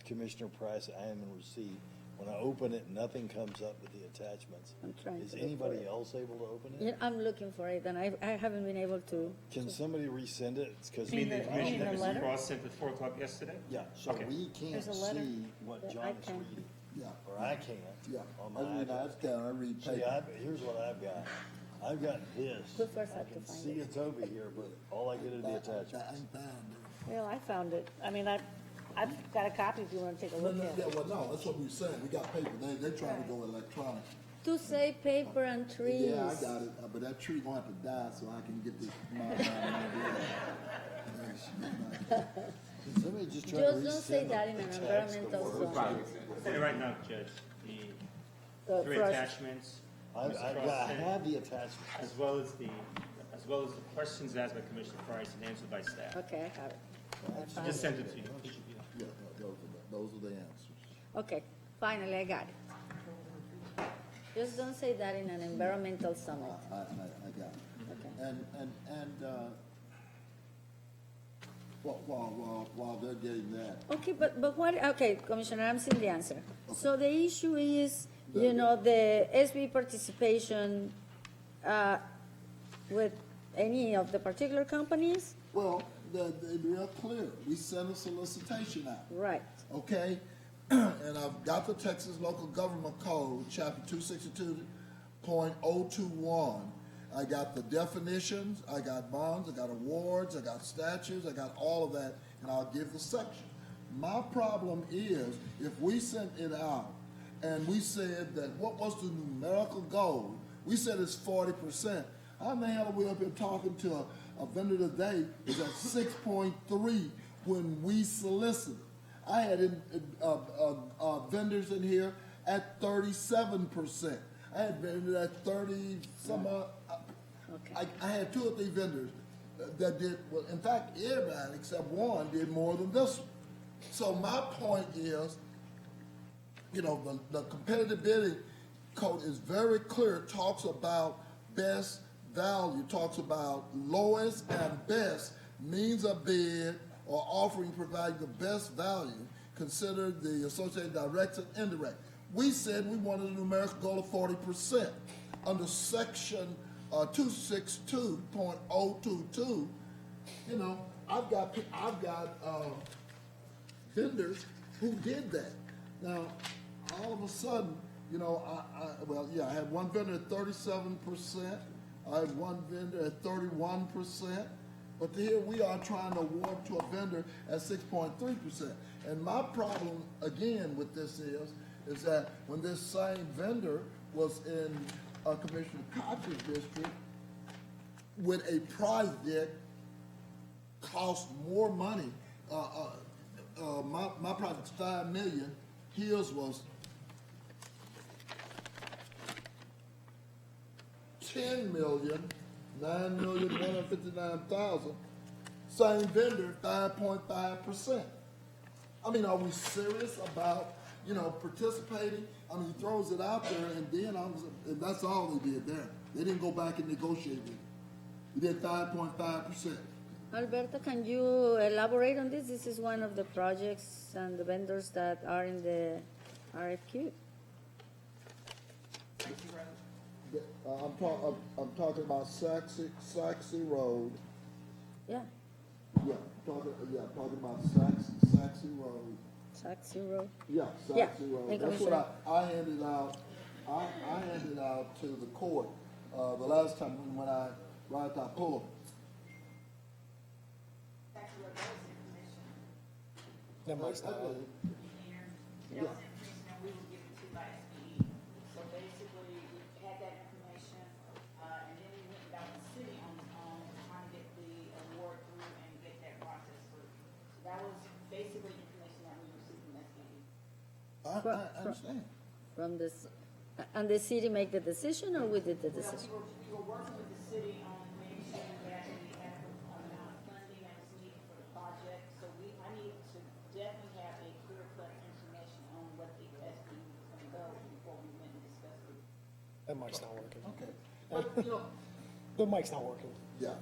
Commissioner Price, I am in receipt. When I open it, nothing comes up with the attachments. I'm trying Is to look anybody for it. else able to open it? Yeah, I'm looking for it, and I haven't been able to. Can somebody resend it? Because You mean the Information that letter? Mr. Cross sent at 4 o'clock yesterday? yeah, so Okay. we can't There's a letter see what that John I is can- reading, Yeah. or I can't. Yeah. On my I read iPad. I read See, paper. here's what I've got. I've got this. Who first I had to can find see it? it's over here, but all I get are the attachments. Well, I found it. I mean, I've got a copy if you want to take a No, look no, at yeah, it. well, no, that's what we said. We got paper. They trying to go electronic. To say paper and trees. Yeah, I got it, but that tree gonna have to die so I can get this. Can somebody just try to Just don't say resend that in an the text, the environmental words? zone. And right now, Judge, The the 3 first- attachments. I Mr. Cross sent, have the attachments. as well as the questions asked by Commissioner Price and answered by staff. Okay, I have it. I She found just it. sent it to you. Yeah, those are the answers. Okay, finally, I got it. Just don't say that in an environmental summit. I got it. Okay. And while they're getting that, Okay, but what, okay, Commissioner, I'm seeing the answer. So the issue is, you know, the SB participation with any of the particular companies? well, they're real clear. We sent a solicitation out. Right. Okay? And I've got the Texas Local Government Code, Chapter 262.021. I got the definitions, I got bonds, I got awards, I got statutes, I got all of that, and I'll give the section. My problem is, if we sent it out and we said that what was the numerical goal, we said it's 40%. How in the hell are we up here talking to a vendor today is at 6.3 when we solicited? I had vendors in here at 37%. I had vendors at 30 some odd. I had 2 or 3 vendors that did, well, in fact, everybody except one did more than this one. So my point is, you know, the competitive bidding code is very clear. It talks about best value, talks about lowest and best means a bid or offering providing the best value, consider the associated direct and indirect. We said we wanted a numerical goal of 40%. Under section 262.022, you know, I've got vendors who did that. Now, all of a sudden, you know, I had one vendor at 37%. I had one vendor at 31%. But here we are trying to award to a vendor at 6.3%. And my problem, again, with this is that when this same vendor was in Commissioner Cox's district with a project cost more money, my project's $5 million, his was $10 million, $9,159,000. Same vendor, 5.5%. I mean, are we serious about, participating? I mean, he throws it out there, and then and that's all they did there. They didn't go back and negotiate with it. He did 5.5%. Alberto, can you elaborate on this? This is one of the projects and the vendors that are in the RFQ. I'm talking about Saxe Road. Yeah. Yeah, talking about Saxe Road. Saxe Road. Yeah, Yeah. Saxe Road. Thank you, That's Commissioner. what I handed out. I handed out to the court the last time when I right I pulled. That mike's not on. Yeah. We will give it to by SBE. So basically, we had that information, and then we went about the city on trying to get the award through and get that process through. So that was basically information that we received from SBE. I understand. From this, and the city make the decision, or we did the decision? We were working with the city on making sure that we had the amount of funding that was needed for the project. So I needed to definitely have a clear-cut information on what the SBE was going to go before we went and discussed it. That mic's not working. Okay. But, The mic's not working. Yeah.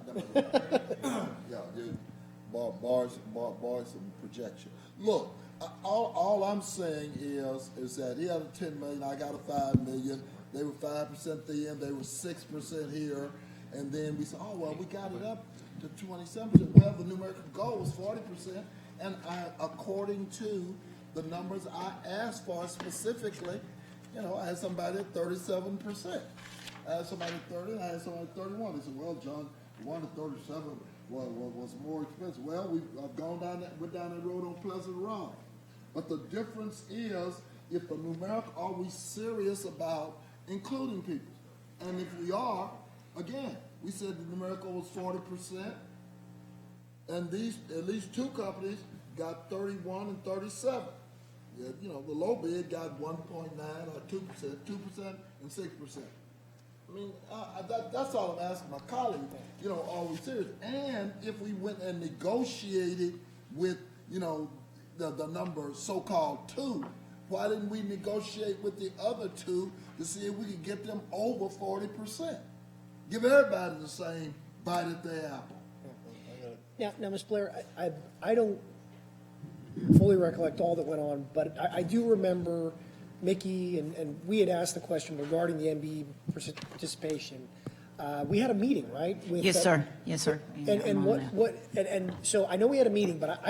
Bars and projection. Look, all I'm saying is that he had a 10 million, I got a 5 million. They were 5% then, they were 6% here, and then we said, oh well, we got it up to 27%. Well, the numerical goal was 40%, and according to the numbers I asked for specifically, I had somebody at 37%. I had somebody at 30, and I had somebody at 31. They said, well, John, the one at 37 was more expensive. Well, we've gone went down that road on Pleasant Run. But the difference is, if the numerical, are we serious about including people? And if we are, again, we said the numerical was 40%, and at least two companies got 31 and 37. Yeah, the low bid got 1.9 or 2%, 2% and 6%. I mean, that's all I'm asking my colleague. Are we serious? And if we went and negotiated with, the number so-called 2, why didn't we negotiate with the other 2 to see if we could get them over 40%? Give everybody the same bite at the apple. Now, Ms. Blair, I don't fully recollect all that went on, but I do remember Mickey and we had asked the question regarding the MBE participation. We had a meeting, right? With, Yes, sir. Yes, sir. And so I know we had a meeting, but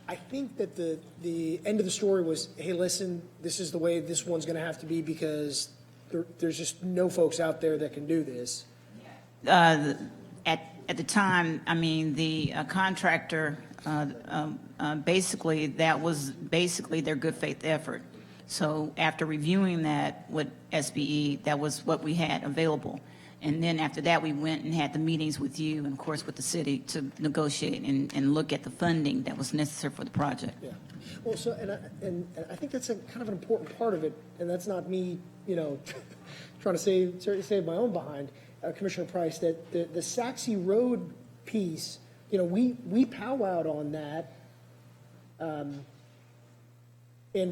I think that the end of the story was, hey, listen, this is the way this one's going to have to be because there's just no folks out there that can do this. At the time, I mean, the contractor, basically, that was basically their good faith effort. So after reviewing that with SBE, that was what we had available. And then after that, we went and had the meetings with you and, of course, with the city to negotiate and look at the funding that was necessary for the project. Yeah. Well, so, and I think that's kind of an important part of it, and that's not me, trying to save my own behind, Commissioner Price, that the Saxe Road piece, we powwowed on that, and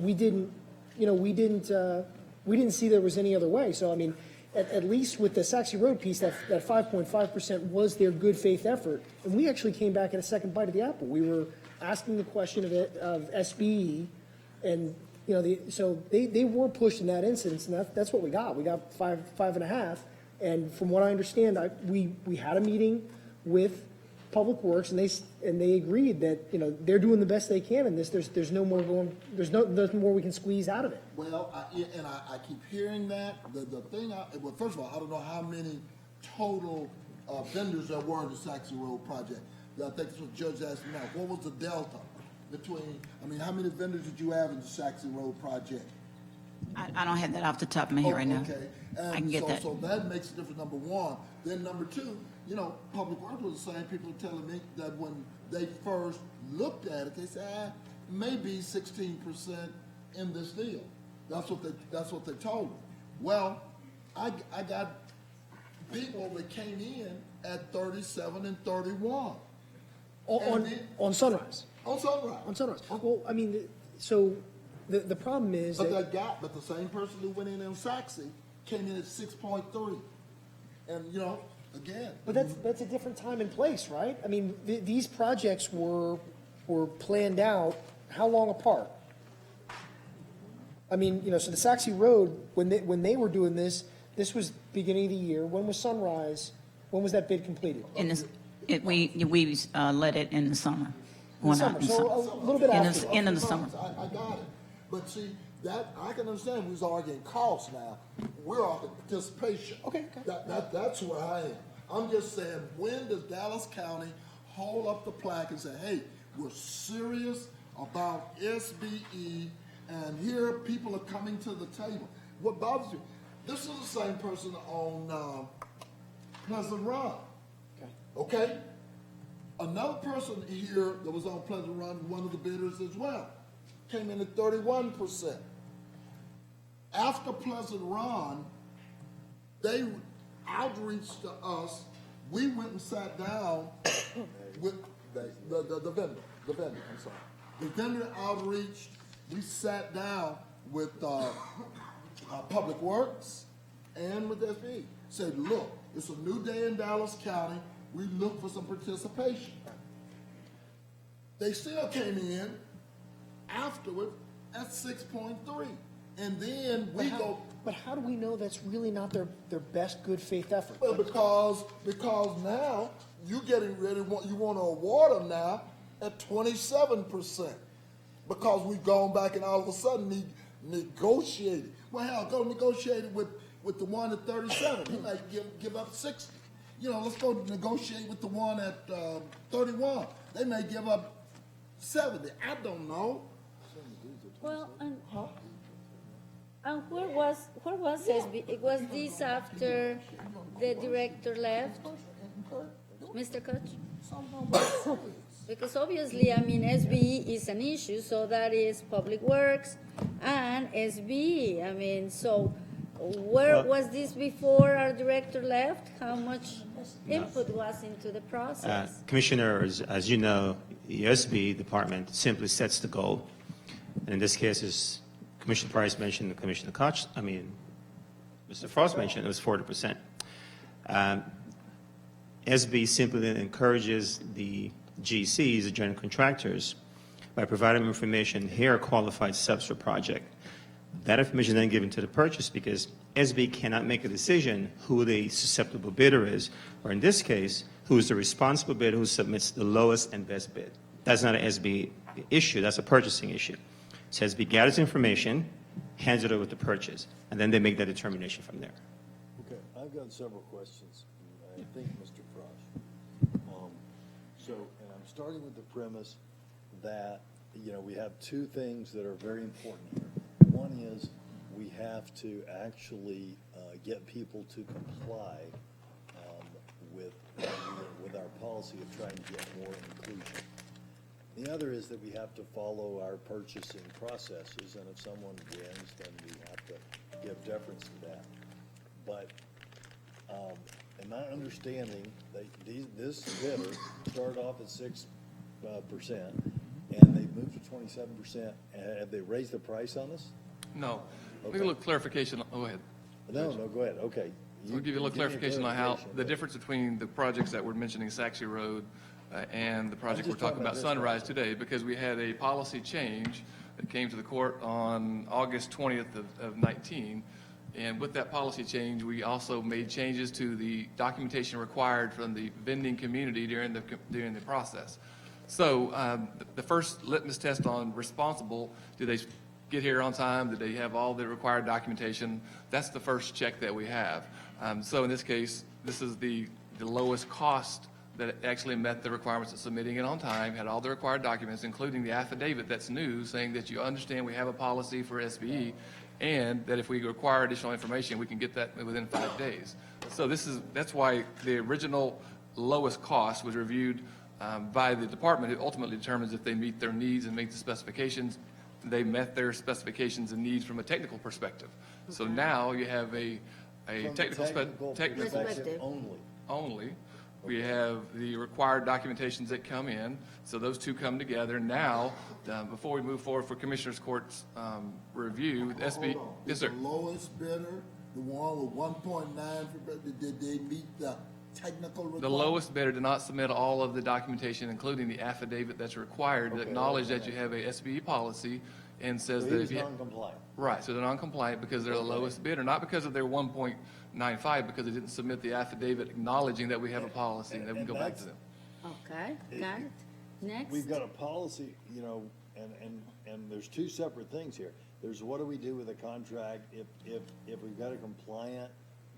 we didn't see there was any other way. So, I mean, at least with the Saxe Road piece, that 5.5% was their good faith effort, and we actually came back at a second bite of the apple. We were asking the question of SBE, and so they were pushed in that instance, and that's what we got. We got 5.5, and from what I understand, we had a meeting with Public Works, and they agreed that they're doing the best they can in this. There's no more nothing more we can squeeze out of it. Well, I keep hearing that. The thing, well, first of all, I don't know how many total vendors there were in the Saxe Road project. I think that's what the judge asked me now. What was the delta between? I mean, how many vendors did you have in the Saxe Road project? I don't have that off the top of my head right now. Okay, I can get that. So that makes a difference. Number one. Then number two, Public Works was the same people telling me that when they first looked at it, they said maybe 16% in this deal. That's what they told me. Well, I got people that came in at 37 and 31. On Sunrise. On Sunrise. On Sunrise. Well, I mean, so the problem is But but the same person who went in on Saxe came in at 6.3. And, you know, again. But that's a different time and place, right? I mean, these projects were planned out how long apart? I mean, you know, so the Saxe Road, when they were doing this was beginning of the year. When was Sunrise? When was that bid completed? We let it in the summer. In the summer, so a little bit after. End of the summer. I got it. But see, that, I can understand who's arguing cost now. We're arguing participation. Okay. That's where I am. I'm just saying, when does Dallas County hold up the plaque and say, hey, we're serious about SBE, and here people are coming to the table? What bothers you? This is the same person on Pleasant Run. Okay? Another person here that was on Pleasant Run, one of the bidders as well, came in at 31%. After Pleasant Run, they outreached to us. We went and sat down with the vendor. I'm sorry. The vendor outreached. We sat down with Public Works and with SB. Said, look, it's a new day in Dallas County. We look for some participation. They still came in afterward at 6.3. And then we go. But how do we know that's really not their best good faith effort? Well, because now you're getting ready, you want to award them now at 27%. Because we've gone back and all of a sudden negotiated. Well, hell, go negotiate it with the one at 37. He might give up 60. You know, let's go negotiate with the one at 31. They may give up 70. I don't know. Well, and where was SB? It was this after the director left, Mr. Koch? Because obviously, I mean, SBE is an issue, so that is Public Works and SBE. I mean, so where was this before our director left? How much input was into the process? Commissioners, as you know, the SB department simply sets the goal. And in this case, as Commissioner Price mentioned, Commissioner Koch, Mr. Frost mentioned, it was 40%. SB simply then encourages the GCs, the general contractors, by providing information, here a qualified subs for project. That information is then given to the purchase because SB cannot make a decision who the susceptible bidder is, or in this case, who is the responsible bidder who submits the lowest and best bid. That's not an SB issue, that's a purchasing issue. So SB gathers information, hands it over to purchase, and then they make that determination from there. Okay, I've got several questions. I think Mr. Frost. And I'm starting with the premise that, you know, we have two things that are very important here. One is we have to actually get people to comply with our policy of trying to get more inclusion. The other is that we have to follow our purchasing processes, and if someone wins, then we have to give deference to that. But in my understanding, this bidder started off at 6%, and they moved to 27%. Have they raised the price on us? No. Okay. Maybe a little clarification. Go ahead. No, go ahead. Okay. We'll give you a little clarification on how the difference between the projects that we're mentioning, Saxe Road, and the project we're talking about, Sunrise, today, because we had a policy change that came to the court on August 20th of 19. And with that policy change, we also made changes to the documentation required from the vending community during the process. So the first litmus test on responsible, do they get here on time? Do they have all the required documentation? That's the first check that we have. So in this case, this is the lowest cost that actually met the requirements of submitting it on time, had all the required documents, including the affidavit that's new, saying that you understand we have a policy for SBE, and that if we require additional information, we can get that within 5 days. So that's why the original lowest cost was reviewed by the department. It ultimately determines if they meet their needs and meet the specifications. They met their specifications and needs from a technical perspective. So now you have a a From the technical perspective only. We have the required documentations that come in, so those two come together. Now, before we move forward for Commissioners Court's review, SB, Hold on. yes, Is sir. the lowest bidder, the one with 1.9, did they meet the technical requirement? The lowest bidder did not submit all of the documentation, including the affidavit that's required to acknowledge that you have a SBE policy and says So that he's if you. non-compliant. Right, so they're non-compliant because they're the lowest bidder, not because of their 1.95, because they didn't submit the affidavit acknowledging that we have a policy, and then we go back to them. Okay, got it. Next. We've got a policy, you know, and there's two separate things here. There's what do we do with a contract if we've got a compliant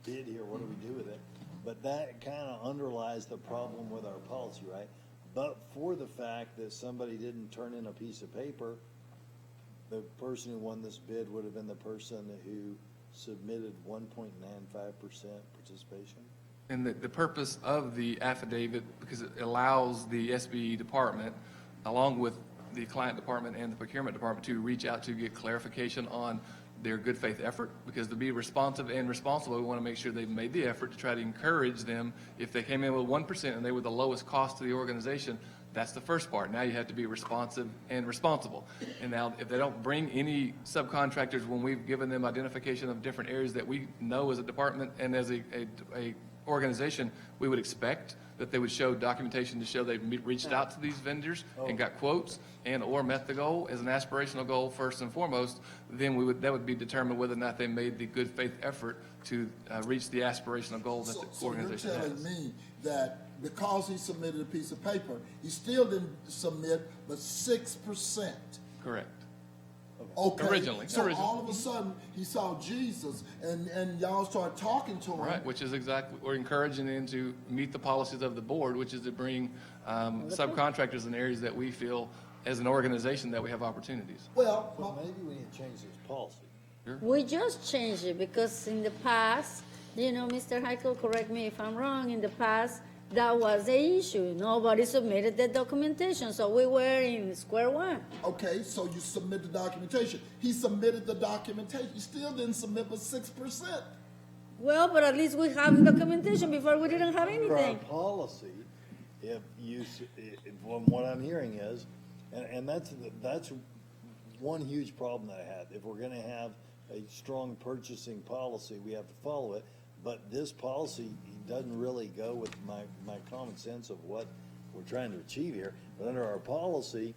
bid here, what do we do with it? But that kind of underlies the problem with our policy, right? But for the fact that somebody didn't turn in a piece of paper, the person who won this bid would have been the person who submitted 1.95% participation. And the purpose of the affidavit, because it allows the SBE department, along with the client department and the procurement department, to reach out to get clarification on their good faith effort, because to be responsive and responsible, we want to make sure they've made the effort to try to encourage them. If they came in with 1% and they were the lowest cost to the organization, that's the first part. Now you have to be responsive and responsible. And now if they don't bring any subcontractors when we've given them identification of different areas that we know as a department and as a organization, we would expect that they would show documentation to show they've reached out to these vendors and got quotes and or met the goal as an aspirational goal first and foremost, then that would be determined whether or not they made the good faith effort to reach the aspirational goal that the organization has. So you're telling me that because he submitted a piece of paper, he still didn't submit but 6%? Correct. Okay. Originally. So all of a sudden, he saw Jesus, and y'all start talking to him. Right, which is exactly, we're encouraging them to meet the policies of the board, which is to bring subcontractors in areas that we feel, as an organization, that we have opportunities. Well, but maybe we need to change this policy. We just changed it because in the past, you know, Mr. Heichel, correct me if I'm wrong, in the past, that was the issue. Nobody submitted the documentation, so we were in square one. Okay, so you submit the documentation. He submitted the documentation. He still didn't submit but 6%. Well, but at least we have documentation. Before we didn't have For our anything. policy, if what I'm hearing is, and that's one huge problem that I have. If we're gonna have a strong purchasing policy, we have to follow it. But this policy doesn't really go with my common sense of what we're trying to achieve here. But under our policy,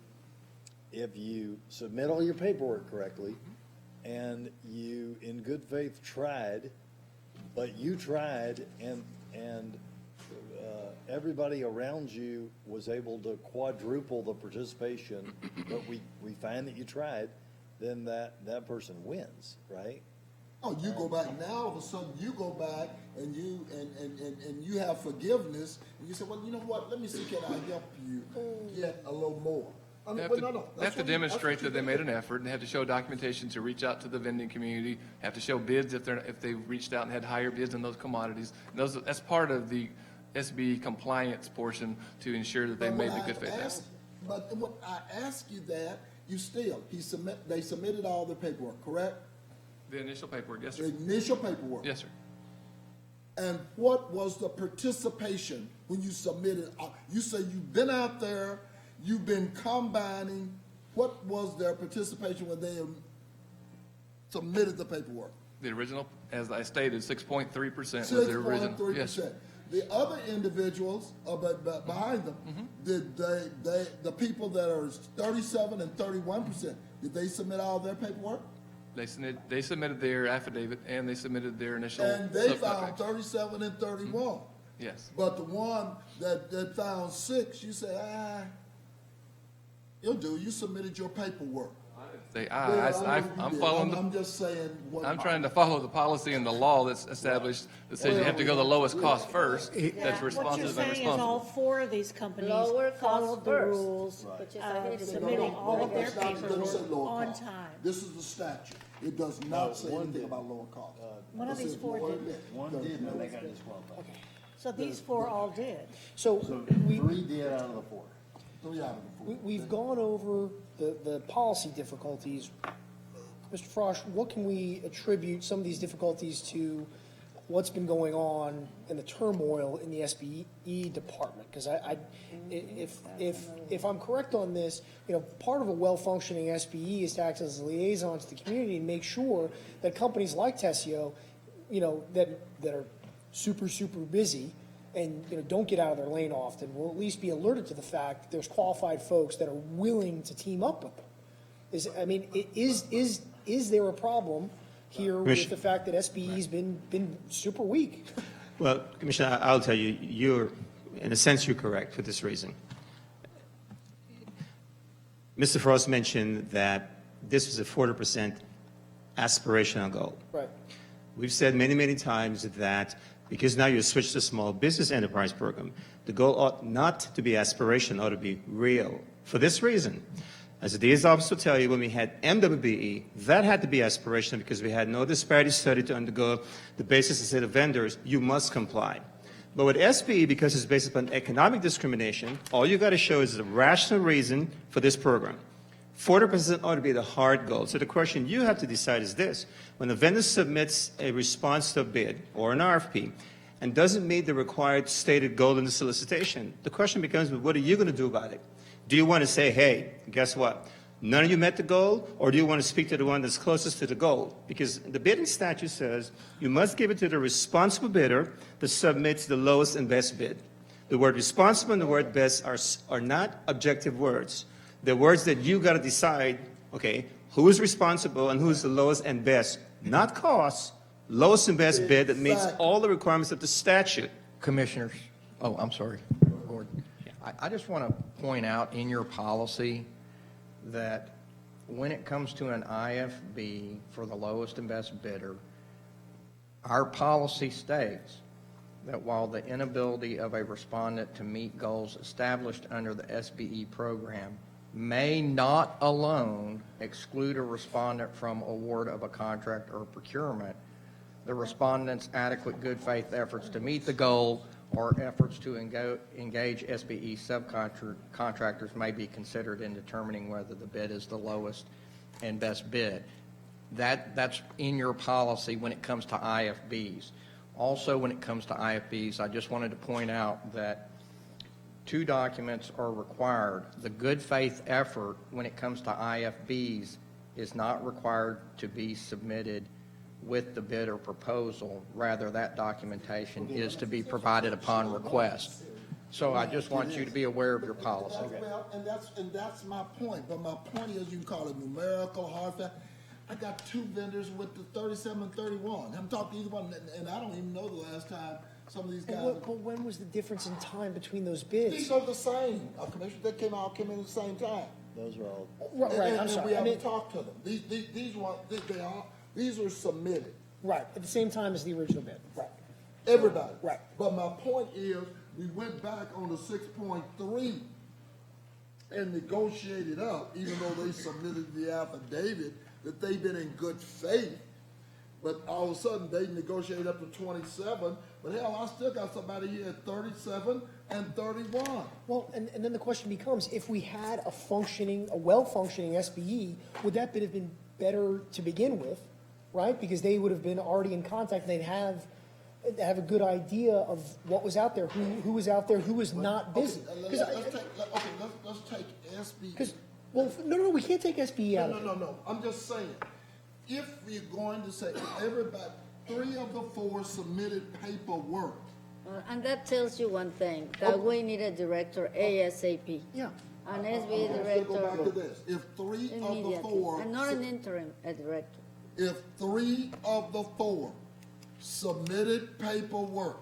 if you submit all your paperwork correctly and you, in good faith, tried, but you tried and everybody around you was able to quadruple the participation, but we find that you tried, then that person wins, right? Oh, you go back now. All of a sudden, you go back and you have forgiveness, and you say, "Well, you know what? Let me see, can I help you get a little more?" They have to demonstrate that they made an effort, and they have to show documentation to reach out to the vending community, have to show bids if they've reached out and had higher bids in those commodities. And that's part of the SB compliance portion to ensure that they made the good faith effort. But when I ask you that, they submitted all the paperwork, correct? The initial paperwork, yes, sir. The initial paperwork. Yes, sir. And what was the participation when you submitted? You say you've been out there, you've been combining. What was their participation when they submitted the paperwork? The original, as I stated, 6.3% was the original. 6.3%. Yes, sir. The other individuals behind them, did the people that are 37 and 31%, did they submit all their paperwork? They submitted their affidavit and they submitted their initial. And they found 37 and 31. Yes. But the one that found 6, you say, you'll do. You submitted your paperwork. I'm following. I'm just saying. I'm trying to follow the policy and the law that's established that says you have to go the lowest cost first. That's responsive and What you're saying is all responsible. 4 of these companies Lower cost followed the first. rules of submitting all of their paperwork on time. This is the statute. It does not say anything about lower cost. One of these 4 did. One did, and they got disqualified. So these 4 all did. So 3 did out of the 4. 3 out of the 4. we've gone over the policy difficulties. Mr. Frosch, what can we attribute some of these difficulties to what's been going on and the turmoil in the SBE department. Because if I'm correct on this, part of a well-functioning SBE is to act as a liaison to the community and make sure that companies like Tessio, that are super, super busy and don't get out of their lane often, will at least be alerted to the fact that there's qualified folks that are willing to team up with them. Is there a problem here with the fact that SBE's been super weak? Well, Commissioner, I'll tell you, in a sense, you're correct for this reason. Mr. Frost mentioned that this was a 40% aspirational goal. Right. We've said many, many times that because now you switched to small business enterprise program, the goal ought not to be aspiration, ought to be real. For this reason, as the DA's office will tell you, when we had MWBE, that had to be aspirational because we had no disparity study to undergo the basis to say to vendors, you must comply. But with SBE, because it's based upon economic discrimination, all you got to show is a rational reason for this program. 40% ought to be the hard goal. So the question you have to decide is this. When the vendor submits a response to a bid or an RFP and doesn't meet the required stated goal in the solicitation, the question becomes, what are you going to do about it? Do you want to say, hey, guess what? None of you met the goal, or do you want to speak to the one that's closest to the goal? Because the bidding statute says you must give it to the responsible bidder that submits the lowest and best bid. The word responsible and the word best are not objective words. They're words that you got to decide, okay, who is responsible and who is the lowest and best, not cost, lowest and best bid that meets all the requirements of the statute. Commissioners, oh, I'm sorry, Gordon. I just want to point out in your policy that when it comes to an IFB for the lowest and best bidder, our policy states that while the inability of a respondent to meet goals established under the SBE program may not alone exclude a respondent from award of a contract or procurement, the respondent's adequate good faith efforts to meet the goal or efforts to engage SBE subcontractors may be considered in determining whether the bid is the lowest and best bid. That's in your policy when it comes to IFBs. Also, when it comes to IFBs, I just wanted to point out that 2 documents are required. The good faith effort when it comes to IFBs is not required to be submitted with the bid or proposal. Rather, that documentation is to be provided upon request. So I just want you to be aware of your policy. Well, and that's my point. But my point is, you can call it numerical, hard fact. I got 2 vendors with the 37 and 31. I haven't talked to either one, and I don't even know the last time some of these guys. But when was the difference in time between those bids? These are the same. Commissioners that came in at the same time. Those are all. Right. I'm sorry. We haven't talked to them. These are submitted. Right, at the same time as the original bid. Right. Everybody. Right. But my point is, we went back on the 6.3 and negotiated up, even though they submitted the affidavit that they've been in good faith. But all of a sudden, they negotiated up to 27. But hell, I still got somebody here at 37 and 31. Well, and then the question becomes, if we had a well-functioning SBE, would that bid have been better to begin with, right? Because they would have been already in contact, and they'd have a good idea of what was out there, who was out there, who was not busy. Let's take SBE. Well, no, we can't take SBE out of it. No. I'm just saying, if we're going to say everybody, 3 of the 4 submitted paperwork. And that tells you one thing, that we need a director ASAP. Yeah. An SBE Let's director go back to this. If 3 of the immediately, 4. and not an interim, a director. If 3 of the 4 submitted paperwork,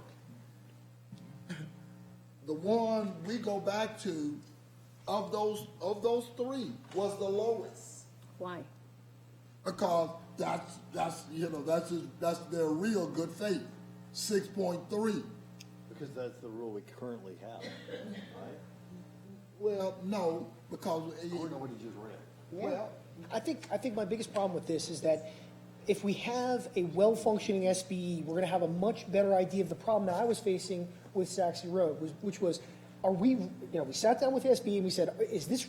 the one we go back to of those 3 was the lowest. Why? Because that's their real good faith, 6.3. Because that's the rule we currently have, right? Well, no, because I don't know what you just read. Well, I think my biggest problem with this is that if we have a well-functioning SBE, we're going to have a much better idea of the problem that I was facing with Saxe Road, which was, we sat down with the SBE and we said, is this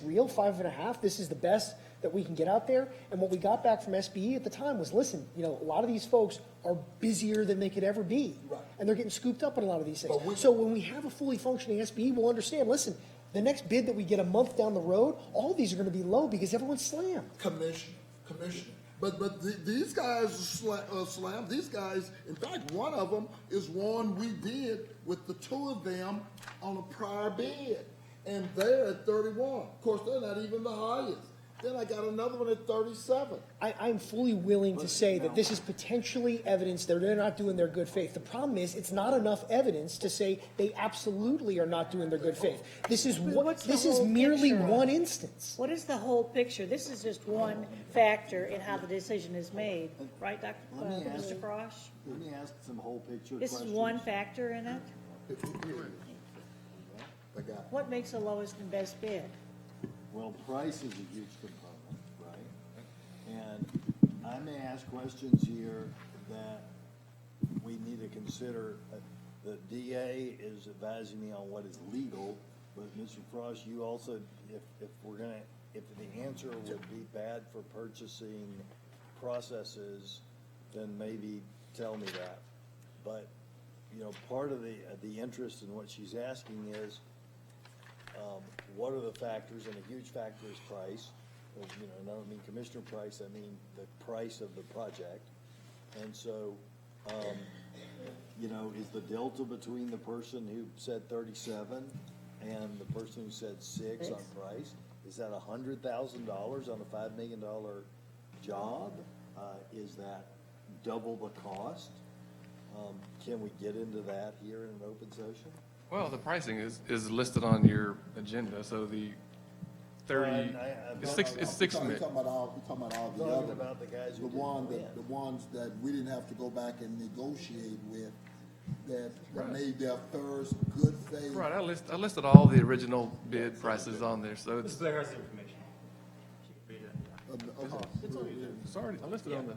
real, 5.5? This is the best that we can get out there. And what we got back from SBE at the time was, listen, a lot of these folks are busier than they could ever be. Right. And they're getting scooped up on a lot of these things. So when we have a fully functioning SBE, we'll understand, listen, the next bid that we get a month down the road, all of these are going to be low because everyone's slammed. Commissioner. But these guys are slammed. These guys, in fact, one of them is one we did with the two of them on a prior bid. And they're at 31. Of course, they're not even the highest. Then I got another one at 37. I'm fully willing to say that this is potentially evidence that they're not doing their good faith. The problem is, it's not enough evidence to say they absolutely are not doing their good faith. This is merely one instance. What is the whole picture? This is just one factor in how the decision is made, right, Mr. Frosch? Let me ask some whole picture This questions. is one factor in it? What makes the lowest and best bid? Well, price is a huge component, right? And I may ask questions here that we need to consider. The DA is advising me on what is legal, but Mr. Frost, you also, if the answer would be bad for purchasing processes, then maybe tell me that. But, part of the interest in what she's asking is, what are the factors, and a huge factor is price. And I don't mean commissioner price, I mean the price of the project. And so, is the delta between the person who said 37 and the person who said 6 on price, is that $100,000 on a $5 million job? Is that double the cost? Can we get into that here in an open session? Well, the pricing is listed on your agenda, so the 30, it's 6 We're million. talking about all the Talking other, about the guys who the didn't win. ones that we didn't have to go back and negotiate with, that made their first good faith. Right, I listed all the original bid prices on there, so it's. Claire has the information. Sorry, I listed on the.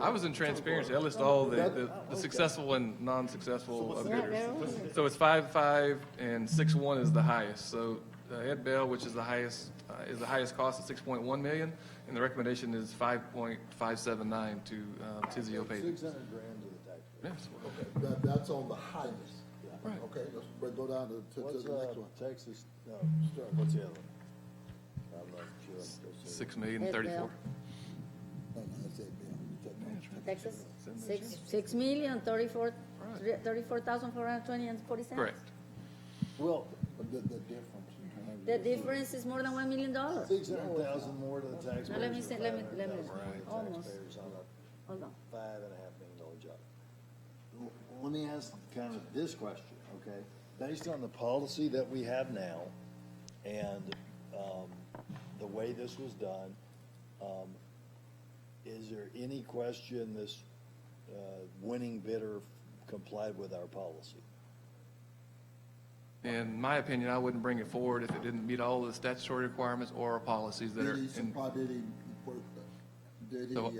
I was in transparency. I listed all the successful and non-successful bidders. So it's 5.5 and 6.1 is the highest. So Ed Bell, which is the highest cost at 6.1 million, and the recommendation is 5.579 to Tizio Paving. 600 grand to the taxpayer. Yes. Okay, that's on the highest. Right. Okay, let's go down to the What's next one. Texas, what's the other one? I'm not sure. 6,034,000. No, that's it, Bill. Texas, 34,420 and 40 cents. Correct. Well, The difference. The difference is more than $1 million. 600,000 more to the taxpayers. Now, let me see, let me, almost, Taxpayers on a hold on. $5.5 million job. Let me ask kind of this question, okay? Based on the policy that we have now and the way this was done, is there any question this winning bidder complied with our policy? In my opinion, I wouldn't bring it forward if it didn't meet all the statutory requirements or our policies that are in. So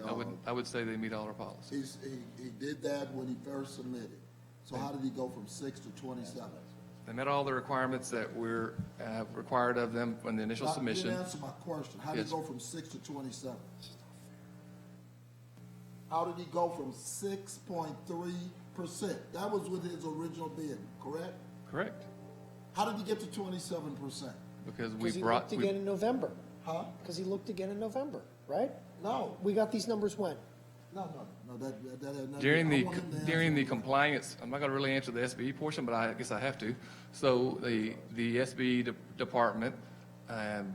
I would say they meet all our policies. He did that when he first submitted. So how did he go from 6 to 27? They met all the requirements that were required of them from the initial submission. You didn't answer my question. How did he go from 6 to 27? How did he go from 6.3%? That was with his original bid, correct? Correct. How did he get to 27%? Because He looked again in November. Huh? Because he looked again in November, right? No. We got these numbers when? No, that had nothing. During I want him to the answer. compliance, I'm not going to really answer the SBE portion, but I guess I have to. So the SBE department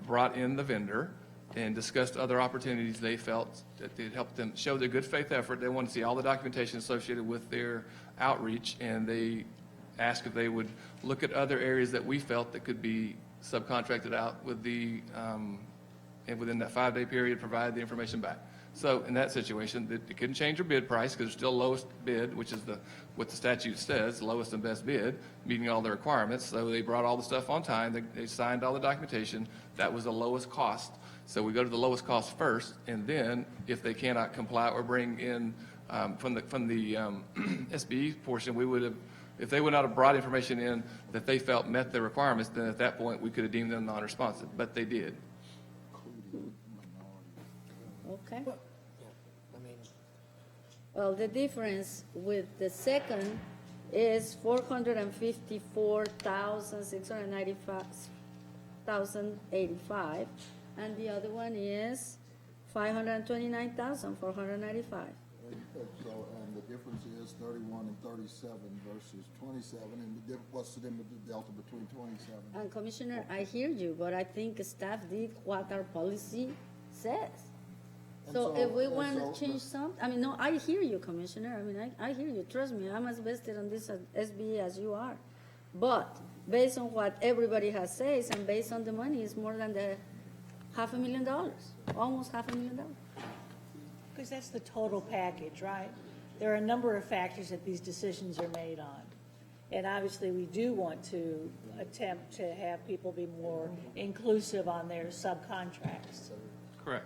brought in the vendor and discussed other opportunities they felt that they'd help them show their good faith effort. They wanted to see all the documentation associated with their outreach, and they asked if they would look at other areas that we felt that could be subcontracted out with and within that 5-day period, provide the information back. So in that situation, they couldn't change their bid price because it's still lowest bid, which is what the statute says, lowest and best bid, meeting all the requirements. So they brought all the stuff on time. They signed all the documentation. That was the lowest cost. So we go to the lowest cost first, and then if they cannot comply or bring in from the SBE portion, we would have, if they would not have brought information in that they felt met the requirements, then at that point we could have deemed them non-responsive. But they did. Okay. Yeah, I mean, Well, the difference with the second is 454,695,085, and the other one is 529,495. So, and the difference is 31 and 37 versus 27, and what's the delta between 27? And Commissioner, I hear you, but I think staff did what our policy says. And So so- if we and want so- to change something, I mean, no, I hear you, Commissioner. I mean, I hear you. Trust me, I'm as vested on this SBA as you are. But based on what everybody has said and based on the money, it's more than the $500,000, almost $500,000. Because that's the total package, right? There are a number of factors that these decisions are made on. And obviously, we do want to attempt to have people be more inclusive on their subcontracts. Correct.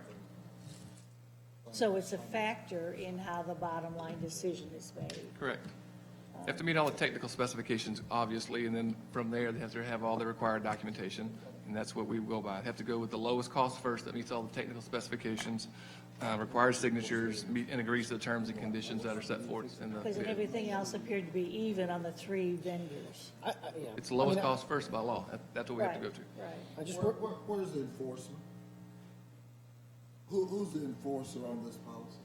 So it's a factor in how the bottom line decision is made. Correct. They have to meet all the technical specifications, obviously, and then from there, they have to have all the required documentation, and that's what we go by. They have to go with the lowest cost first that meets all the technical specifications, requires signatures, meet and agrees to the terms and conditions that are set forth in the Because bid. everything else appeared to be even on the three vendors. It's the lowest cost first by law. That's what we have to go to. Right. I just, Where's the enforcement? Who's the enforcer on this policy?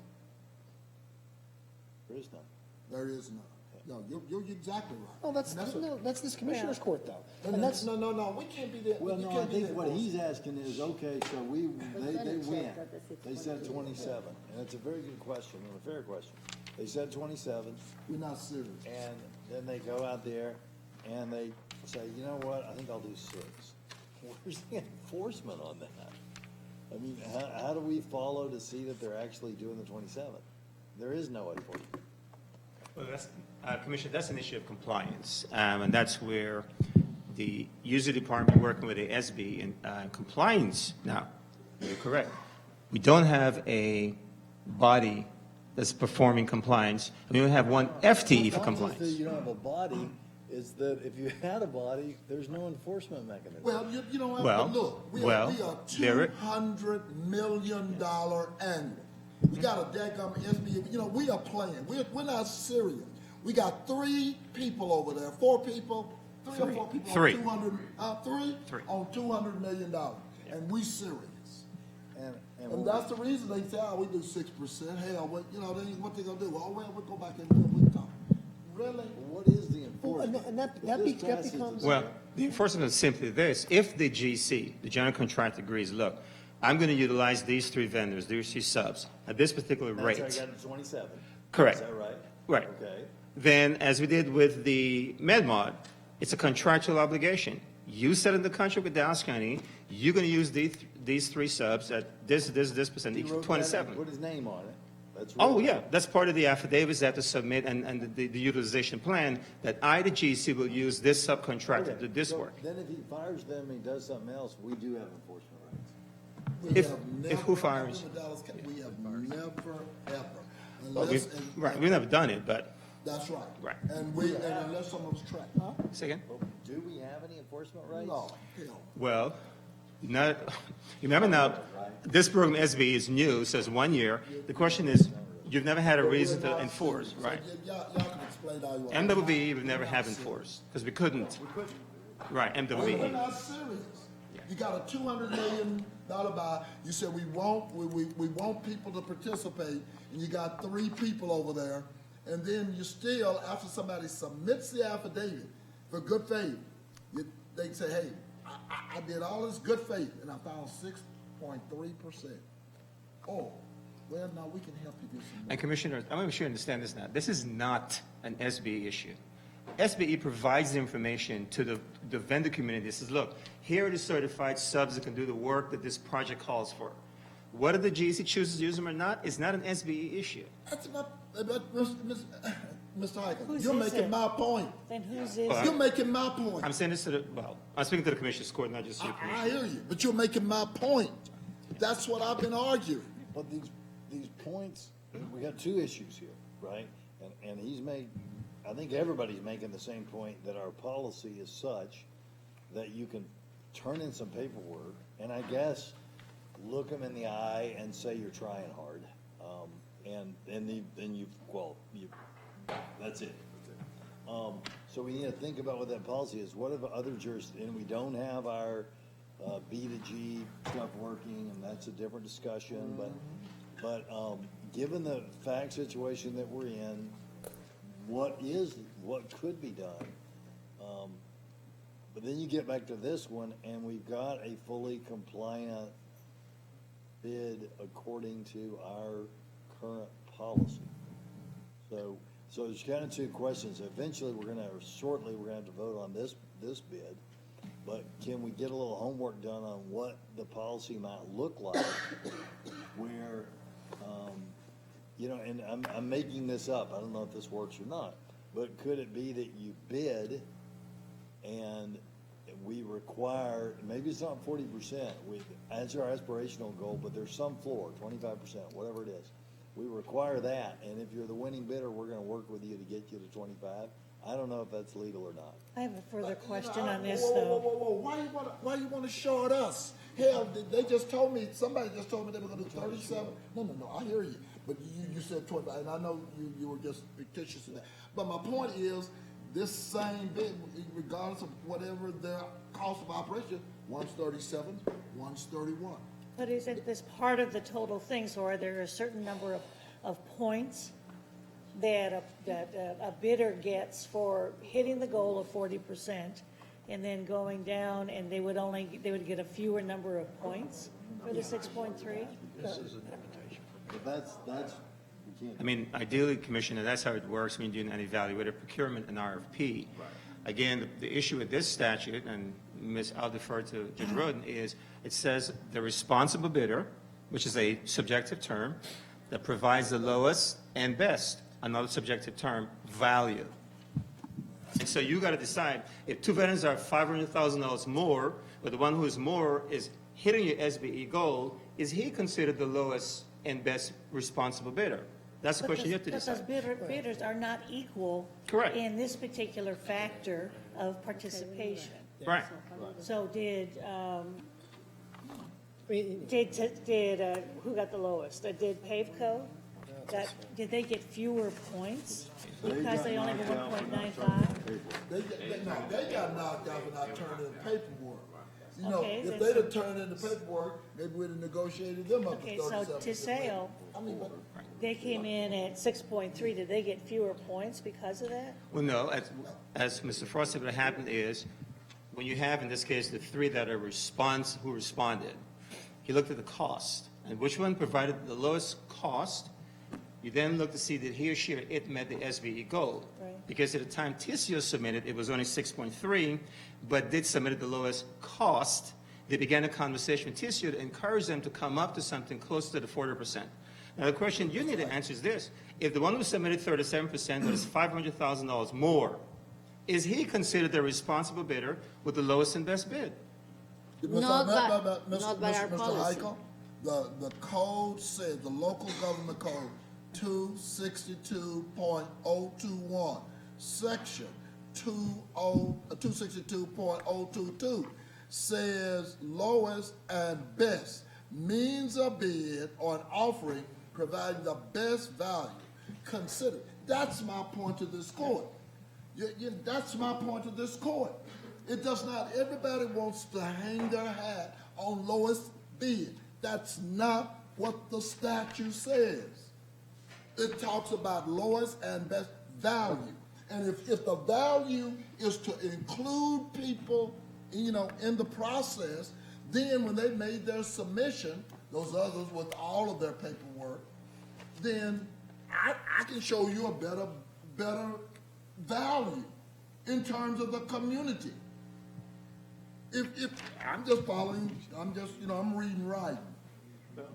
There is none. There is none. No, you're exactly right. oh, that's, And what- no, that's this commissioner's court, though. And And that's, no, we can't be there. Well, you no, I can't be think the what he's enforcer. asking is, okay, so they Percentage win. check at the 6.2. They said 27, and it's a very good question, and a fair question. They said 27, We're not serious. and then they go out there and they say, you know what, I think I'll do 6. Where's the enforcement on that? I mean, how do we follow to see that they're actually doing the 27? There is no enforcement. Well, that's, Commissioner, that's an issue of compliance, and that's where the user department working with the SB and compliance. Now, you're correct. We don't have a body that's performing compliance. We don't have one FTE for Not only compliance. that you don't have a body, is that if you had a body, there's no enforcement mechanism. Well, you know what, Well, but look, we well, are there- $200 million annual. We got a daggum SBA, you know, we are playing, we're not serious. We got 3 people over there, 4 people, 3 or 4 people Three. on 200, 3? Three. On $200 million, and we serious. And And that's the reason they say, oh, we do 6%, hell, what, you know, then what they gonna do? Oh, well, we'll go back and do it, we talk. Really? what is the enforcement? and that This passes becomes. the- Well, the enforcement is simply this. If the GC, the general contractor, agrees, look, I'm going to utilize these 3 vendors, these 3 subs, at this particular rate. That's how I got to 27. Correct. Is that right? Right. Okay. Then, as we did with the MedMod, it's a contractual obligation. You said in the contract with Dallas County, you're going to use these 3 subs at this percent, He equal wrote that 27. and put his name on it. That's Oh, written. yeah, that's part of the affidavits that to submit and the utilization plan, that I, the GC, will use this subcontractor to do this So work. Then if he fires them and he does something else, we do have enforcement rights. We If- have if who never- fires? We have never, ever, Well, unless, Right, we've never done it, but, that's right. Right. And unless someone's trapped. say again? Well, do we have any enforcement rights? No, hell. Well, not, remember now, this program SB is new, says 1 year. The question is, you've never had a reason to enforce, right? Y'all can explain all you want. MWE, we've never have enforced, because we couldn't. Right, We're MWE. not serious. You got a $200 million buy, you said we want people to participate, and you got 3 people over there, and then you still, after somebody submits the affidavit for good faith, they say, hey, I did all this good faith, and I found 6.3%. Oh, well, now we can help you get some more. And Commissioner, I want to make sure you understand this now. This is not an SBE issue. SBE provides the information to the vendor community. It says, look, here are the certified subs that can do the work that this project calls for. Whether the GC chooses to use them or not is not an SBE issue. That's about, Mr. Highland, Whose you're is making it? my point. Then whose is Well, it? You're making my point. I'm saying this to I'm speaking to the Commissioner's Court, not just to you, I Commissioner. hear you, but you're making my point. That's what I've been arguing. But these points, we got 2 issues here, right? And he's made, I think everybody's making the same point, that our policy is such that you can turn in some paperwork, and I guess look them in the eye and say you're trying hard. Then that's it. So we need to think about what that policy is. What if other jurisdictions, and we don't have our B to G stuff working, and that's a different discussion, but given the fact situation that we're in, what could be done? But then you get back to this one, and we've got a fully compliant bid according to our current policy. So there's kind of two questions. Eventually, shortly, we're gonna have to vote on this bid. But can we get a little homework done on what the policy might look like where, and I'm making this up. I don't know if this works or not. But could it be that you bid and we require, maybe it's not 40%, that's our aspirational goal, but there's some floor, 25%, whatever it is. We require that, and if you're the winning bidder, we're gonna work with you to get you to 25. I don't know if that's legal or not. I have a further question on this, Whoa, though. why you wanna short us? Hell, they just told me, somebody just told me they were gonna do 37. No, I hear you, but you said 25, and I know you were just fictitious in that. But my point is, this same bid, regardless of whatever their cost of operation, one's 37, one's 31. But isn't this part of the total thing, so are there a certain number of points that a bidder gets for hitting the goal of 40% and then going down, and they would get a fewer number of points for the 6.3? This is an invitation. But that's, we can't. I mean, ideally, Commissioner, that's how it works when you're doing an evaluated procurement and RFP. Right. Again, the issue with this statute, and I'll defer to Judge Roden, is it says the responsible bidder, which is a subjective term, that provides the lowest and best, another subjective term, value. And so you got to decide, if two veterans are $500,000 more, but the one who is more is hitting your SBE goal, is he considered the lowest and best responsible bidder? That's the question you have to decide. Because bidders are not equal. Correct. In this particular factor of participation. Right. So did who got the lowest? Did Pavco? Did they get fewer points because they only were 1.95? They got knocked out for not turning in paperwork. Okay, if they'd have turned in the paperwork, maybe we'd have negotiated them up to 37%. Okay, so Tiseo, they came in at 6.3. Did they get fewer points because of that? Well, no. As Mr. Frost said, what happened is, when you have, in this case, the three that are who responded, he looked at the cost, and which one provided the lowest cost. You then look to see that he or she or it met the SBE goal. Right. Because at the time Tiseo submitted, it was only 6.3, but did submit at the lowest cost. They began a conversation with Tiseo to encourage them to come up to something close to the 40%. Now, the question you need to answer is this. If the one who submitted 37% was $500,000 more, is he considered the responsible bidder with the lowest and best bid? Not by our Mr. policy. Heichel, the code says, the local government code 262.021, section 262.022 says lowest and best means a bid or an offering providing the best value. Consider. That's my point to this court. That's my point to this court. It does not, everybody wants to hang their hat on lowest bid. That's not what the statute says. It talks about lowest and best value. And if the value is to include people, in the process, then when they made their submission, those others with all of their paperwork, then I can show you a better value in terms of the community. If I'm just following, I'm reading right. But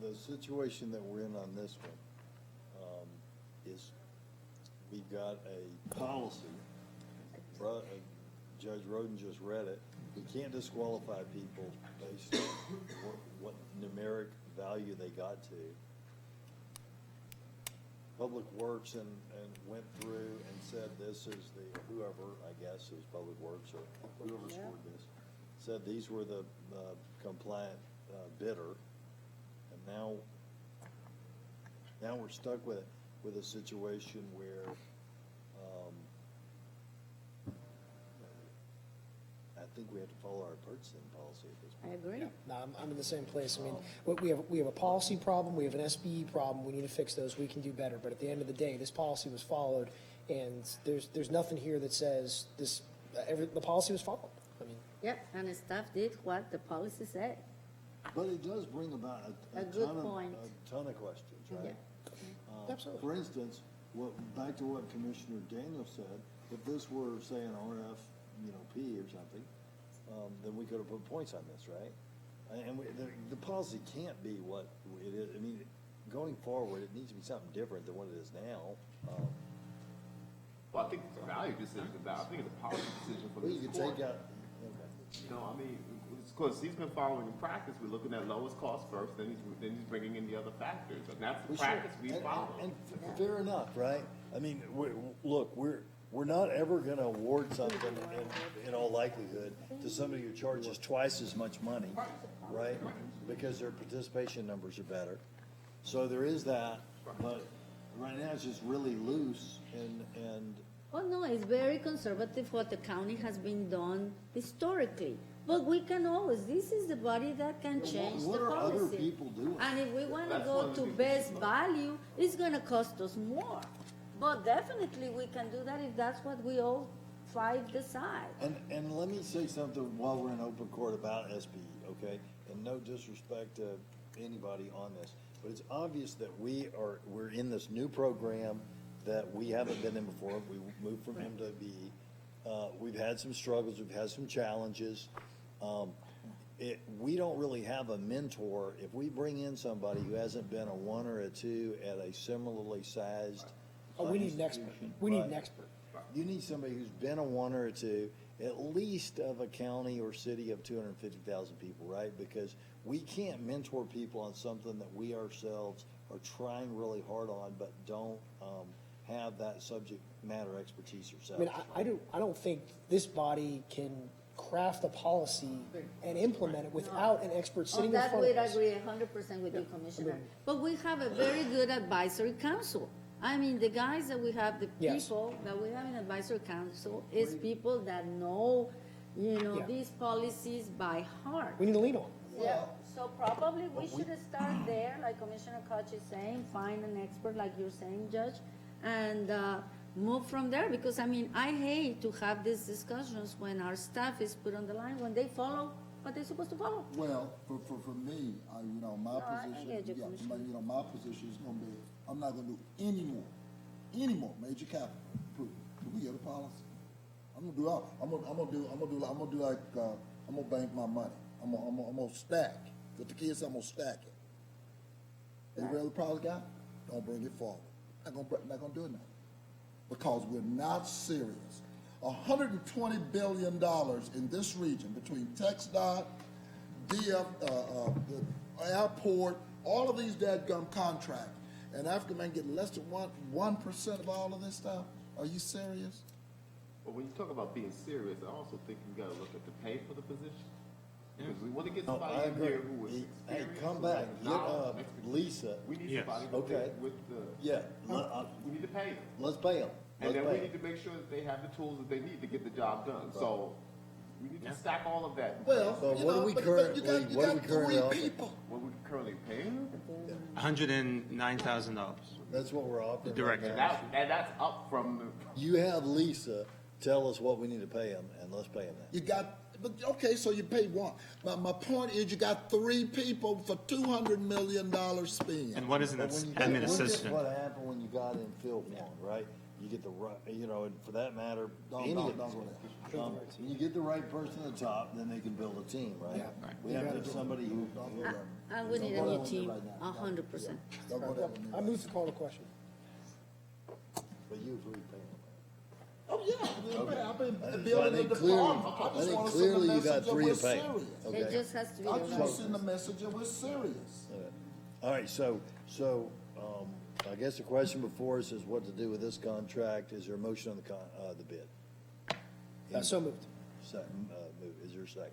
the situation that we're in on this one is we've got a policy. Judge Roden just read it. We can't disqualify people based on what numeric value they got to. Public Works and went through and said this is whoever, I guess, is Public Works or whoever scored this, said these were the compliant bidder, and now we're stuck with a situation where, I think we have to follow our purchasing policy at this point. I agree. No, I'm in the same place. I mean, we have a policy problem, we have an SBE problem, we need to fix those, we can do better. But at the end of the day, this policy was followed, and there's nothing here that says this, the policy was followed. I mean, Yep, and staff did what the policy said. But it does bring about A good point. a ton of questions, right? Absolutely. For instance, back to what Commissioner Daniel said, if this were, say, an RF, P or something, then we could have put points on this, right? And the policy can't be what it is. I mean, going forward, it needs to be something different than what it is now. Well, I think it's a value decision about, I think it's a policy decision for Well, this you could court. take out, I mean, because he's been following in practice, we're looking at lowest cost first, then he's bringing in the other factors, and that's the Well, sure. practice we follow. And fair enough, right? I mean, look, we're not ever gonna award something in all likelihood to somebody who charges twice as much money, right? Because their participation numbers are better. So there is that, but right now it's just really loose and Oh, no, it's very conservative what the county has been done historically. But we can always, this is the body that can change the what are other policy. people doing? And if we want to That's go one of the to things best value, it's going to cost us more. But definitely we can do that if that's what we all five decide. And let me say something while we're in open court about SBE, okay? And no disrespect to anybody on this, but it's obvious that we're in this new program that we haven't been in before. We moved from M to BE. We've had some struggles, we've had some challenges. We don't really have a mentor. If we bring in somebody who hasn't been a 1 or a 2 at a similarly sized. oh, we need an expert. We need an expert. You need somebody who's been a 1 or a 2, at least of a county or city of 250,000 people, right? Because we can't mentor people on something that we ourselves are trying really hard on, but don't have that subject matter expertise I mean, ourselves. I don't think this body can craft a policy and implement it without an expert sitting On in that front way, of I us. agree 100% with you, Commissioner. But we have a very good advisory council. I mean, the guys that we have, the Yes. people that we have in advisory council is people that know, Yeah. these policies by heart. We need to lean on. Yeah, so probably we should start there, like Commissioner Koch is saying, find an expert like you're saying, Judge, and move from there, because I mean, I hate to have these discussions when our staff is put on the line, when they follow what they're supposed to follow. Well, for me, my I position, get you, Commissioner. my position is gonna be, I'm not gonna do any more major capital improvement. We get a policy. I'm gonna bank my money. I'm gonna stack. With the kids, I'm gonna stack it. Every other project got, don't bring it forward. Not gonna do it now. Because we're not serious. $120 billion in this region between TxDOT, DF, the airport, all of these dadgum contracts, and African man get less than 1% of all of this stuff? Are you serious? But when you talk about being serious, I also think you gotta look at the pay for the position. Because we wanna get No, somebody I in agree. here who is Hey, experienced. come who back, has get knowledge, expertise. Lisa. We need Yes. somebody Okay. with the, Yeah, we need to pay them. let's pay them. And then we need to make sure that they have the tools that they need to get the job done. So we need to stack all of that. Well, So you what know, are we but currently, you got what are we currently 3 offering? people. What we're currently paying, $109,000. That's what we're offering. The director. right now. and that's up from the, You have Lisa tell us what we need to pay them, and let's pay them that. You got, but okay, so you paid one. My point is you got 3 people for $200 million spend. And what is an But when you admin look at assistant? what happened when you got in field one, right? You get the right, and for that matter, any Don't of go there. when you get the right person at the top, then they can build a team, right? We have to have somebody who, And we need a new team, 100%. Don't go there. I move to call the question. but you agree paying them. Oh, yeah, I've been So I building the think clearly, department. I I just think want to send clearly a you got message that 3 we're to pay. serious. Okay. It just has to be I the just right. want to send a message that we're serious. Okay. All right, so, I guess the question before us is what to do with this contract. Is there a motion on the bid? So moved. Second, is there a second?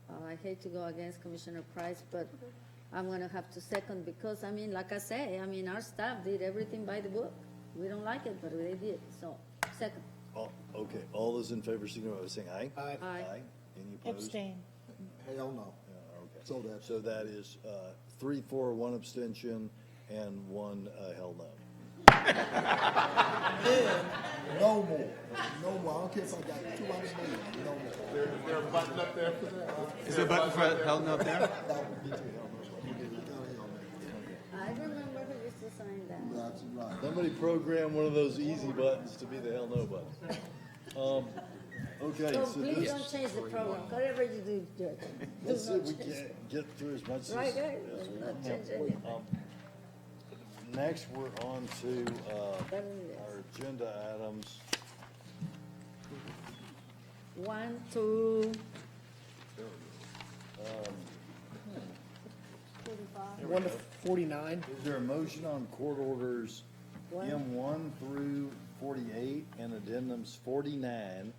I hate to go against Commissioner Price, but I'm gonna have to second because, I mean, like I say, I mean, our staff did everything by the book. We don't like it, but they did, so, second. Oh, okay, all those in favor, signify by saying aye. Aye. Aye. Any opposed? Abstain. Hell no. Okay. So that is 3, 4, 1 abstention, and 1 hell no. No more. No more. I don't care if I got 200 million. No more. Is there a button up there for that? Is there a button for hell no up there? That would be too hell I remember who used to sign that. no. That's right. Somebody program one of those easy buttons to be the hell no button. Okay, So so please this, don't change the program, whatever you do, Judge. Do let's see not if we change. can't get through as much as. Right, right, as we not can. change anything. Next, we're on to Better than this. our agenda items. 1, 2, 1 to 49. Is there a motion on court orders One. M1 through 48 and addendums 49,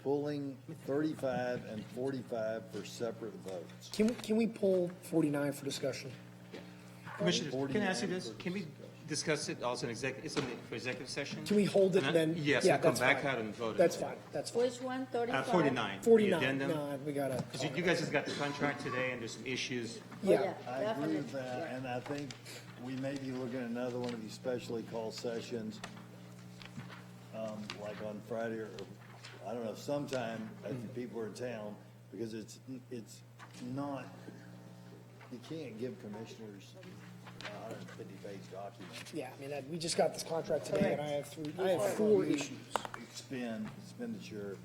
pulling 35 and 45 for separate votes? Can we pull 49 for discussion? Commissioner, can I ask you this? Can we discuss it also in for executive session? Can we hold it And then? Yes, Yeah, and come that's back fine. out and vote. That's fine, that's fine. Which one, 35? 49. the 49, addendum. no, we gotta. 'Cause you guys just got the contract today, and there's some issues. Yeah. I agree with Definitely, that, yeah. and I think we may be looking at another one of these specially called sessions, like on Friday or, I don't know, sometime after people are in town, because it's not, you can't give commissioners a 150-page document. Yeah, I mean, we just got this contract today, and I have 4 issues. Expenditure,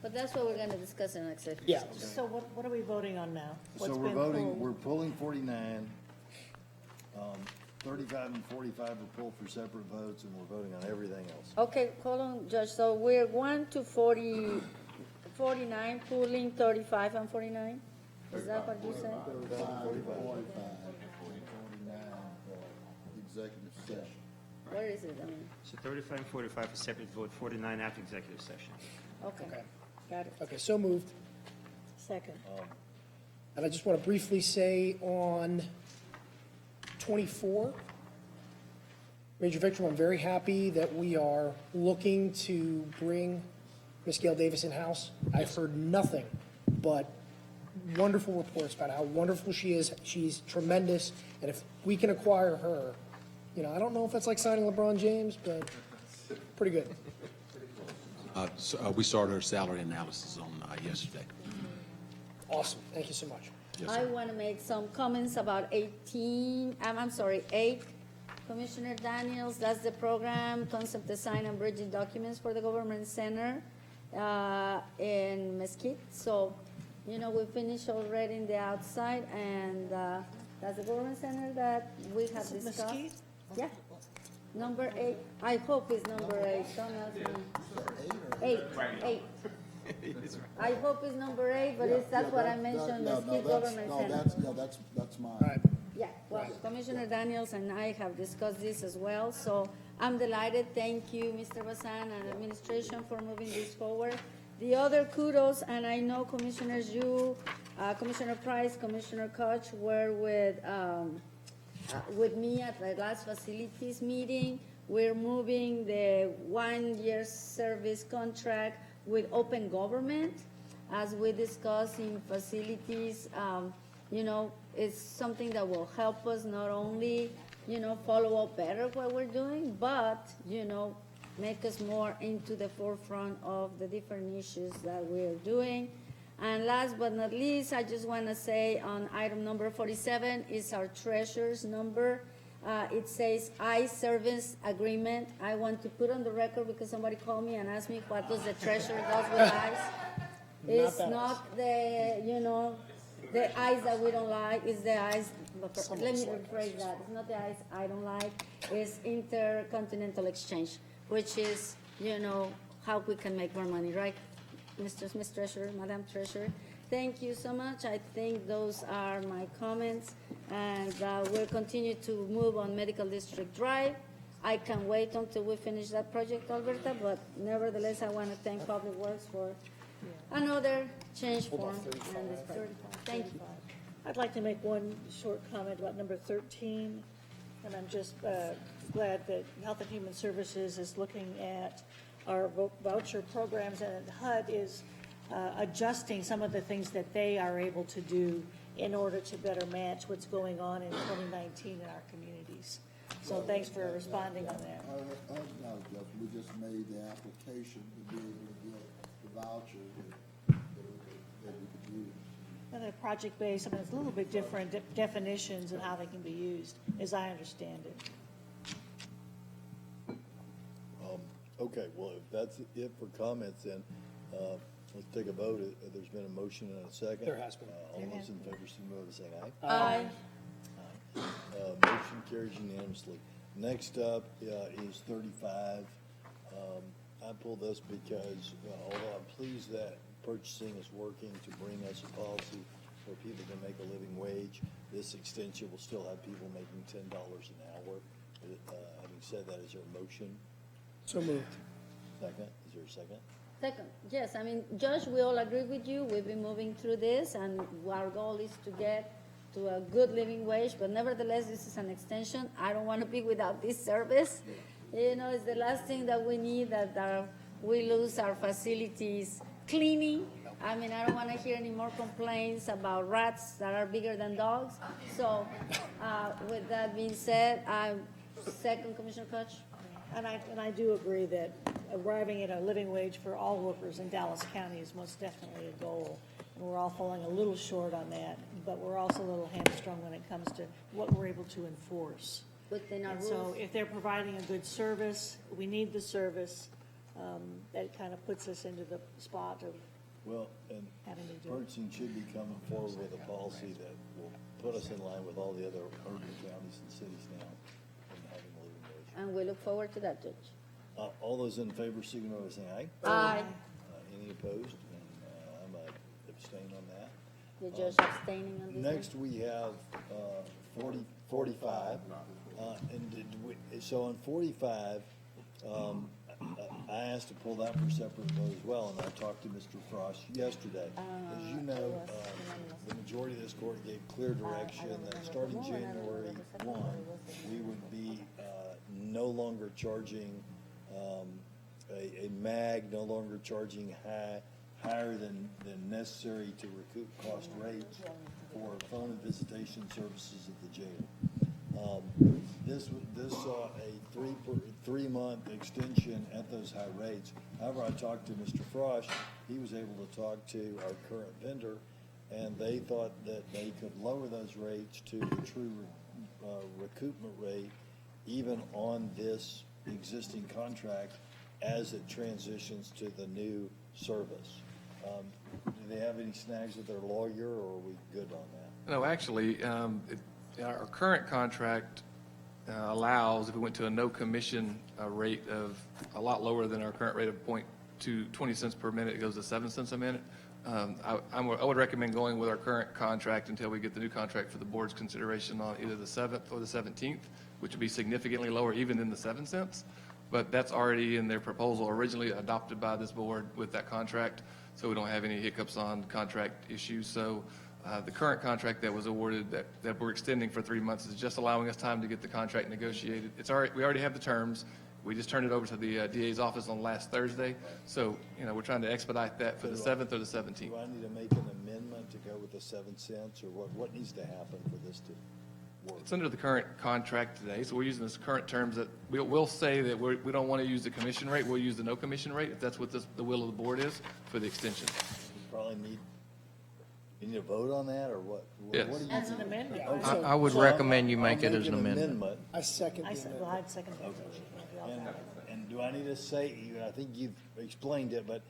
But that's what we're gonna discuss in executive. Yeah. session. So what are we voting on now? so What's we're been voting, pulled? we're pulling 49, 35 and 45 are pulled for separate votes, and we're voting on everything else. Okay, hold on, Judge, so we're 1 to 40, 49, pulling 35 and 49? Is that what you said? 45, 49, executive session. Where is it, I mean, So 35 and 45 for separate vote, 49 after executive session. okay, Okay. got it. Okay, so moved. Second. And I just want to briefly say on 24, Major Victor, I'm very happy that we are looking to bring Ms. Gail Davis in-house. I've heard nothing but wonderful reports about how wonderful she is. She's tremendous, and if we can acquire her, you know, I don't know if that's like signing LeBron James, but pretty good. We started our salary analysis on yesterday. Awesome, thank you so much. Yes, I sir. want to make some comments about 18, I'm sorry, 8. Commissioner Daniels, that's the program, concept design and bridging documents for the government center in Mesquite. So, you know, we finished already in the outside, and that's the government center that we have Is it discussed. Mesquite? Yeah. Number 8, I hope it's number 8, don't ask me. 8. I hope it's number 8, but that's what I mentioned, Mesquite Government Center. That's mine. All right. Yeah, well, Commissioner Daniels and I have discussed this as well, so I'm delighted. Thank you, Mr. Bazan and administration for moving this forward. The other kudos, and I know Commissioners, you, Commissioner Price, Commissioner Koch were with me at the last facilities meeting. We're moving the 1-year service contract with open government. As we discussed in facilities, you know, it's something that will help us not only, you know, follow up better what we're doing, but, you know, make us more into the forefront of the different issues that we're doing. And last but not least, I just want to say on item number 47 is our treasurer's number. It says I-Service Agreement. I want to put on the record because somebody called me and asked me what does the treasurer does with ICE. It's not the, you know, the ICE that we don't like, it's the ICE, let me rephrase that. It's not the ICE I don't like, it's Intercontinental Exchange, which is, you know, how we can make more money, right? Miss Treasurer, Madam Treasurer. Thank you so much. I think those are my comments, and we'll continue to move on Medical District Drive. I can't wait until we finish that project, Alberta, but nevertheless, I want to thank Public Works for another change form and this project. Thank you. I'd like to make one short comment about number 13, and I'm just glad that Health and Human Services is looking at our voucher programs, and HUD is adjusting some of the things that they are able to do in order to better match what's going on in 2019 in our communities. So thanks for responding on that. We just made the application to be able to get the voucher that we could use. And they're project-based, I mean, it's a little bit different definitions and how they can be used, as I understand it. Okay, well, if that's it for comments, then let's take a vote. There's been a motion and a second. There has been. All those in favor, signify by saying aye. Aye. Motion carries unanimously. Next up is 35. I pulled this because although I'm pleased that purchasing is working to bring us a policy where people can make a living wage, this extension will still have people making $10 an hour. Having said that, is there a motion? So moved. Second? Is there a second? Second, yes, I mean, Judge, we all agree with you. We've been moving through this, and our goal is to get to a good living wage, but nevertheless, this is an extension. I don't want to be without this service. You know, it's the last thing that we need, that we lose our facilities cleaning. I mean, I don't want to hear any more complaints about rats that are bigger than dogs. So with that being said, I second Commissioner Koch. And I do agree that arriving at a living wage for all workers in Dallas County is most definitely a goal. And we're all falling a little short on that, but we're also a little hamstrung when it comes to what we're able to enforce. Within our And rules. so if they're providing a good service, we need the service, that kind of puts us into the spot of Well, and having to do it. purchasing should be coming forward with a policy that will put us in line with all the other urban counties and cities now in having a living wage. And we look forward to that, Judge. All those in favor, signify by saying aye. Aye. Any opposed? And I'm abstain on that. The judge abstaining on this one? Next, we have 45. So on 45, I asked to pull that for separate vote as well, and I talked to Mr. Frost yesterday. As you know, the majority of this court gave clear direction that starting January 1, we would be no longer charging a MAG, no longer charging higher than necessary to recoup cost rates for phone and visitation services at the jail. This saw a 3-month extension at those high rates. However, I talked to Mr. Frost. He was able to talk to our current vendor, and they thought that they could lower those rates to the true recoupment rate even on this existing contract as it transitions to the new service. Do they have any snags with their lawyer, or are we good on that? No, actually, our current contract allows, if we went to a no commission rate of a lot lower than our current rate of 20 cents per minute, it goes to 7 cents a minute. I would recommend going with our current contract until we get the new contract for the board's consideration on either the 7th or the 17th, which would be significantly lower even than the 7 cents. But that's already in their proposal, originally adopted by this board with that contract, so we don't have any hiccups on contract issues. So the current contract that was awarded that we're extending for 3 months is just allowing us time to get the contract negotiated. We already have the terms. We just turned it over to the DA's office on last Thursday. So, we're trying to expedite that for the 7th or the 17th. Do I need to make an amendment to go with the 7 cents, or what needs to happen for this to work? It's under the current contract today, so we're using this current terms that we'll say that we don't want to use the commission rate. We'll use the no commission rate if that's what the will of the board is for the extension. We probably need a vote on that, or what? Yes. What do you As an do? amendment. Okay. I would recommend you make it as an I'll make amendment. I second the I'd amendment. second that. And do I need to say, I think you've explained it, but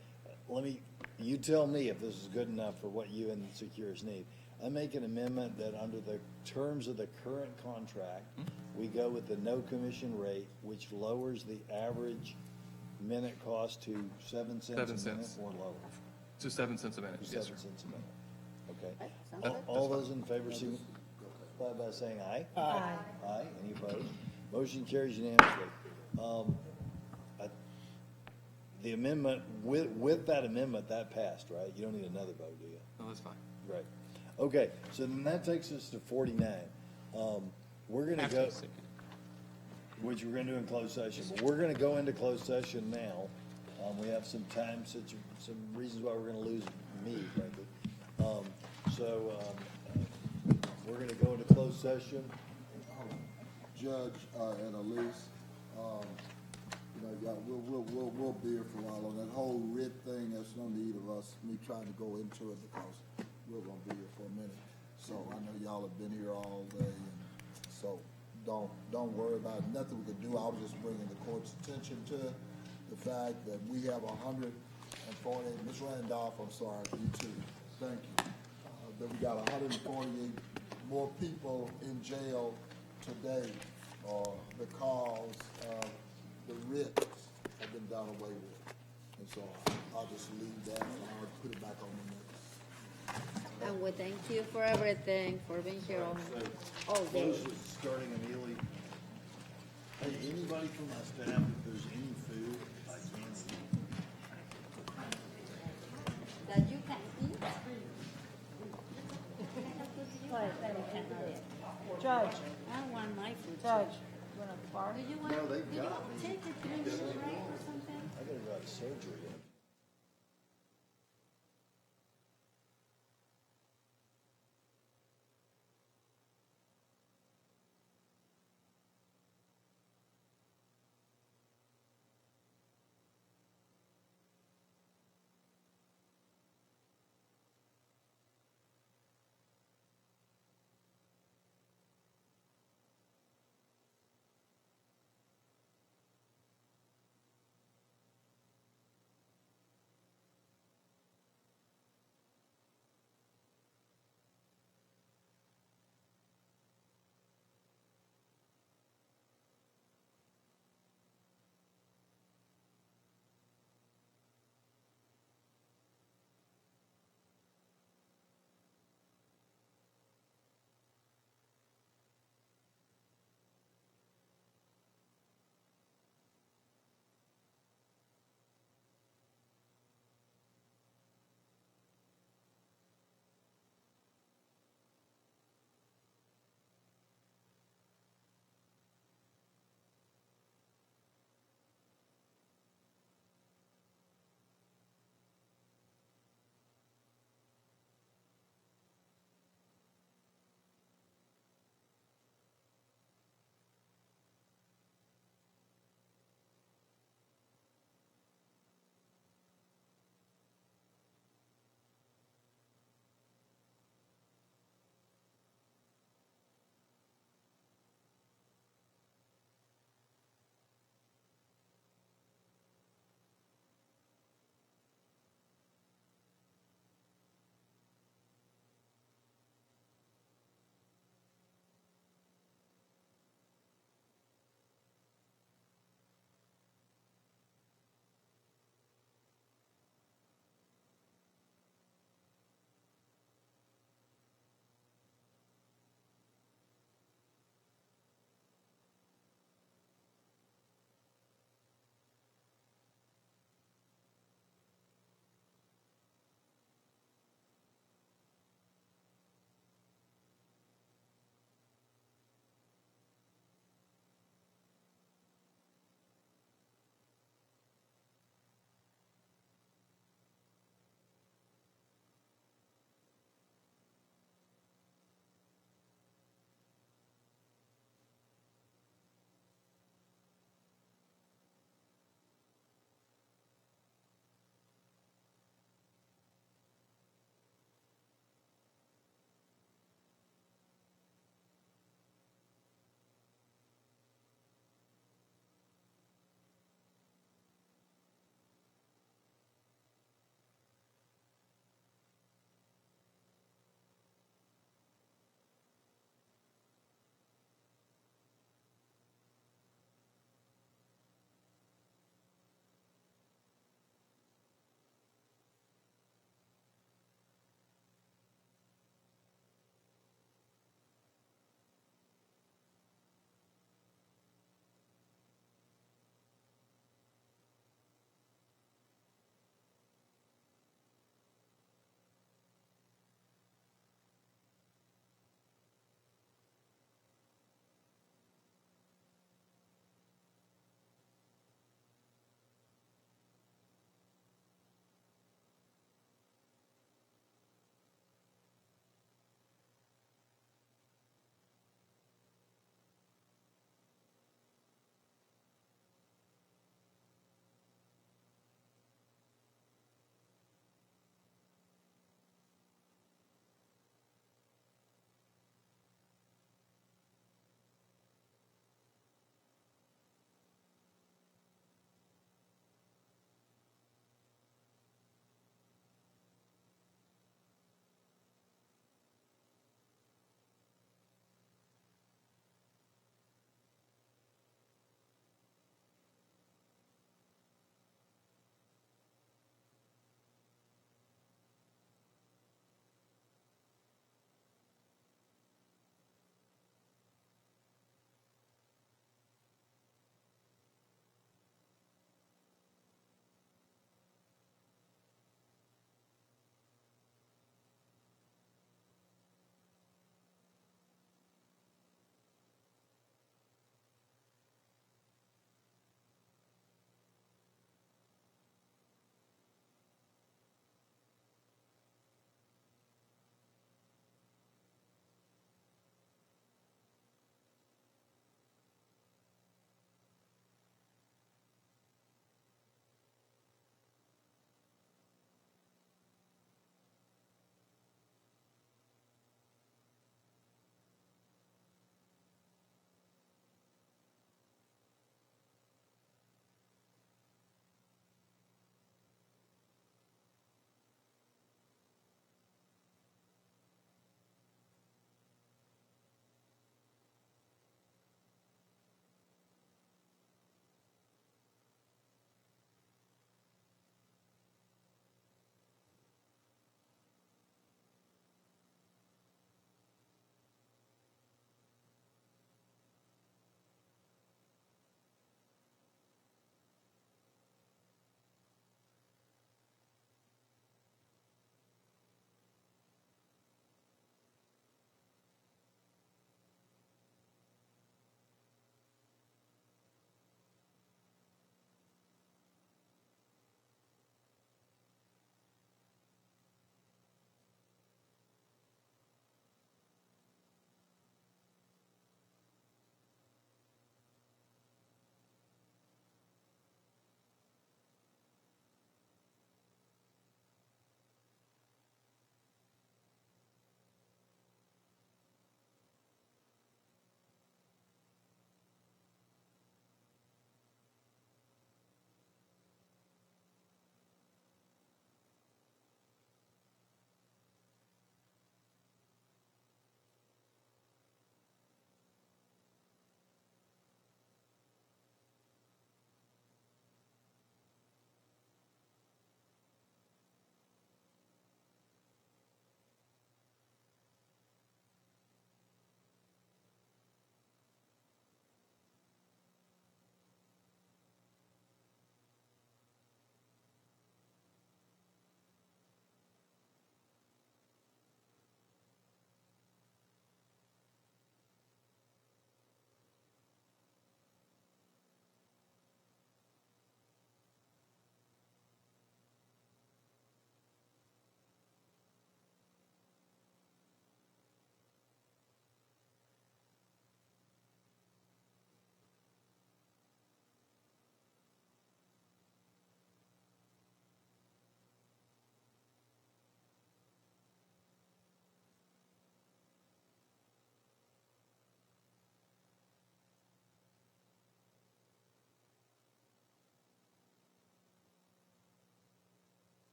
you tell me if this is good enough for what you and the Secures need. I make an amendment that under the terms of the current contract, we go with the no commission rate, which lowers the average minute cost to 7 cents 7 a minute cents. or lower. To 7 cents a minute, To yes, 7 sir. cents a minute. Okay. Sounds good. All those in favor, signify by saying aye. Aye. Aye. Any opposed? Motion carries unanimously. the amendment, with that amendment, that passed, right? You don't need another vote, do you? No, that's fine. Right. Okay, so then that takes us to 49. We're gonna go, which we're gonna do in closed session, but we're gonna go into closed session now. We have some some reasons why we're gonna lose me, frankly. We're gonna go into closed session. Judge, and Elise, we'll be here for a while on that whole writ thing. There's no need of me trying to go into it because we're gonna be here for a minute. So I know y'all have been here all day, and so don't worry about it. Nothing we could do. I was just bringing the court's attention to the fact that we have 140. Ms. Randolph, I'm sorry, you too. Thank you. That we got 148 more people in jail today because the writs have been done away with. And so I'll just leave that and I'll put it back on the next. And we thank you for everything, for being here all day. Closed is starting immediately. Hey, anybody from my staff, if there's any food, I can eat. That you can eat? Judge, I want my food. Judge, you want a bar? Do you want, No, they do you got me. take a drink break or something? I gotta go have surgery.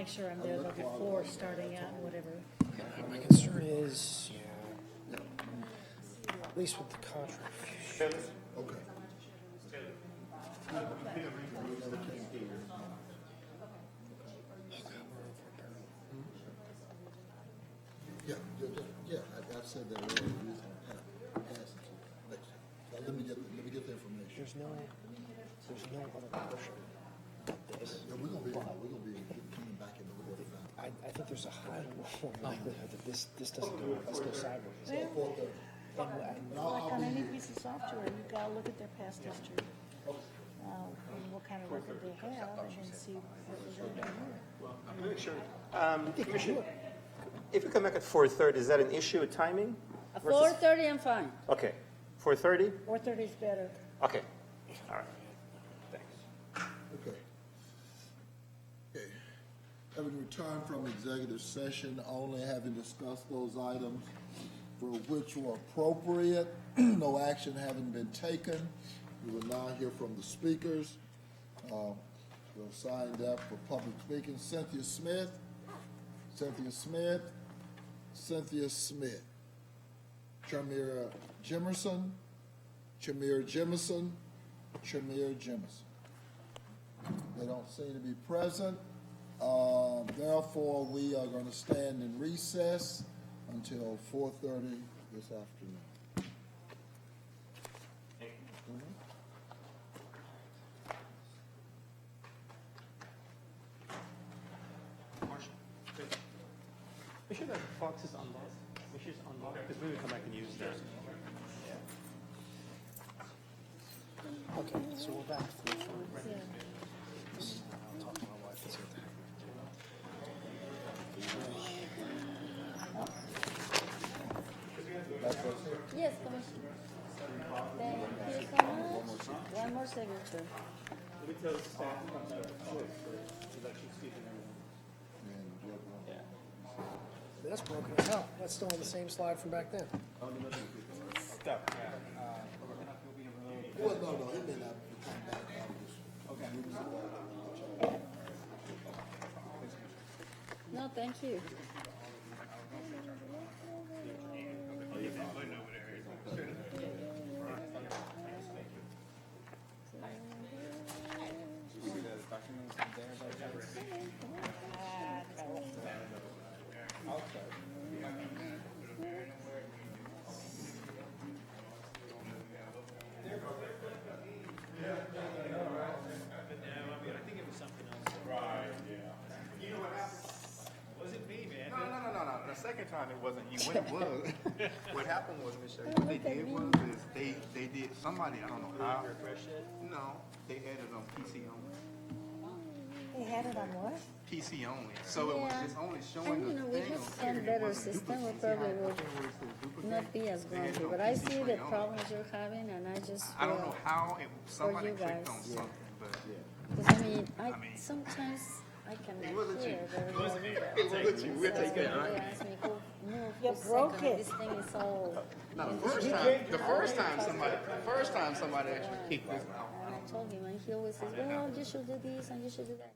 make sure I'm there before starting out and whatever. My concern is, at least with the contract. Okay. Yeah, I said that earlier. Let me get the information. There's no other portion of this. Yeah, we're gonna be coming back in the court. I think there's a high likelihood that this doesn't go, let's go sideways. Like on any piece of software, you gotta look at their past history, and what kind of record they have, and then see what was in there. I'm not sure. Commissioner, if you come back at 4:30, is that an issue with timing? At 4:30, I'm fine. Okay, 4:30? 4:30 is better. Okay, all right. Okay. Okay. Having returned from executive session, only having discussed those items for which were appropriate, no action having been taken, we will now hear from the speakers. We'll signed up for public speaking. Cynthia Smith, Chamir Jimerson, They don't seem to be present. Therefore, we are going to stand in recess until 4:30 this afternoon. Make sure that Fox is unlocked. Make sure it's unlocked, because we will come back and use that. Okay, so we're back to the phone. I'll talk to my wife and see what the heck. Yes, Commissioner. Thank you so much. One more signature. Let me tell the staff about that. That's broken as hell. That's still on the same slide from back then. Stop. Well, no, it may not come back. Okay. No, thank you. The second time it wasn't you. When it was, what happened was, Michelle, what they did was they did somebody, I don't know how. No, they had it on PC only. They had it on what? PC only. So it was just only And showing you the know, we thing. have some better system, we probably will not be as grumpy, but I see the problems you're having, and I just I don't know how somebody you clicked guys. on something, but Because I sometimes I can hear very well either. it wasn't you. We'll take They that, right? ask me, who You broke it. This thing is all. No, the first time somebody actually kicked this out. And I told him, and he always says, well, you should do this and you should do that.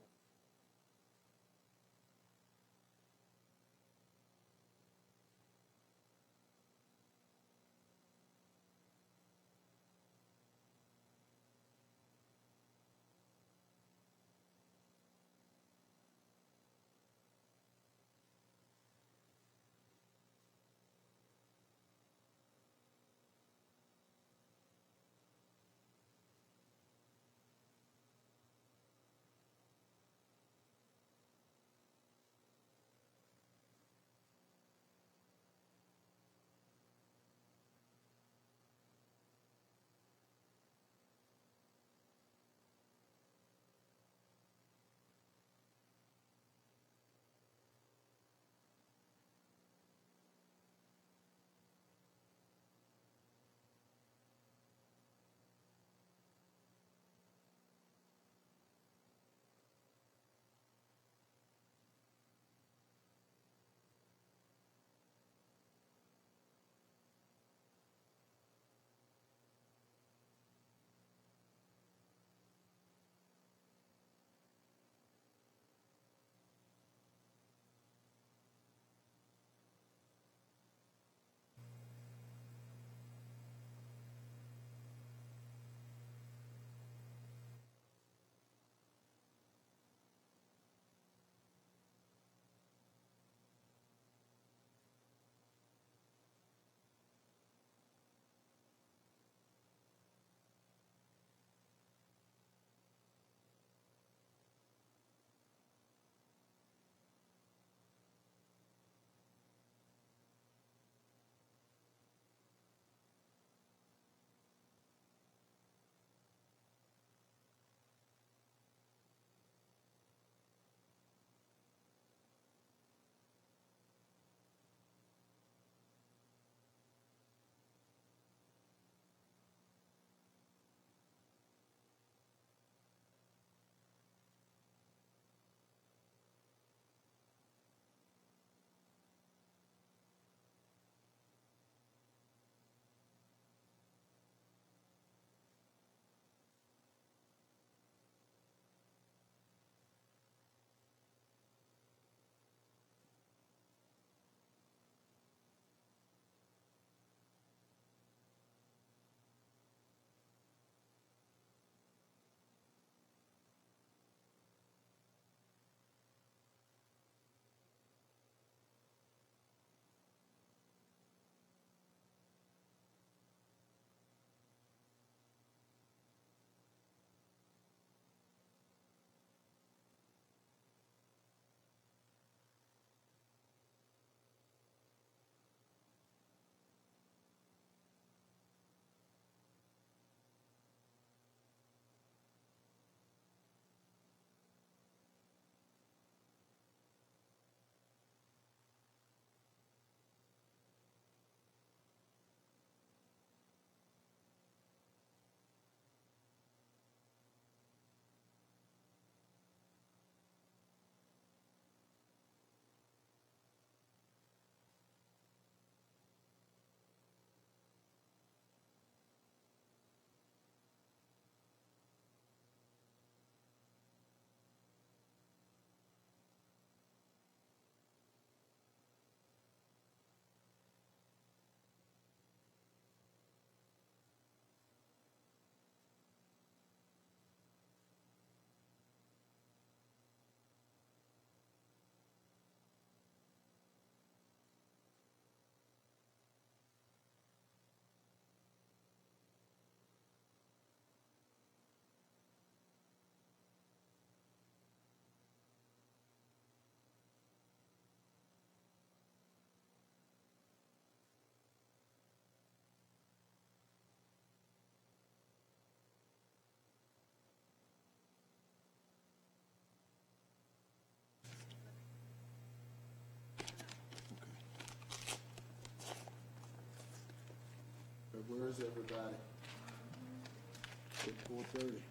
Where is everybody? It's 4:30.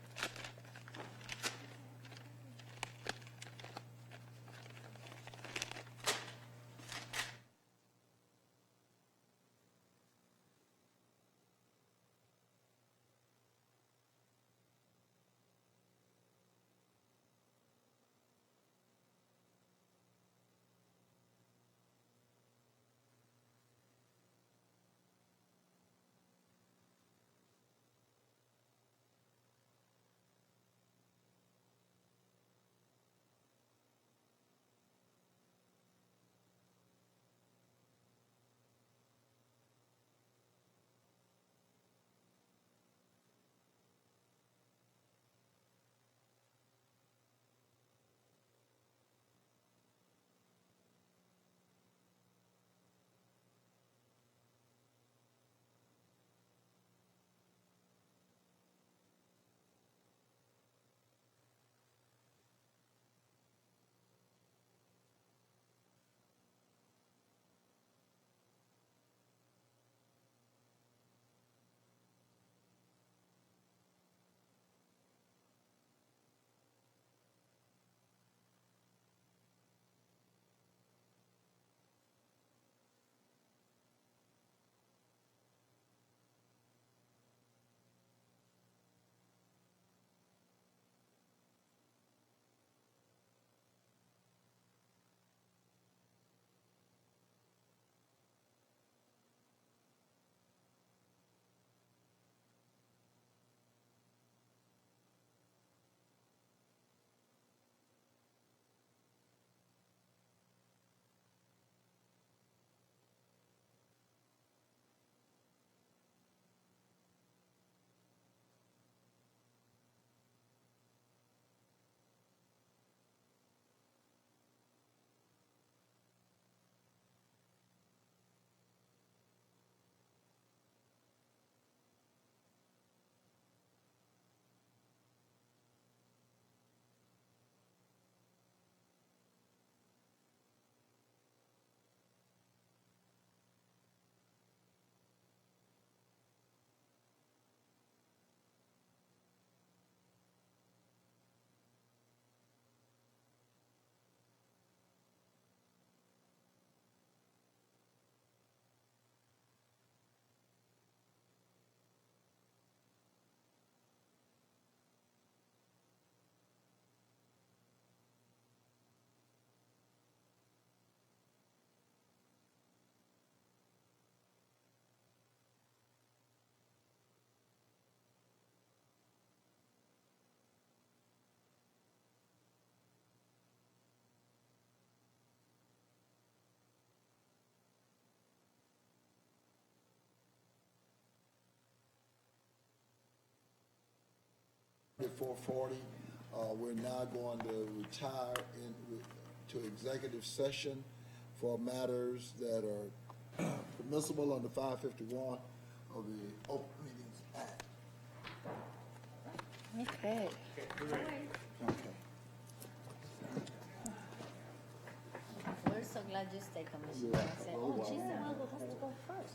At 4:40, we're now going to retire to executive session for matters that are permissible under 551 of the Open Meetings Act. Okay. Okay. We're so glad you stayed, Commissioner. Yeah. I said, Oh, oh, wow. she's the one who has to go first.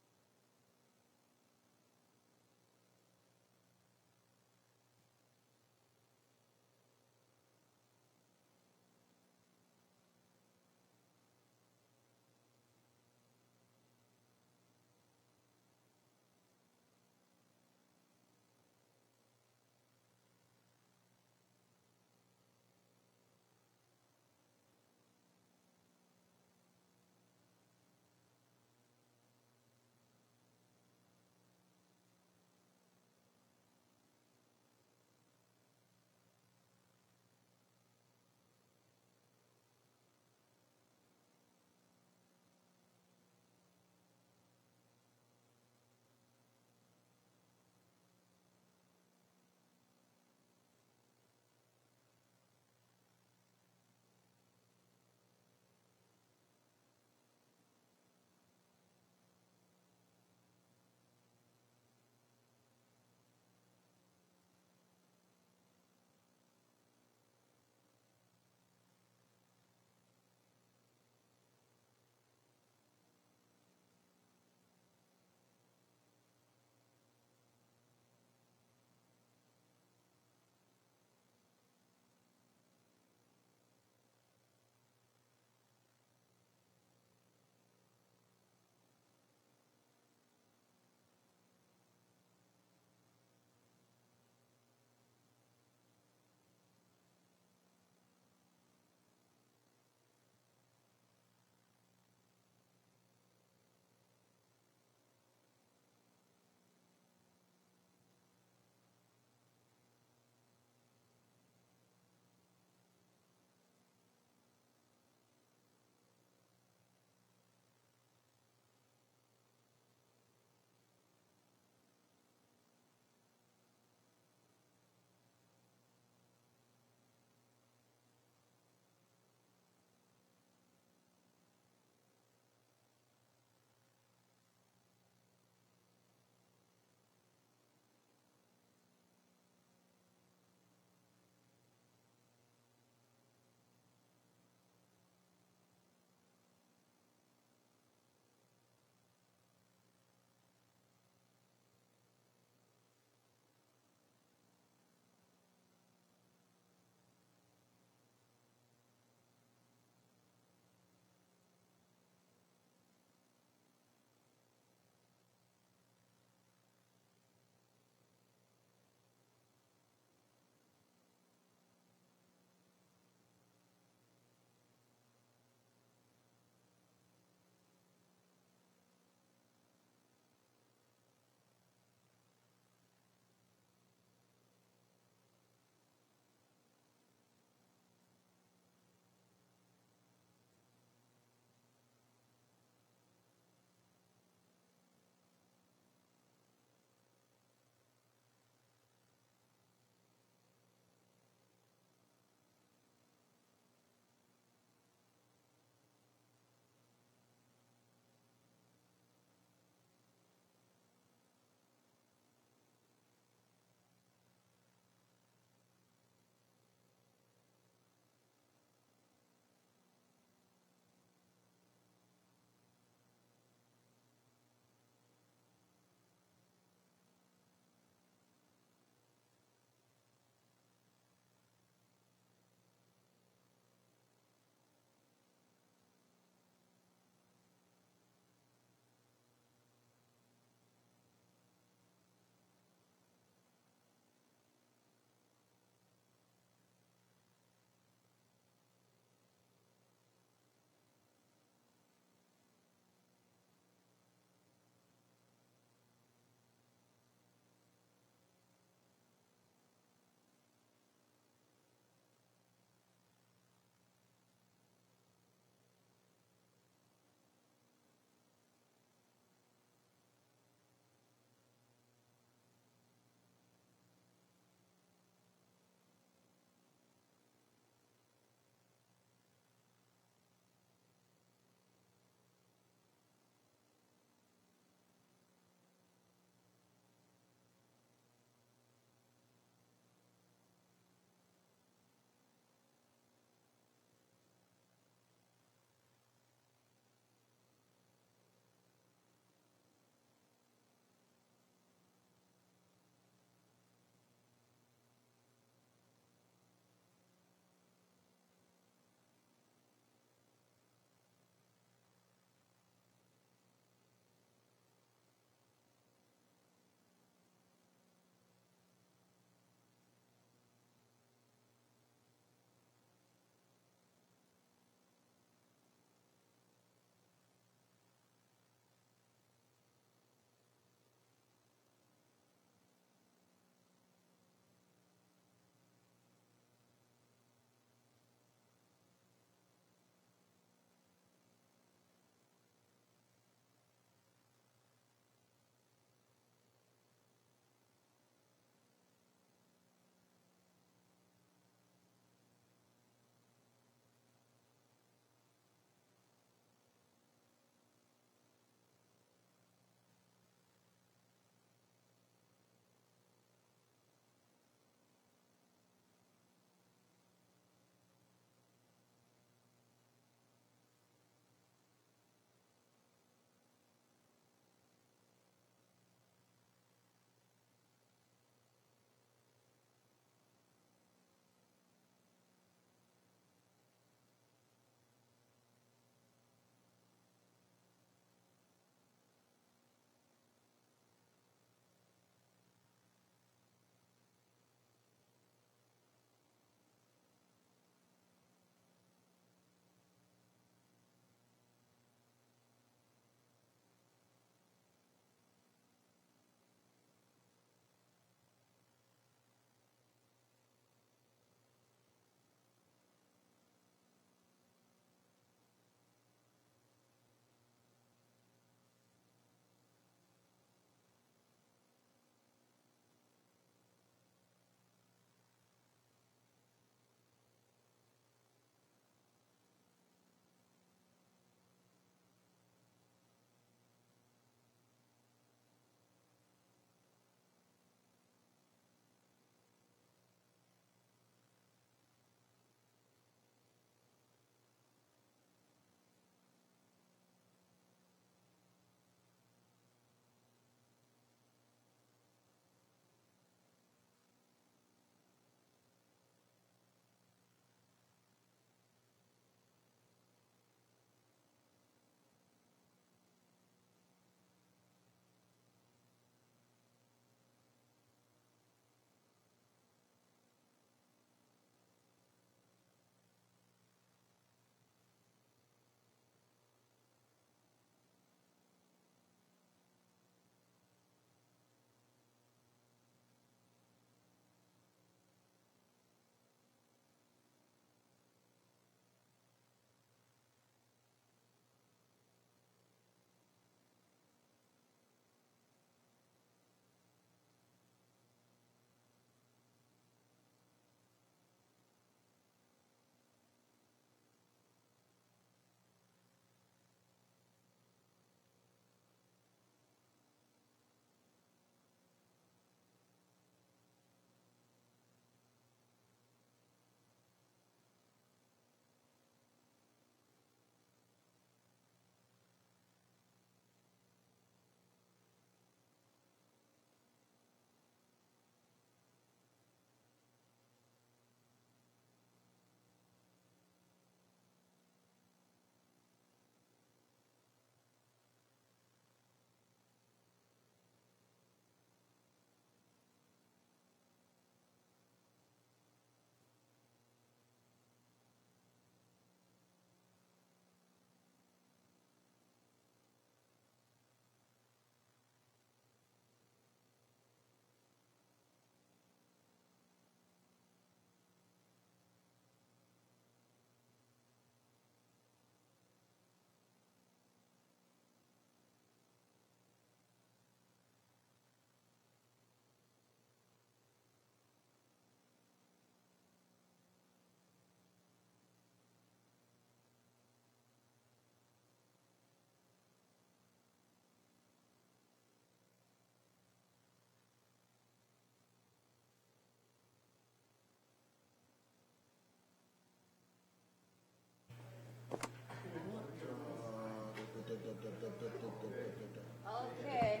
Okay.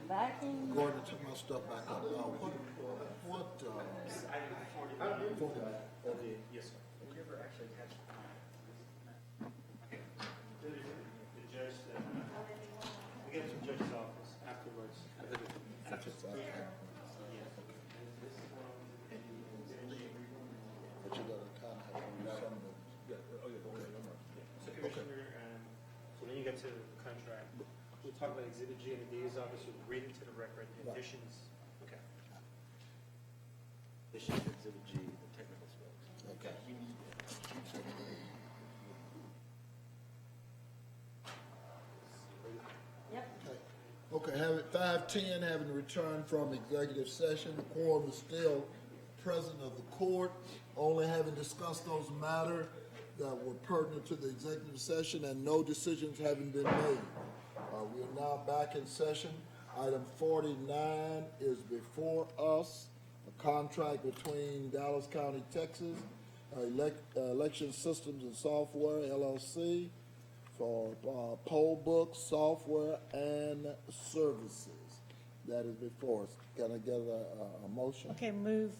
Back in. Gordon, took my stuff back up. Yes, sir. Did you ever actually catch the judge that, we get to the judge's office afterwards. But you gotta contact me some of So Commissioner, so when you get to the contract, we'll talk about Exhibit G and the DA's office, we'll read it to the record, the additions. Okay. Additions to Exhibit G, the technical specs. Okay. Okay, have it 5:10, having returned from executive session, the quorum is still present of the court, only having discussed those matters that were pertinent to the executive session and no decisions having been made. We are now back in session. Item 49 is before us, a contract between Dallas County, Texas, Election Systems and Software, LLC, for poll books, software, and services. That is before us. Can I get a motion? Okay, move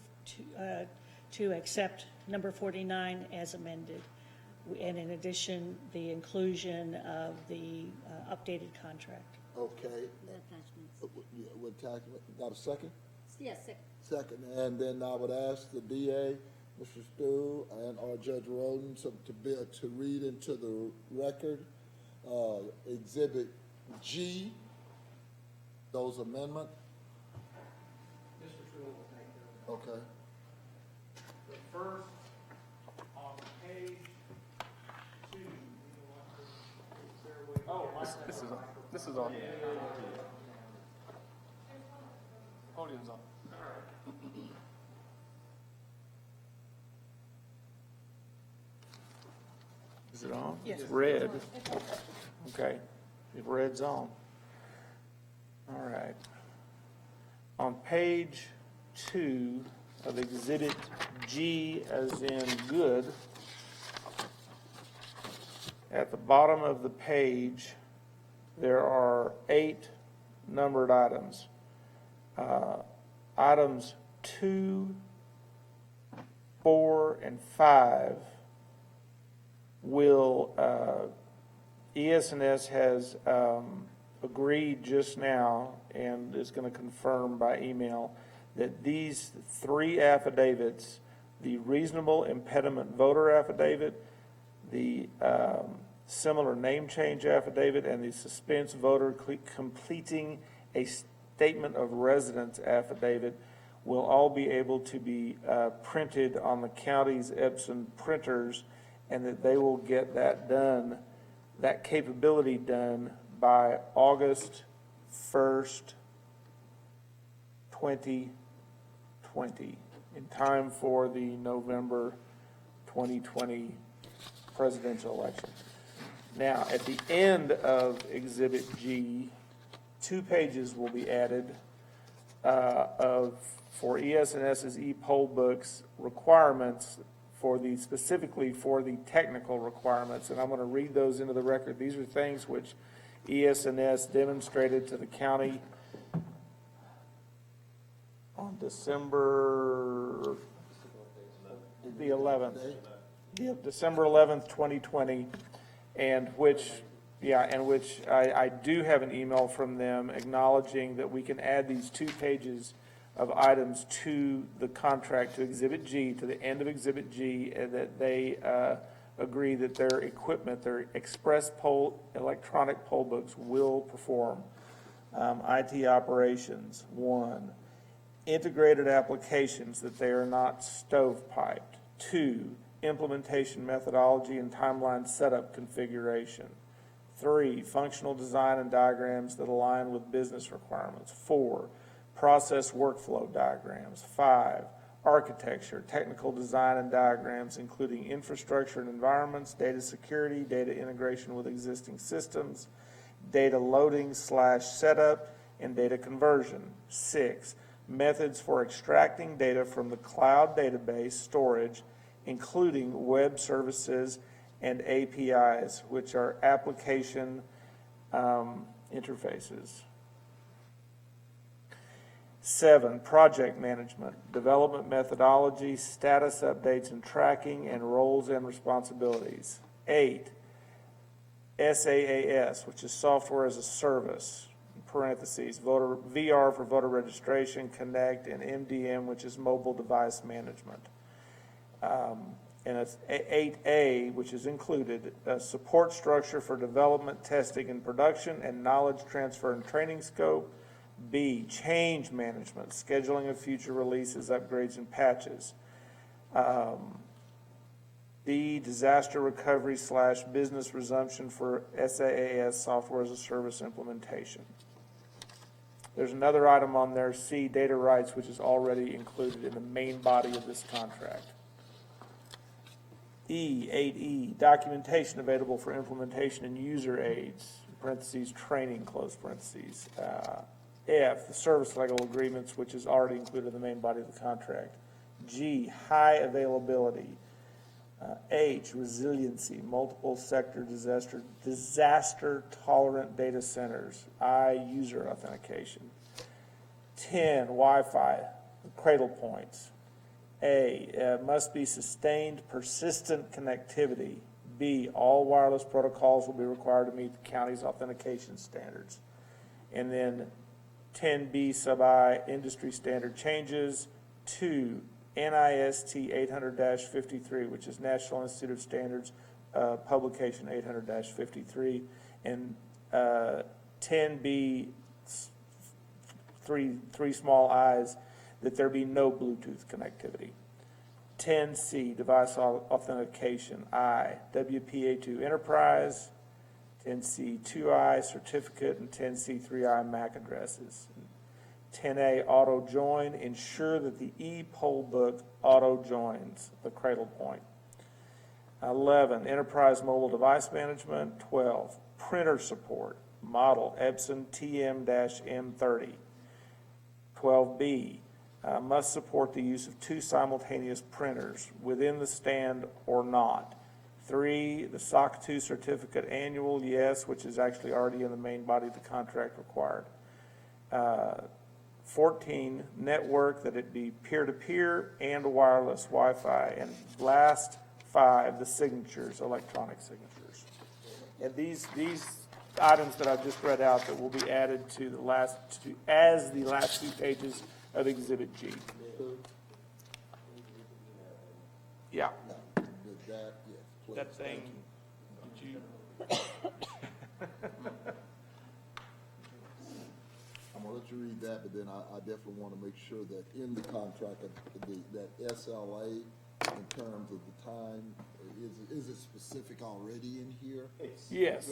to accept number 49 as amended. And in addition, the inclusion of the updated contract. Okay. The attachments. With attachment, got a second? Yes, second. Second, and then I would ask the DA, Mr. Stu, and our Judge Roden to read into the record Exhibit G, those amendments. Mr. True will take care of it. Okay. The first, on page 2, This is on. Podium's on. Is it on? Yes. Red. Okay, if red's on. All right. On page 2 of Exhibit G, as in good, at the bottom of the page, there are 8 numbered items. Items 2, 4, and 5 will, ES&S has agreed just now and is going to confirm by email that these 3 affidavits, the reasonable impediment voter affidavit, the similar name change affidavit, and the suspense voter completing a statement of residence affidavit will all be able to be printed on the county's Epson printers, and that they will get that done, that capability done by August 1st, 2020, in time for the November 2020 presidential election. Now, at the end of Exhibit G, 2 pages will be added for ES&S's e-poll books requirements specifically for the technical requirements, and I'm going to read those into the record. These are things which ES&S demonstrated to the county on December the 11th. December 11th, 2020, and which I do have an email from them acknowledging that we can add these 2 pages of items to the contract, to Exhibit G, to the end of Exhibit G, and that they agree that their equipment, their express poll, electronic poll books will perform. IT operations, 1. Integrated applications, that they are not stovepiped. 2. Implementation methodology and timeline setup configuration. 3. Functional design and diagrams that align with business requirements. 4. Process workflow diagrams. 5. Architecture, technical design and diagrams, including infrastructure and environments, data security, data integration with existing systems, data loading/setup, and data conversion. 6. Methods for extracting data from the cloud database storage, including web services and APIs, which are application interfaces. 7, project management, development methodology, status updates and tracking, and roles and responsibilities. 8, SaaS, which is software as a service, in parentheses, VR for voter registration, Connect, and MDM, which is mobile device management. And it's 8A, which is included, a support structure for development, testing, and production, and knowledge transfer and training scope. B, change management, scheduling of future releases, upgrades, and patches. D, disaster recovery / business resumption for SaaS, software as a service implementation. There's another item on there, C, data rights, which is already included in the main body of this contract. E, 8E, documentation available for implementation and user aids, parentheses, training, close parentheses. F, the service level agreements, which is already included in the main body of the contract. G, high availability. H, resiliency, multiple sector disaster tolerant data centers. I, user authentication. 10, Wi-Fi, cradle points. A, must be sustained persistent connectivity. B, all wireless protocols will be required to meet the county's authentication standards. And then 10B sub I, industry standard changes. 2, NIST 800-53, which is National Institute of Standards, publication 800-53. And 10B, three small I's, that there be no Bluetooth connectivity. 10C, device authentication, I, WPA2 Enterprise, 10C 2I, certificate, and 10C 3I, MAC addresses. 10A, auto join, ensure that the e-poll book auto joins the cradle point. 11, enterprise mobile device management. 12, printer support, model Epson TM-M30. 12B, must support the use of 2 simultaneous printers within the stand or not. 3, the SOC 2 certificate annual, yes, which is actually already in the main body of the contract required. 14, network, that it be peer-to-peer and wireless Wi-Fi. And last 5, the signatures, electronic signatures. And these items that I've just read out that will be added to the last two, as the last 2 pages of Exhibit G. Yeah. That thing, did you? I'm gonna let you read that, but then I definitely want to make sure that in the contract, that SLA, in terms of the time, is it specific already in here? Yes.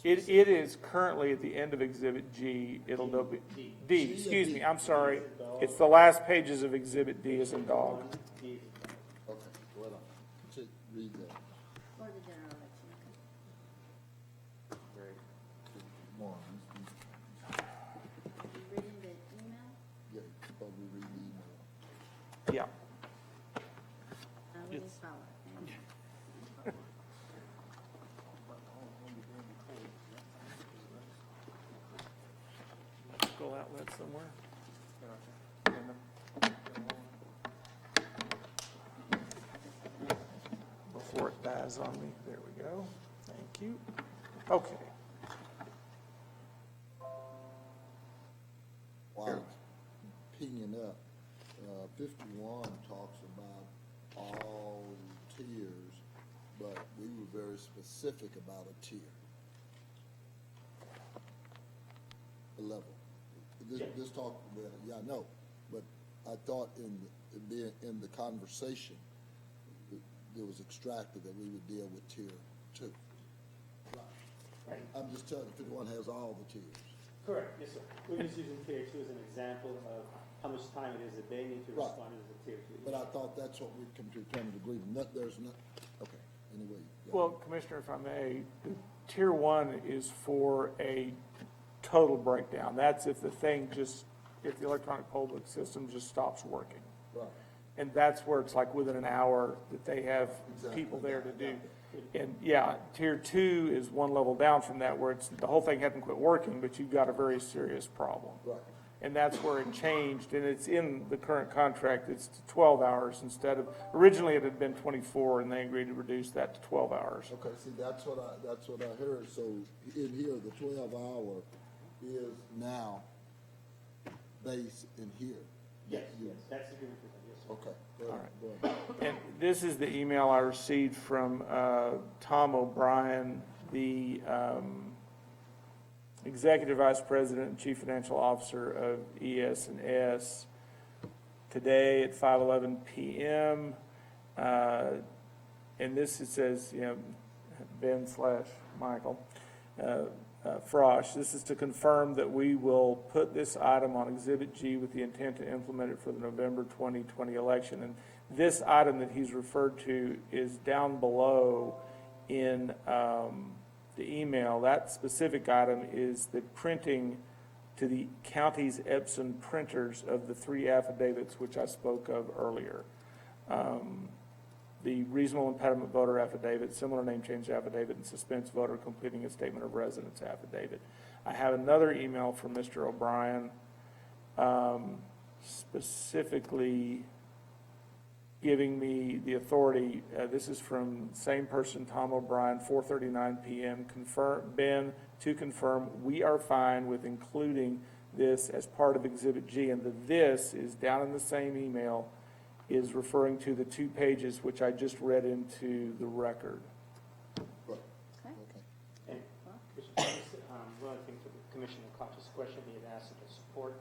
It is currently at the end of Exhibit G. It'll be D, excuse me, I'm sorry. It's the last pages of Exhibit D as in dog. Okay, well, read that. For the general election. More. You reading the email? Yeah, probably read the email. Yeah. We just follow it. Go outlet somewhere. Before it dies on me. There we go. Thank you. Okay. While pinging up, 51 talks about all tiers, but we were very specific about a tier. A level. This talk, well, yeah, I know, but I thought in the conversation, it was extracted that we would deal with tier 2. Right. I'm just telling you, 51 has all the tiers. Correct, yes, sir. We're just using tier 2 as an example of how much time it is that they need to respond to the tier 2. But I thought that's what we'd come to a term of agreement. There's not, okay, anyway. Well, Commissioner, if I may, Tier 1 is for a total breakdown. That's if the thing if the electronic poll book system just stops working. Right. And that's where it's like within an hour that they have people there to do. And yeah, tier 2 is one level down from that, where it's, the whole thing hasn't quit working, but you've got a very serious problem. Right. And that's where it changed, and it's in the current contract, it's 12 hours instead of, originally it had been 24, and they agreed to reduce that to 12 hours. Okay, see, that's what I heard, so in here, the 12-hour is now based in here. Yes, that's the agreement, yes. Okay. All right. And this is the email I received from Tom O'Brien, the Executive Vice President and Chief Financial Officer of ES&S, today at 5:11 p.m. And this, it says, you know, Ben/Michael Frosch, this is to confirm that we will put this item on Exhibit G with the intent to implement it for the November 2020 election. And this item that he's referred to is down below in the email. That specific item is the printing to the county's Epson printers of the 3 affidavits which I spoke of earlier. The reasonable impediment voter affidavit, similar name change affidavit, and suspense voter completing a statement of residence affidavit. I have another email from Mr. O'Brien specifically giving me the authority. This is from same person, Tom O'Brien, 4:39 p.m. Ben, to confirm we are fine with including this as part of Exhibit G. And the "this" is down in the same email, is referring to the 2 pages which I just read into the record. And one other thing to Commissioner Koch's question, he had asked about support.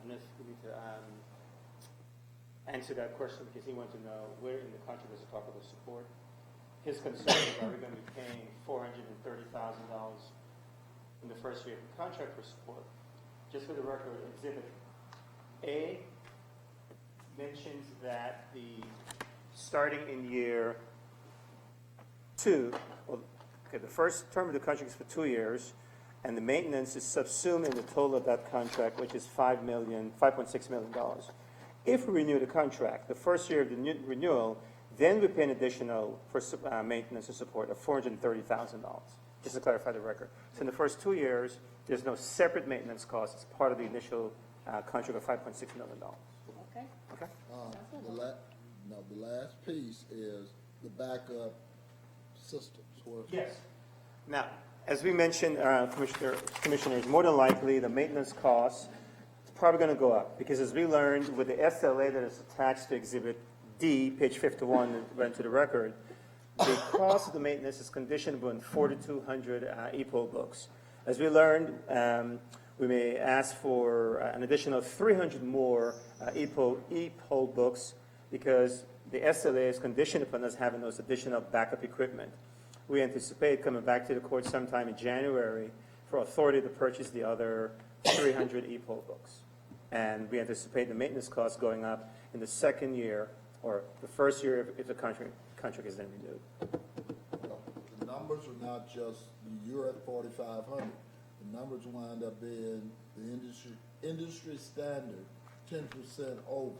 And if we need to answer that question, because he wanted to know where in the contract does it talk about support. His concern is, are we going to be paying $430,000 in the first year of the contract for support? Just for the record, Exhibit A mentions that starting in year 2, the first term of the contract is for 2 years, and the maintenance is subsumed in the total of that contract, which is $5.6 million. If we renew the contract, the first year of the renewal, then we pay an additional for maintenance and support of $430,000, just to clarify the record. So in the first 2 years, there's no separate maintenance cost. It's part of the initial contract of $5.6 million. Okay. Okay. The last piece is the backup systems. Yes. Now, as we mentioned, Commissioners, more than likely the maintenance costs is probably going to go up, because as we learned with the SLA that is attached to Exhibit D, page 51, that went to the record, the cost of the maintenance is conditioned upon 4,200 e-poll books. As we learned, we may ask for an additional 300 more e-poll books, because the SLA is conditioned upon us having those additional backup equipment. We anticipate coming back to the court sometime in January for authority to purchase the other 300 e-poll books. And we anticipate the maintenance costs going up in the second year, or the first year if the contract is then renewed. The numbers are not just, you're at 4,500. The numbers wind up being the industry standard, 10% over.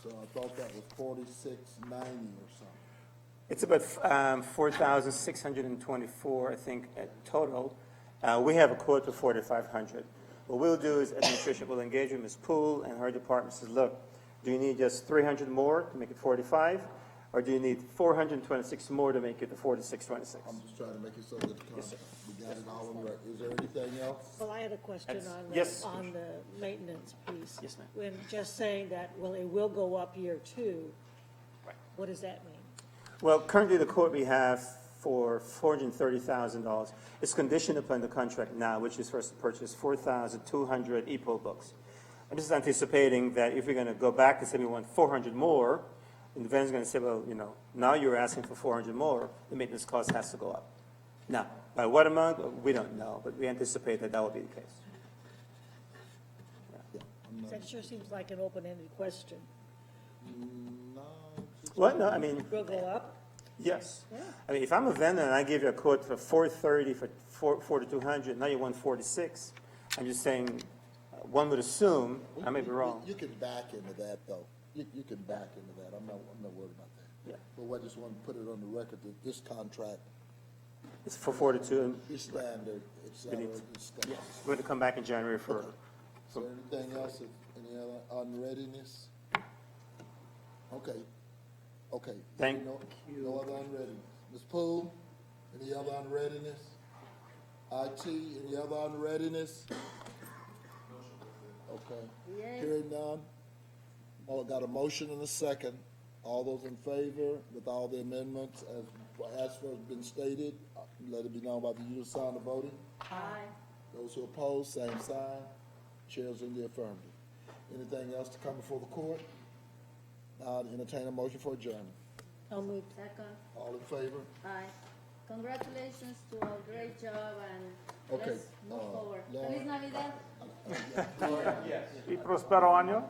So I thought that was 4,690 or something. It's about 4,624, I think, total. We have a quote for 4,500. What we'll do is administration will engage with Ms. Poole and her department, says, look, do you need just 300 more to make it 45? Or do you need 426 more to make it the 4626? I'm just trying to make it so that we got it all on record. Is there anything else? Well, I had a question on the maintenance piece. Yes, ma'am. When just saying that, well, it will go up year 2, right. What does that mean? Well, currently the quote we have for $430,000 is conditioned upon the contract now, which is for us to purchase 4,200 e-poll books. I'm just anticipating that if we're going to go back and say we want 400 more, and the vendor's going to say, well, you know, now you're asking for 400 more, the maintenance cost has to go up. Now, by what amount, we don't know, but we anticipate that that will be the case. Yeah. That sure seems like an open-ended question. Well, no, I mean. Will go up? Yes. Yeah. I mean, if I'm a vendor and I give you a quote for 430 for 4,200, now you want 46, I'm just saying, one would assume, I may be wrong. You can back into that, though. You can back into that, I'm not worried about that. Yeah. But I just want to put it on the record that this contract It's for 42. is standard, it's We need already to- established. Yeah, we're going to come back in January for Is there anything else, any other unreadiness? Okay. Thank- No other unreadiness. Ms. Poole, any other unreadiness? IT, any other unreadiness? Okay. Yay. Hearing none. Got a motion and a second. All those in favor with all the amendments as has been stated, let it be known by the usual sign of voting. Aye. Those who oppose, same sign. Chair's in the affirmative. Anything else to come before the court? Now entertain a motion for adjournment. I'll move. Second. All in favor? Aye. Congratulations to all, great job, and Okay, let's move forward. Laura. Feliz Navidad. Y prospero año.